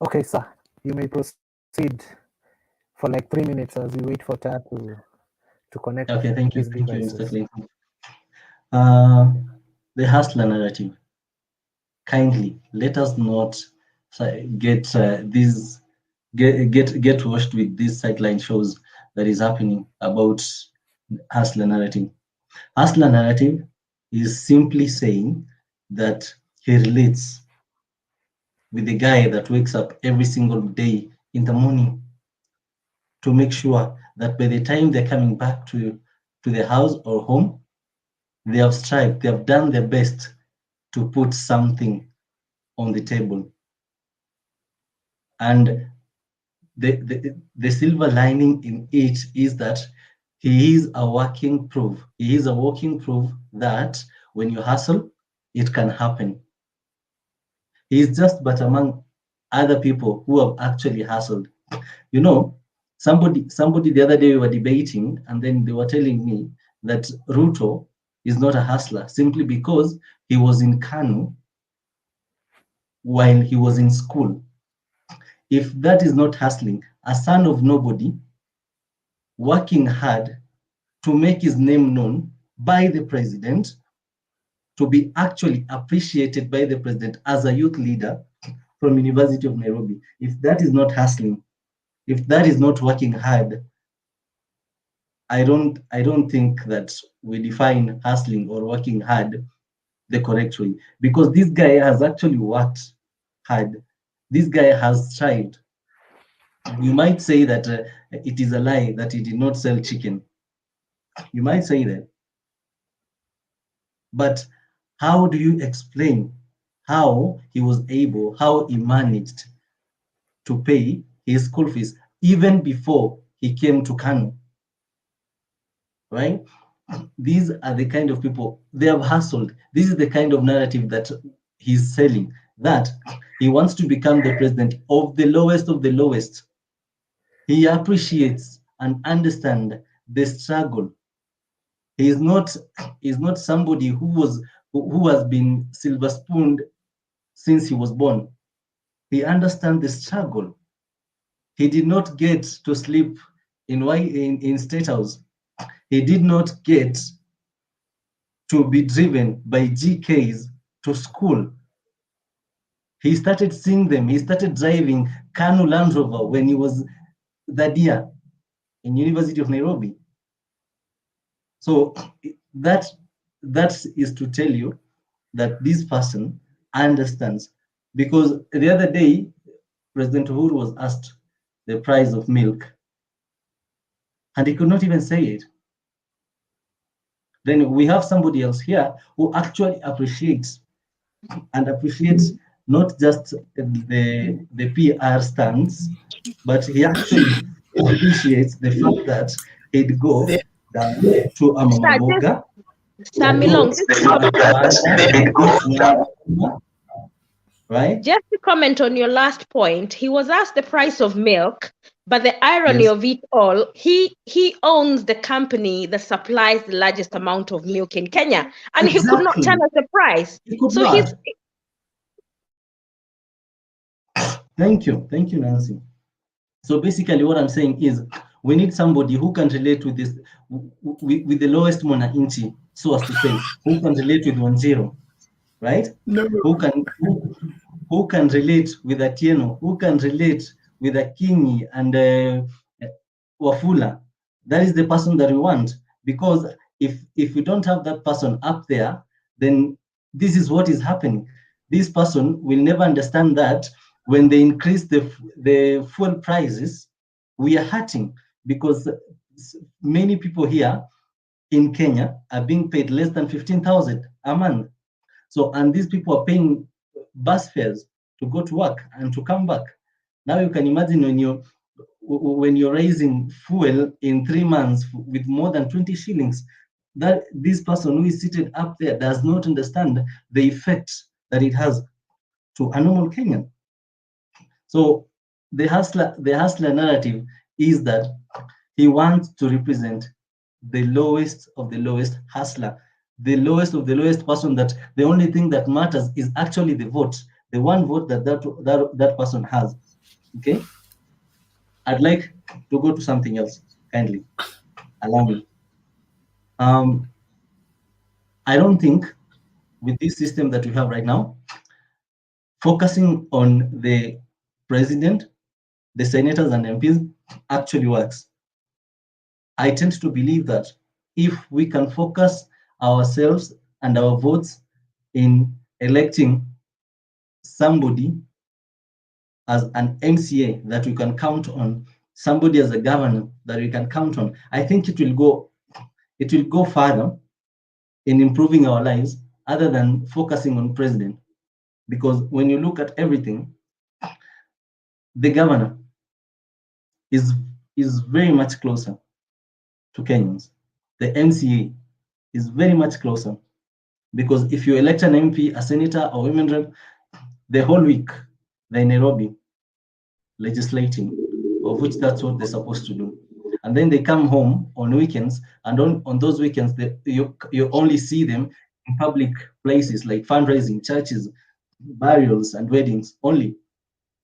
Okay, sir, you may proceed for like 3 minutes as we wait for Tai to connect. Okay, thank you, his devices. Mr. Clinton. The Hustler narrative. Kindly let us not get get washed with these sideline shows that is happening about Hustler narrative. Hustler narrative is simply saying that he relates with the guy that wakes up every single day in the morning to make sure that by the time they're coming back to the house or home, they have strived, they have done their best to put something on the table. And the silver lining in it is that he is a working proof. He is a walking proof that when you hustle, it can happen. He is just but among other people who have actually hustled. You know, somebody the other day we were debating, and then they were telling me that Ruto is not a hustler simply because he was in Kanu while he was in school. If that is not hustling, a son of nobody working hard to make his name known by the president, to be actually appreciated by the president as a youth leader, from University of Nairobi. If that is not hustling, if that is not working hard, I don't think that we define hustling or working hard the correct way, because this guy has actually worked hard. This guy has tried. You might say that it is a lie that he did not sell chicken. You might say that. But how do you explain how he was able, how he managed to pay his school fees even before he came to Kano? Right? These are the kind of people, they have hustled. This is the kind of narrative that he's selling, that he wants to become the president of the lowest of the lowest. He appreciates and understands the struggle. He is not somebody who has been silver spooned since he was born. He understands the struggle. He did not get to sleep in State House. He did not get to be driven by GKs to school. He started seeing them. He started driving Kano Land Rover when he was that year in University of Nairobi. So that is to tell you that this person understands. Because the other day, President Uhuru was asked the price of milk, and he could not even say it. Then we have somebody else here who actually appreciates not just the PR stance, but he actually appreciates the fact that he'd go down to Amamaboga. Right? Just to comment on your last point, he was asked the price of milk, but the irony of it all, he owns the company that supplies the largest amount of milk in Kenya, and he could not tell us the price. Thank you, Nancy. So basically, what I'm saying is, we need somebody who can relate with this, with the lowest mwananchi, so as to say, who can relate with 1-0, right? No. Who can relate with Atieno, who can relate with Akinyi and Wafula. That is the person that we want, because if we don't have that person up there, then this is what is happening. This person will never understand that when they increase the fuel prices, we are hurting, because many people here in Kenya are being paid less than 15,000 a month. So, and these people are paying bus fares to go to work and to come back. Now you can imagine when you're raising fuel in 3 months with more than 20 shillings, that this person who is seated up there does not understand the effect that it has to a normal Kenyan. So the hustler narrative is that he wants to represent the lowest of the lowest hustler, the lowest of the lowest person, that the only thing that matters is actually the vote, the one vote that person has. Okay? I'd like to go to something else, kindly. Allow me. I don't think with this system that we have right now, focusing on the president, the senators and MPs actually works. I tend to believe that if we can focus ourselves and our votes in electing somebody as an MCA that we can count on, somebody as a governor that we can count on, I think it will go further in improving our lives other than focusing on president. Because when you look at everything, the governor is very much closer to Kenyans. The MCA is very much closer, because if you elect an MP, a senator, or women rep, the whole week they're in Nairobi legislating, of which that's what they're supposed to do. And then they come home on weekends, and on those weekends, you only see them in public places like fundraising, churches, burials, and weddings only.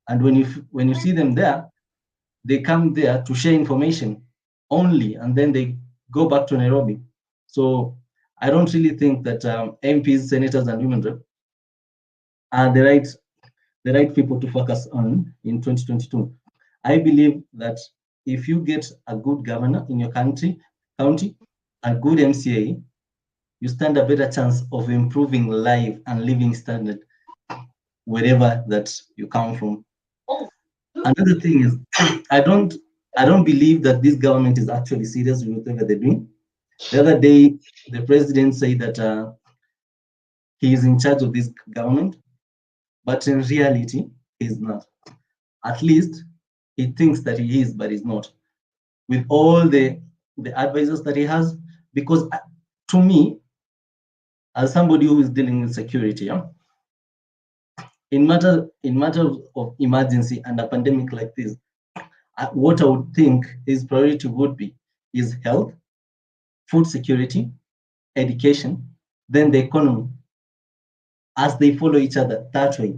And when you see them there, they come there to share information only, and then they go back to Nairobi. So I don't really think that MPs, senators, and women rep are the right the right people to focus on in 2022. I believe that if you get a good governor in your county, a good MCA, you stand a better chance of improving life and living standard wherever that you come from. Another thing is, I don't believe that this government is actually serious with whatever they're doing. The other day, the president said that he is in charge of this government, but in reality, he's not. At least he thinks that he is, but he's not. With all the advisors that he has, because to me, as somebody who is dealing with security, in matter of emergency and a pandemic like this, what I would think his priority would be is health, food security, education, then the economy, as they follow each other that way.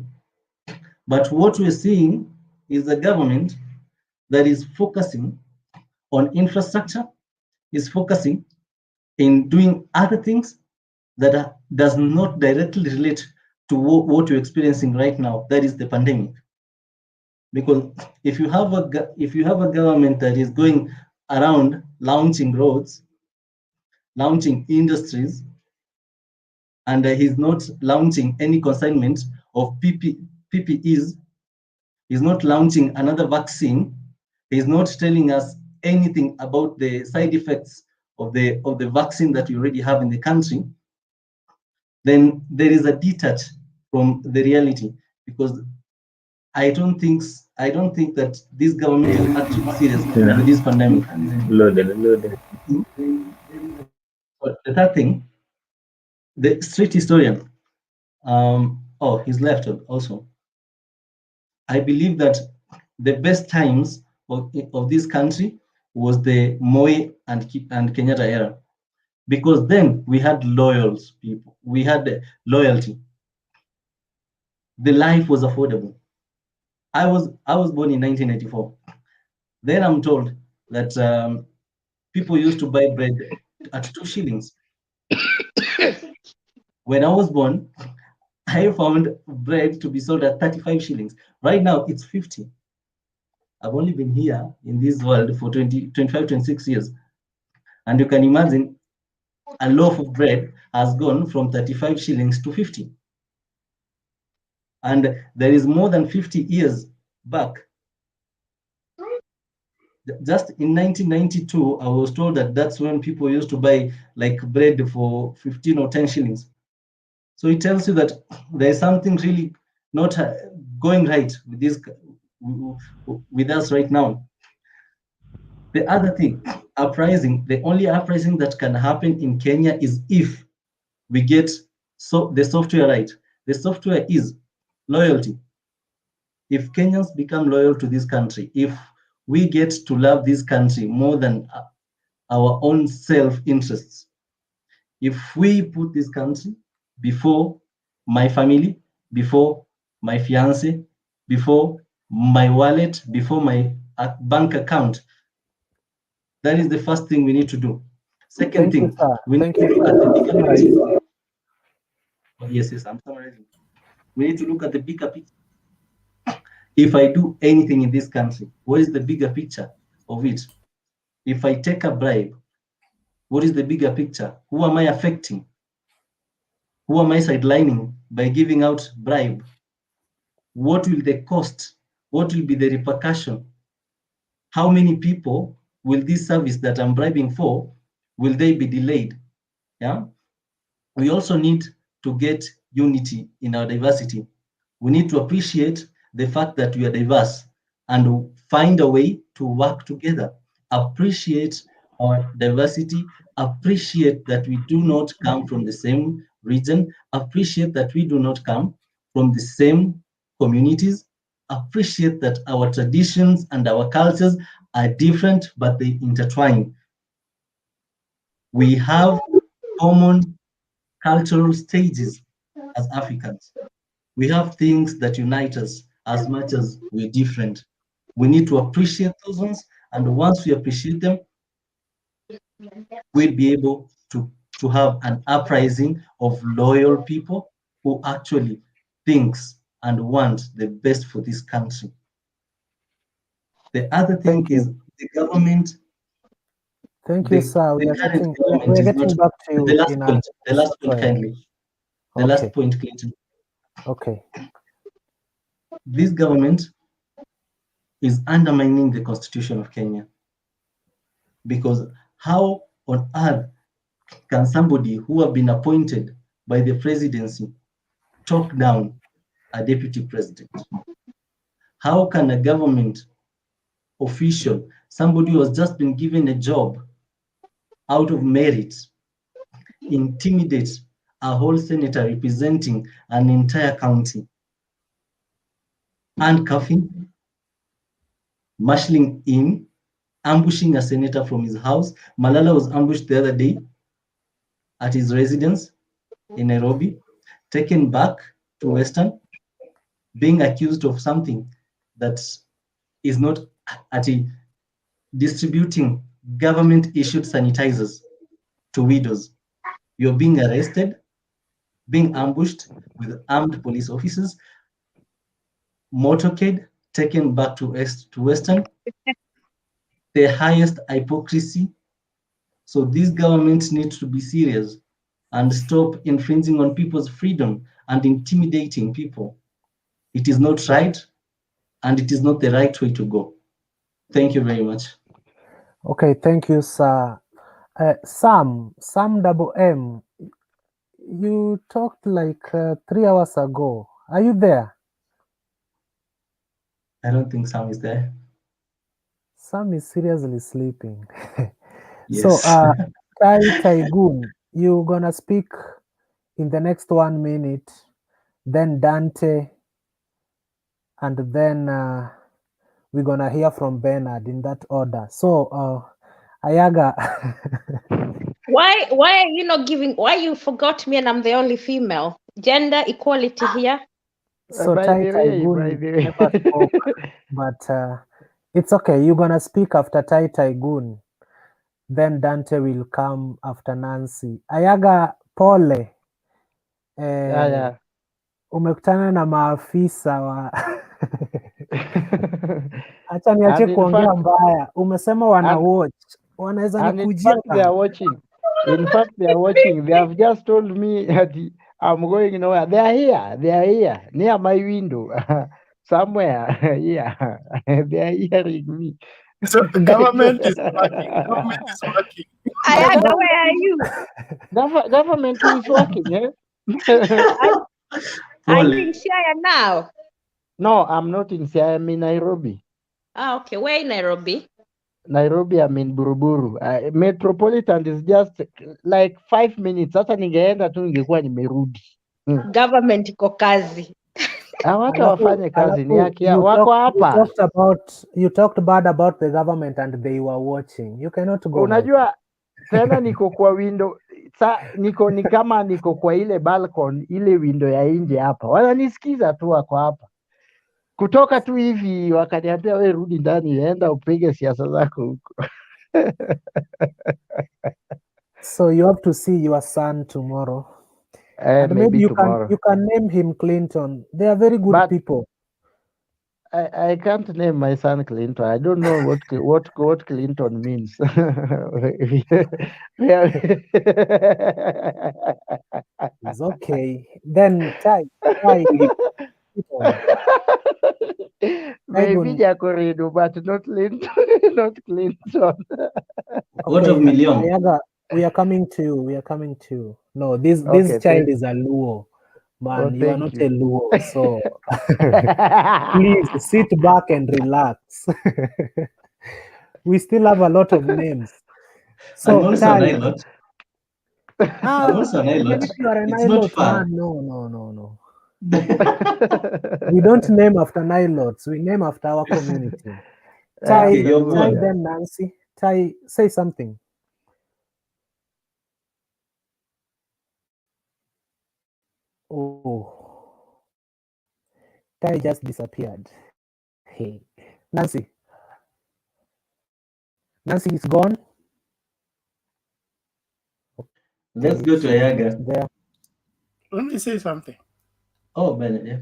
But what we're seeing is a government that is focusing on infrastructure, is focusing in doing other things that does not directly relate to what you're experiencing right now, that is the pandemic. Because if you have a government that is going around launching roads, launching industries, and he's not launching any consignment of PPEs, he's not launching another vaccine, he's not telling us anything about the side effects of the vaccine that we already have in the country, then there is a detach from the reality, because I don't think that this government is actually serious with this pandemic. But the third thing, the street historian, he's left also. I believe that the best times of this country was the Moi and Kenyatta era, because then we had loyal people, we had loyalty. The life was affordable. I was born in 1984. Then I'm told that people used to buy bread at 2 shillings. When I was born, I found bread to be sold at 35 shillings. Right now, it's 50. I've only been here in this world for 25, 26 years. And you can imagine a loaf of bread has gone from 35 shillings to 50. And there is more than 50 years back. Just in 1992, I was told that that's when people used to buy like bread for 15 or 10 shillings. So it tells you that there's something really not going right with this, with us right now. The other thing, uprising, the only uprising that can happen in Kenya is if we get the software right. The software is loyalty. If Kenyans become loyal to this country, if we get to love this country more than our own self-interests, if we put this country before my family, before my fiance, before my wallet, before my bank account, that is the first thing we need to do. Second thing, we need to look at the bigger picture. Yes, I'm summarizing. We need to look at the bigger picture. If I do anything in this country, what is the bigger picture of it? If I take a bribe, what is the bigger picture? Who am I affecting? Who am I sidelining by giving out bribe? What will the cost? What will be the repercussion? How many people will this service that I'm bribing for, will they be delayed? Yeah. We also need to get unity in our diversity. We need to appreciate the fact that we are diverse and find a way to work together. Appreciate our diversity, appreciate that we do not come from the same region, appreciate that we do not come from the same communities, appreciate that our traditions and our cultures are different, but they intertwine. We have common cultural stages as Africans. We have things that unite us as much as we're different. We need to appreciate those ones, and once we appreciate them, we'll be able to have an uprising of loyal people who actually thinks and want the best for this country. The other thing is the government. Thank you, sir. We are getting back to you. The last point, kindly. The last point, Clinton. Okay. This government is undermining the Constitution of Kenya, because how on earth can somebody who have been appointed by the presidency talk down a deputy president? How can a government official, somebody who has just been given a job out of merit, intimidate a whole senator representing an entire county? Handcuffing, marshalling in, ambushing a senator from his house. Malala was ambushed the other day at his residence in Nairobi, taken back to Western, being accused of something that is not at distributing government-issued sanitizers to widows. You're being arrested, being ambushed with armed police officers, motorcade, taken back to Western. The highest hypocrisy. So these governments need to be serious and stop infringing on people's freedom and intimidating people. It is not right, and it is not the right way to go. Thank you very much. Okay, thank you, sir. Sam Double M, you talked like 3 hours ago. Are you there? I don't think Sam is there. Sam is seriously sleeping. Yes. So, Taigun, you're gonna speak in the next 1 minute, then Dante, and then we're gonna hear from Bernard in that order. So, Ayaga. Why are you not giving? Why you forgot me and I'm the only female? Gender equality here. So By the way, Taigun never spoke, but it's okay. You're gonna speak after Taigun. Then Dante will come after Nancy. Ayaga, pole. Yeah. Umekutana na maafisa wa acha niache kuongea mbaya. Umesema wana watch, wanaweza nikujia. In fact, they are watching. They have just told me that I'm going nowhere. They are here near my window. Somewhere here. They are hearing me. So government is working. Ayaga, where are you? Government is working, eh? Are you in Siaya now? No, I'm not in Siaya. I'm in Nairobi. Ah, okay. Where in Nairobi? Nairobi, I'm in Buruburu. Metropolitan is just like 5 minutes. Sasa ningeenda tu ningekuwa nimerudi. Government iko kazi. Hawata wafanye kazi ni haki yao. Wako hapa. You talked bad about the government and they were watching. You cannot go. Unajua tena niko kwa window. Ni kama niko kwa ile balcony, ile window ya nje hapa. Wananisikiza tu, wako hapa. Kutoka tu hivi wakaniambia wewe rudi ndani, enda upige siasa zako huko. So you have to see your son tomorrow. And maybe you can name him Clinton. They are very good people. I can't name my son Clinton. I don't know what Clinton means. It's okay. Then try. Maybe Jacoredo, but not Clinton. Not Clinton. What of million? Ayaga, we are coming to you. No, this child is a Luo. Man, you are not a Luo. So please sit back and relax. We still have a lot of names. So I'm also an Nilot. I'm also an Nilot. It's not far. No. We don't name after Nilots. We name after our community. Ty, then Nancy. Ty, say something. Oh, Ty just disappeared. Hey, Nancy. Nancy is gone. Let's go to Ayaga. There. Let me say something. Oh, Bennett, yeah.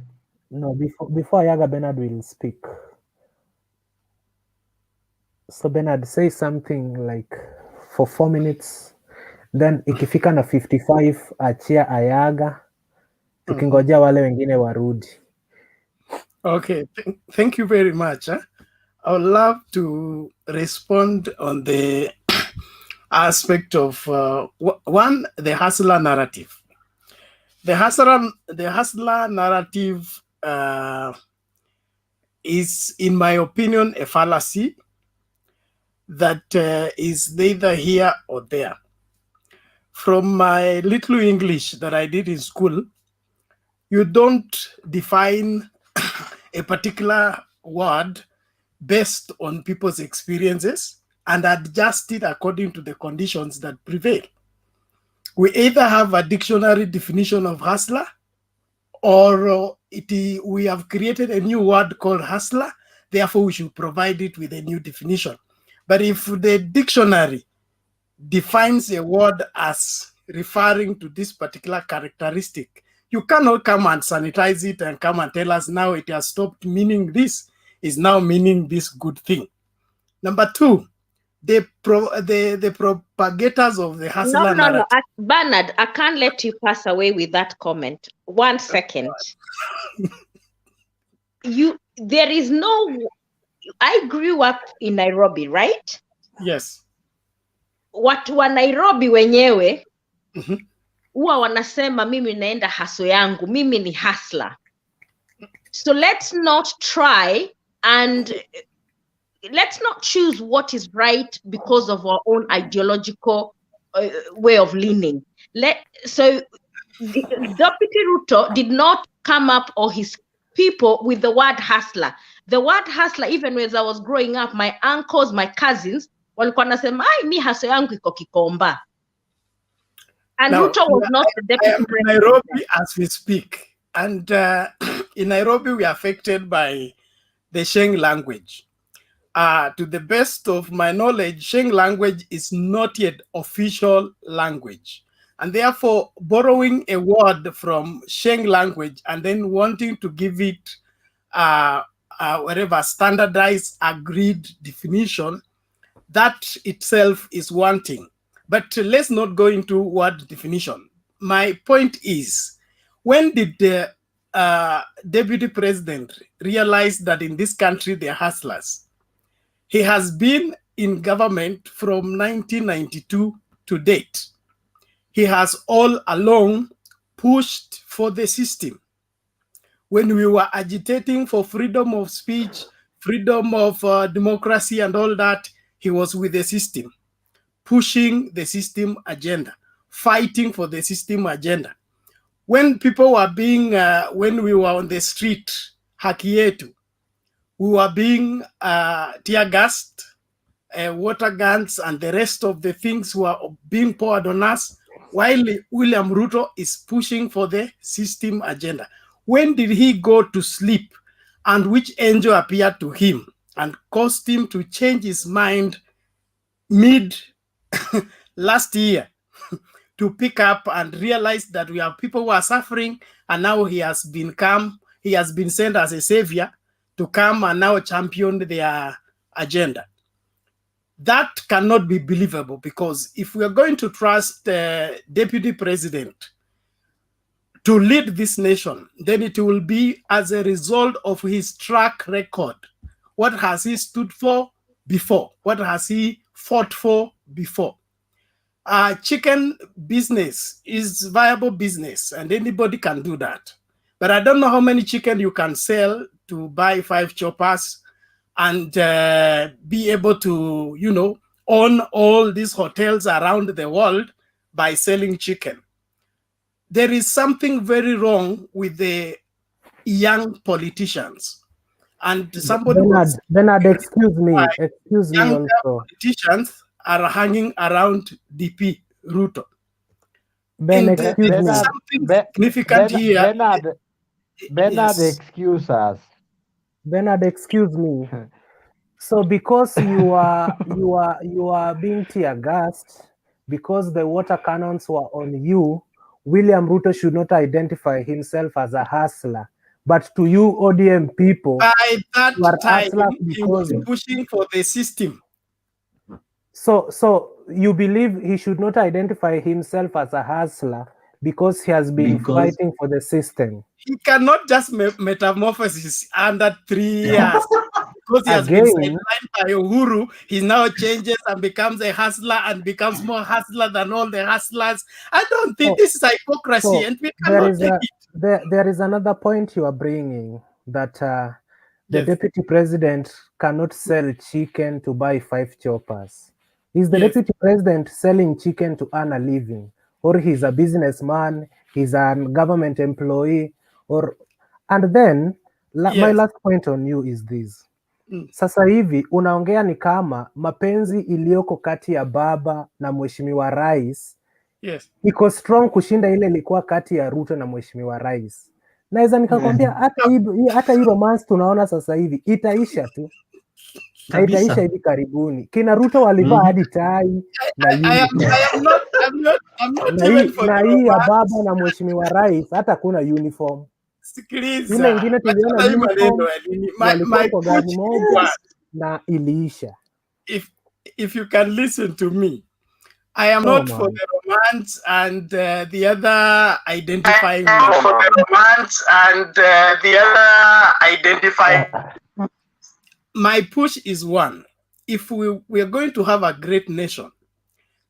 No, before Ayaga, Bernard will speak. So Bernard, say something like for 4 minutes, then ikifika na 55 achia Ayaga, tukingojea wale wengine warudi. Okay, thank you very much. I would love to respond on the aspect of one, the hustler narrative. The hustler narrative is, in my opinion, a fallacy that is neither here or there. From my little English that I did in school, you don't define a particular word based on people's experiences and adjust it according to the conditions that prevail. We either have a dictionary definition of hustler, or we have created a new word called hustler, therefore we should provide it with a new definition. But if the dictionary defines a word as referring to this particular characteristic, you cannot come and sanitize it and come and tell us now it has stopped meaning this, is now meaning this good thing. Number two, the propagators of the hustler narrative. Bernard, I can't let you pass away with that comment. 1 second. There is no, I grew up in Nairobi, right? Yes. Watu wa Nairobi wenyewe huwa wanasema mimi naenda haso yangu, mimi ni hustler. So let's not try and let's not choose what is right because of our own ideological way of leaning. So Deputy Ruto did not come up, or his people, with the word hustler. The word hustler, even when I was growing up, my uncles, my cousins, walikuwa nasema, mi haso yangu iko Kikomba. And now, Ruto was not the deputy president. In Nairobi as we speak. And in Nairobi, we are affected by the Sheng language. To the best of my knowledge, Sheng language is not yet official language. And therefore, borrowing a word from Sheng language and then wanting to give it whatever standardized, agreed definition, that itself is one thing. But let's not go into word definition. My point is, when did the deputy president realize that in this country they're hustlers? He has been in government from 1992 to date. He has all along pushed for the system. When we were agitating for freedom of speech, freedom of democracy and all that, he was with the system, pushing the system agenda, fighting for the system agenda. When people were being, when we were on the street, haki yetu, we were being tear gassed, water guns, and the rest of the things were being poured on us, while William Ruto is pushing for the system agenda. When did he go to sleep, and which angel appeared to him and caused him to change his mind mid last year to pick up and realize that we have people who are suffering, and now he has been sent as a savior to come and now champion their agenda? That cannot be believable, because if we are going to trust the deputy president to lead this nation, then it will be as a result of his track record. What has he stood for before? What has he fought for before? Chicken business is viable business, and anybody can do that. But I don't know how many chicken you can sell to buy 5 choppers and be able to, own all these hotels around the world by selling chicken. There is something very wrong with the young politicians. And somebody Bernard, excuse me young also. Politicians are hanging around DP Ruto. Ben, excuse me. Something significant here. Bernard, excuse us. Bernard, excuse me. So because you are being tear gassed, because the water cannons were on you, William Ruto should not identify himself as a hustler. But to you ODM people, by that you are time, hustlers he was because pushing for the system. so you believe he should not identify himself as a hustler because he has been fighting for the system. He cannot just metamorphosis under 3 years. Because he has been Again, sidelined by Uhuru, he now changes and becomes a hustler and becomes more hustler than all the hustlers. I don't think this is hypocrisy, so and we there cannot is take it. there is another point you are bringing, that the Yes. deputy president cannot sell chicken to buy 5 choppers. Is the Yes. deputy president selling chicken to earn a living, or he's a businessman, he's a government employee, or and then my Yes. last point on you is this. Mm. Sasa hivi unaongea ni kama mapenzi iliyoko kati ya baba na mheshimiwa rais Yes. iko strong kushinda ile ilikuwa kati ya Ruto na mheshimiwa rais. Naweza nikakwambia hata hii romance tunaona sasa hivi itaisha tu na Kabisa. itaisha hivi karibuni. Kina Ruto walivaa hadi tai na uniform. I'm not Na even for na the hii ya romance. baba na mheshimiwa rais hata kuna uniform. Sikiliza. Ile ingine tuliona Wachana hii maneno uniform ya nini. walikuwa My kwa push gari is moja one. na iliisha. If you can listen to me, I am Oh, not for man. the romance and the other identifying. For the romance and the other identifying. My push is one. If we are going to have a great nation,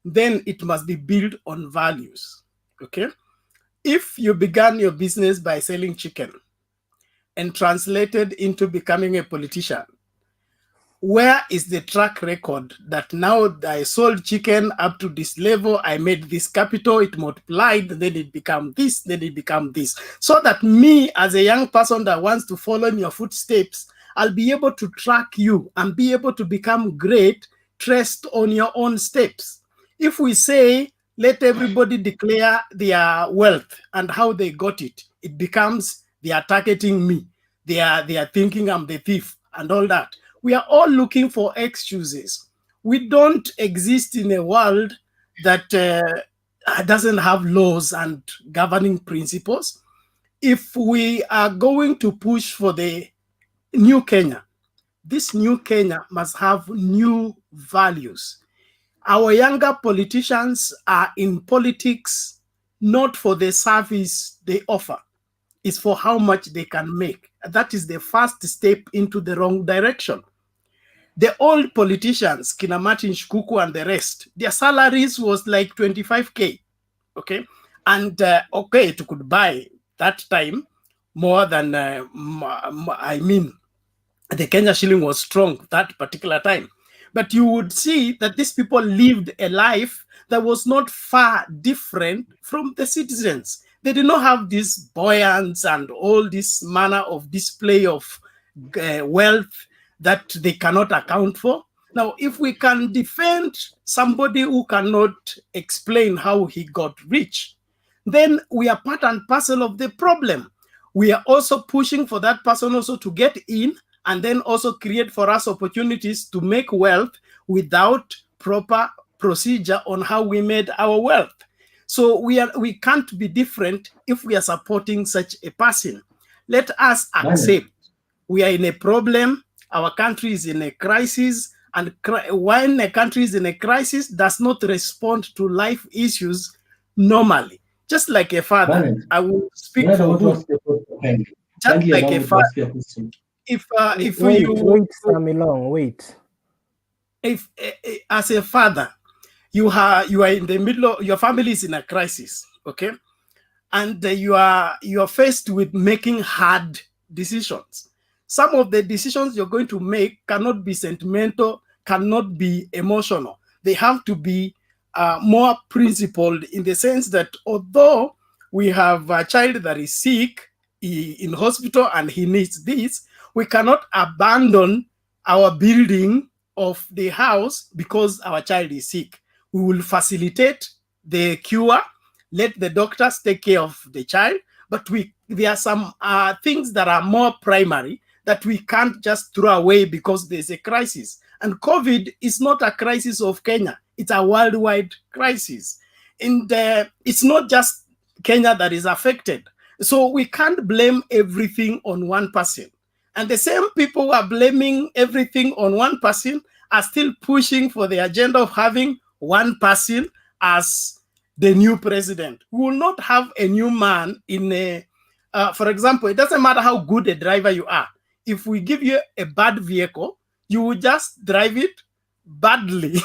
then it must be built on values. Okay? If you began your business by selling chicken and translated into becoming a politician, where is the track record that now I sold chicken up to this level, I made this capital, it multiplied, then it became this, then it became this. So that me, as a young person that wants to follow in your footsteps, I'll be able to track you and be able to become great, traced on your own steps. If we say, let everybody declare their wealth and how they got it, it becomes they are targeting me. They are thinking I'm the thief and all that. We are all looking for excuses. We don't exist in a world that doesn't have laws and governing principles. If we are going to push for the new Kenya, this new Kenya must have new values. Our younger politicians are in politics not for the service they offer, it's for how much they can make. That is the first step into the wrong direction. The old politicians, Kina Martin Shkuku and the rest, their salaries was like 25K, okay? And okay, it could buy that time more than, I mean, the Kenya shilling was strong that particular time. But you would see that these people lived a life that was not far different from the citizens. They did not have this buoyance and all this manner of display of wealth that they cannot account for. Now, if we can defend somebody who cannot explain how he got rich, then we are part and parcel of the problem. We are also pushing for that person also to get in and then also create for us opportunities to make wealth without proper procedure on how we made our wealth. So we can't be different if we are supporting such a person. Let us accept we are in a problem, our country is in a crisis, and when a country is in a crisis, does not respond to life issues normally. Just like a father, I will speak for both. Just like a father. If wait, Samilong, wait. If as a father, you are in the middle of your family is in a crisis, okay, and you are faced with making hard decisions. Some of the decisions you're going to make cannot be sentimental, cannot be emotional. They have to be more principled in the sense that although we have a child that is sick in hospital and he needs this, we cannot abandon our building of the house because our child is sick. We will facilitate the cure, let the doctors take care of the child, but there are some things that are more primary that we can't just throw away because there's a crisis. And COVID is not a crisis of Kenya. It's a worldwide crisis. And it's not just Kenya that is affected. So we can't blame everything on one person. And the same people who are blaming everything on one person are still pushing for the agenda of having one person as the new president. We will not have a new man in a, for example, it doesn't matter how good a driver you are. If we give you a bad vehicle, you will just drive it badly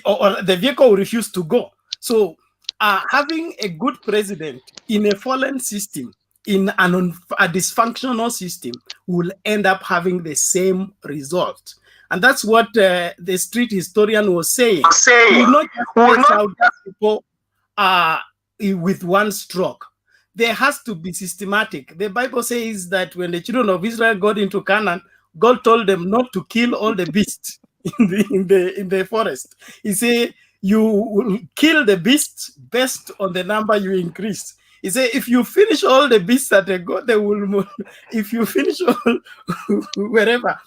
or the vehicle will refuse to go. So having a good president in a fallen system, in a dysfunctional system, will end up having the same result. And that's what the street historian was saying. We will not just out people with one stroke. There has to be systematic. The Bible says that when the children of Israel got into Canaan, God told them not to kill all the beasts in the forest. He said, you will kill the beasts based on the number you increase. He said, if you finish all the beasts that they got, they will move. If you finish all wherever,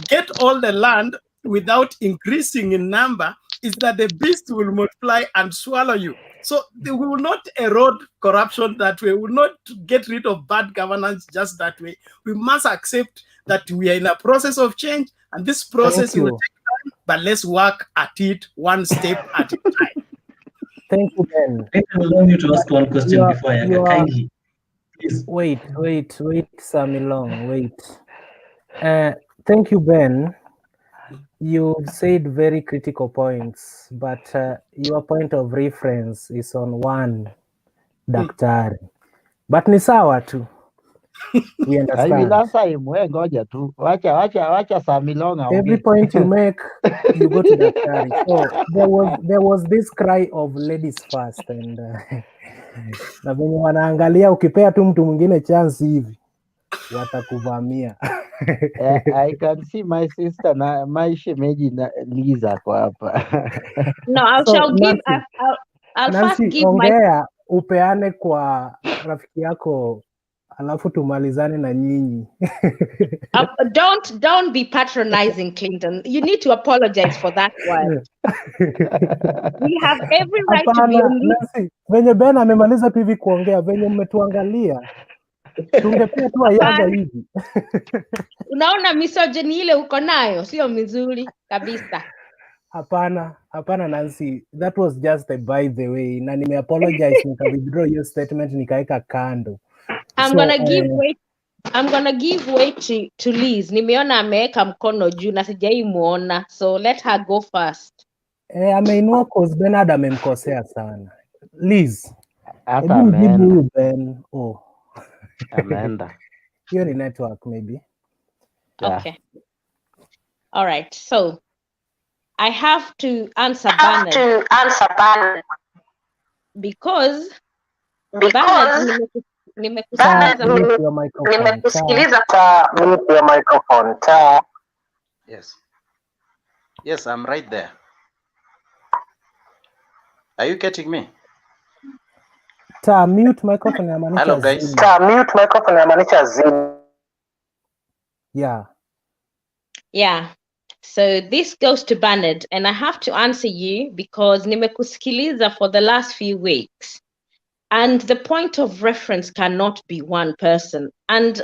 get all the land without increasing in number, is that the beast will multiply and swallow you. So we will not erode corruption that way. We will not get rid of bad governance just that way. We must accept that we are in a process of change, and this process will take time, but let's work at it one step at a time. Thank you, Ben. I will allow you to ask one question before I kindly. Please. Wait, Samilong, wait. Thank you, Ben. You said very critical points, but your point of reference is on one daktari. But ni sawa tu. We understand. I will answer him. We ngoja tu. Wacha Samilong aongee. Every point you make, you go to daktari. So there was this cry of ladies first, and na venye wanaangalia ukipea tu mtu mwingine chance hivi watakuvamia. I can see my sister na my shemeji na Liza kwa hapa. No, I'll first give ongea upeane kwa rafiki yako alafu tumalizane na nyinyi. Don't be patronizing, Clinton. You need to apologize for that word. We have every right to be Nancy, venye Ben amemaliza tu hivi kuongea, venye mmetuangalia tungepia tu ayaga hivi. Unaona misogyny ile uko nayo sio mizuri kabisa. Hapana Nancy, that was just a by the way, na nime apologize nika withdraw your statement nikaeka kando. I'm gonna give way to Liz. Nimeona ameweka mkono juu na sijaimuona, so let her go first. Ameinua cause Bernard amemkosea sana. Liz, hata ameenda. Ben. Oh. Ameenda. Hiyo ni network maybe. Yeah. Okay. All right. So I have to answer Bernard. Because Bernard nimekusikiliza kwa microphone. Yes, I'm right there. Are you getting me? Mute microphone ya manisha. Hello guys. Mute microphone ya manisha zini. Yeah. So this goes to Bernard, and I have to answer you because nimekusikiliza for the last few weeks. And the point of reference cannot be one person. And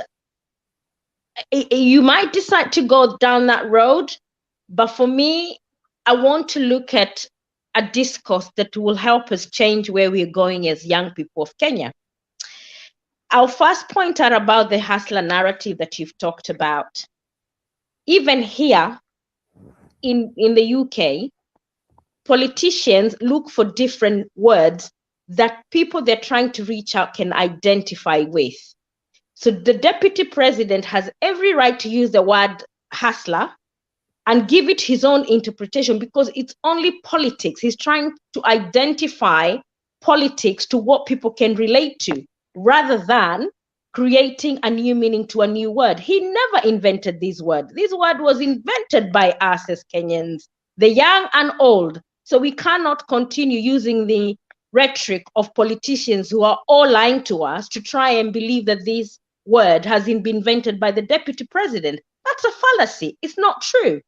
you might decide to go down that road, but for me, I want to look at a discourse that will help us change where we're going as young people of Kenya. I'll first point out about the hustler narrative that you've talked about. Even here in the UK, politicians look for different words that people they're trying to reach out can identify with. So the deputy president has every right to use the word hustler and give it his own interpretation because it's only politics. He's trying to identify politics to what people can relate to rather than creating a new meaning to a new word. He never invented this word. This word was invented by us as Kenyans, the young and old. So we cannot continue using the rhetoric of politicians who are all lying to us to try and believe that this word has been invented by the deputy president. That's a fallacy. It's not true.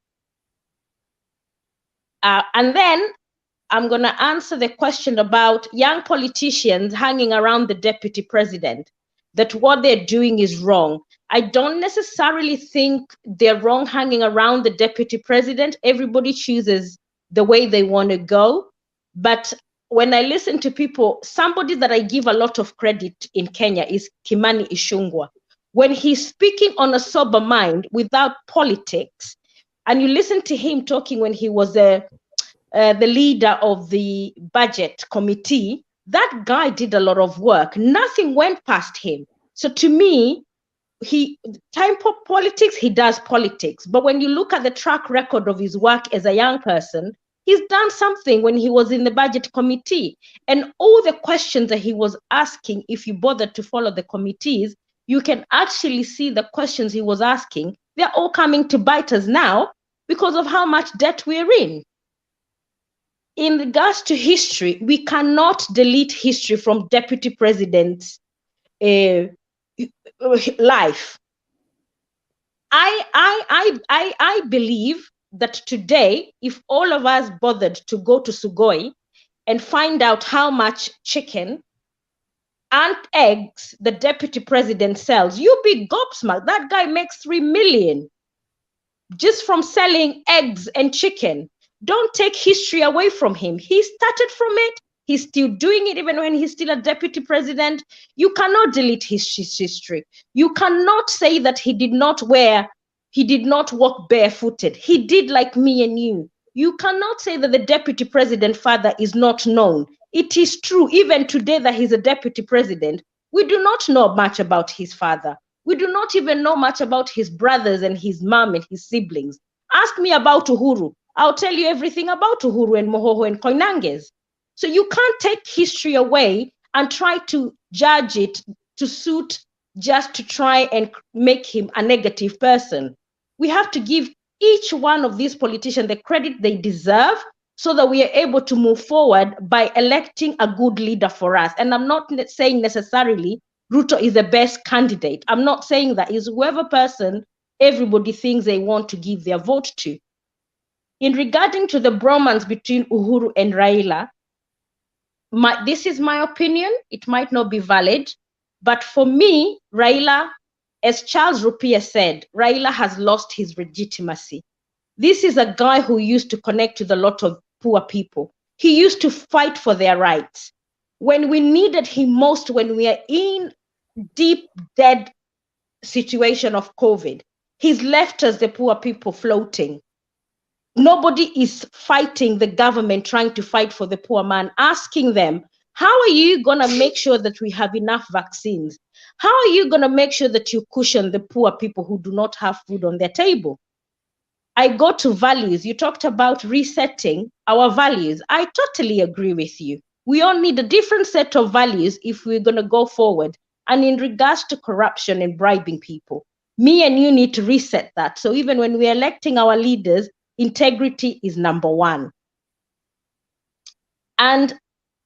And then I'm going to answer the question about young politicians hanging around the deputy president. that what they're doing is wrong. I don't necessarily think they're wrong hanging around the deputy president. Everybody chooses the way they want to go. But when I listen to people, somebody that I give a lot of credit in Kenya is Kimani Ichung'wah. When he's speaking on a sober mind without politics, and you listen to him talking when he was the leader of the budget committee, that guy did a lot of work. Nothing went past him. So to me, politics, he does politics. But when you look at the track record of his work as a young person, he's done something when he was in the budget committee. And all the questions that he was asking, if you bothered to follow the committees, you can actually see the questions he was asking. They're all coming to bite us now because of how much debt we're in. In regards to history, we cannot delete history from deputy president's life. I believe that today, if all of us bothered to go to Sugoi and find out how much chicken and eggs the deputy president sells, you'll be gobsmacked. That guy makes 3 million just from selling eggs and chicken. Don't take history away from him. He started from it. He's still doing it even when he's still a deputy president. You cannot delete his history. You cannot say that he did not walk barefooted. He did like me and you. You cannot say that the deputy president father is not known. It is true, even today that he's a deputy president, we do not know much about his father. We do not even know much about his brothers and his mom and his siblings. Ask me about Uhuru. I'll tell you everything about Uhuru and Mohoho and Koinanges. So you can't take history away and try to judge it to suit just to try and make him a negative person. We have to give each one of these politicians the credit they deserve so that we are able to move forward by electing a good leader for us. And I'm not saying necessarily Ruto is the best candidate. I'm not saying that. It's whoever person everybody thinks they want to give their vote to. In regarding to the bromance between Uhuru and Raila, this is my opinion. It might not be valid, but for me, Raila, as Charles Rupia said, Raila has lost his legitimacy. This is a guy who used to connect with a lot of poor people. He used to fight for their rights. When we needed him most, when we are in deep, dead situation of COVID, he's left us, the poor people, floating. Nobody is fighting the government, trying to fight for the poor man, asking them, how are you going to make sure that we have enough vaccines? How are you going to make sure that you cushion the poor people who do not have food on their table? I go to values. You talked about resetting our values. I totally agree with you. We all need a different set of values if we're going to go forward. And in regards to corruption and bribing people, me and you need to reset that. So even when we're electing our leaders, integrity is number one. And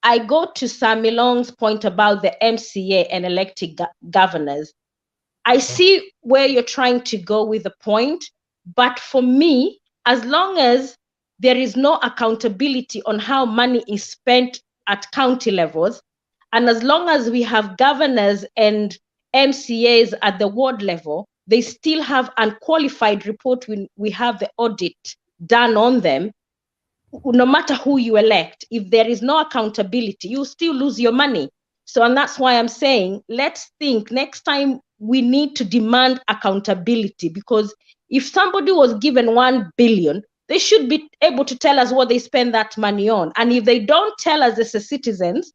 I go to Sami Long's point about the MCA and elected governors. I see where you're trying to go with the point, but for me, as long as there is no accountability on how money is spent at county levels, and as long as we have governors and MCAs at the ward level, they still have unqualified report when we have the audit done on them, no matter who you elect, if there is no accountability, you still lose your money. So, and that's why I'm saying, let's think next time we need to demand accountability, because if somebody was given 1 billion, they should be able to tell us what they spend that money on. And if they don't tell us as citizens,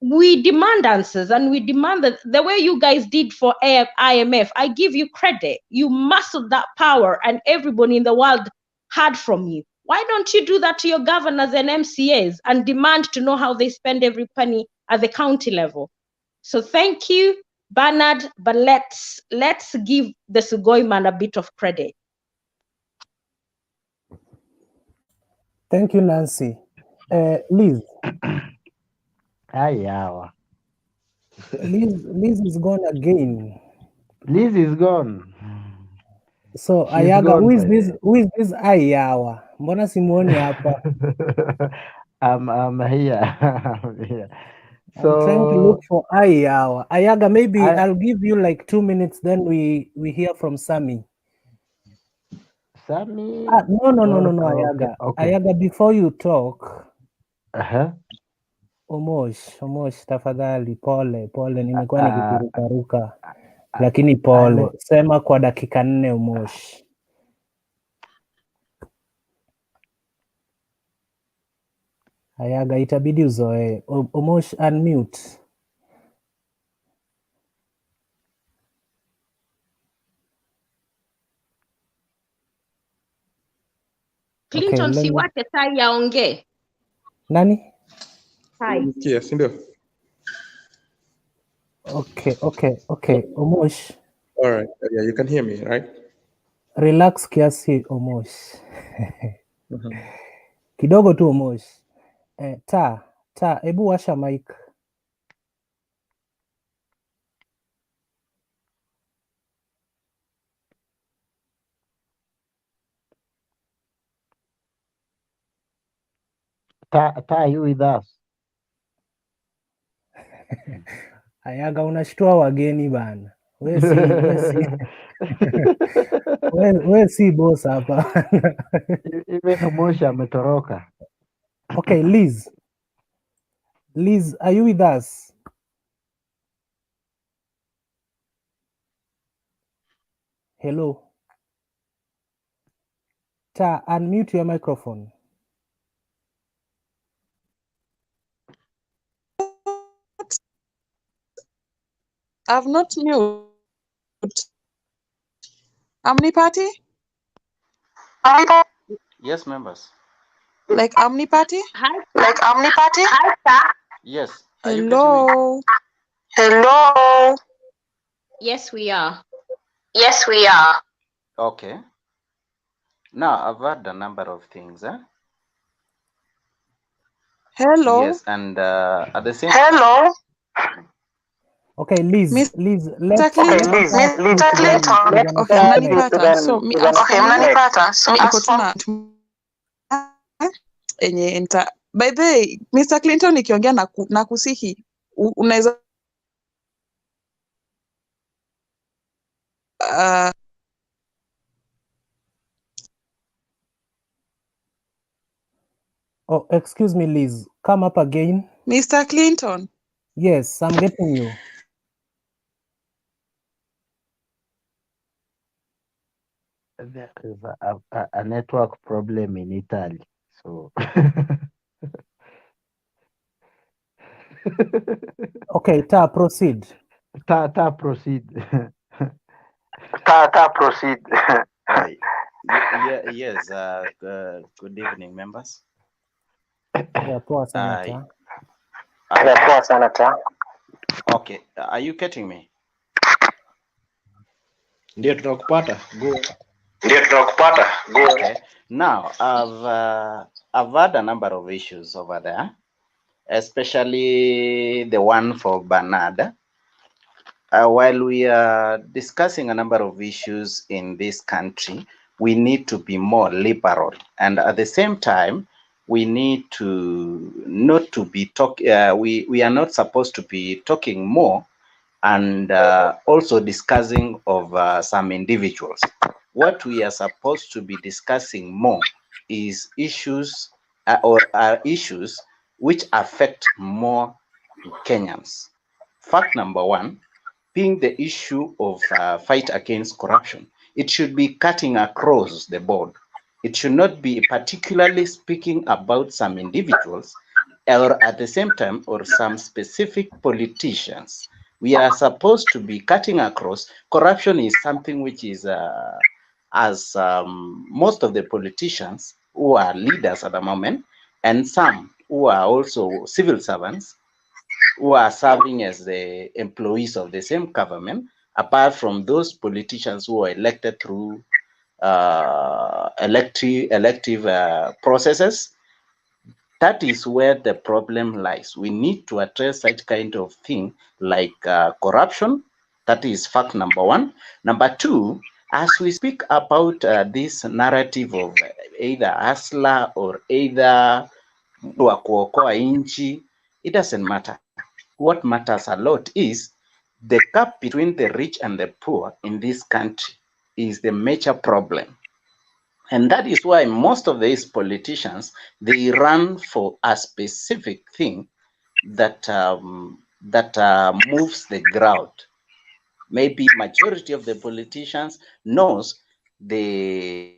we demand answers, and we demand that the way you guys did for IMF, I give you credit. You mastered that power and everybody in the world heard from you. Why don't you do that to your governors and MCAs and demand to know how they spend every penny at the county level? So thank you, Bernard, but let's give the Sugoi man a bit of credit. Thank you, Nancy. Liz. Liz is gone again. Liz is gone. So She's Ayaga, gone, who is this Ayawa? Mbona simuoni hapa? I'm here. I'm here. I'm trying to look for Ayawa. Ayaga, maybe I'll give you like 2 minutes, then we hear from Sami. Sami? No, Ayaga. Okay. Ayaga, before you talk, Uh-huh. Omosh, tafadhali, pole, nimekuwa nikikurukaruka, lakini pole. Sema kwa dakika 4, Omosh. Ayaga, itabidi uzoe. Omosh, unmute. Clinton, Okay, si wate saa yaongee. Nani? Hai. Yes, ndio. Okay. Omosh. All right. Yeah, you can hear me, right? Relax kiasi, Omosh. Kidogo tu, Omosh. Ebu washa mic. Ta, you with us? Ayaga, unashtua wageni bana. We si boss hapa. Even Omosh ametoroka. Okay, Liz, are you with us? Hello. Unmute your microphone. I've not mute. Amni party? Yes, members. Like Amni party? Like Omni Party? Yes. Hello. Hello. Yes, we are. Yes, we are. Okay. Now, I've heard a number of things. Hello. Yes, and at the same Hello. Okay, Liz, let's Mr. Clinton. Okay, mnanipata. So me by the way, Mr. Clinton nikiongea na kusihi unaweza Oh, excuse me, Liz. Come up again. Mr. Clinton. Yes, I'm getting you. There is a network problem in Italy. So Okay, proceed. Proceed. Proceed. Yes. Good evening, members. Poa sana Okay, are you getting me? Ndio tunakupata. Go. Okay. Now, I've had a number of issues over there, especially the one for Bernard. While we are discussing a number of issues in this country, we need to be more liberal, and at the same time, we need to not to be we are not supposed to be talking more and also discussing of some individuals. What we are supposed to be discussing more is issues issues which affect more Kenyans. Fact number one, being the issue of fight against corruption. It should be cutting across the board. It should not be particularly speaking about some individuals or at the same time or some specific politicians. We are supposed to be cutting across. Corruption is something which is, as most of the politicians who are leaders at the moment, and some who are also civil servants, who are serving as the employees of the same government, apart from those politicians who are elected through elective processes. That is where the problem lies. We need to address such kind of thing like corruption. That is fact number one. Number two, as we speak about this narrative of either hustler or either wa kuokoa inchi, it doesn't matter. what matters a lot is the gap between the rich and the poor in this country is the major problem. And that is why most of these politicians, they run for a specific thing that moves the ground. Maybe majority of the politicians knows the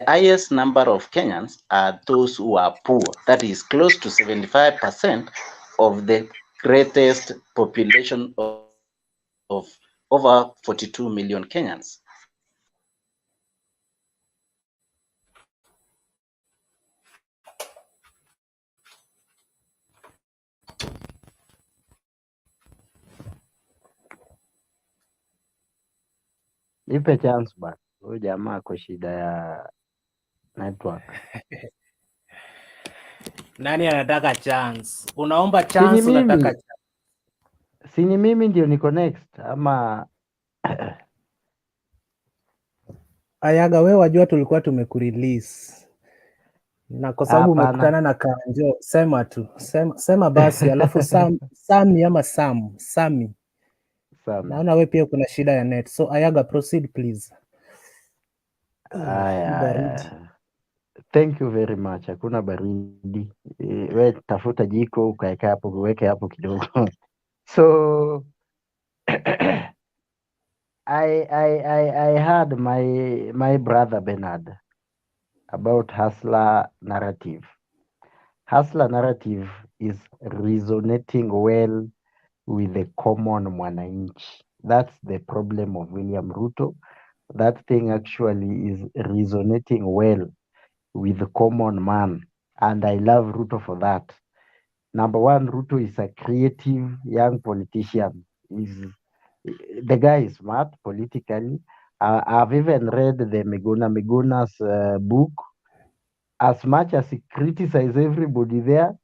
highest number of Kenyans are those who are poor. That is close to 75% of the greatest population of over 42 million Kenyans. Nipe chance bana, huyu jamaa ako shida ya network. Nani anataka chance? Unaomba Sini chance, unataka mimi, chance. sini mimi ndio niko next ama Ayaga, wewe wajua tulikuwa tumekurelease na kwa sababu hapana? umekutana na Kanjo, sema tu, sema basi, alafu Sami ama Sami. Naona wewe pia kuna shida ya net, so Ayaga, proceed please. Baridi. Thank you very much. Hakuna baridi. We tafuta jiko ukaeka hapo, uweke hapo kidogo. So I heard my brother Bernard about hustler narrative. Hustler narrative is resonating well with the common mwananchi. That's the problem of William Ruto. That thing actually is resonating well with the common man. And I love Ruto for that. Number one, Ruto is a creative young politician. The guy is smart politically. I've even read the Miguna's book. As much as he criticizes everybody there,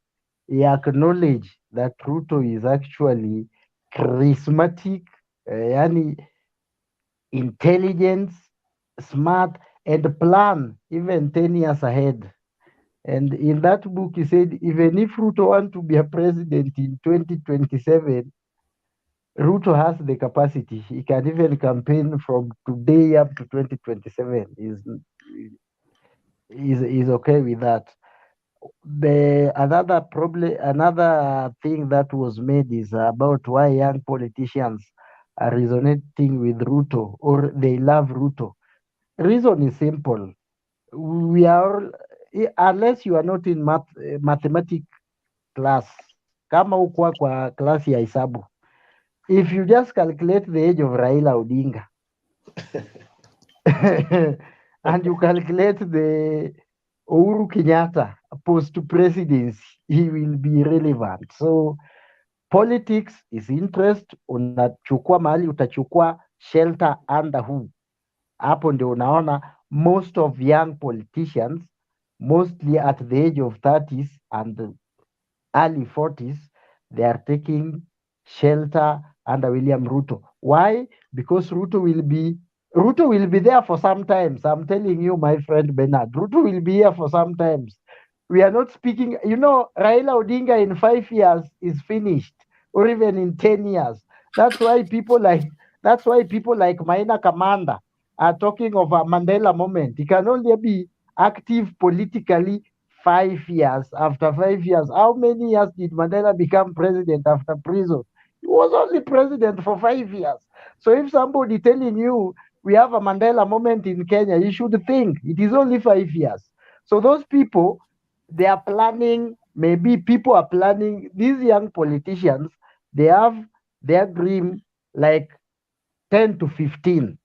he acknowledged that Ruto is actually charismatic, yani intelligence, smart, and plan even 10 years ahead. And in that book, he said, even if Ruto wants to be a president in 2027, Ruto has the capacity. He can even campaign from today up to 2027. Is okay with that. Another thing that was made is about why young politicians are resonating with Ruto or they love Ruto. Reason is simple. We are, unless you are not in mathematics class, kama ukwa kwa class ya hesabu, if you just calculate the age of Raila Odinga and you calculate the Uhuru Kenyatta post-presidency, he will be relevant. So politics is interest, unachukua mahali utachukua shelter under who. Hapo ndio unaona most of young politicians, mostly at the age of 30s and early 40s, they are taking shelter under William Ruto. Why? Because Ruto will be there for some time. I'm telling you, my friend Bernard, Ruto will be here for some times. We are not speaking, Raila Odinga in 5 years is finished, or even in 10 years. That's why people like Maina Kamanda are talking of a Mandela moment. He can only be active politically 5 years. After 5 years, how many years did Mandela become president after prison? He was only president for 5 years. So if somebody telling you we have a Mandela moment in Kenya, you should think it is only 5 years. So those people, they are planning, maybe people are planning, these young politicians, they have their dream like 10 to 15.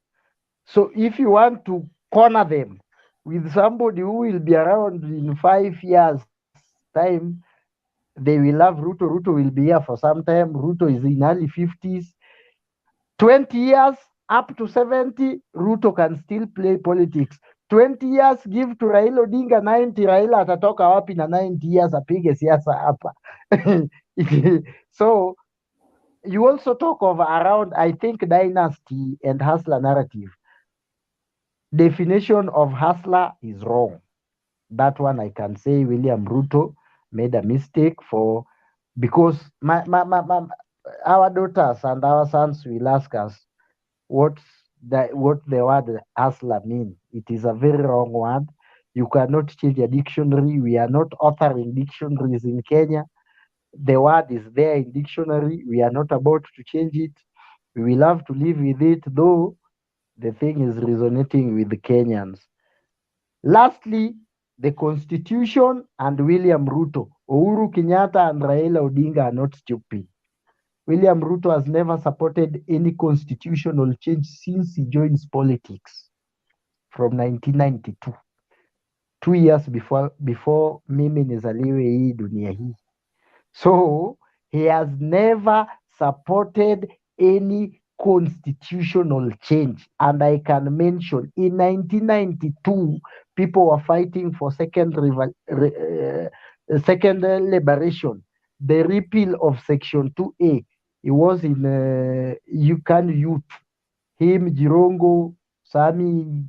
So if you want to corner them with somebody who will be around in 5 years time, they will have Ruto. Ruto will be here for some time. Ruto is in early 50s. 20 years up to 70, Ruto can still play politics. 20 years give to Raila Odinga 90, Raila atatoka wapi na 90 years apige siasa hapa. So you also talk of around, I think, dynasty and hustler narrative. Definition of hustler is wrong. That one I can say William Ruto made a mistake because our daughters and our sons will ask us what the word hustler mean. It is a very wrong word. You cannot change a dictionary. We are not authoring dictionaries in Kenya. The word is there in dictionary. We are not about to change it. We will have to live with it, though the thing is resonating with the Kenyans. Lastly, the Constitution and William Ruto. Uhuru Kenyatta and Raila Odinga are not stupid. William Ruto has never supported any constitutional change since he joins politics from 1992, 2 years before mimi nizaliwe hii dunia hii. So he has never supported any constitutional change. And I can mention in 1992, people were fighting for second liberation, the repeal of Section 2A. It was in UCAN Youth, him, Jirongo, Sami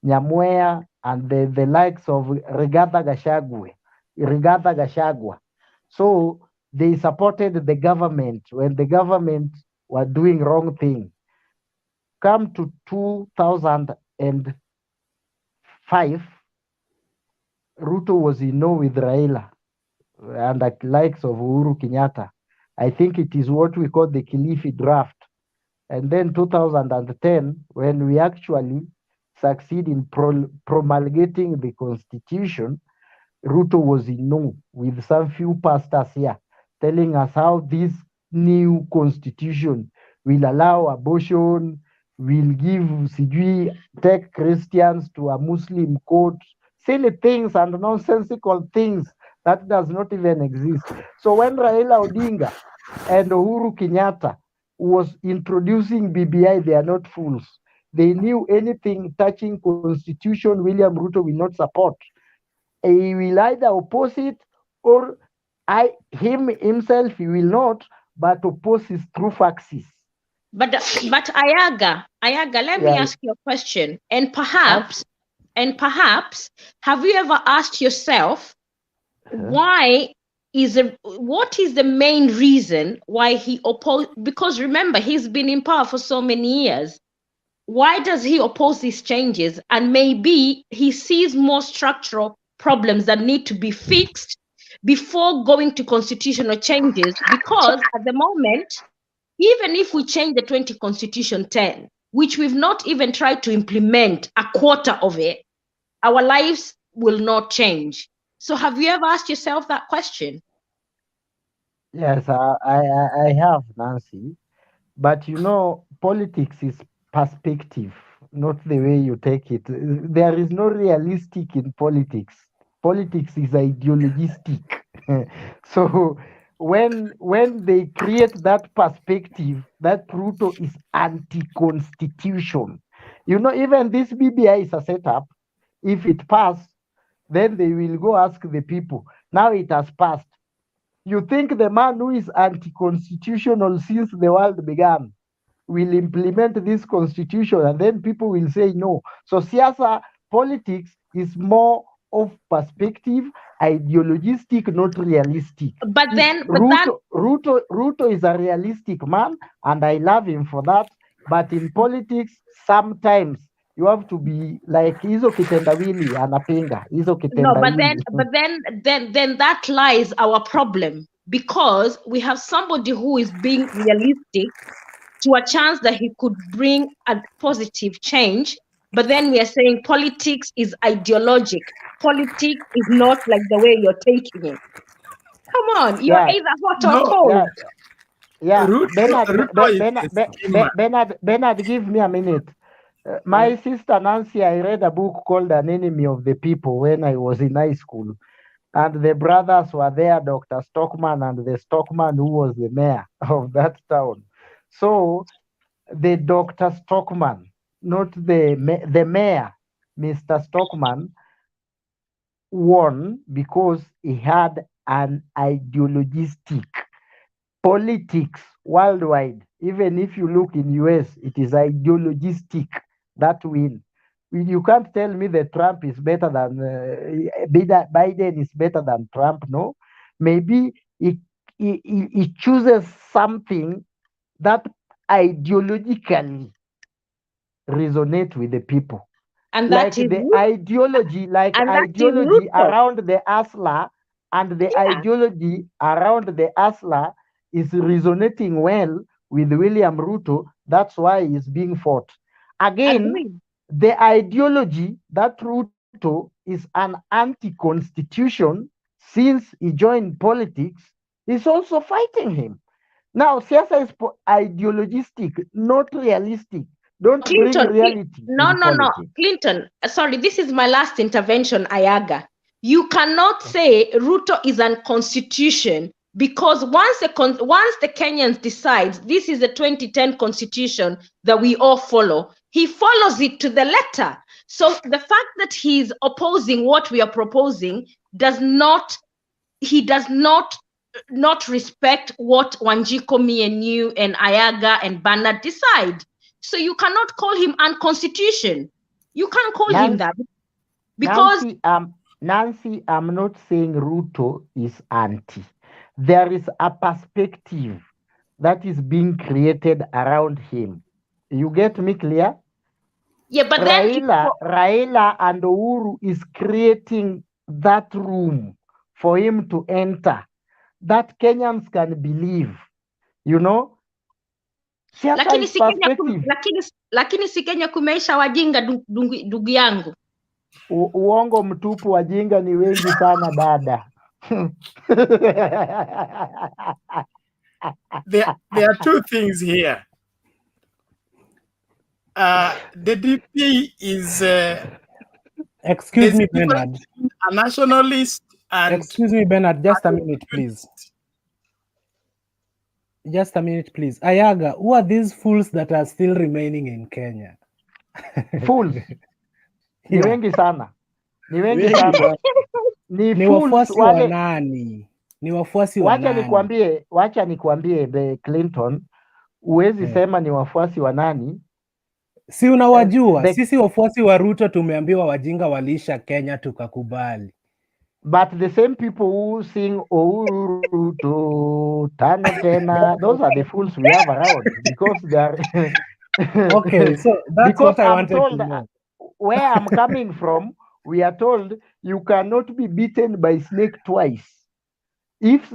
Nyamwea, and the likes of Rigathi Gachagua. So they supported the government when the government were doing wrong thing. Come to 2005, Ruto was in no with Raila and the likes of Uhuru Kenyatta. I think it is what we call the Kilifi draft. And then 2010, when we actually succeed in promulgating the constitution, Ruto was in no with some few pastors here telling us how this new constitution will allow abortion, will give take Christians to a Muslim court, silly things and nonsensical things that does not even exist. So when Raila Odinga and Uhuru Kenyatta was introducing BBI, they are not fools. They knew anything touching constitution, William Ruto will not support. He will either oppose it or himself he will not, but oppose his true faxes. But Ayaga, let me ask you a question. And perhaps, have you ever asked yourself what is the main reason why he opposed? Because remember, he's been in power for so many years. Why does he oppose these changes? And maybe he sees more structural problems that need to be fixed before going to constitutional changes. Because at the moment, even if we change the 20 Constitution 10, which we've not even tried to implement a quarter of it, our lives will not change. So have you ever asked yourself that question? Yes, I have, Nancy. But you know, politics is perspective, not the way you take it. There is no realistic in politics. Politics is ideologistic. So when they create that perspective, that Ruto is anti-constitution. You know, even this BBI is a setup. If it passed, then they will go ask the people. Now it has passed. You think the man who is anti-constitutional since the world began will implement this constitution, and then people will say no. So siasa politics is more of perspective, ideologistic, not realistic. But then Ruto is a realistic man, and I love him for that. But in politics, sometimes you have to be like hizo kitendawili anapinga hizo kitendawili. No, but then that lies our problem, because we have somebody who is being realistic to a chance that he could bring a positive change, but then we are saying politics is ideologic. Politics is not like the way you're taking it. Come on, you're either hot or cold. Bernard, give me a minute. My sister Nancy, I read a book called An Enemy of the People when I was in high school. And the brothers were there, Dr. Stockman and the Stockman who was the mayor of that town. So the Dr. Stockman, not the mayor, Mr. Stockman, won because he had an ideologistic politics worldwide. Even if you look in US, it is ideologistic that win. You can't tell me that Trump is better than Biden is better than Trump. No, maybe he chooses something that ideologically resonate with the people. And Like that is the ideology, around the Asla, and the ideology around the Asla is resonating well with William Ruto. That's why he's being fought. Again, the ideology that Ruto is an anti-constitution since he joined politics is also fighting him. Now, Siasa is ideologistic, not realistic. Don't Clinton, bring reality no, in no, no. politics. Clinton, sorry, this is my last intervention, Ayaga. You cannot say Ruto is unconstitution because once the Kenyans decide this is the 2010 constitution that we all follow, he follows it to the letter. So the fact that he's opposing what we are proposing does not respect what Wanjiko, me and you and Ayaga and Bernard decide. So you cannot call him unconstitution. You can't call him that because Nancy, I'm not saying Ruto is anti. There is a perspective that is being created around him. You get me clear? Yeah, but Raila and Uhuru is creating that room for him to enter that Kenyans can believe, you know. Lakini si Kenya kumeisha wajinga ndugu yangu. Uongo mtupu, wajinga ni wengi sana dada. There are two things here. The DP is excuse me, Bernard. A nationalist and excuse me, Bernard, just a minute, please. Just a minute, please. Ayaga, who are these fools that are still remaining in Kenya? Fools. Ni wengi sana. Ni wengi sana. Ni wafuasi wa nani? Ni wafuasi wa nani? Wacha nikwambie the Clinton, uwezi sema ni wafuasi wa nani? Si unawajua? Sisi wafuasi wa Ruto tumeambiwa wajinga walisha Kenya tukakubali. But the same people who sing Ruto tano tena, those are the fools we have around because they are okay, so that's what I wanted to know. Where I'm coming from, we are told you cannot be beaten by snake twice. If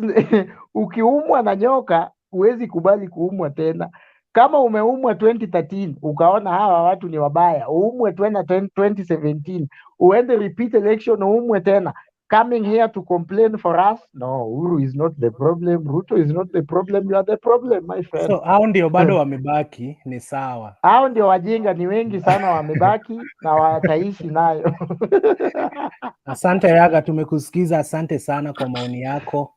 ukiumwa na nyoka huwezi kubali kuumwa tena. Kama umeumwa 2013 ukaona hawa watu ni wabaya, uumwe tena 2017, uende repeat election uumwe tena. Coming here to complain for us? No, Uhuru is not the problem. Ruto is not the problem. You are the problem, my friend. So hao ndio bado wamebaki, ni sawa. Hao ndio wajinga, ni wengi sana wamebaki na wataishi nayo. Asante Yaga, tumekusikiza. Asante sana kwa maoni yako.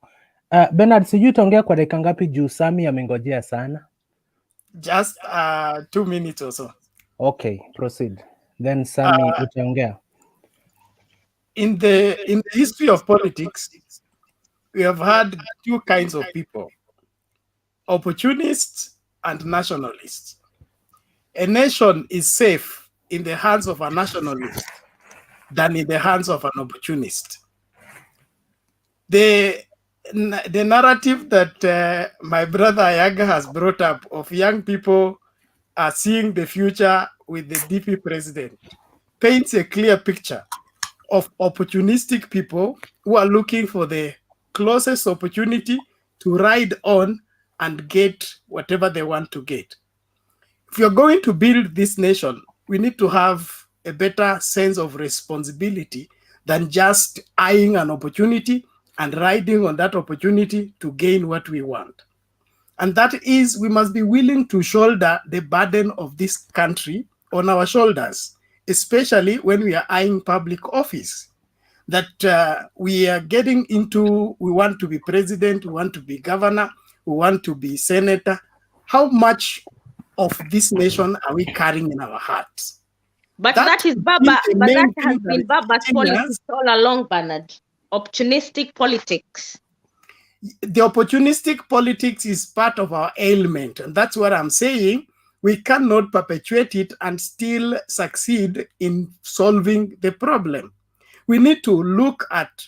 Bernard, sijui utaongea kwa dakika ngapi juu Sami amengojea sana? Just 2 minutes or so. Okay, proceed. Then Sami utaongea. In the history of politics, we have had two kinds of people, opportunists and nationalists. A nation is safe in the hands of a nationalist than in the hands of an opportunist. The narrative that my brother Ayaga has brought up of young people seeing the future with the DP president paints a clear picture of opportunistic people who are looking for the closest opportunity to ride on and get whatever they want to get. If you're going to build this nation, we need to have a better sense of responsibility than just eyeing an opportunity and riding on that opportunity to gain what we want. And that is, we must be willing to shoulder the burden of this country on our shoulders, especially when we are eyeing public office, that we are getting into, we want to be president, we want to be governor, we want to be senator. How much of this nation are we carrying in our hearts? But that has been Baba's politics all along, Bernard. Opportunistic politics. The opportunistic politics is part of our ailment, and that's what I'm saying. We cannot perpetuate it and still succeed in solving the problem. We need to look at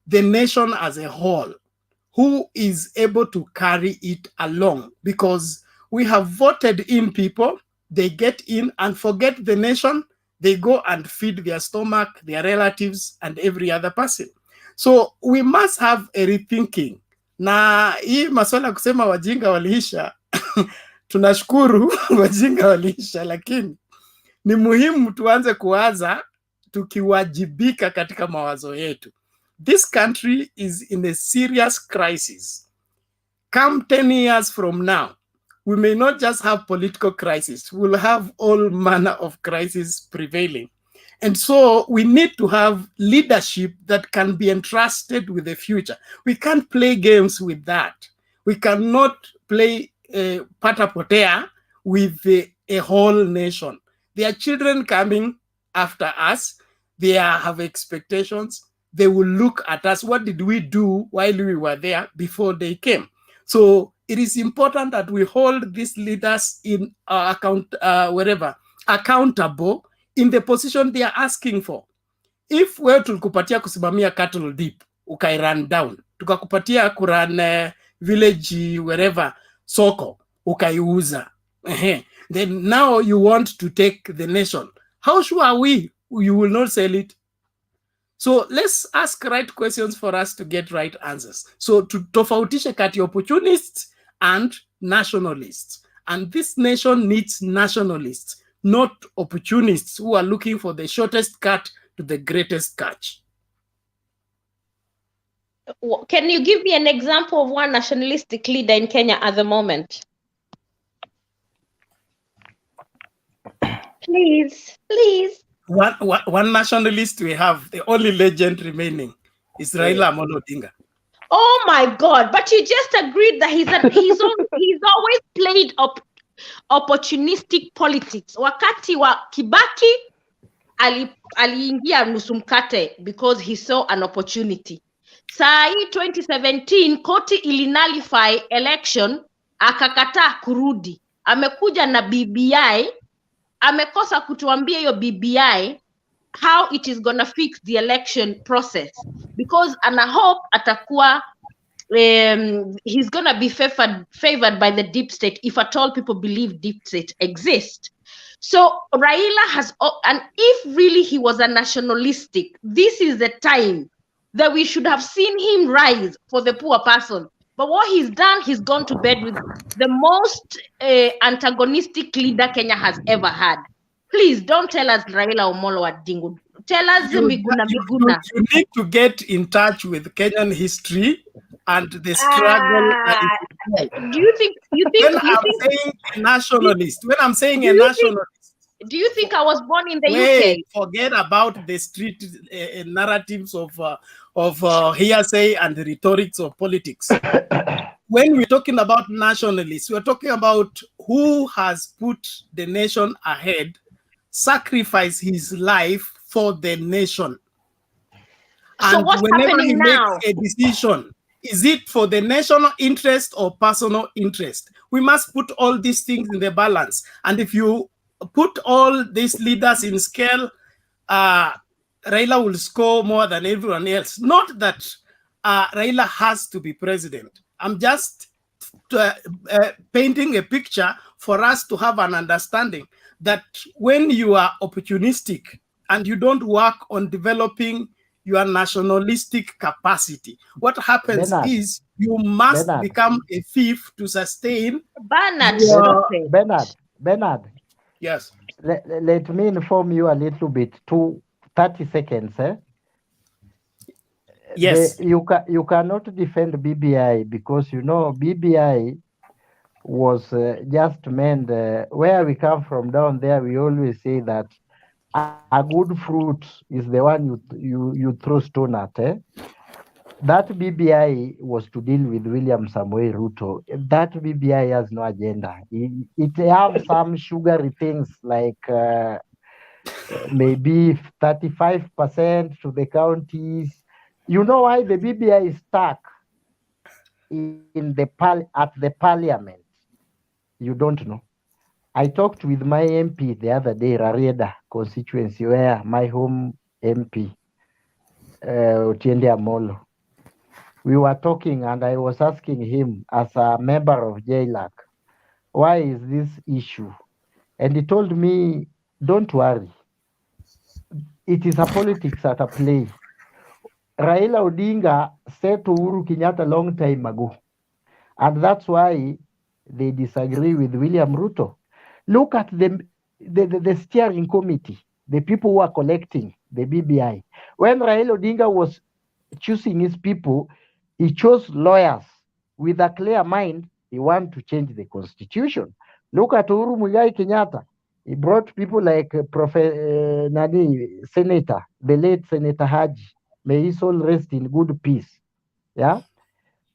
the nation as a whole. who is able to carry it along, because we have voted in people, they get in and forget the nation, they go and feed their stomach, their relatives, and every other person. So we must have a rethinking. Na hii maswala kusema wajinga waliisha, tunashukuru wajinga waliisha, lakini ni muhimu tuanze kuwaza tukiwajibika katika mawazo yetu. This country is in a serious crisis. Come 10 years from now, we may not just have political crisis, we'll have all manner of crises prevailing. And so we need to have leadership that can be entrusted with the future. We can't play games with that. We cannot play patapotea with a whole nation. There are children coming after us. They have expectations. They will look at us. What did we do while we were there before they came? So it is important that we hold these leaders in accountable in the position they are asking for. If wewe tulikupatia kusimamia cattle deep, ukai run down, tukakupatia kuran village wherever soko, ukaiuza, then now you want to take the nation. How sure are we you will not sell it? So let's ask right questions for us to get right answers. So to tofautisha kati opportunists and nationalists. And this nation needs nationalists, not opportunists who are looking for the shortest cut to the greatest catch. Can you give me an example of one nationalistic leader in Kenya at the moment? Please, please. One nationalist we have, the only legend remaining, is Raila Amolo Odinga. Oh my God! But you just agreed that he's always played opportunistic politics. Wakati wa Kibaki aliingia nusu mkate because he saw an opportunity. Saa hii 2017 koti ilinalify election, akakataa kurudi. Amekuja na BBI, amekosa kutuambia hiyo BBI how it is gonna fix the election process, because ana hope atakuwa he's gonna be favored by the deep state, if at all people believe deep state exists. So Raila has, and if really he was a nationalistic, this is the time that we should have seen him rise for the poor person. But what he's done, he's gone to bed with the most antagonistic leader Kenya has ever had. Please don't tell us Raila Amolo Odinga. Tell us Miguna. You need to get in touch with Kenyan history and the struggle. Do you think when I'm saying a nationalist, do you think I was born in the UK? UK? Forget about the street narratives of hearsay and the rhetorics of politics. When we're talking about nationalists, we're talking about who has put the nation ahead, sacrificed his life for the nation. So And what's whenever he happening now? makes a decision, is it for the national interest or personal interest? We must put all these things in the balance. And if you put all these leaders in scale, Raila will score more than everyone else. Not that Raila has to be president. I'm just painting a picture for us to have an understanding that when you are opportunistic and you don't work on developing your nationalistic capacity, what happens is you must become a thief to sustain. Bernard. Yes. Let me inform you a little bit. 30 seconds. Yes. You cannot defend BBI because you know BBI was just meant. Where we come from down there, we always say that a good fruit is the one you throw stone at. That BBI was to deal with William Samoei Ruto. That BBI has no agenda. It has some sugary things like maybe 35% to the counties. You know why the BBI is stuck at the parliament? You don't know. I talked with my MP the other day, Rarieda constituency, where my home MP, Otiende Amolo. we were talking and I was asking him as a member of JLAC, why is this issue? And he told me, don't worry. It is a politics at a play. Raila Odinga said to Uhuru Kenyatta a long time ago. And that's why they disagree with William Ruto. Look at the steering committee, the people who are collecting the BBI. When Raila Odinga was choosing his people, he chose lawyers with a clear mind. He wanted to change the constitution. Look at Uhuru Muigai Kenyatta. He brought people like Senator, the late Senator Haji. May his soul rest in good peace. Yeah,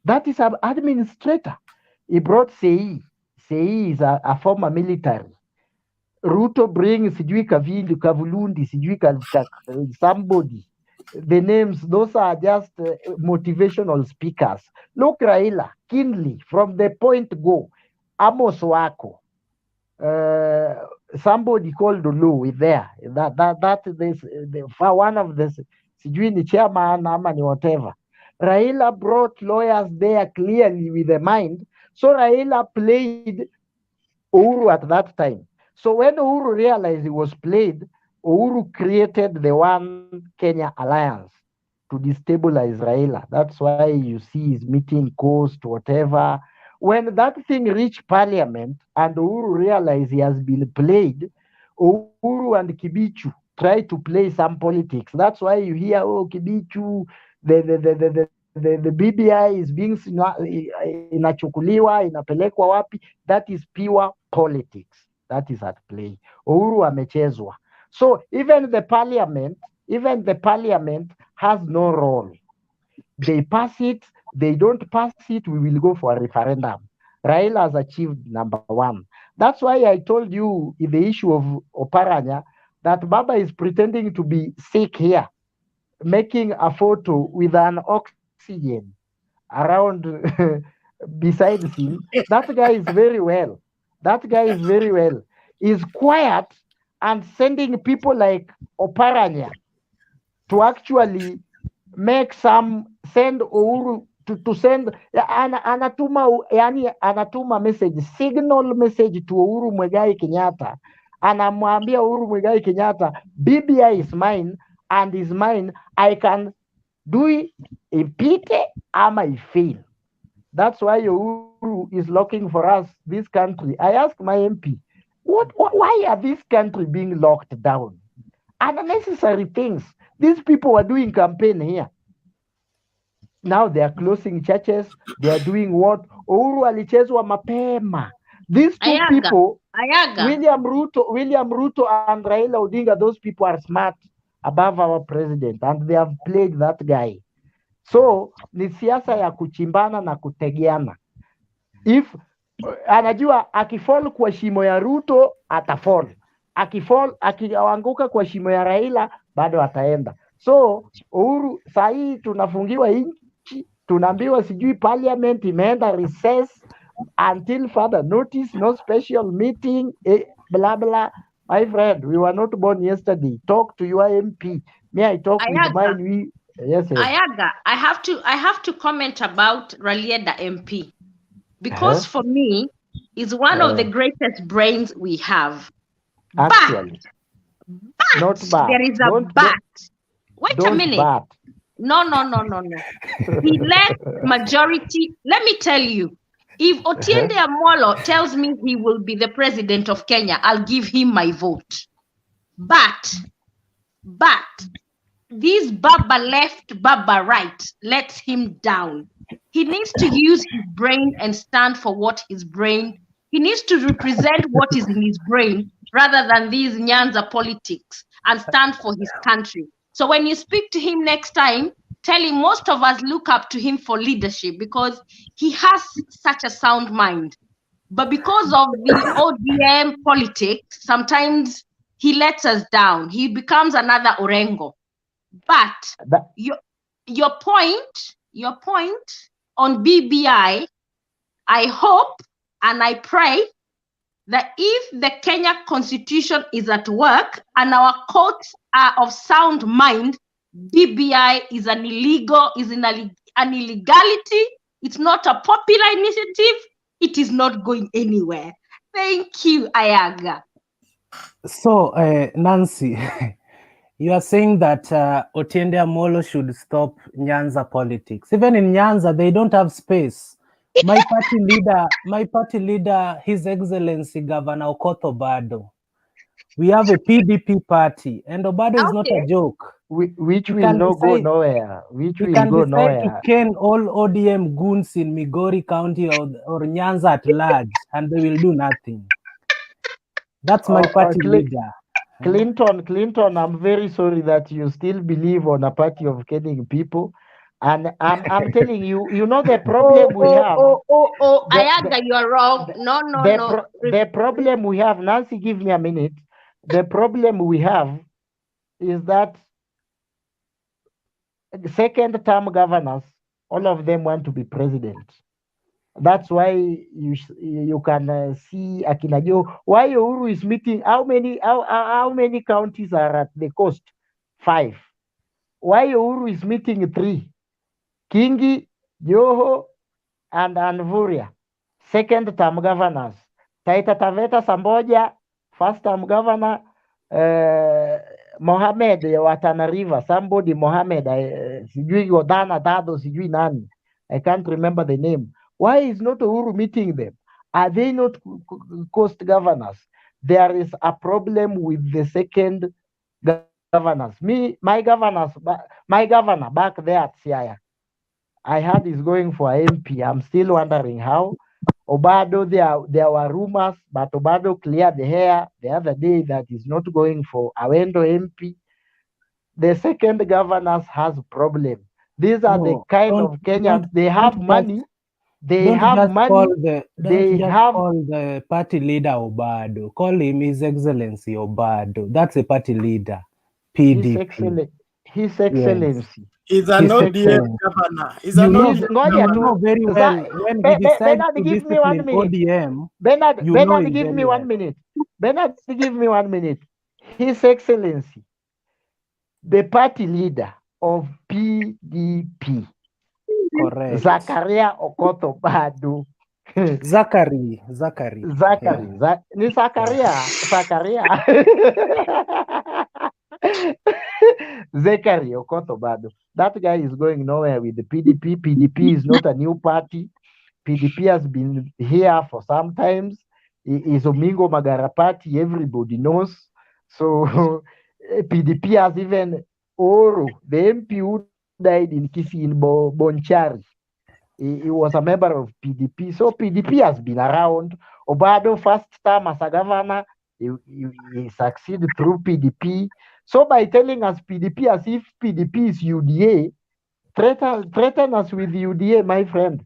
that is an administrator. He brought Sei. Sei is a former military. Ruto brings sijui Kavindi, Kavulundi, sijui somebody. The names, those are just motivational speakers. Look, Raila, Kinley, from the point go, Amos Wako, somebody called Lou is there. That this one of the sijui ni chairman ama ni whatever. Raila brought lawyers there clearly with the mind. So Raila played Uhuru at that time. So when Uhuru realized he was played, Uhuru created the One Kenya Alliance to destabilize Raila. That's why you see his meeting cost, whatever. When that thing reached parliament and Uhuru realized he has been played, Uhuru and Kibichu try to play some politics. That's why you hear, oh, Kibichu, the BBI is being inachukuliwa, inapelekwa wapi. That is pure politics. That is at play. Uhuru amechezwa. So even the parliament has no role. They pass it, they don't pass it, we will go for a referendum. Raila has achieved number one. That's why I told you in the issue of Oparanya that Baba is pretending to be sick here, making a photo with an oxygen around beside him. That guy is very well. He's quiet and sending people like Oparanya to actually send Uhuru to send anatuma message, signal message to Uhuru Muigai Kenyatta. Anamwambia Uhuru Muigai Kenyatta, BBI is mine and is mine. I can do it ipite ama ifail. That's why Uhuru is looking for us, this country. I asked my MP, why are this country being locked down? Unnecessary things. These people are doing campaign here. Now they are closing churches. They are doing what? Uhuru alichezwa mapema. These two people, William Ruto and Raila Odinga, those people are smart above our president and they have played that guy. So ni siasa ya kuchimbana na kutegeana. If anajua akifall kwa shimo ya Ruto atafall, akianguka kwa shimo ya Raila bado ataenda. So Uhuru sahii tunafungiwa nchi, tunaambiwa sijui parliament imeenda recess until further notice, no special meeting, blah blah. My friend, we were not born yesterday. Talk to your MP. Me, I talk with mine. Yes. Ayaga, I have to comment about Ralieda MP because for me, he's one of the greatest brains we have. Actually, but not bad. There is a but. Wait a minute. Bad. No. He led majority. Let me tell you, if Otiende Amolo tells me he will be the president of Kenya, I'll give him my vote. But this Baba left, Baba right lets him down. He needs to use his brain and stand for what his brain. He needs to represent what is in his brain rather than these Nyanza politics and stand for his country. So when you speak to him next time, tell him most of us look up to him for leadership because he has such a sound mind. But because of the ODM politics, sometimes he lets us down. He becomes another Orengo. But your point on BBI, I hope and I pray that if the Kenya Constitution is at work and our courts are of sound mind, BBI is an an illegality. It's not a popular initiative. It is not going anywhere. Thank you, Ayaga. So, Nancy, you are saying that Otiende Amolo should stop Nyanza politics. Even in Nyanza, they don't have space. My party leader, His Excellency Governor Okoth Obado. We have a PDP party, and Obado is not a joke. Which He will can not go decide- nowhere. Which He will can go decide to nowhere. cane all ODM goons in Migori County or Nyanza at large, and they will do nothing. That's my party leader. Clinton, I'm very sorry that you still believe on a party of killing people. And I'm telling you, you know the problem we have. Ayaga, you are wrong. No. The problem we have, Nancy, give me a minute. The problem we have is that second term governors, all of them want to be president. That's why you can see Akina Joe. Why Uhuru is meeting? How many counties are at the coast? 5. Why Uhuru is meeting 3? Kingi, Joho, and Anvuria, second term governors. Taita Taveta Samboja, first term governor. Mohamed wa Tana River, somebody Mohamed, sijui Godana Dado, sijui nani. I can't remember the name. Why is not Uhuru meeting them? Are they not coast governors? There is a problem with the second governors. My governor back there at Siaya, I heard is going for MP. I'm still wondering how. Obado, there were rumors, but Obado cleared the hair the other day that is not going for Awendo MP. The second governors has problem. These are the kind of Kenyans. They have money. They have money. Call the party leader Obado. Call him His Excellency Obado. That's a party leader. PDP. His Excellency. He's an ODM governor. He's an ODM you know very well when he decides to discipline ODM. Bernard, give me 1 minute. Bernard, give me 1 minute. His Excellency, the party leader of PDP. Correct. Zakaria Okoth Obado. Zachary. Ni Zakaria. Zachary Okoth Obado. That guy is going nowhere with the PDP. PDP is not a new party. PDP has been here for some times. Is Omingo Magara party, everybody knows. So PDP has even Oro, the MP who died in Kisi in Bonchari. He was a member of PDP. So PDP has been around. Obado first term as a governor, he succeeded through PDP. So by telling us PDP as if PDP is UDA, threaten us with UDA, my friend.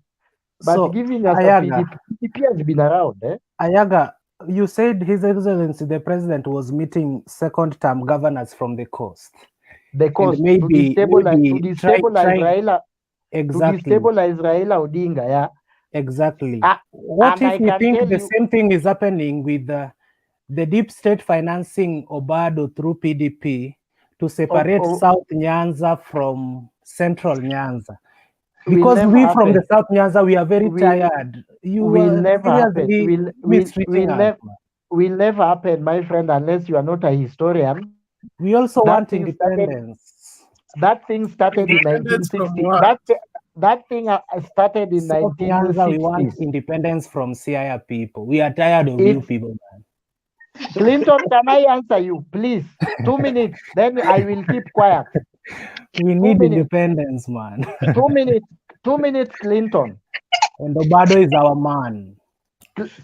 But So, giving us Ayaga, PDP has been around. Ayaga, you said His Excellency the President was meeting second term governors from the coast. The coast, and to destabilize Raila. Exactly. To destabilize Raila Odinga, yeah. Exactly. What if we think the same thing is happening with the deep state financing Obado through PDP to separate South Nyanza from Central Nyanza? Because we from the South Nyanza, we are very tired. You will are never happen. mistreating us. Will never happen, my friend, unless you are not a historian. We also want independence. That thing started in 1960. That thing started in 1960. We want independence from Siaya people. We are tired of you people, man. Clinton, can I answer you, please? 2 minutes, then I will keep quiet. We need independence, man. 2 minutes. 2 minutes, Clinton. And Obado is our man.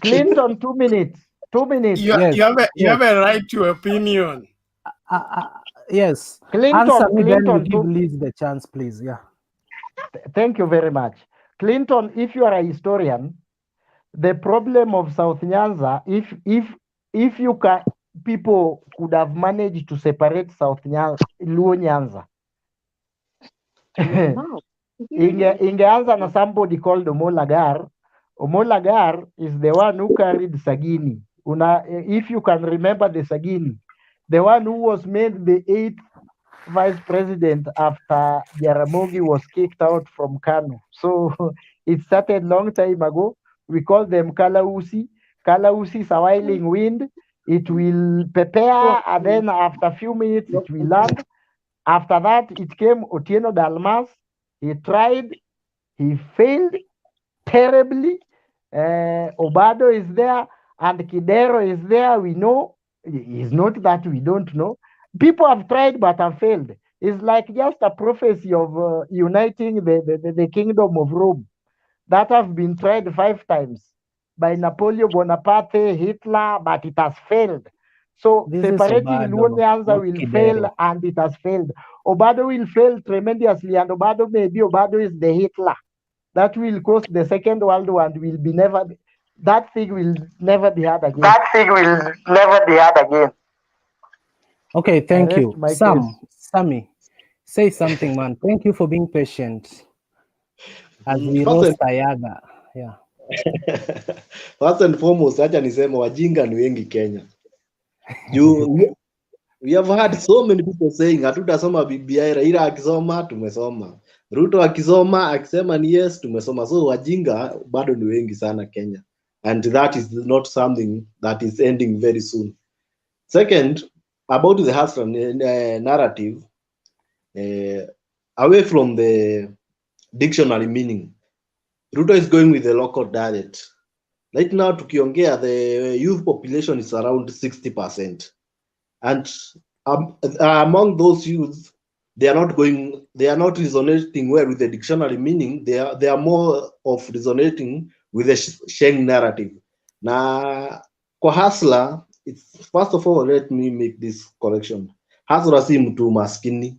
Clinton, 2 minutes. 2 minutes. You have a right to opinion. Yes. Clinton, Answer me, then Clinton, give Liz the chance, please. Yeah. Thank you very much. Clinton, if you are a historian, the problem of South Nyanza, if you can, people could have managed to separate South Nyanza, Luo Nyanza. Ingeanza na somebody called Omolagar. Omolagar is the one who carried Sagini. If you can remember the Sagini, the one who was made the 8th vice president after Jaramogi was kicked out from Kano. So it started long time ago. We call them Kalausi. Kalausi is a whirling wind. It will prepare, and then after a few minutes, it will land. After that, it came Otieno Dalmas. He tried, he failed terribly. Obado is there, and Kidero is there. We know. It's not that we don't know. People have tried but have failed. It's like just a prophecy of uniting the kingdom of Rome that have been tried 5 times by Napoleon Bonaparte, Hitler, but it has failed. So This is separating Luo Obado, Nyanza not will fail, Kidero. and it has failed. Obado will fail tremendously, and Obado is the Hitler that will cause the Second World War and will be never. That thing will never be heard again. That thing will never be heard again. Okay, thank rest you. my case. Sammy, say something, man. Thank you for being patient as we First roast and, Ayaga. Yeah. first and foremost, acha niseme wajinga ni wengi Kenya. We have had so many people saying hatutasoma BBI. Raila akisoma tumesoma, Ruto akisoma akisema ni yes tumesoma. So wajinga bado ni wengi sana Kenya, and that is not something that is ending very soon. Second, about the hustler narrative, away from the dictionary meaning, Ruto is going with the local dialect. Right now tukiongea, the youth population is around 60%, and among those youths, they are not resonating well with the dictionary meaning. They are more of resonating with the Sheng narrative. Na kwa hustler, it's, first of all, let me make this correction. Hustler si mtu maskini,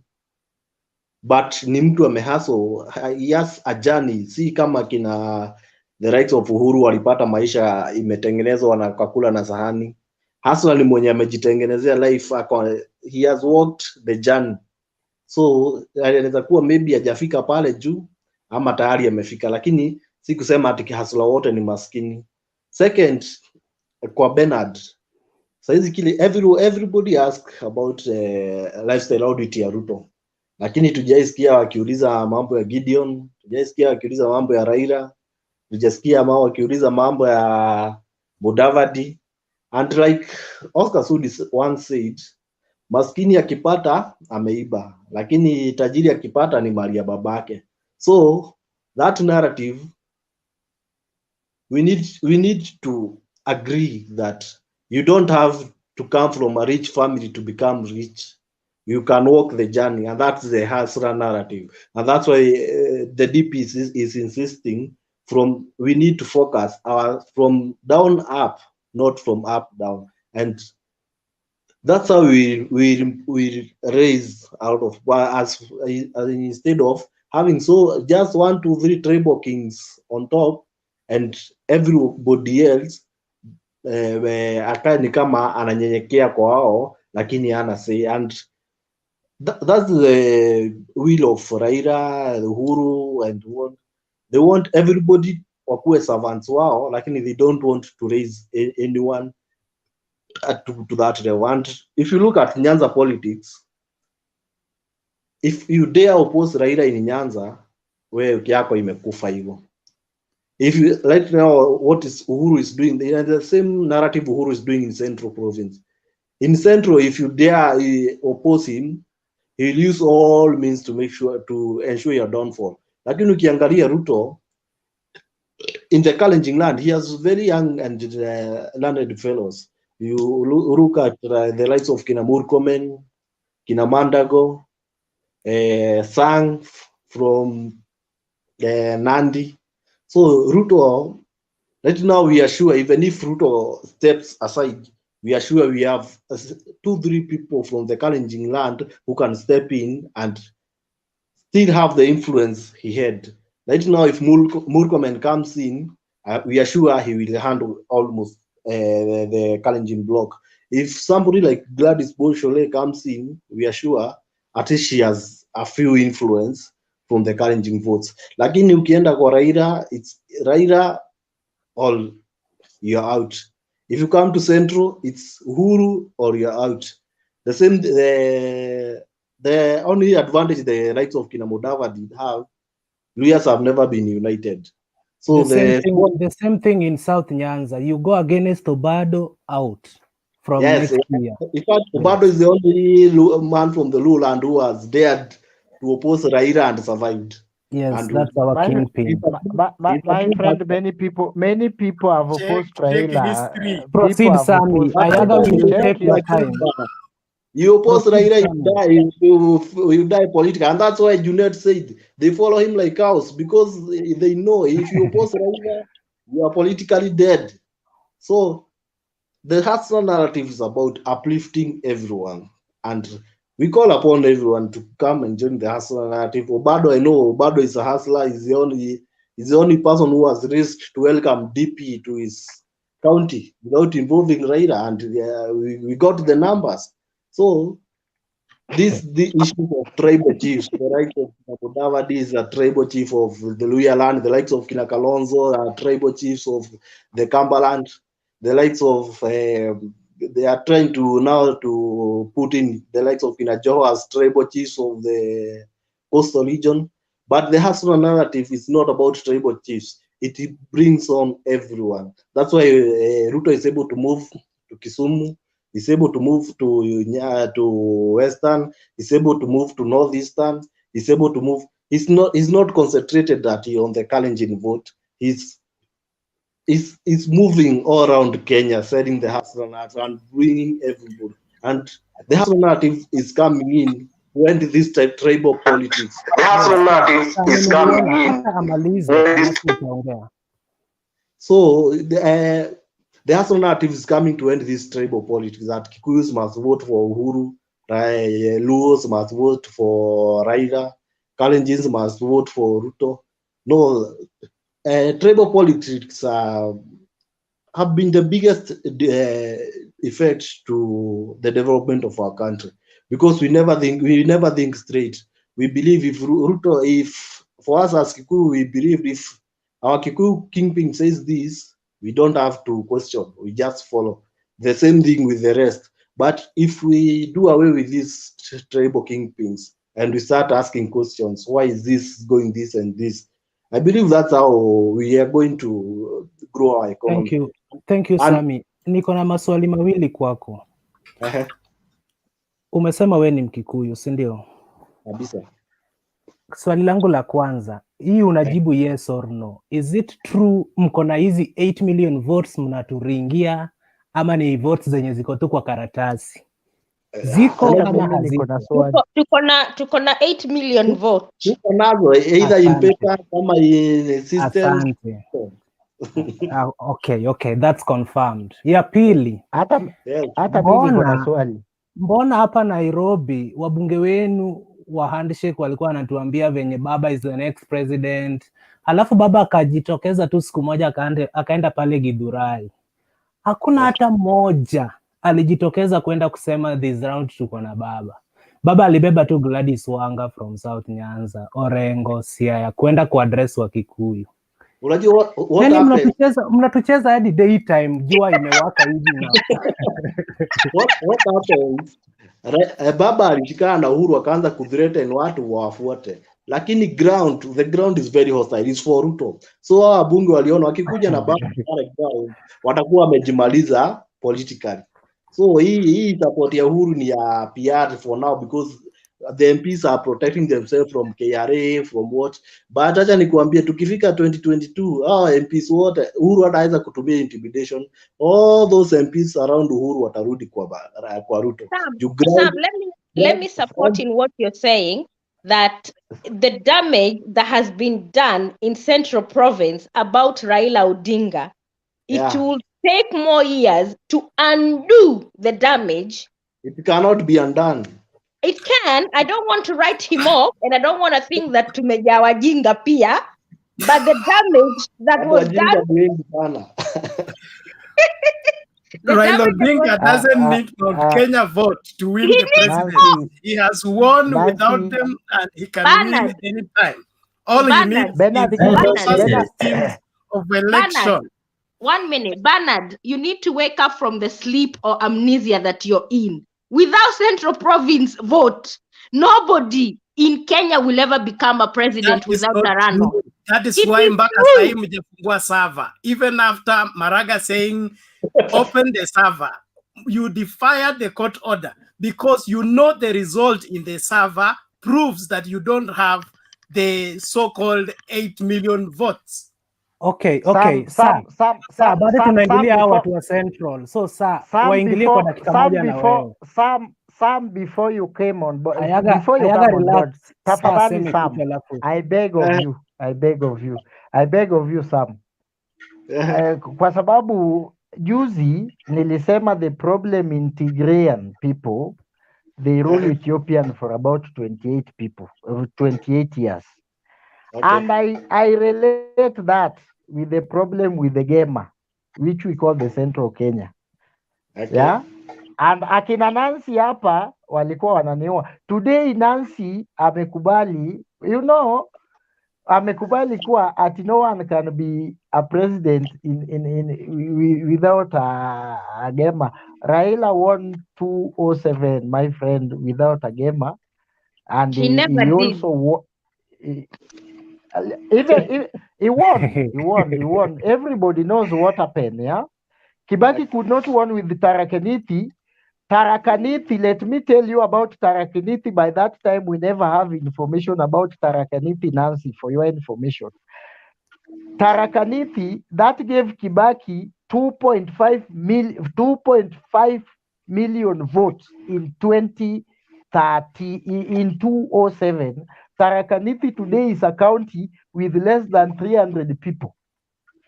but ni mtu amehustle. He has a journey, si kama kina the rights of Uhuru walipata maisha imetengenezwa na kakula na sahani. Hustler ni mwenye amejitengenezea life, he has walked the journey. So anaweza kuwa maybe hajafika pale juu ama tayari amefika, lakini si kusema ati hustler wote ni maskini. Second, kwa Bernard, saizi kile everybody ask about lifestyle audit ya Ruto, lakini tujaisikia wakiuliza mambo ya Gideon, tujaisikia wakiuliza mambo ya Raila, tujasikia wakiuliza mambo ya Mudavadi. And like Oscar Sudi once said, maskini akipata ameiba, lakini tajiri akipata ni mali ya babake. So that narrative, we need to agree that you don't have to come from a rich family to become rich. You can walk the journey, and that's the hustler narrative. And that's why the DP is insisting we need to focus from down up, not from up down. And that's how we raise out of, as instead of having just 1, 2, 3 tribal kings on top and everybody else akae ni kama ananyenyekea kwa wao lakini hana say. And that's the will of Raila, Uhuru, and what they want. Everybody wakuwe servants wao, lakini they don't want to raise anyone to that level. And if you look at Nyanza politics, if you dare oppose Raila in Nyanza, wewe yako imekufa hivyo. If you right now, what is Uhuru is doing, the same narrative Uhuru is doing in Central Province. In Central, if you dare oppose him, he'll use all means to ensure your downfall. Lakini ukiangalia Ruto, in the Kalenjin land, he has very young and learned fellows. You look at the likes of Kina Murkomen, Kina Mandago, Sang from Nandi. So Ruto, right now we are sure, even if Ruto steps aside, we are sure we have 2, 3 people from the Kalenjin land who can step in and still have the influence he had. Right now, if Murkomen comes in, we are sure he will handle almost the Kalenjin block. If somebody like Gladys Bolshole comes in, we are sure at least she has a few influence from the Kalenjin votes. Lakini ukienda kwa Raila, it's Raila or you're out. If you come to Central, it's Uhuru or you're out. The same, the the only advantage the likes of Kinamodava did have, Luyas have never been united. So the same thing in South Nyanza. You go against Obado out from next year. In fact, Obado is the only man from the lowland who has dared to oppose Raila and survived. Yes, and that's our kingpin. My friend, many people have opposed Raila. Proceed, Sammy. Ayada will take your time. You oppose Raila, you die politically, and that's why Junet said they follow him like cows, because they know if you oppose Raila, you are politically dead. So the Hustler narrative is about uplifting everyone, and we call upon everyone to come and join the Hustler narrative. Obado, I know Obado is a hustler. He's the only person who has risked to welcome DP to his county without involving Raila, and we got the numbers. So the issue of tribal chiefs, the likes of Abudavadi is a tribal chief of the Luya land, the likes of Kinakalonzo are tribal chiefs of the Kambaland, the likes of they are trying to now to put in the likes of Kinajoho as tribal chiefs of the coastal region. But the Hustler narrative is not about tribal chiefs. It brings on everyone. That's why Ruto is able to move to Kisumu. He's able to move to Western. He's able to move to Northeastern. He's able to move. He's not concentrated on the Kalenjin vote. He's moving all around Kenya, selling the Hustler narrative and bringing everybody. And the Hustler narrative is coming in when this tribal politics. The Hustler narrative is coming in. So the Hustler narrative is coming to end this tribal politics, that Kikuyus must vote for Uhuru, Luos must vote for Raila, Kalenjins must vote for Ruto. No, tribal politics have been the biggest effect to the development of our country, because we never think straight. We believe if for us as Kikuyu, we believe if our Kikuyu kingpin says this, we don't have to question, we just follow. The same thing with the rest. But if we do away with these tribal kingpins and we start asking questions, why is this going this and this? I believe that's how we are going to grow our economy. Thank you, Sammy. Niko na maswali mawili kwako. Umesema we ni Mkikuyu, si ndio? Kabisa. Swali langu la kwanza, hii unajibu yes or no. Is it true mko na hizi 8 million votes mnaturingia, ama ni votes zenye ziko tu kwa karatasi? Ziko ama haziko? Tuko na 8 million votes. Tuko nazo either in paper kama in system. Asante. Okay, that's confirmed. Ya pili, hata mimi niko na swali. Mbona hapa Nairobi wabunge wenu wa handshake walikuwa wanatuambia venye baba is the next president, alafu baba akajitokeza tu siku moja akaenda pale Githurai, hakuna hata mmoja alijitokeza kwenda kusema this round tuko na baba. Baba alibeba tu Gladys Wanga from South Nyanza, Orengo, Siaya kwenda kuaddress wa Kikuyu. Unajua what mnatucheza hadi daytime, jua imewaka hivi na what happens? Baba alishikana na Uhuru akaanza kuthreaten watu wafuate, lakini the ground is very hostile, it's for Ruto. So wabunge waliona wakikuja na baba watakuwa wamejimaliza politically. So hii support ya Uhuru ni ya PR for now, because the MPs are protecting themselves from KRA, from what. But acha nikuambie, tukifika 2022 MPs wote Uhuru hataweza kutumia intimidation. All those MPs around Uhuru watarudi kwa Ruto. Sam, let me support in what you're saying, that the damage that has been done in Central Province about Raila Odinga, it will take more years to undo the damage. It cannot be undone. It can. I don't want to write him off, and I don't want to think that tumeja wajinga pia, but the damage that was done. Raila Odinga doesn't need Kenya vote to win the presidency. He has won without them, and he can win anytime. All he needs is the system of election. 1 minute, Bernard, you need to wake up from the sleep or amnesia that you're in. Without Central Province vote, Nobody in Kenya will ever become a president without a runoff. That is It why is mpaka true. sahi mjafungua server. Even after Maraga saying open the server, you defied the court order because you know the result in the server proves that you don't have the so-called 8 million votes. Okay, sir, bado tunaingilia hao watu wa Central. So waingilie kwa dakika moja na wewe. Sam, before you came on board, Ayaga board, tafadhali Sam, alafu. I beg of you Sam. Kwa sababu juzi nilisema the problem in Tigrayan people, they rule Ethiopian for about 28 years. Okay. And I relate that with the problem with the Gema, which we call the Central Kenya. Okay. Yeah. And akina Nancy hapa walikuwa wananiua. Today Nancy amekubali, amekubali kuwa at no one can be a president without a Gema. Raila won 207, my friend, without a Gema. And he also won. He won. Everybody knows what happened, yeah? Kibaki could not win with the Tarakaniti. Tarakaniti, let me tell you about Tarakaniti. By that time, we never have information about Tarakaniti, Nancy, for your information. Tarakaniti, that gave Kibaki 2.5 million votes in 2030, in 2007. Tarakaniti today is a county with less than 300 people.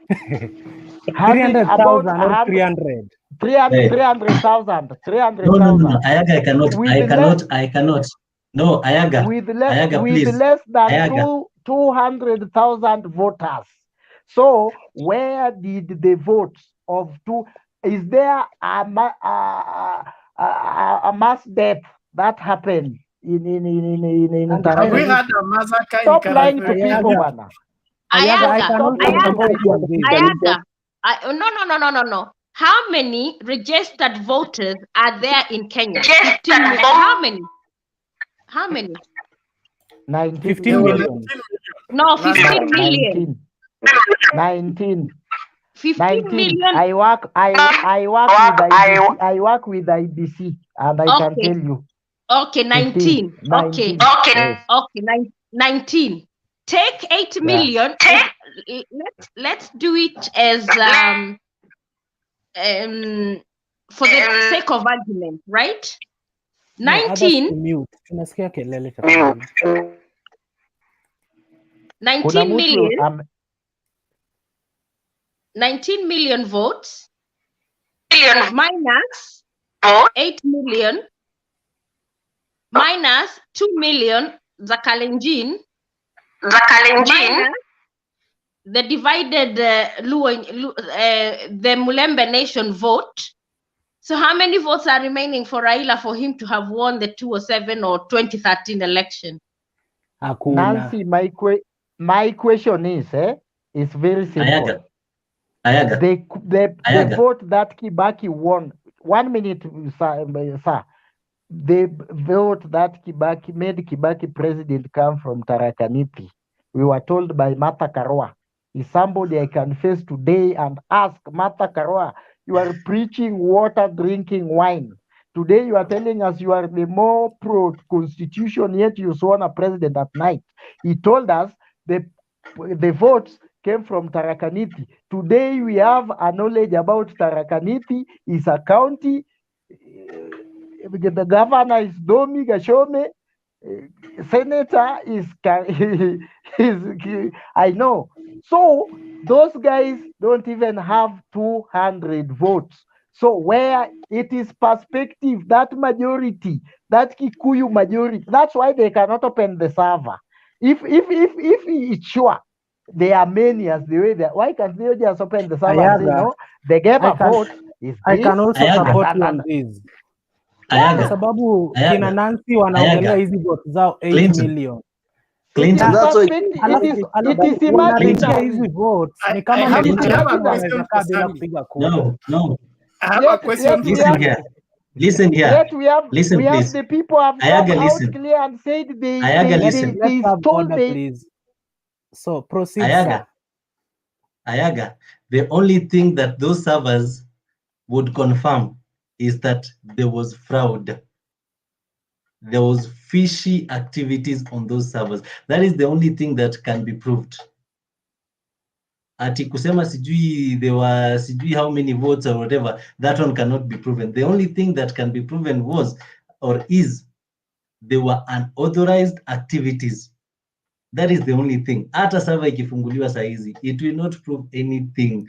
300,000 or 300? 300,000. No. Ayaga, I cannot. No, Ayaga. With please. less than 200,000 voters. So where did the votes of is there a mass death that happened in Have we had a massacre? Stop lying to people, Wana. Ayaga. No. How many registered voters are there in Kenya? 15 million. How many? 15 million. No, 15 million. 19. 15 million. I work with IBC, and I can tell you. Okay, 19. 19. Okay, 19. Take 8 million. Let's do it as for the sake of argument, right? 19 million votes minus 8 million minus 2 million za Kalenjin minus the divided the Mulembe Nation vote. So how many votes are remaining for Raila for him to have won the 2007 or 2013 election? Nancy, my question is very simple. Ayaga. The vote that Kibaki won, 1 minute, sir. The vote that Kibaki made Kibaki president come from Tarakaniti. We were told by Martha Karua. Is somebody I can face today and ask Martha Karua, you are preaching water, drinking wine. Today you are telling us you are the more pro-constitution, yet you sworn a president at night. He told us the votes came from Tarakaniti. Today we have a knowledge about Tarakaniti. Is a county. The governor is Domi Gashome. Senator is I know. So those guys don't even have 200 votes. So where it is perspective, that majority, that Kikuyu majority, that's why they cannot open the server. If it's sure they are many as the way they are, why can't they just open the server and say no? They gave a vote. I can also support you on this. Kwa sababu kina Nancy wanaongelea hizi vote zao 8 million. Clinton, hizi votes ni kama No. I have a question Listen here. Yet we have Please. the people have come Ayaga, out listen. clear and said they Ayaga, listen. Let's have stole order, please. So proceed, Ayaga. sir. Ayaga. The only thing that those servers would confirm is that there was fraud. There was fishy activities on those servers. That is the only thing that can be proved. Ati kusema sijui there were sijui how many votes or whatever, that one cannot be proven. The only thing that can be proven was or is there were unauthorized activities. That is the only thing. Hata server ikifunguliwa saizi, it will not prove anything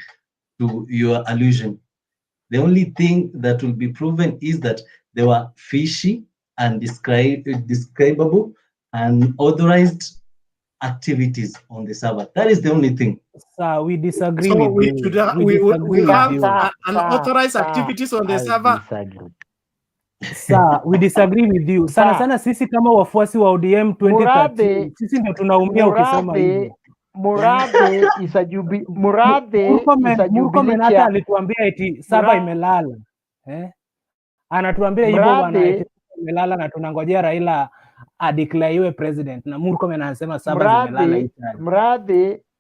to your allusion. The only thing that will be proven is that there were fishy, undescribable, and unauthorized activities on the server. That is the only thing. Sir, we disagree So with we you. should we have unauthorized activities on the server. Sir, we disagree with you. Sana sisi kama wafuasi wa ODM 2013, sisi ndio tunaumia ukisema hivyo. Murathe is a Murkomen hata alituambia eti saba imelala. Anatuambia hivyo bwana eti imelala na tunangojea Raila adeclare president na Murkomen anasema saba zimelala.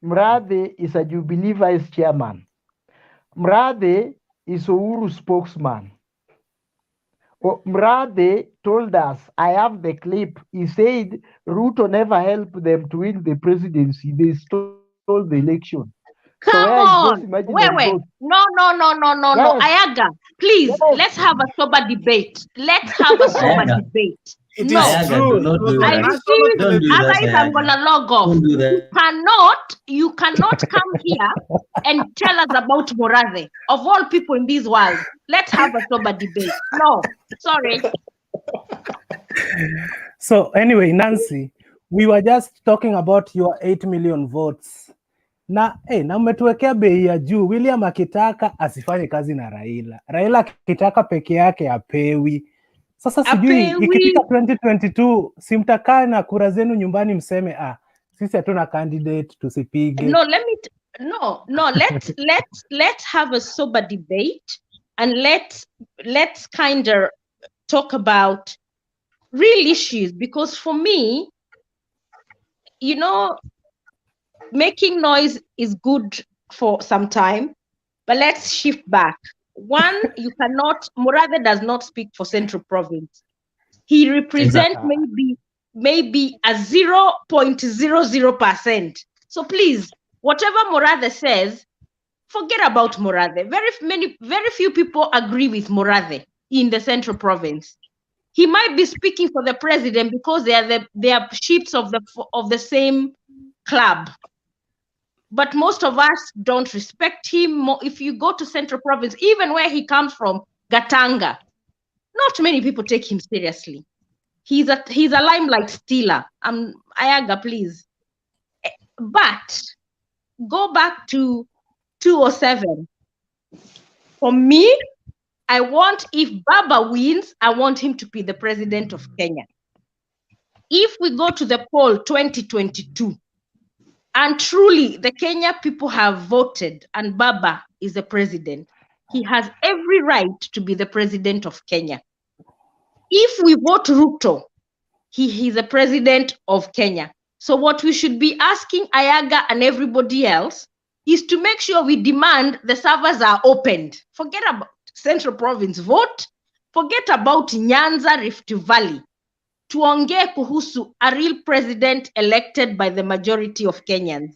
Murathe is a Jubilee vice chairman. Murathe is Uhuru spokesman. Murathe told us, I have the clip. He said Ruto never helped them to win the presidency. They stole the election. Come on. Wait. No. Ayaga, please, let's have a sober debate. Let's have a sober debate. It is true. I refuse. Otherwise, I'm gonna log off. You cannot come here and tell us about Murathe. Of all people in this world, let's have a sober debate. No, sorry. So anyway, Nancy, we were just talking about your 8 million votes. Na umetuwekea bei ya juu. William akitaka asifanye kazi na Raila. Raila akitaka peke yake apewi. Sasa sijui ikifika 2022 simtakaa na kura zenu nyumbani mseme sisi hatuna candidate tusipige. Let's have a sober debate and let's kind of talk about real issues, because for me, making noise is good for some time, but let's shift back. One, Murathe does not speak for Central Province. He represents maybe a 0.00%. So please, whatever Murathe says, forget about Murathe. Very few people agree with Murathe in the Central Province. He might be speaking for the president because they are ships of the same club. But most of us don't respect him. If you go to Central Province, even where he comes from, Gatanga, not many people take him seriously. He's a limelight stealer. Ayaga, please. But go back to 2007. For me, if Baba wins, I want him to be the president of Kenya. If we go to the poll 2022, and truly the Kenya people have voted and Baba is the president, he has every right to be the president of Kenya. If we vote Ruto, he is the president of Kenya. So what we should be asking Ayaga and everybody else is to make sure we demand the servers are opened. Forget about Central Province vote. Forget about Nyanza, Rift Valley. Tuongee kuhusu a real president elected by the majority of Kenyans.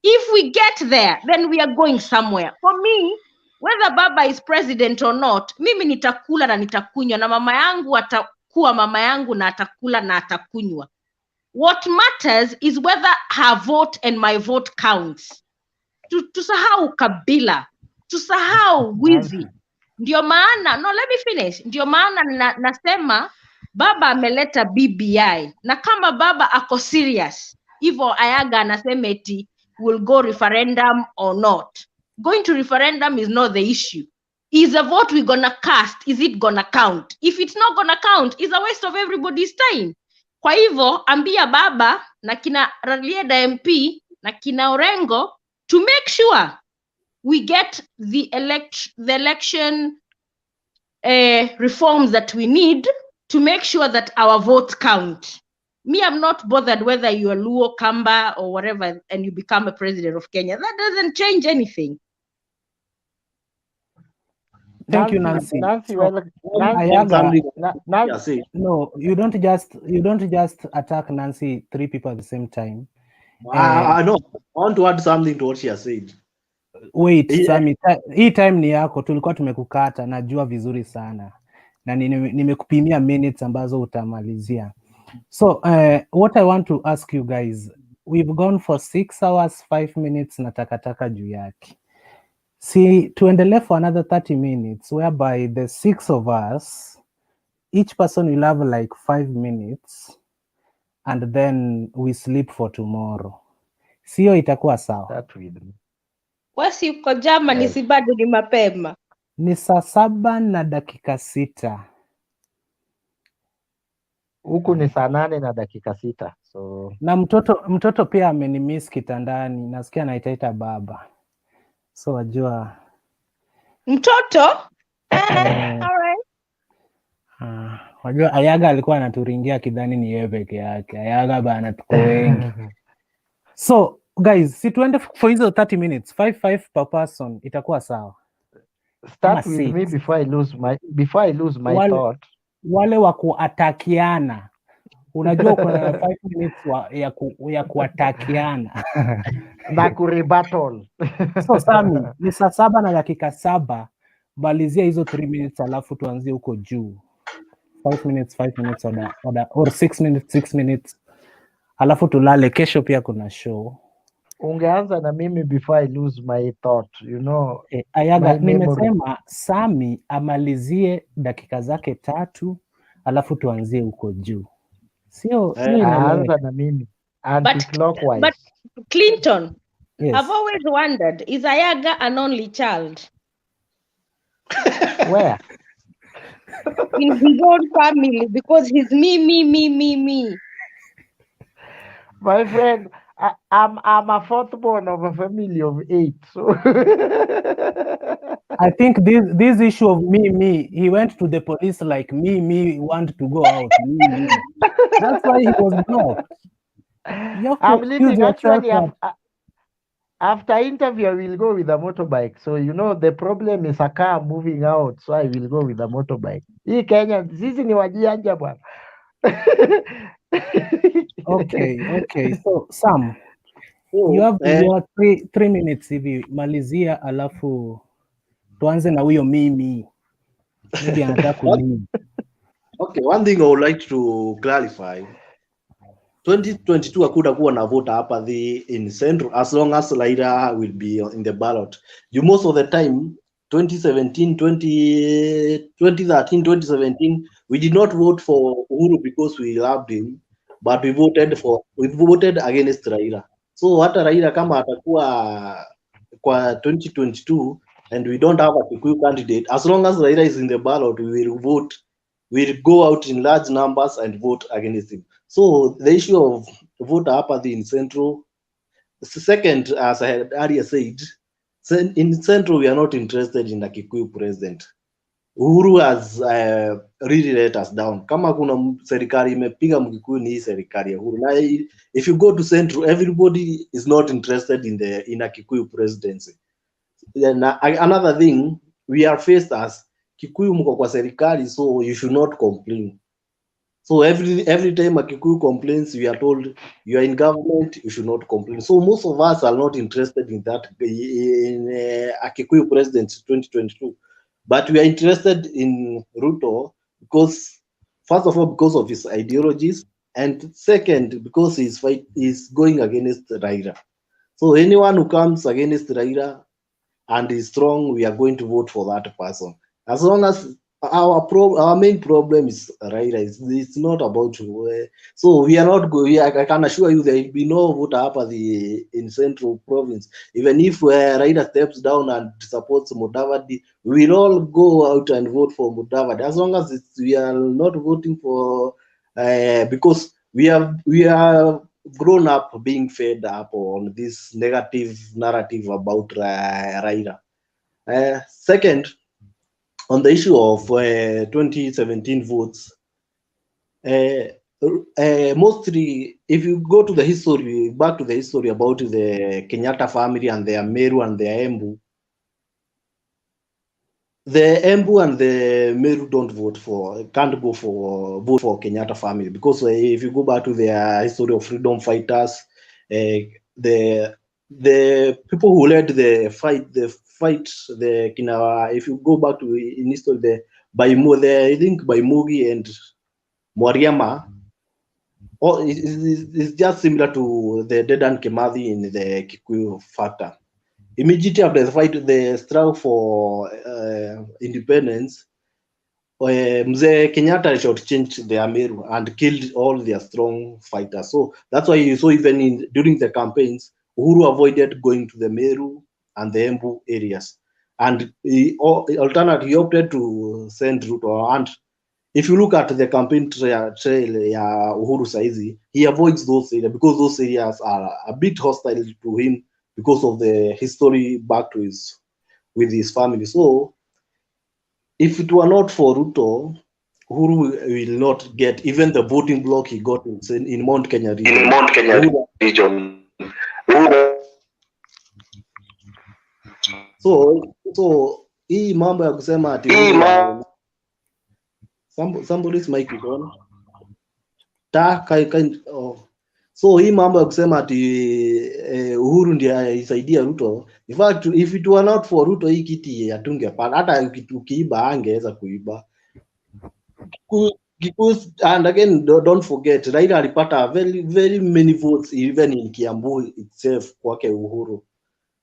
If we get there, then we are going somewhere. For me, whether Baba is president or not, mimi nitakula na nitakunywa na mama yangu atakuwa mama yangu na atakula na atakunywa. What matters is whether her vote and my vote counts. Tusahau kabila, tusahau wizi. Ndio maana, let me finish. Ndio maana nasema Baba ameleta BBI. Na kama Baba ako serious, hivyo Ayaga anasema eti will go referendum or not. Going to referendum is not the issue. Is the vote we're gonna cast, is it gonna count? If it's not gonna count, it's a waste of everybody's time. Kwa hivyo, ambia Baba na kina Raila MP na kina Orengo to make sure we get the election reforms that we need to make sure that our votes count. Me, I'm not bothered whether you're Luo, Kamba, or whatever, and you become a president of Kenya. That doesn't change anything. Thank you, Nancy. Nancy, So, well, Nancy, no, you don't just attack Nancy 3 people at the same time. I know. I want to add something to what she has said. Wait, Sami, hii time ni yako, tulikuwa tumekukata, najua vizuri sana. Na nimekupimia minutes ambazo utamalizia. So, what I want to ask you guys, we've gone for 6 hours, 5 minutes na takataka juu yake. See, tuendelee for another 30 minutes, whereby the 6 of us, each person will have like 5 minutes, and then we sleep for tomorrow. Sio itakuwa sawa? Wasi uko Germany, si bado ni mapema. Ni saa 7 na dakika 6. Huku ni saa 8 na dakika 6. So na mtoto pia amenimiss kitandani, nasikia anaitaita baba. So wajua mtoto alright. Wajua Ayaga alikuwa anaturingia kidhani ni yeye peke yake. Ayaga bana, tuko wengi. So guys, si tuende for hizo 30 minutes, 5 per person, itakuwa sawa. Start with me before I lose my thought. Wale wa kuatakiana. Unajua kuna 5 minutes ya kuatakiana. Na kurebattle. So Sami, ni saa 7 na dakika 7, malizia hizo 3 minutes alafu tuanzie huko juu. 5 minutes or 6 minutes. Alafu tulale, kesho pia kuna show. Ungeanza na mimi before I lose my thought, you know. Ayaga, nimesema Sami amalizie dakika zake 3 alafu tuanzie huko juu. Sio aanza na mimi anti-clockwise. But Clinton, yes. I've always wondered, is Ayaga an only child? Where? In his own family, because he's me. My friend, I'm a 4th born of a family of 8. So I think this issue of me, he went to the police like me want to go out. Me. That's why he was blocked. I'm leaving. Actually, after interview, I will go with a motorbike. So, you know, the problem is a car moving out. So I will go with a motorbike. Hii Kenya, sisi ni wajianja bwana. Okay. So, Sam, you have your 3 minutes hivi, malizia alafu tuanze na huyo mimi. Maybe anataka kunini. Okay, one thing I would like to clarify. 2022 hakutakuwa na vote hapa in Central as long as Raila will be in the ballot. Most of the time 2013, 2017 we did not vote for Uhuru because we loved him, but we voted against Raila. So hata Raila kama atakuwa kwa 2022 and we don't have a Kikuyu candidate, as long as Raila is in the ballot, we will vote. We'll go out in large numbers and vote against him. So the issue of vote apathy in Central. Second, as I had earlier said, in Central we are not interested in a Kikuyu president. Uhuru has really let us down. Kama kuna serikali imepiga Mkikuyu ni serikali ya Uhuru. Now, if you go to Central, everybody is not interested in a Kikuyu presidency. Then another thing, we are faced as Kikuyu mko kwa serikali, so you should not complain. So every time a Kikuyu complains, we are told you are in government, you should not complain. So most of us are not interested in that in a Kikuyu president 2022, but we are interested in Ruto because, first of all, because of his ideologies, and second, because he's going against Raila. So anyone who comes against Raila and is strong, we are going to vote for that person. As long as our main problem is Raila, it's not about so we are not going. I can assure you there will be no vote apathy in Central Province. Even if Raila steps down and supports Mudavadi, we will all go out and vote for Mudavadi. As long as we are not voting for because we are grown up being fed up on this negative narrative about Raila. Second, on the issue of 2017 votes, mostly, if you go to the history, back to the history about the Kenyatta family and their Meru and their Embu, the Embu and the Meru don't vote can't vote for Kenyatta family, because if you go back to their history of freedom fighters, the people who led the fight, if you go back to in history, I think Baimugi and Mwariama, it's just similar to the Dedan Kimathi in the Kikuyu factor. Immediately after the fight, the struggle for independence, Mzee Kenyatta shortchanged the Ameru and killed all their strong fighters. So that's why you saw even during the campaigns, Uhuru avoided going to the Meru and the Embu areas. And he opted to send Ruto. And if you look at the campaign trail Uhuru Saizi, he avoids those areas because those areas are a bit hostile to him because of the history back to with his family. So if it were not for Ruto, Uhuru will not get even the voting block he got in Mount Kenya region. So hii mambo ya kusema ati somebody's mic is on. So hii mambo ya kusema ati Uhuru ndiye aisaidia Ruto. In fact, if it were not for Ruto, hii kiti hatungepata. Hata ukiiba angeweza kuiba. And again, don't forget, Raila alipata very many votes even in Kiambu itself kwake Uhuru.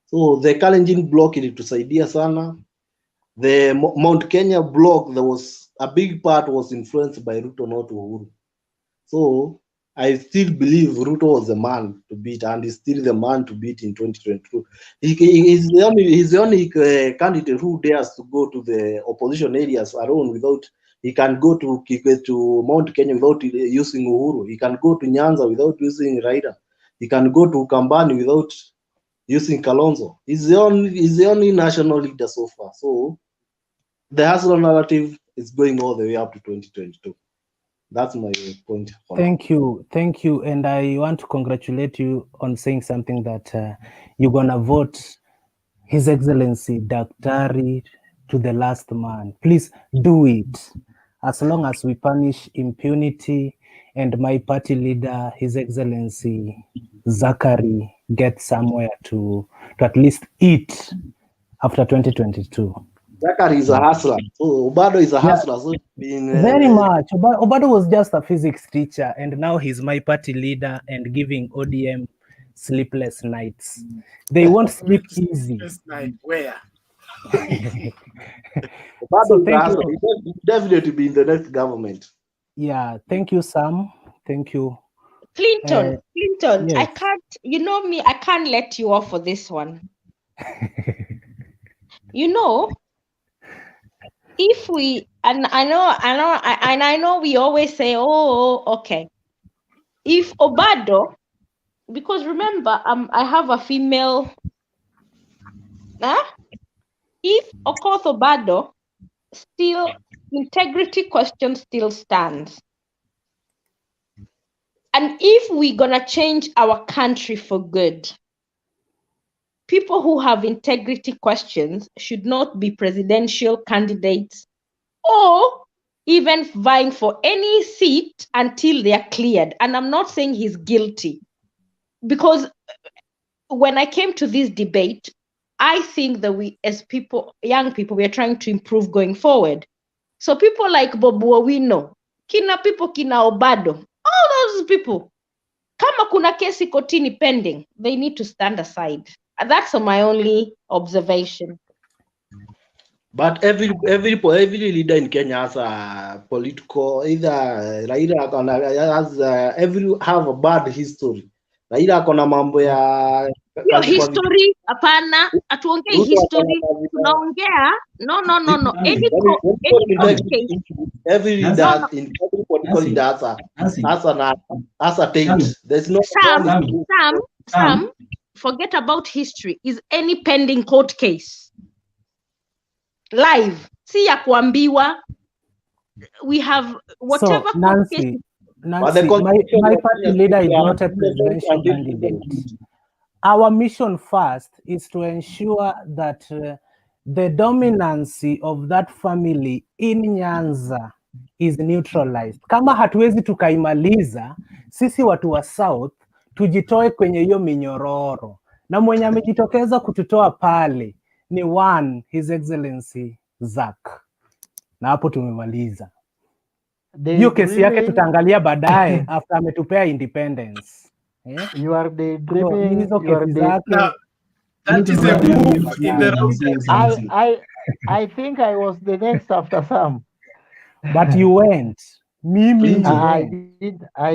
So the Kalenjin block ilitusaidia sana. The Mount Kenya block, there was a big part was influenced by Ruto, not Uhuru. So I still believe Ruto was the man to beat, and is still the man to beat in 2022. He's the only candidate who dares to go to the opposition areas alone without. He can go to Mount Kenya without using Uhuru. He can go to Nyanza without using Raila. He can go to Kambani without using Kalonzo. He's the only national leader so far. So the Hustler narrative is going all the way up to 2022. That's my point. Thank you, and I want to congratulate you on saying something that you're gonna vote His Excellency Daktari to the last man. Please do it. As long as we punish impunity and my party leader, His Excellency Zachary, gets somewhere to at least eat after 2022. Zachary is a hustler. So Obado is a hustler. So very much. Obado was just a physics teacher, and now he's my party leader and giving ODM sleepless nights. They won't sleep easy. Night where? So thank you. He'll definitely be in the next government. Yeah, thank you, Sam. Thank you. Clinton, yes. I can't, you know me, I can't let you off for this one. You know, if we, and I know we always say, oh, okay. If Obado, because remember, I have a female, if Okoth Obado, still, integrity question still stands. And if we're gonna change our country for good, people who have integrity questions should not be presidential candidates or even vying for any seat until they are cleared. And I'm not saying he's guilty, because when I came to this debate, I think that we, as people, young people, we are trying to improve going forward. So people like Bob Owino, kina Obado, all those people, kama kuna kesi kotini pending, they need to stand aside. That's my only observation. But every leader in Kenya has a political, either Raila has have a bad history. Raila kona mambo ya history, hapana, atuongei history, tunaongea no. Any court case. Every leader in every political leader has a taint. There's no Sam, forget about history. Is any pending court case live? si ya kuambiwa. We have whatever So, Nancy, my party leader is not a presidential candidate. Our mission first is to ensure that the dominancy of that family in Nyanza is neutralized. Kama hatuwezi tukaimaliza, sisi watu wa South tujitoe kwenye hiyo minyororo, na mwenye amejitokeza kututoa pale ni His Excellency Zack, na hapo tumemaliza. Hiyo kesi yake tutaangalia baadaye after ametupea independence. You are daydreaming. Hizo kesi zake. That is a move in the wrong direction. I think I was the next after Sam. But you went. Mimi. I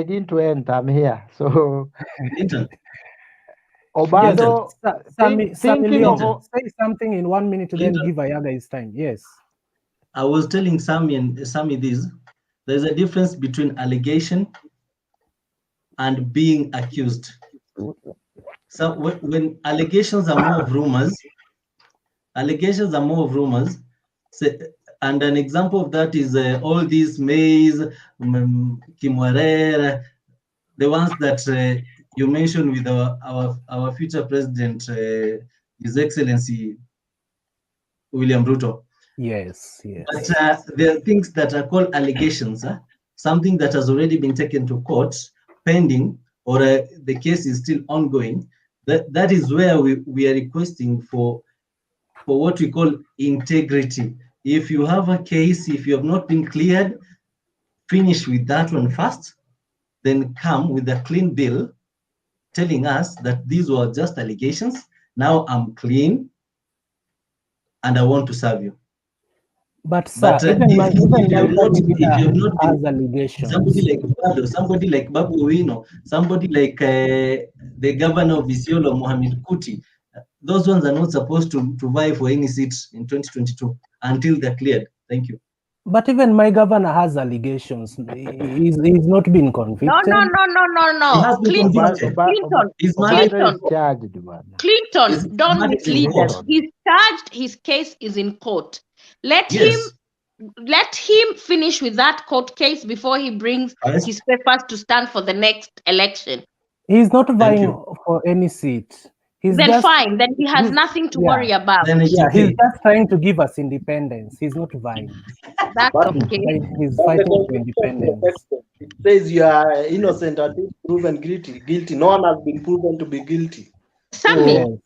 didn't went. I'm here. So Obado, Sammy, say something in 1 minute, then give Ayaga his time. Yes. I was telling Sammy this. There's a difference between allegation and being accused. So when allegations are more of rumors, and an example of that is all these Mays, Kimwarera, the ones that you mentioned with our future president, His Excellency William Ruto. Yes. But there are things that are called allegations, something that has already been taken to court, pending, or the case is still ongoing. That is where we are requesting for what we call integrity. If you have a case, if you have not been cleared, finish with that one first, then come with a clean bill telling us that these were just allegations. Now I'm clean and I want to serve you. But sir, if you have not been allegations, somebody like Babu Owino, somebody like the governor of Isiolo, Mohamed Kuti, those ones are not supposed to vie for any seats in 2022 until they're cleared. Thank you. But even my governor has allegations. He's not been convicted. No. He has been convicted. Clinton, don't mislead us. He's charged. His case is in court. Let him finish with that court case before he brings his papers to stand for the next election. He's not vying for any seat. Then he has nothing to worry about. He's just trying to give us independence. He's not vying. That's okay. He's fighting for independence. It says you are innocent until proven guilty. No one has been proven to be guilty. Sammy, no.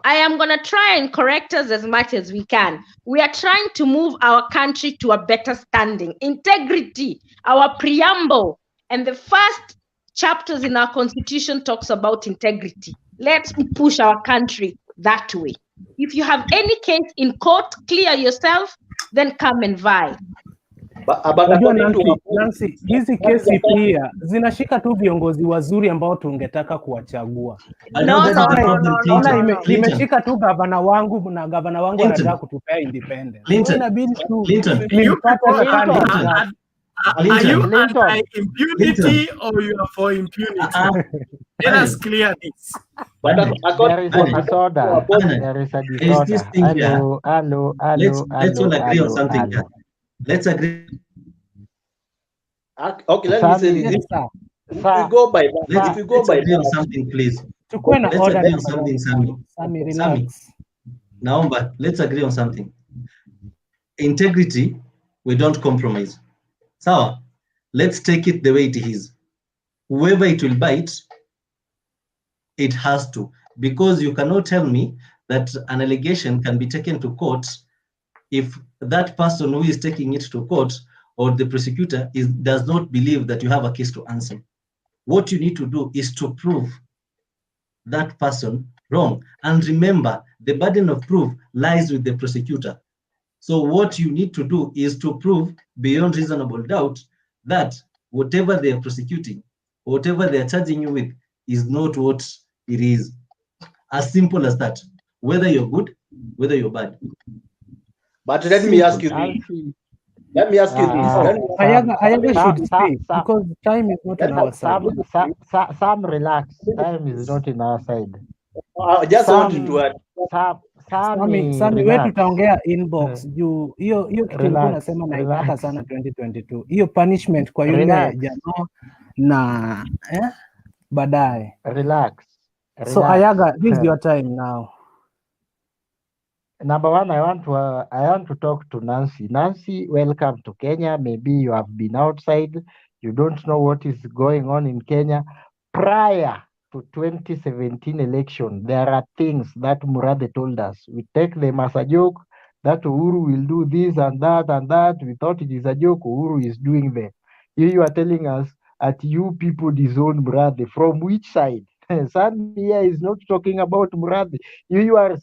I am going to try and correct us as much as we can. We are trying to move our country to a better standing. Integrity, our preamble, and the first chapters in our constitution talks about integrity. Let's push our country that way. If you have any case in court, clear yourself, then come and vie. Nancy, hizi kesi pia zinashika tu viongozi wazuri ambao tungetaka kuwachagua. Imeshika tu gavana wangu na gavana wangu anataka kutupea independence. Inabidi tu Are you anti-impunity or you are for impunity? Let us clear this. There is a disorder. Hello. Let's all agree on something. Let's agree. Okay, let me say this. If we go by that, let's agree on something, please. Let's agree on something, Sammy, relax. Naomba, let's agree on something. Integrity, we don't compromise. So, let's take it the way it is. Whoever it will bite, it has to. Because you cannot tell me that an allegation can be taken to court if that person who is taking it to court or the prosecutor does not believe that you have a case to answer. What you need to do is to prove that person wrong. And remember, the burden of proof lies with the prosecutor. So what you need to do is to prove beyond reasonable doubt that whatever they are prosecuting, whatever they are charging you with is not what it is. As simple as that. Whether you're good, whether you're bad. But let me ask you this. Ayaga should speak because time is not on our side. Sam, relax. Time is not in our side. I just wanted to add. Sami wewe tutaongea inbox juu hiyo kitu ulikuwa unasema naitaka sana 2022. Hiyo punishment kwa yule jamaa na baadaye. Relax. So Ayaga, this is your time now. Number one, I want to talk to Nancy. Nancy, welcome to Kenya. Maybe you have been outside. You don't know what is going on in Kenya. Prior to 2017 election, there are things that Murathe told us. We take them as a joke, that Uhuru will do this and that and that. We thought it is a joke. Uhuru is doing them. Here you are telling us that you people disown Murathe. From which side? Sami here is not talking about Murathe. You are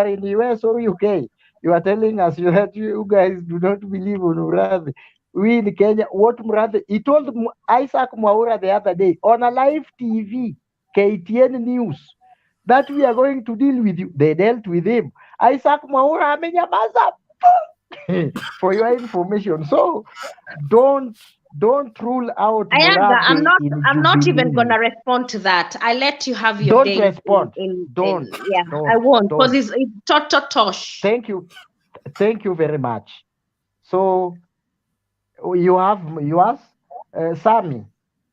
in the US or UK. You are telling us that you guys do not believe on Murathe. We in Kenya, what Murathe, he told Isaac Mwaura the other day on a live TV, KTN News, that we are going to deal with you. They dealt with him. Isaac Mwaura amenyamaza for your information. So don't rule out Ayaga, Murathe. I'm not even gonna respond to that. I let you have your Don't day. respond. Don't. I won't, because it's tosh. Thank you very much. So you have Sami,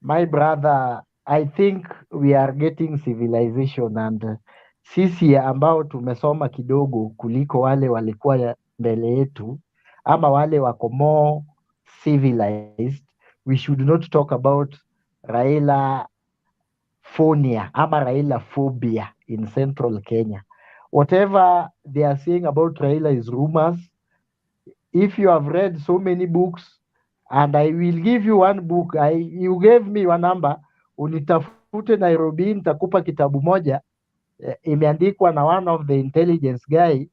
my brother. I think we are getting civilization, and sisi ambao tumesoma kidogo kuliko wale walikuwa mbele yetu ama wale wako more civilized, we should not talk about Raila phonia ama Raila phobia in central Kenya. Whatever they are saying about Raila is rumors. If you have read so many books, and I will give you one book, you gave me your number, unitafute Nairobi, nitakupa kitabu moja imeandikwa na one of the intelligence guy.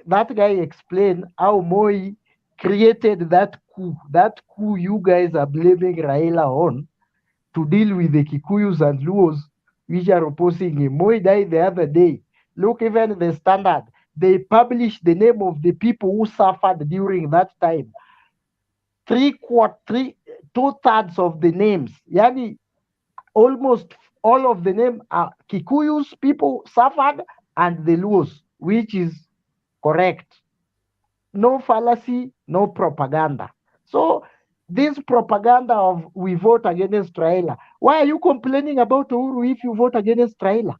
That guy explained how Moi created that coup you guys are blaming Raila on, to deal with the Kikuyus and Luos which are opposing him. Moi died the other day. Look, even the Standard, they published the name of the people who suffered during that time. 2/3 of the names, yani almost all of the name are Kikuyus people suffered and the Luos, which is correct. No fallacy, no propaganda. So this propaganda of we vote against Raila, why are you complaining about Uhuru if you vote against Raila?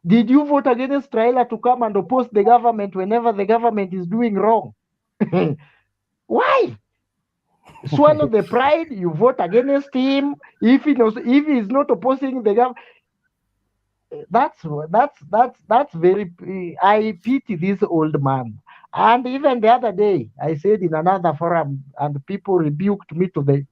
Did you vote against Raila to come and oppose the government whenever the government is doing wrong? Why? Swallow the pride, you vote against him. If he is not opposing the government, that's very, I pity this old man. And even the other day, I said in another forum, and people rebuked me to the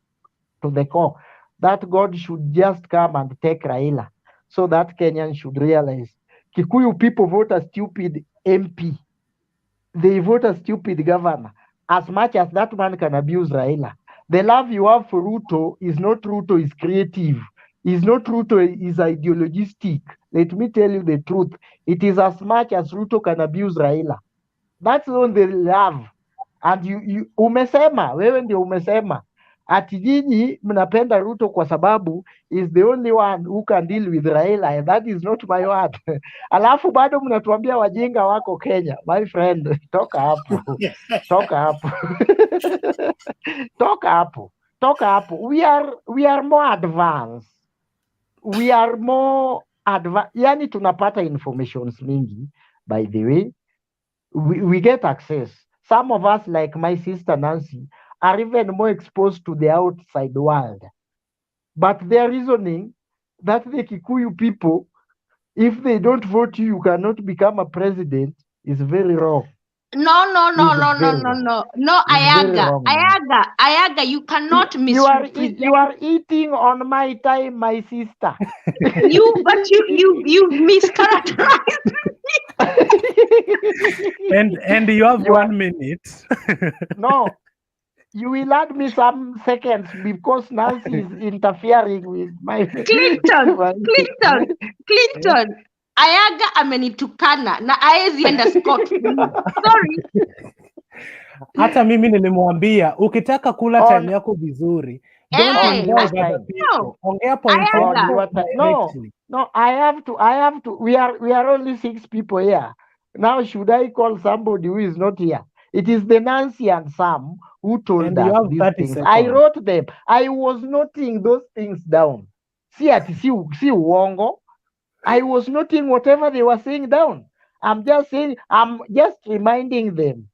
core, that God should just come and take Raila, so that Kenyans should realize Kikuyu people vote a stupid MP. They vote a stupid governor. As much as that man can abuse Raila, the love you have for Ruto is not Ruto is creative. Is not Ruto is ideologistic. Let me tell you the truth. It is as much as Ruto can abuse Raila. That's on the love. And you umesema, wewe ndio umesema ati nyinyi mnapenda Ruto kwa sababu is the only one who can deal with Raila, and that is not my word. Alafu bado mnatuambia wajinga wako Kenya. My friend, toka hapo. Toka hapo. Toka hapo. Toka hapo. We are more advanced. We are more advanced. Yani tunapata informations mingi, by the way. We get access. Some of us, like my sister Nancy, are even more exposed to the outside world. But they are reasoning that the Kikuyu people, if they don't vote you, you cannot become a president, is very wrong. No, Ayaga, you cannot misrepresent. You are eating on my time, my sister. you mischaracterized. and you have 1 minute. No, you will add me some seconds because Nancy is interfering with my Clinton. Ayaga amenitukana na aezi enda Scott. Sorry. Hata mimi nilimwambia ukitaka kula time yako vizuri, don't involve other people. Ongea point. No, No, I have to. We are only 6 people here. Now, should I call somebody who is not here? It is the Nancy and Sam who told And you us have these 30 things. I seconds. wrote them. I was noting those things down. See uongo. I was noting whatever they were saying down. I'm just reminding them.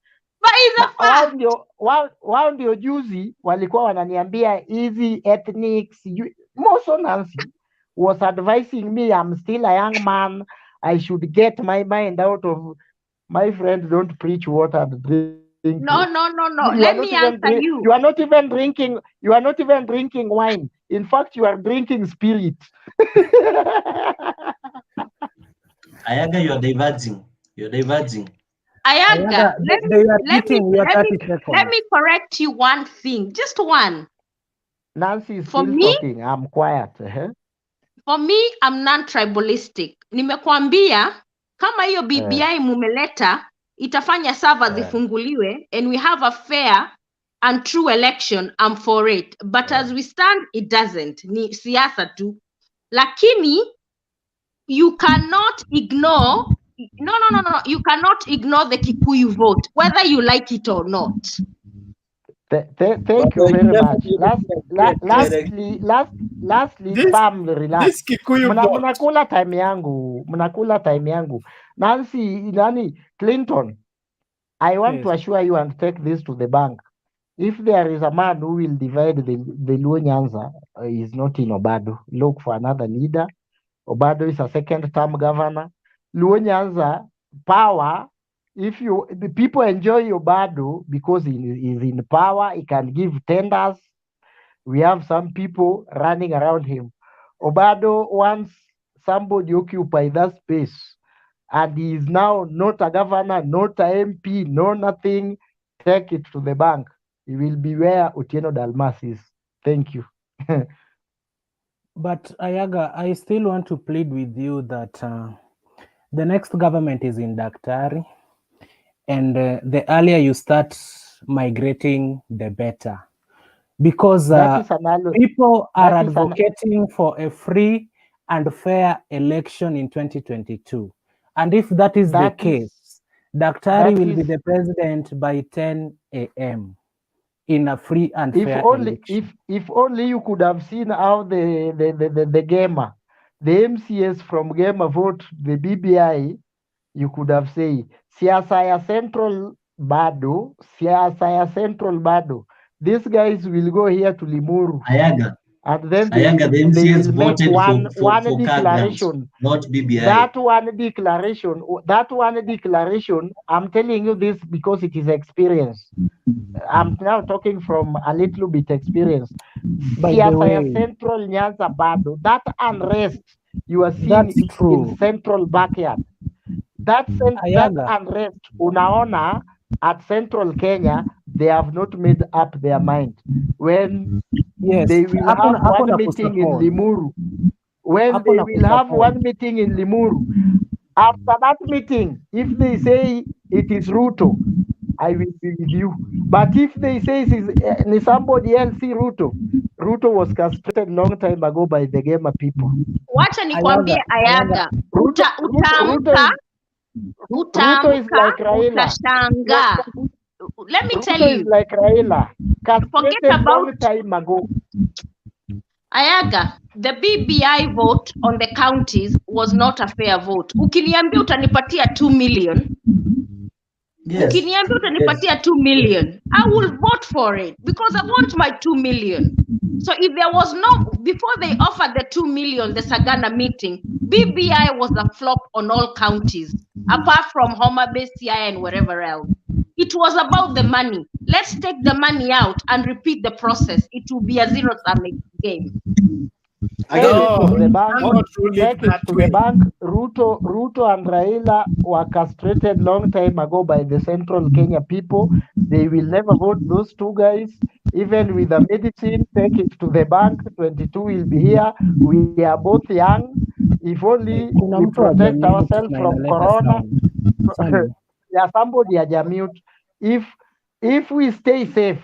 Wao ndio juzi walikuwa wananiambia hizi ethnics. Moso Nancy was advising me, I'm still a young man, I should get my mind out of, my friend, don't preach water and drink. No. Let me answer you. You are not even drinking. You are not even drinking wine. In fact, you are drinking spirit. Ayaga, you're diverging. You're diverging. Ayaga, let me correct you one thing, just one. Nancy is still talking. I'm quiet. For me, I'm non-tribalistic. Nimekwambia kama hiyo BBI mumeleta itafanya server zifunguliwe and we have a fair and true election, I'm for it. But as we stand, it doesn't. Ni siasa tu. Lakini you cannot ignore no. You cannot ignore the Kikuyu vote, whether you like it or not. Thank you very much. Lastly, Sam, relax. Mnakula time yangu. Nancy, Clinton, I want to assure you and take this to the bank. If there is a man who will divide the Luo Nyanza, is not in Obado. Look for another leader. Obado is a second-term governor. Luo Nyanza, power, the people enjoy Obado because he is in power, he can give tenders. We have some people running around him. Obado wants somebody occupy that space, and he is now not a governor, not a MP, no nothing. Take it to the bank. He will be where Otieno Dalmas is. Thank you. But Ayaga, I still want to plead with you that the next government is in Daktari, and the earlier you start migrating, the better. Because people are advocating for a free and fair election in 2022. And if that is the case, Daktari will be the president by 10 a.m. in a free and fair election. If only you could have seen how the Gema, the MCS from Gema vote the BBI, you could have said, siasa ya Central bado. These guys will go here to Limuru. Ayaga. And then the MCS will make one declaration. Not BBI. That one declaration, I'm telling you this because it is experience. I'm now talking from a little bit experience. Central Nyanza bado. That unrest you are seeing in Central backyard. That unrest, unaona, at Central Kenya, they have not made up their mind. When they will have one meeting in Limuru, after that meeting, if they say it is Ruto, I will be with you. But if they say it is somebody else, see Ruto was castrated long time ago by the Gema people. Wacha nikwambie Ayaga, Ruto is like Raila. Utashanga. Let me tell you. Is like Raila. Forget about long time ago. Ayaga, the BBI vote on the counties was not a fair vote. Ukiniambia utanipatia 2 million. Yes. Ukiniambia utanipatia 2 million, I will vote for it because I want my 2 million. So if there was before they offered the 2 million, the Sagana meeting, BBI was a flop on all counties, apart from Homa Bay, CI, and wherever else. It was about the money. Let's take the money out and repeat the process. It will be a zero-sum game. Take it to the bank. Ruto and Raila were castrated long time ago by the Central Kenya people. They will never vote those two guys. Even with the medicine, take it to the bank. 22 will be here. We are both young. If only we protect ourselves from corona. Yeah, somebody mute. If we stay safe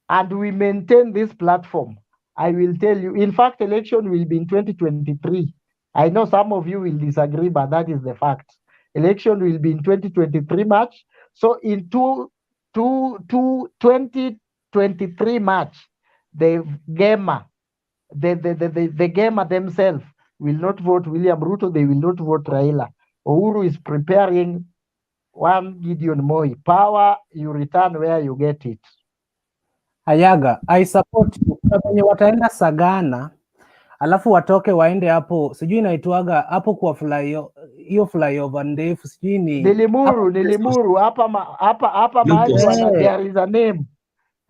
and we maintain this platform, I will tell you, in fact, election will be in 2023. I know some of you will disagree, but that is the fact. Election will be in 2023 March. So in 2023 March, the gamer, the gamer themselves will not vote William Ruto. They will not vote Raila. Uhuru is preparing one Gideon Moi. Power, you return where you get it. Ayaga, I support you. Kuna wenye wataenda Sagana alafu watoke waende hapo, sijui inaitwaga hapo kwa hiyo flyover ndefu, sijui ni Nilimuru hapa mahali there is a name.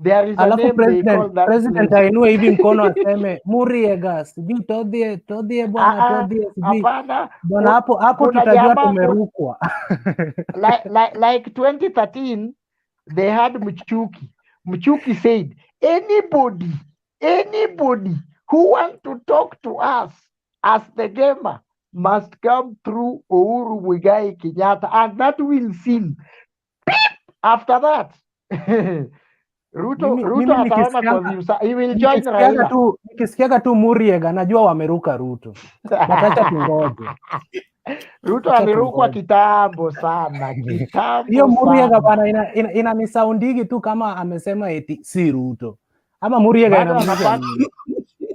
There is a alafu name they call that president place. ainue hivi mkono aseme Muriega, sijui todhie bwana, todhie sijui bwana, hapo tutajua tumerukwa. like 2013 they had Mchuki said anybody who want to talk to us as the gamer must come through Uhuru Muigai Kenyatta, and that will seal. After that Ruto ataona kwa views, he will join Raila. Nikisikiaga tu Muriega najua wameruka Ruto. Watacha tungoje. Ruto alirukwa kitambo sana, Hiyo Muriega bana ina misaundigi tu kama amesema eti si Ruto. Ama Muriega inamaanisha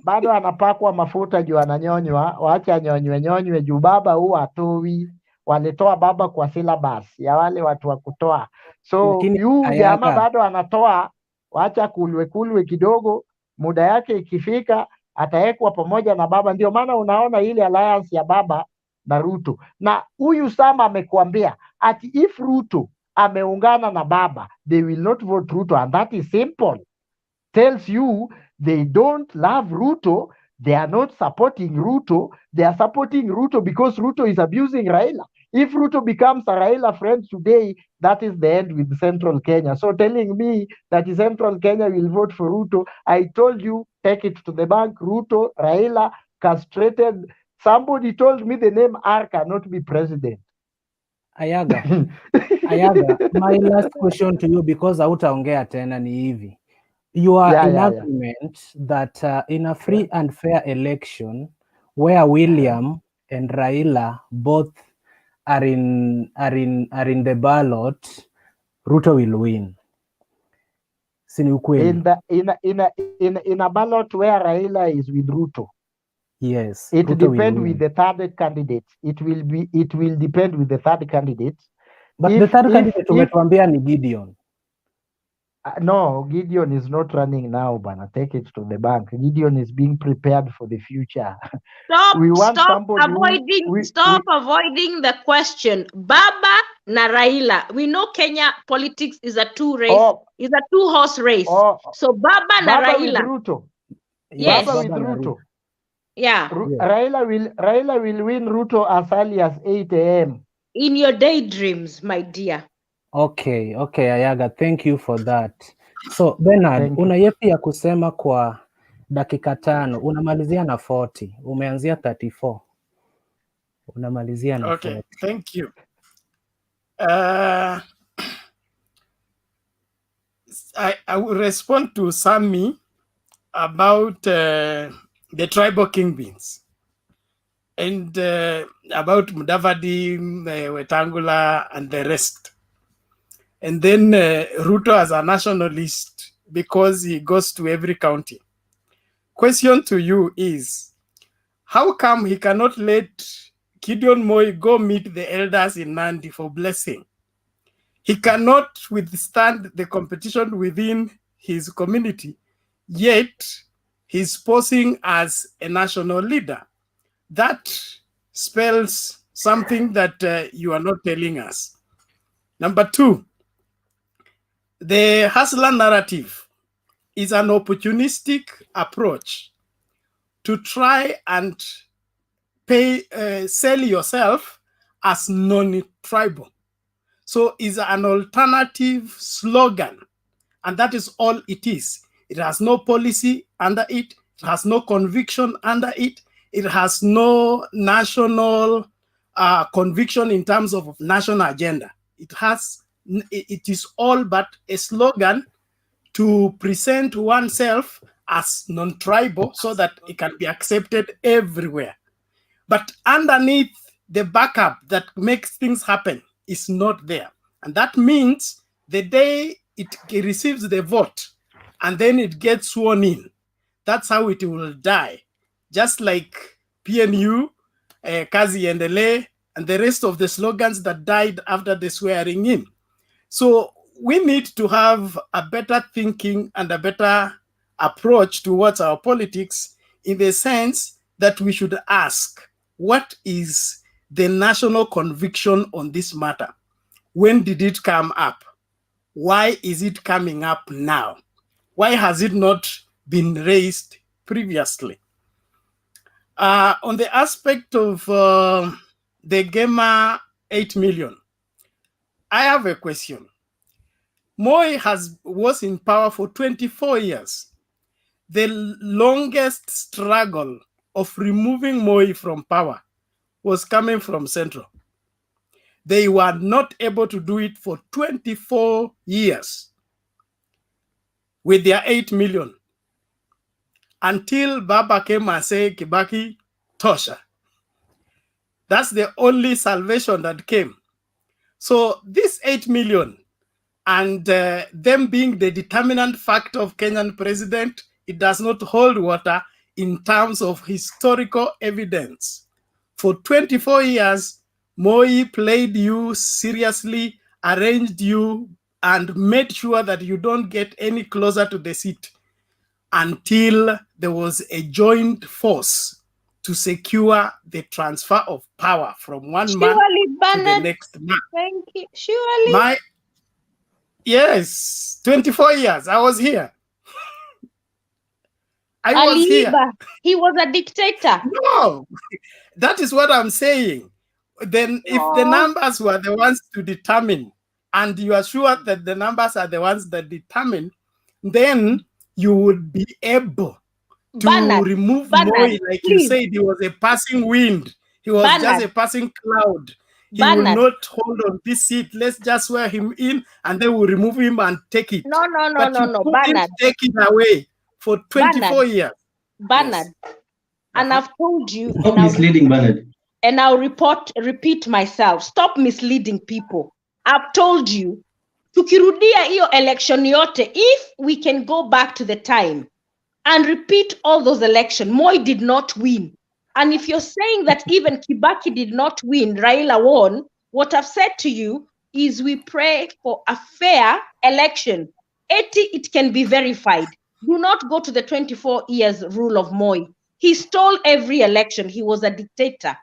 bado anapakwa mafuta juu ananyonywa, waache anyonywe juu baba huwa atoi. Walitoa baba kwa syllabus ya wale watu wa kutoa. So yu jamaa bado anatoa, wacha kulwe kidogo, muda yake ikifika atawekwa pamoja na baba. Ndio maana unaona ile alliance ya baba na Ruto. Na huyu Sama amekuambia ati if Ruto ameungana na baba, they will not vote Ruto, and that is simple. Tells you they don't love Ruto, they are not supporting Ruto, they are supporting Ruto because Ruto is abusing Raila. If Ruto becomes a Raila friend today, that is the end with Central Kenya. So telling me that Central Kenya will vote for Ruto, I told you, take it to the bank. Ruto, Raila, castrated. Somebody told me the name R cannot be president. Ayaga, my last question to you, because hautaongea tena ni hivi. You are in agreement that in a free and fair election where William and Raila both are in the ballot, Ruto will win. Sini ukweli. In a ballot where Raila is with Ruto. Yes. It depends with the third candidate. It will depend with the third candidate. But the third candidate umetuambia ni Gideon. No, Gideon is not running now, Bana. Take it to the bank. Gideon is being prepared for the future. Stop avoiding the question. Baba na Raila. We know Kenya politics is a two-horse race. So Baba na Raila. With Ruto. Yes. Baba with Ruto. Yeah. Raila will win Ruto as early as 8 a.m. In your daydreams, my dear. Okay, Ayaga, thank you for that. So Bernard, una yepi ya kusema kwa dakika 5? Unamalizia na 40. Umeanzia 34. Unamalizia na 40. Okay, thank you. I will respond to Sammy about the tribal kingpins and about Mudavadi, Wetangula, and the rest. And then Ruto as a nationalist because he goes to every county. Question to you is, how come he cannot let Gideon Moi go meet the elders in Nandi for blessing? He cannot withstand the competition within his community, yet he's posing as a national leader. That spells something that you are not telling us. Number 2, the hustler narrative is an opportunistic approach to try and sell yourself as non-tribal. So it's an alternative slogan, and that is all it is. It has no policy under it. It has no conviction under it. It has no national conviction in terms of national agenda. It is all but a slogan to present oneself as non-tribal so that it can be accepted everywhere. But underneath, the backup that makes things happen is not there. And that means the day it receives the vote and then it gets sworn in, that's how it will die. Just like PNU, Kazi Endele, and the rest of the slogans that died after the swearing in. So we need to have a better thinking and a better approach towards our politics, in the sense that we should ask, what is the national conviction on this matter? When did it come up? Why is it coming up now? Why has it not been raised previously? On the aspect of the Gema 8 million, I have a question. Moi was in power for 24 years. The longest struggle of removing Moi from power was coming from Central. They were not able to do it for 24 years with their 8 million. Until Baba came and said, Kibaki, Tosha. That's the only salvation that came. So this 8 million and them being the determinant factor of Kenyan president, it does not hold water in terms of historical evidence. For 24 years, Moi played you seriously, arranged you, and made sure that you don't get any closer to the seat until there was a joint force to secure the transfer of power from one man to the next man. Thank you. Surely. Yes, 24 years. I was here. I was here. He was a dictator. No, that is what I'm saying. Then if the numbers were the ones to determine, and you are sure that the numbers are the ones that determine, then you would be able to remove Moi, like you said, he was a passing wind. He was just a passing cloud. He will not hold on this seat. Let's just swear him in, and then we'll remove him and take it. No. Couldn't take it away for 24 years. Bernard, and I've told you. Stop misleading, Bernard. And I'll repeat myself. Stop misleading people. I've told you, tukirudia hiyo election yote, if we can go back to the time and repeat all those elections, Moi did not win. And if you're saying that even Kibaki did not win, Raila won, what I've said to you is we pray for a fair election. It can be verified. Do not go to the 24 years rule of Moi. He stole every election. He was a dictator.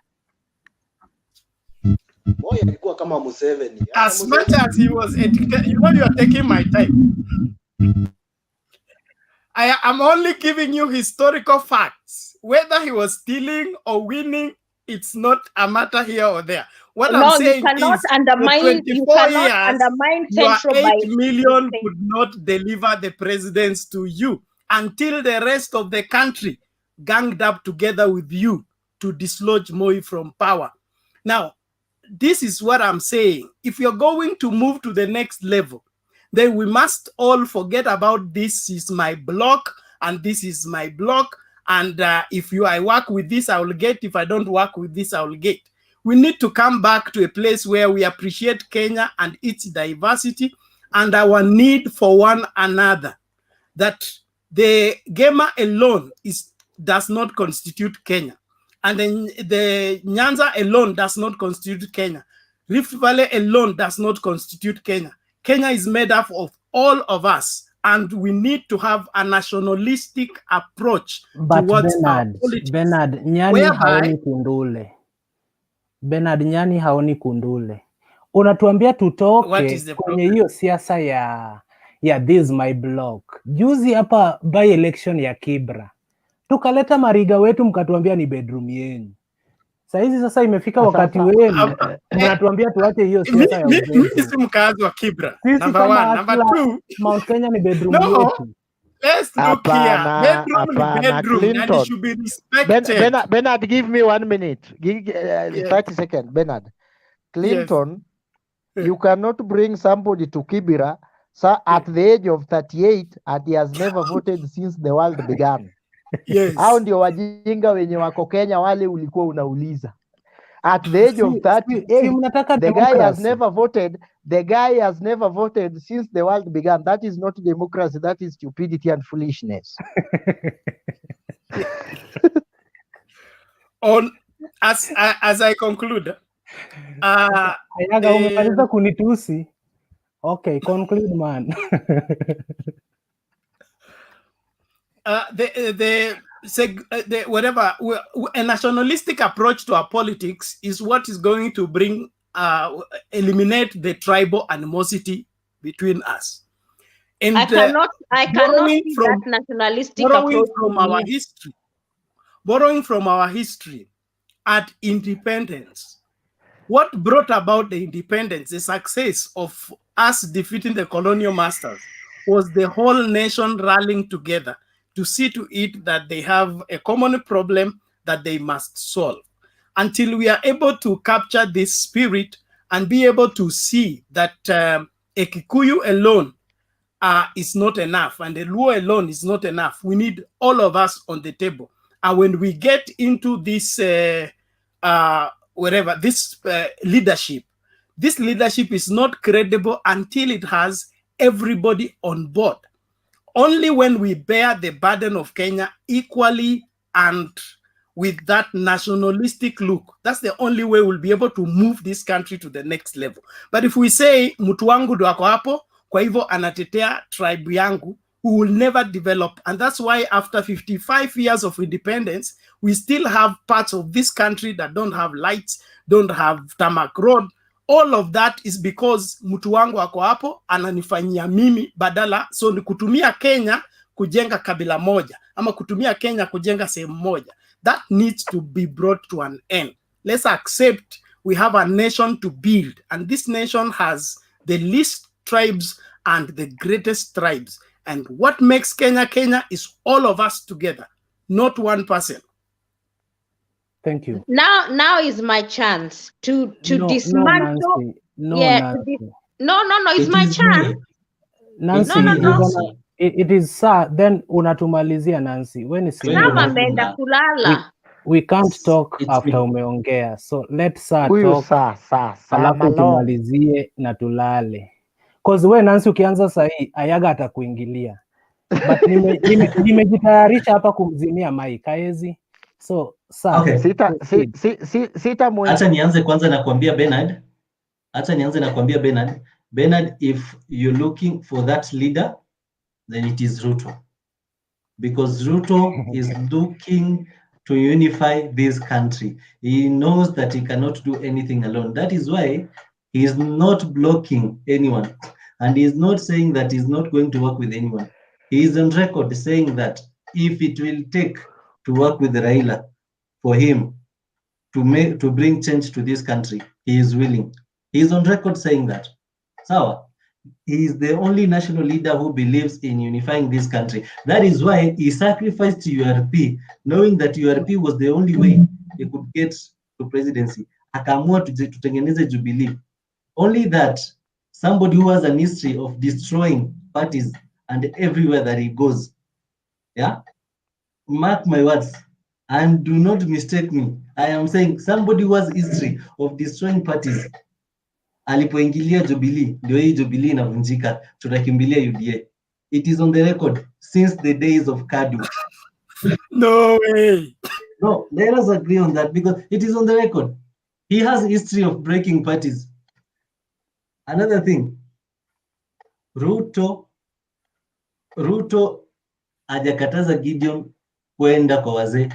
As much as he was a dictator, you are taking my time. I am only giving you historical facts. Whether he was stealing or winning, it's not a matter here or there. What I'm saying you cannot is, undermine, you cannot undermine your Central 8 by million could not deliver the presidents to you until the rest of the country ganged up together with you to dislodge Moi from power. Now, this is what I'm saying. If you're going to move to the next level, then we must all forget about this is my block and this is my block. And if I work with this, I will get. If I don't work with this, I will get. We need to come back to a place where we appreciate Kenya and its diversity and our need for one another. That the Gema alone does not constitute Kenya. And then the Nyanza alone does not constitute Kenya. Rift Valley alone does not constitute Kenya. Kenya is made up of all of us, and we need to have a nationalistic approach towards our politics. Bernard, Nyani haoni kundule. Bernard, Nyani haoni kundule. Unatuambia tutoke kwenye hiyo siasa ya this my block. Juzi hapa by election ya Kibra, tukaleta mariga wetu mkatuambia ni bedroom yenu. Saizi sasa imefika wakati wenu mnatuambia tuache hiyo siasa ya mimi si mkazi wa Kibra. Number 1, number 2, Mount Kenya ni bedroom yetu. Let's look here. Bedroom, bedroom, and it should be respected. Bernard, give me 1 minute. 30 seconds, Bernard. Clinton, you cannot bring somebody to Kibra at the age of 38 and he has never voted since the world began. Yes. Hao ndio wajinga wenye wako Kenya wale ulikuwa unauliza. At the age of 38, the guy has never voted. The guy has never voted since the world began. That is not democracy. That is stupidity and foolishness. As I conclude, Ayaga, umemaliza kunitusi. Okay, conclude, man. A nationalistic approach to our politics is what is going to bring eliminate the tribal animosity between us. And I cannot see that nationalistic approach borrowing from our history at independence. What brought about the independence, the success of us defeating the colonial masters, was the whole nation rallying together to see to it that they have a common problem that they must solve. Until we are able to capture this spirit and be able to see that a Kikuyu alone is not enough and a Luo alone is not enough. We need all of us on the table. And when we get into this leadership, this leadership is not credible until it has everybody on board. Only when we bear the burden of Kenya equally and with that nationalistic look, that's the only way we'll be able to move this country to the next level. But if we say mtu wangu ndo ako hapo, kwa hivyo anatetea tribe yangu, we will never develop. And that's why after 55 years of independence, we still have parts of this country that don't have lights, don't have tarmac road. All of that is because mtu wangu ako hapo ananifanyia mimi badala, so ni kutumia Kenya kujenga kabila moja ama kutumia Kenya kujenga sehemu moja. That needs to be brought to an end. Let's accept we have a nation to build, and this nation has the least tribes and the greatest tribes. And what makes Kenya Kenya is all of us together, not one person. Thank you. Now is my chance to dismantle. It's my chance. Nancy, it is sir. Then unatumalizia Nancy. When is we can't talk after umeongea. So let sir talk. Alafu tumalizie na tulale. Cause when Nancy ukianza sahi Ayaga atakuingilia. But nimejitayarisha hapa kumzimia mic. Haezi. So sir, okay. Acha nianze kwanza na kuambia Bernard. Bernard, if you're looking for that leader, then it is Ruto. Because Ruto is looking to unify this country. He knows that he cannot do anything alone. That is why he is not blocking anyone. And he is not saying that he's not going to work with anyone. He is on record saying that if it will take to work with Raila for him to bring change to this country, he is willing. He is on record saying that. So he is the only national leader who believes in unifying this country. That is why he sacrificed URP, knowing that URP was the only way he could get to presidency. Akaamua tutengeneze Jubilee. Only that somebody who has an history of destroying parties and everywhere that he goes. Yeah? Mark my words and do not mistake me. I am saying somebody who has history of destroying parties. Alipoingilia Jubilee, ndio hii Jubilee inavunjika, tutakimbilia UDA. It is on the record since the days of Kadu. No way. No, let us agree on that because it is on the record. He has a history of breaking parties. Another thing, Ruto hajakataza Gideon kwenda kwa wazee.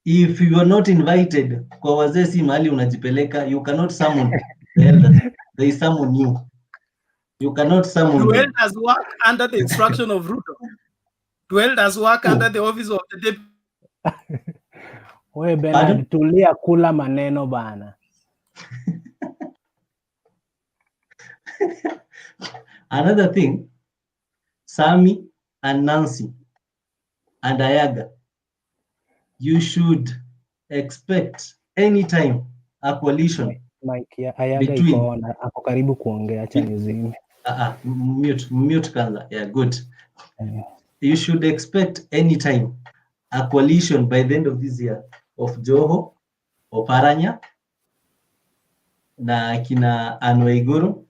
If you are not invited kwa wazee, si mahali unajipeleka, you cannot summon the elders. They summon you. You cannot summon them. Elders work under the instruction of Ruto. Elders work under the office of the deputy. We Bernard, tulia kula maneno bana. Another thing, Sami and Nancy and Ayaga, you should expect anytime a coalition between. Ako karibu kuongea, acha nizime. Mute kanza. Yeah, good. You should expect anytime a coalition by the end of this year of Joho, Oparanya, na kina Anwaiguru,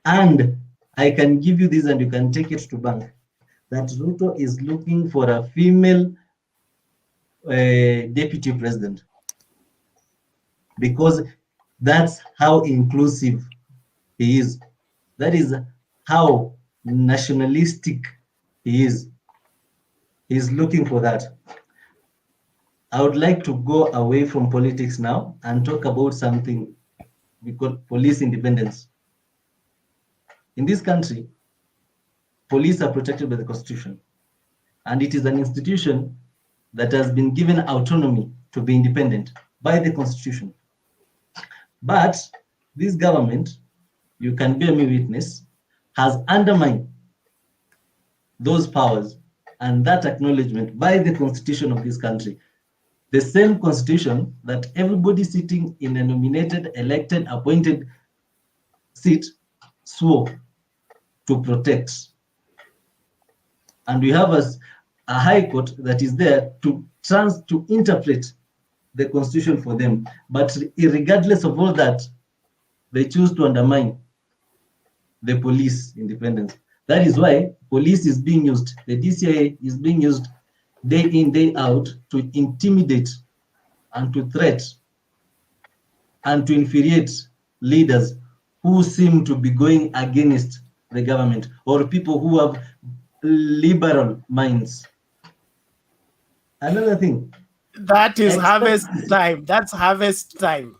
and I can give you this and you can take it to bank, that Ruto is looking for a female deputy president, because that's how inclusive he is. That is how nationalistic he is. He's looking for that. I would like to go away from politics now and talk about something we call police independence. In this country, police are protected by the Constitution, and it is an institution that has been given autonomy to be independent by the Constitution. But this government, you can bear me witness, has undermined those powers and that acknowledgement by the Constitution of this country. The same Constitution that everybody sitting in a nominated, elected, appointed seat swore to protect. And we have a high court that is there to interpret the Constitution for them. But regardless of all that, they choose to undermine the police independence. That is why police is being used, the DCI is being used day in, day out to intimidate and to threat and to infuriate leaders who seem to be going against the government, or people who have liberal minds. Another thing. That is harvest time. That's harvest time.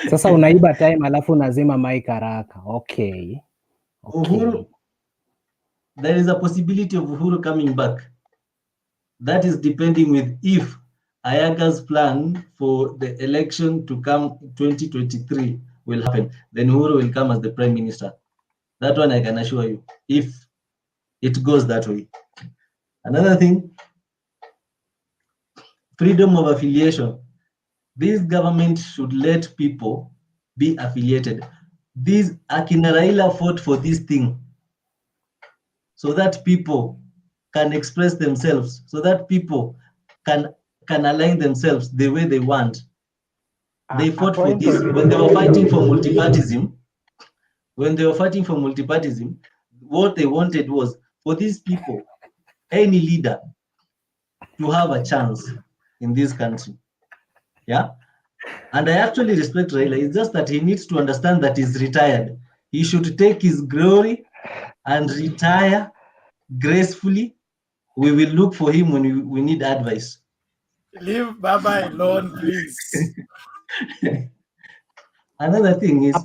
Sasa unaiba time alafu unazima mic haraka. Okay. Uhuru, there is a possibility of Uhuru coming back. That is depending with if Ayaga's plan for the election to come 2023 will happen. Then Uhuru will come as the prime minister. That one I can assure you, if it goes that way. Another thing, freedom of affiliation. This government should let people be affiliated. This Akina Raila fought for this thing so that people can express themselves, so that people can align themselves the way they want. They fought for this when they were fighting for multipartyism. When they were fighting for multipartyism, what they wanted was for these people, any leader, to have a chance in this country. Yeah. And I actually respect Raila. It's just that he needs to understand that he's retired. He should take his glory and retire gracefully. We will look for him when we need advice. Leave Baba alone, please. Another thing is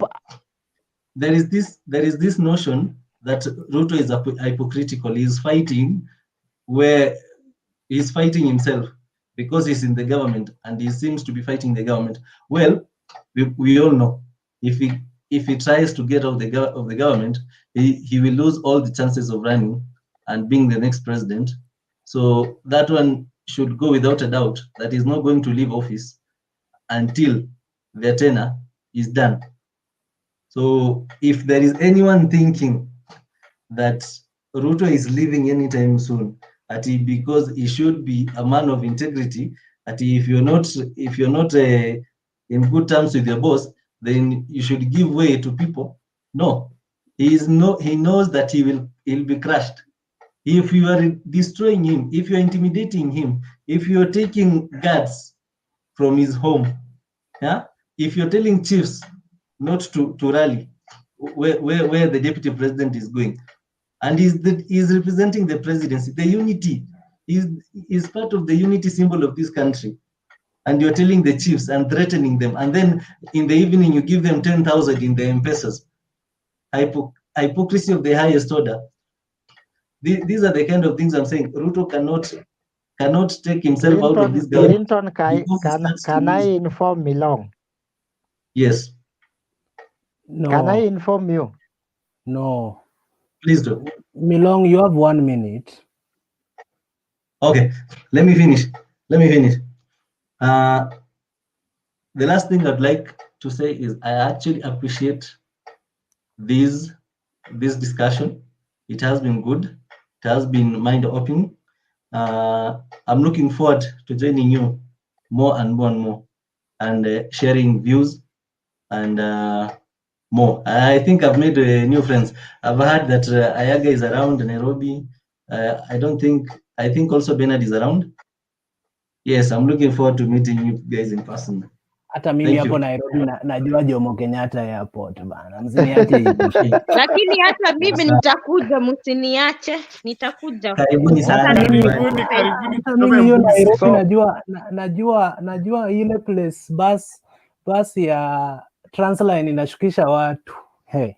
there is this notion that Ruto is hypocritical. He's fighting where he's fighting himself because he's in the government and he seems to be fighting the government. Well, we all know if he tries to get out of the government, he will lose all the chances of running and being the next president. So that one should go without a doubt that he's not going to leave office until their tenure is done. So if there is anyone thinking that Ruto is leaving anytime soon, because he should be a man of integrity, if you're not in good terms with your boss, then you should give way to people. No, he knows that he'll be crushed. If you are destroying him, if you're intimidating him, if you're taking guards from his home, yeah, if you're telling chiefs not to rally where the deputy president is going, and he's representing the presidency, the unity is part of the unity symbol of this country, and you're telling the chiefs and threatening them, and then in the evening you give them 10,000 in the M-Pesas. Hypocrisy of the highest order. These are the kind of things I'm saying. Ruto cannot take himself out of this government. Clinton, can I inform Milong? Yes. No. Can I inform you? No. Please do. Milong, you have 1 minute. Okay, let me finish. The last thing I'd like to say is I actually appreciate this discussion. It has been good. It has been mind-opening. I'm looking forward to joining you more and more and more, and sharing views and more. I think I've made new friends. I've heard that Ayaga is around Nairobi. I think also Bernard is around. Yes, I'm looking forward to meeting you guys in person. Hata mimi hapo Nairobi najua Jomo Kenyatta Airport bana, msiniache hivi. Lakini hata mimi nitakuja, msiniache, nitakuja. Karibuni sana. Hata mimi hiyo Nairobi najua ile place bus ya Transline inashukisha watu. Hey.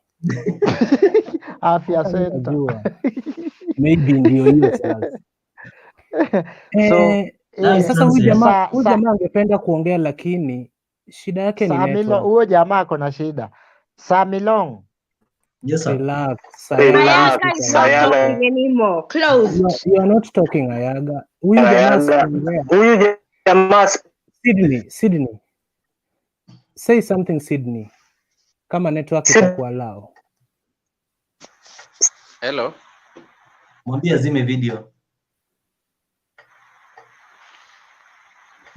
Afya center. Maybe ndio hiyo sasa. Sasa huyu jamaa angependa kuongea lakini shida yake ni network. Huyo jamaa ako na shida. Samilong. Yes, sir. Relax. Ayaga is not talking anymore. Close. You are not talking, Ayaga. Huyu jamaa Sydney. Say something, Sydney. Kama network itakuwa lao. Hello. Mwambie azime video.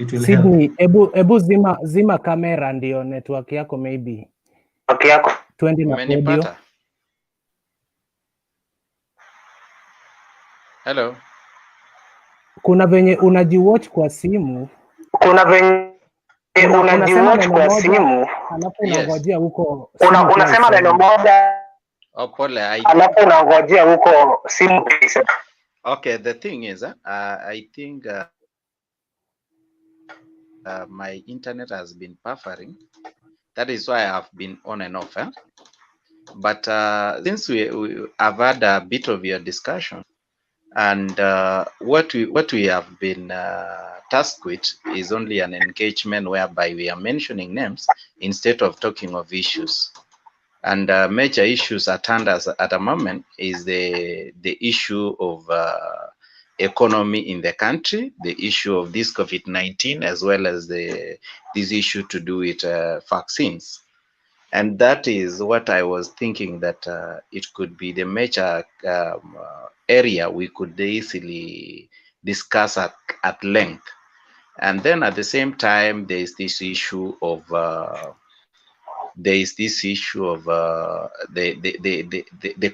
Sydney, ebu zima kamera ndio network yako maybe. Okay yako. Twende na audio. Hello. Kuna venye unajiwatch kwa simu. Alafu unangojea huko. Unasema neno moja. Pole. Alafu unangojea huko simu. Okay, the thing is, I think my internet has been buffering. That is why I've been on and off. But since we have had a bit of your discussion, and what we have been tasked with is only an engagement whereby we are mentioning names instead of talking of issues. And major issues at hand at the moment is the issue of economy in the country, the issue of this COVID-19, as well as this issue to do with vaccines. And that is what I was thinking, that it could be the major area we could easily discuss at length. And then at the same time, there is this issue of the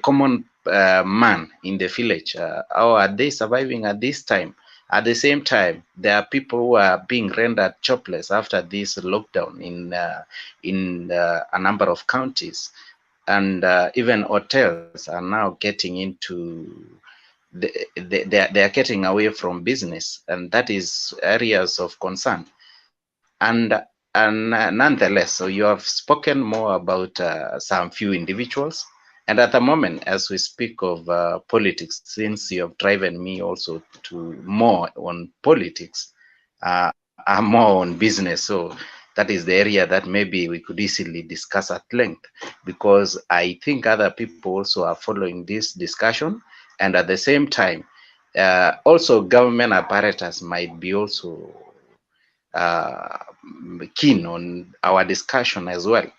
common man in the village. How are they surviving at this time? At the same time, there are people who are being rendered jobless after this lockdown in a number of counties, and even hotels are now getting into they are getting away from business, and that is areas of concern. And nonetheless, so you have spoken more about some few individuals. And at the moment, as we speak of politics, since you have driven me also to more on politics, I'm more on business. So that is the area that maybe we could easily discuss at length, because I think other people also are following this discussion. And at the same time, also government apparatus might be also keen on our discussion as well.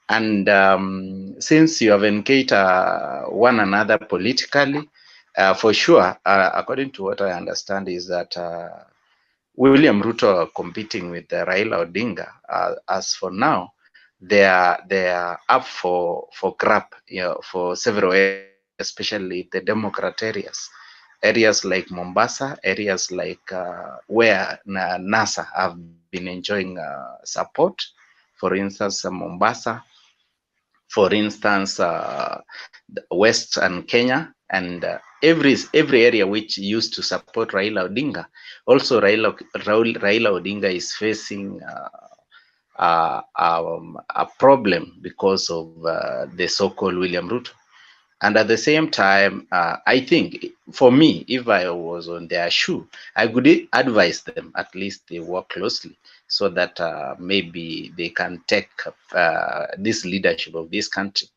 And since you have engaged one another politically, for sure, according to what I understand, is that William Ruto competing with Raila Odinga. As for now, they are up for grab, for several areas, especially the Democrat areas like Mombasa, areas like where NASA have been enjoying support. For instance, Mombasa, for instance, Western Kenya, and every area which used to support Raila Odinga. Also, Raila Odinga is facing a problem because of the so-called William Ruto. And at the same time, I think for me, if I was on their shoe, I would advise them at least they work closely, so that maybe they can take this leadership of this country.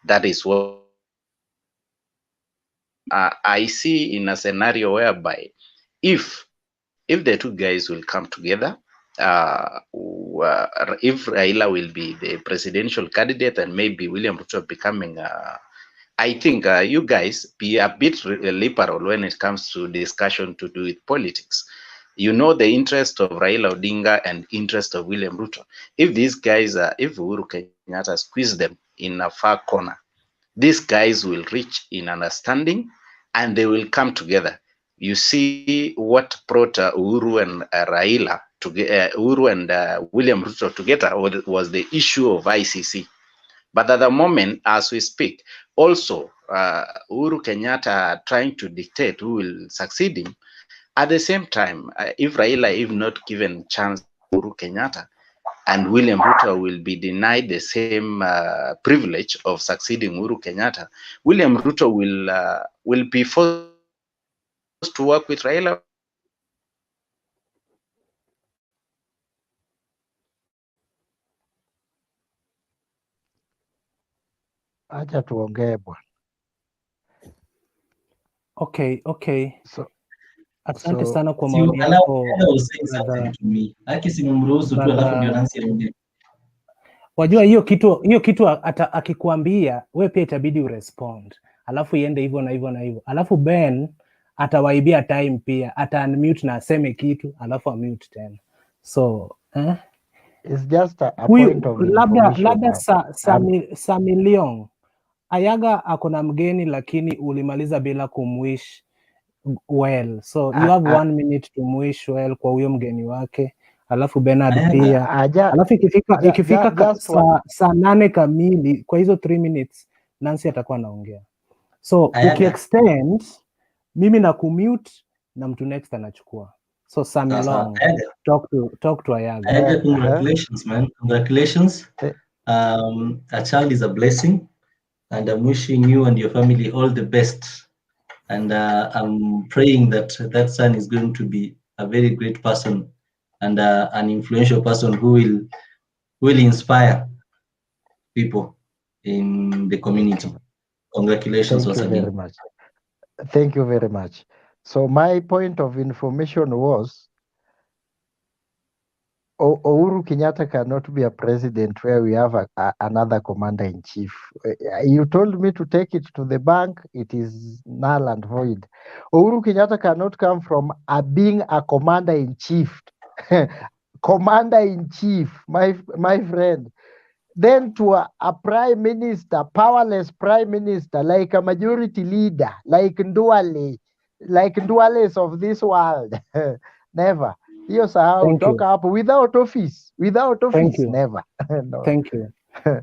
That is what I see in a scenario whereby if the two guys will come together, if Raila will be the presidential candidate and maybe William Ruto becoming I think you guys be a bit liberal when it comes to discussion to do with politics. You know the interest of Raila Odinga and interest of William Ruto. If these guys if Uhuru Kenyatta squeeze them in a far corner, these guys will reach in understanding and they will come together. You see what brought Uhuru and Raila together, Uhuru and William Ruto together was the issue of ICC. But at the moment, as we speak, also Uhuru Kenyatta trying to dictate who will succeed him. At the same time, if Raila is not given chance, Uhuru Kenyatta, and William Ruto will be denied the same privilege of succeeding Uhuru Kenyatta, William Ruto will be forced to work with Raila. Acha tuongee bwana. Okay. Asante So sana kwa maoni yako brother. Wajua hiyo kitu akikuambia we pia itabidi urespond, alafu iende hivyo na hivyo na hivyo, alafu Ben atawaibia time pia, ata unmute na aseme kitu alafu amute tena. So it's just a point of labda sa milioni Ayaga akona mgeni lakini ulimaliza bila kumwish well, so you have 1 minute to mwish well kwa huyo mgeni wake, alafu Bernard pia, alafu ikifika saa 8 kamili kwa hizo 3 minutes Nancy atakuwa anaongea. So ukiextend mimi na kumute na mtu next anachukua. So Samilong, talk to Ayaga. Congratulations, man. Congratulations. A child is a blessing, and I'm wishing you and your family all the best. And I'm praying that that son is going to be a very great person and an influential person who will inspire people in the community. Congratulations once again. Very much. Thank you very much. So my point of information was Uhuru Kenyatta cannot be a president where we have another commander-in-chief. You told me to take it to the bank. It is null and void. Uhuru Kenyatta cannot come from being a commander-in-chief. Commander-in-chief, my friend. Then to a prime minister, powerless prime minister, like a majority leader, like Nduales of this world. Never. Hiyo sahau, toka hapo without office, never. No. Thank you.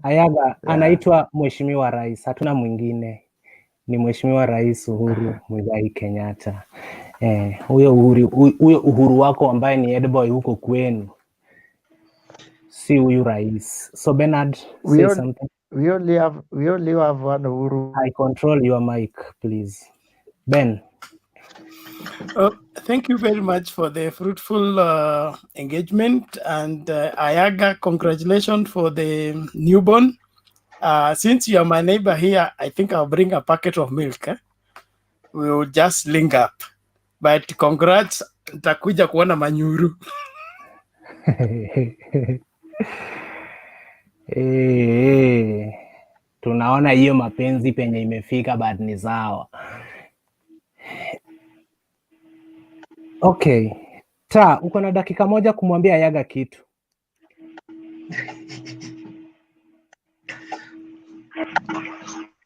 Ayaga anaitwa Mheshimiwa Rais, hatuna mwingine, ni Mheshimiwa Rais Uhuru Muigai Kenyatta. Huyo uhuru wako ambaye ni headboy huko kwenu, si huyu rais. So Bernard, say something. We only have one Uhuru. I control your mic, please. Ben. Thank you very much for the fruitful engagement, and Ayaga, congratulations for the newborn. Since you are my neighbor here, I think I'll bring a packet of milk. We will just link up. But congrats, nitakuja kuona manyuru. Tunaona hiyo mapenzi penye imefika, but ni sawa. Okay. Uko na dakika moja kumwambia Ayaga kitu.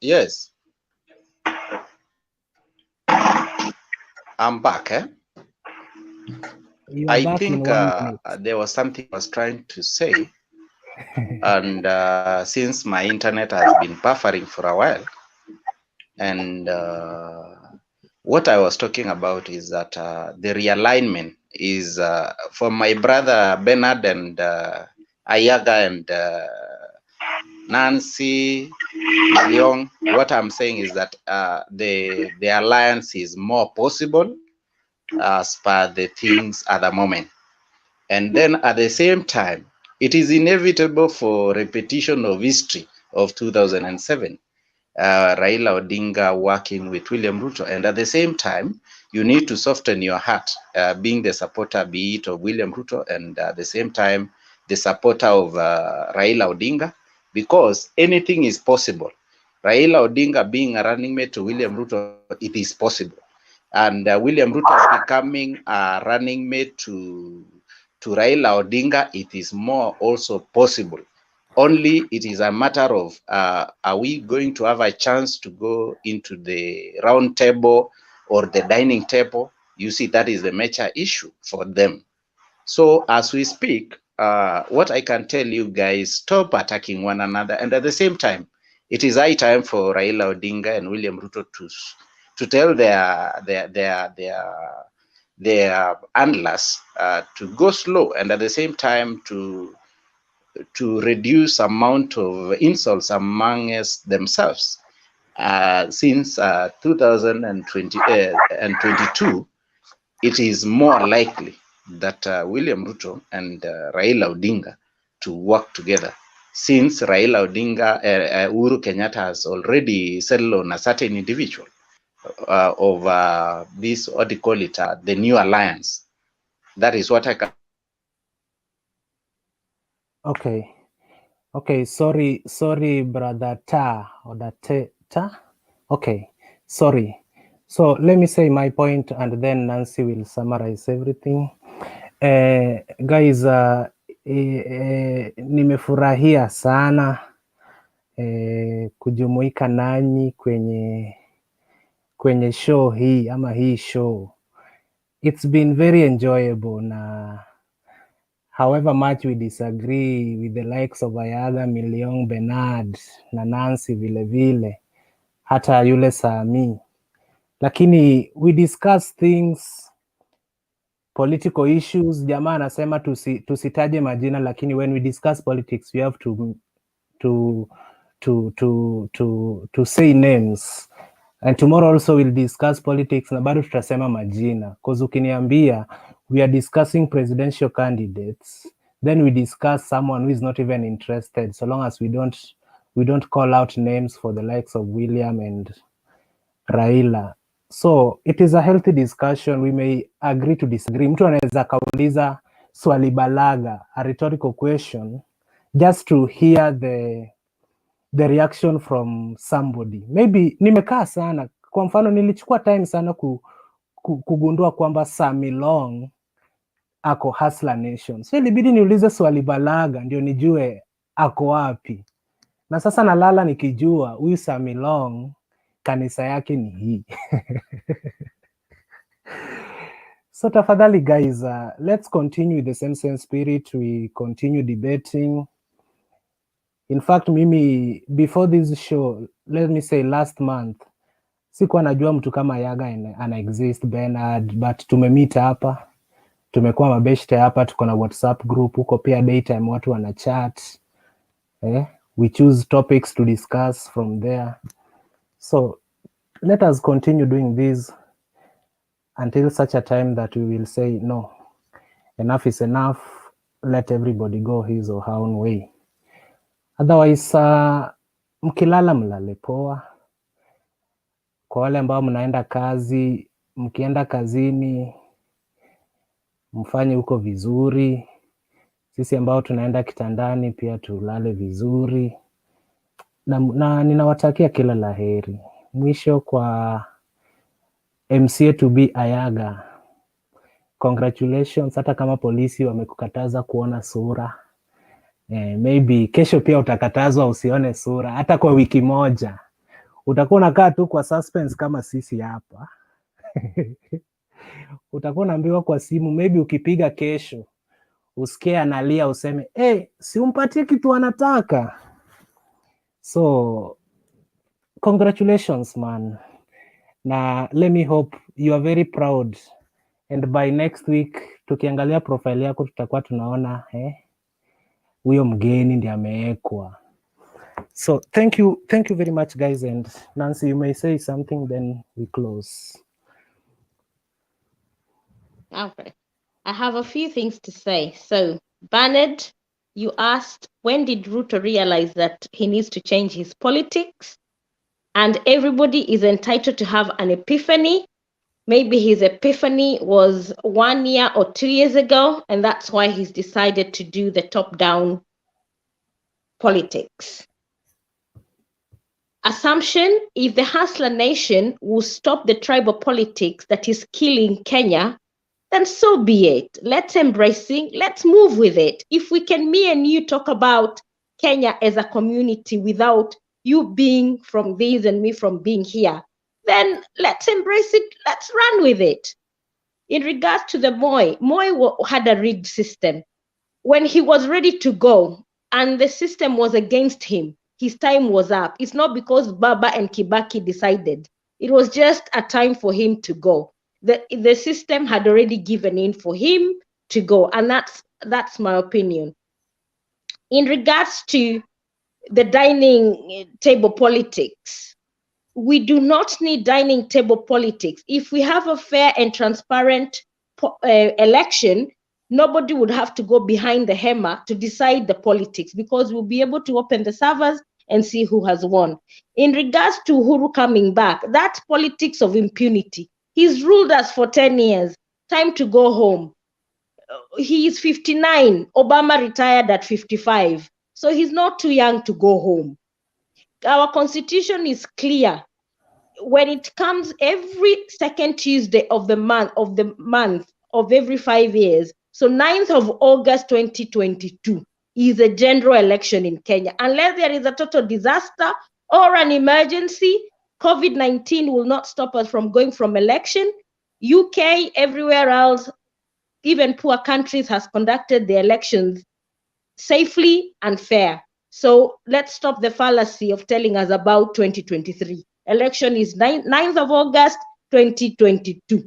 Yes. I'm back. I think there was something I was trying to say. And since my internet has been buffering for a while, and what I was talking about is that the realignment is for my brother Bernard and Ayaga and Nancy Young. What I'm saying is that the alliance is more possible as per the things at the moment. And then at the same time, it is inevitable for repetition of history of 2007. Raila Odinga working with William Ruto, and at the same time you need to soften your heart, being the supporter be it of William Ruto and at the same time the supporter of Raila Odinga, because anything is possible Raila Odinga being a running mate to William Ruto, it is possible. And William Ruto becoming a running mate to Raila Odinga, it is more also possible. Only it is a matter of, are we going to have a chance to go into the round table or the dining table? You see, that is the major issue for them. So as we speak, what I can tell you guys, stop attacking one another. And at the same time, it is high time for Raila Odinga and William Ruto to tell their handlers to go slow, and at the same time to reduce amount of insults amongst themselves. Since 2022, it is more likely that William Ruto and Raila Odinga to work together, since Raila Odinga, Uhuru Kenyatta has already settled on a certain individual of this, what do you call it, the new alliance. That is what I can. Okay. Okay, sorry, brother Ta or that Ta. Okay, sorry. So let me say my point, and then Nancy will summarize everything. Guys, nimefurahia sana kujumuika nanyi kwenye show hii ama hii show. It's been very enjoyable, na however much we disagree with the likes of Ayaga, Miliong, Bernard na Nancy vile hata yule Sami, lakini we discuss things, political issues. Jamaa anasema tusitaje majina, lakini when we discuss politics we have to say names, and tomorrow also we'll discuss politics na bado tutasema majina, because ukiniambia we are discussing presidential candidates, then we discuss someone who is not even interested, so long as we don't call out names for the likes of William and Raila. So it is a healthy discussion. We may agree to disagree. Mtu anaweza kauliza swali balaga, a rhetorical question, just to hear the reaction from somebody. Maybe nimekaa sana, kwa mfano nilichukua time sana kugundua kwamba Samilong ako Hustler Nation, so ilibidi niulize swali balaga ndio nijue ako wapi, na sasa nalala nikijua huyu Samilong kanisa yake ni hii. So tafadhali guys, let's continue with the same spirit. We continue debating. In fact, mimi before this show, let me say last month, sikuwa najua mtu kama Yaga ana exist, Bernard, but tumemeet hapa, tumekuwa mabeshte hapa, tuko na WhatsApp group huko pia, daytime watu wana chat. We choose topics to discuss from there. So let us continue doing this until such a time that we will say no, enough is enough, let everybody go his or her own way. Otherwise, mkilala mlale poa. Kwa wale ambao mnaenda kazi, mkienda kazini mfanye huko vizuri. Sisi ambao tunaenda kitandani pia tulale vizuri, na ninawatakia kila laheri. Mwisho kwa MCA to be Ayaga, congratulations. Hata kama polisi wamekukataza kuona sura, maybe kesho pia utakatazwa usione sura, hata kwa wiki moja utakuwa unakaa tu kwa suspense kama sisi hapa. Utakuwa unaambiwa kwa simu, maybe ukipiga kesho usikie analia useme si umpatie kitu anataka. So congratulations man, na let me hope you are very proud, and by next week tukiangalia profile yako tutakuwa tunaona huyo mgeni ndiye amewekwa. So thank you very much guys, and Nancy, you may say something then we close. Okay, I have a few things to say. So Bernard, you asked, when did Ruto realize that he needs to change his politics? And everybody is entitled to have an epiphany. Maybe his epiphany was 1 year or 2 years ago, and that's why he's decided to do the top-down politics. assumption, if the hustler nation will stop the tribal politics that is killing Kenya, then so be it. Let's embrace it. Let's move with it. If we can, me and you, talk about Kenya as a community without you being from this and me from being here, then let's embrace it. Let's run with it. In regards to the Moi had a rigged system. When he was ready to go and the system was against him, his time was up. It's not because Baba and Kibaki decided. It was just a time for him to go. The system had already given in for him to go, and that's my opinion. In regards to the dining table politics, we do not need dining table politics. If we have a fair and transparent election, nobody would have to go behind the hammer to decide the politics, because we'll be able to open the servers and see who has won. In regards to Uhuru coming back, that politics of impunity. He's ruled us for 10 years. Time to go home. He is 59. Obama retired at 55. So he's not too young to go home. Our constitution is clear. When it comes every second Tuesday of the month of every 5 years, so 9th of August 2022 is a general election in Kenya. Unless there is a total disaster or an emergency, COVID-19 will not stop us from going from election. UK, everywhere else, even poor countries has conducted the elections safely and fair. So let's stop the fallacy of telling us about 2023. Election is 9th of August, 2022.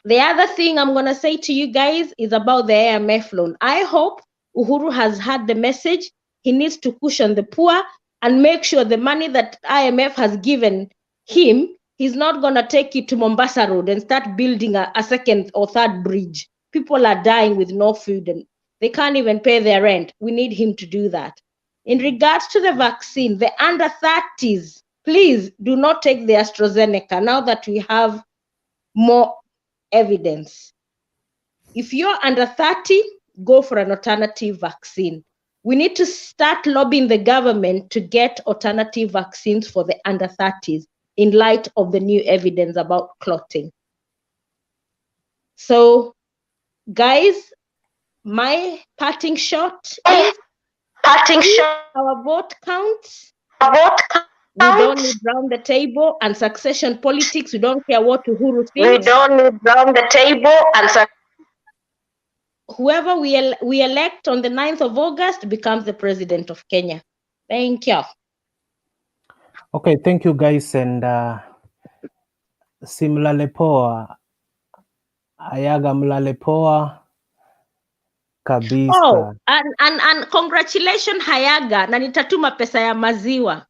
The other thing I'm going to say to you guys is about the IMF loan. I hope Uhuru has had the message. He needs to cushion the poor and make sure the money that IMF has given him, he's not going to take it to Mombasa Road and start building a second or third bridge. People are dying with no food and they can't even pay their rent. We need him to do that. In regards to the vaccine, the under 30s, please do not take the AstraZeneca now that we have more evidence. If you're under 30, go for an alternative vaccine. We need to start lobbying the government to get alternative vaccines for the under 30s in light of the new evidence about clotting. So, guys, my parting shot is our vote counts. We don't need round the table and succession politics. We don't care what Uhuru thinks. We don't need round the table and whoever we elect on the 9th of August becomes the president of Kenya. Thank you. Okay, thank you guys, and simlale poa. Ayaga mlale poa kabisa. Oh, and congratulations Hayaga, na nitatuma pesa ya maziwa.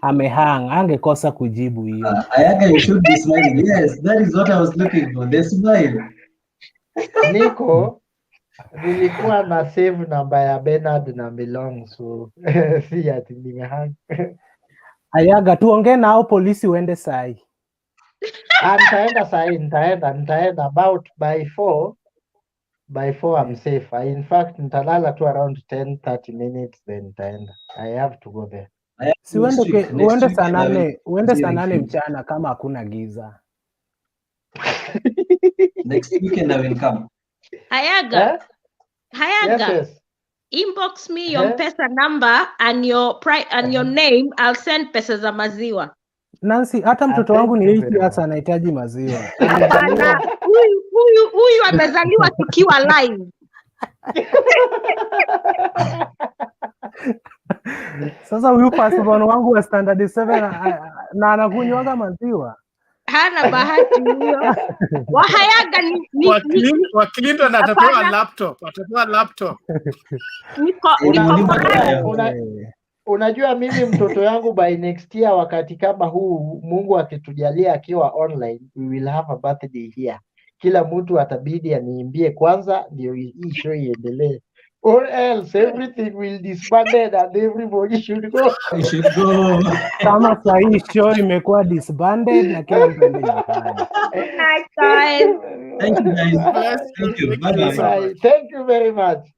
Amehang, angekosa kujibu hiyo. Ayaga, you should be smiling. Yes, that is what I was looking for. The smile. Niko nilikuwa na save namba ya Bernard na Milong, so si ati nimehang. Ayaga, tuongee nao polisi uende sai. Nitaenda sai, nitaenda about by 4. By 4 I'm safe. In fact, nitalala tu around 10-30 minutes, then nitaenda. I have to go there. Si uende saa 8 mchana kama hakuna giza. Next weekend I will come. Hayaga. Yes. Inbox me your pesa number and your name. I'll send pesa za maziwa. Nancy, hata mtoto wangu ni 8 years anahitaji maziwa. Huyu amezaliwa tukiwa live. Sasa huyu passport wangu wa standard 7 na anakunywaga maziwa. Hana bahati huyo. Wahayaga ni Wakilindo atapewa laptop. Unajua mimi mtoto yangu by next year wakati kama huu Mungu akitujalia akiwa online, we will have a birthday here. Kila mtu atabidi aniimbie kwanza ndio hii show iendelee. Or else everything will disbanded and everybody should go. Kama saa hii show imekuwa disbanded na kila mtu ende nyumbani. Nice guys. Thank you guys. Thank you. Bye bye. Thank you very much.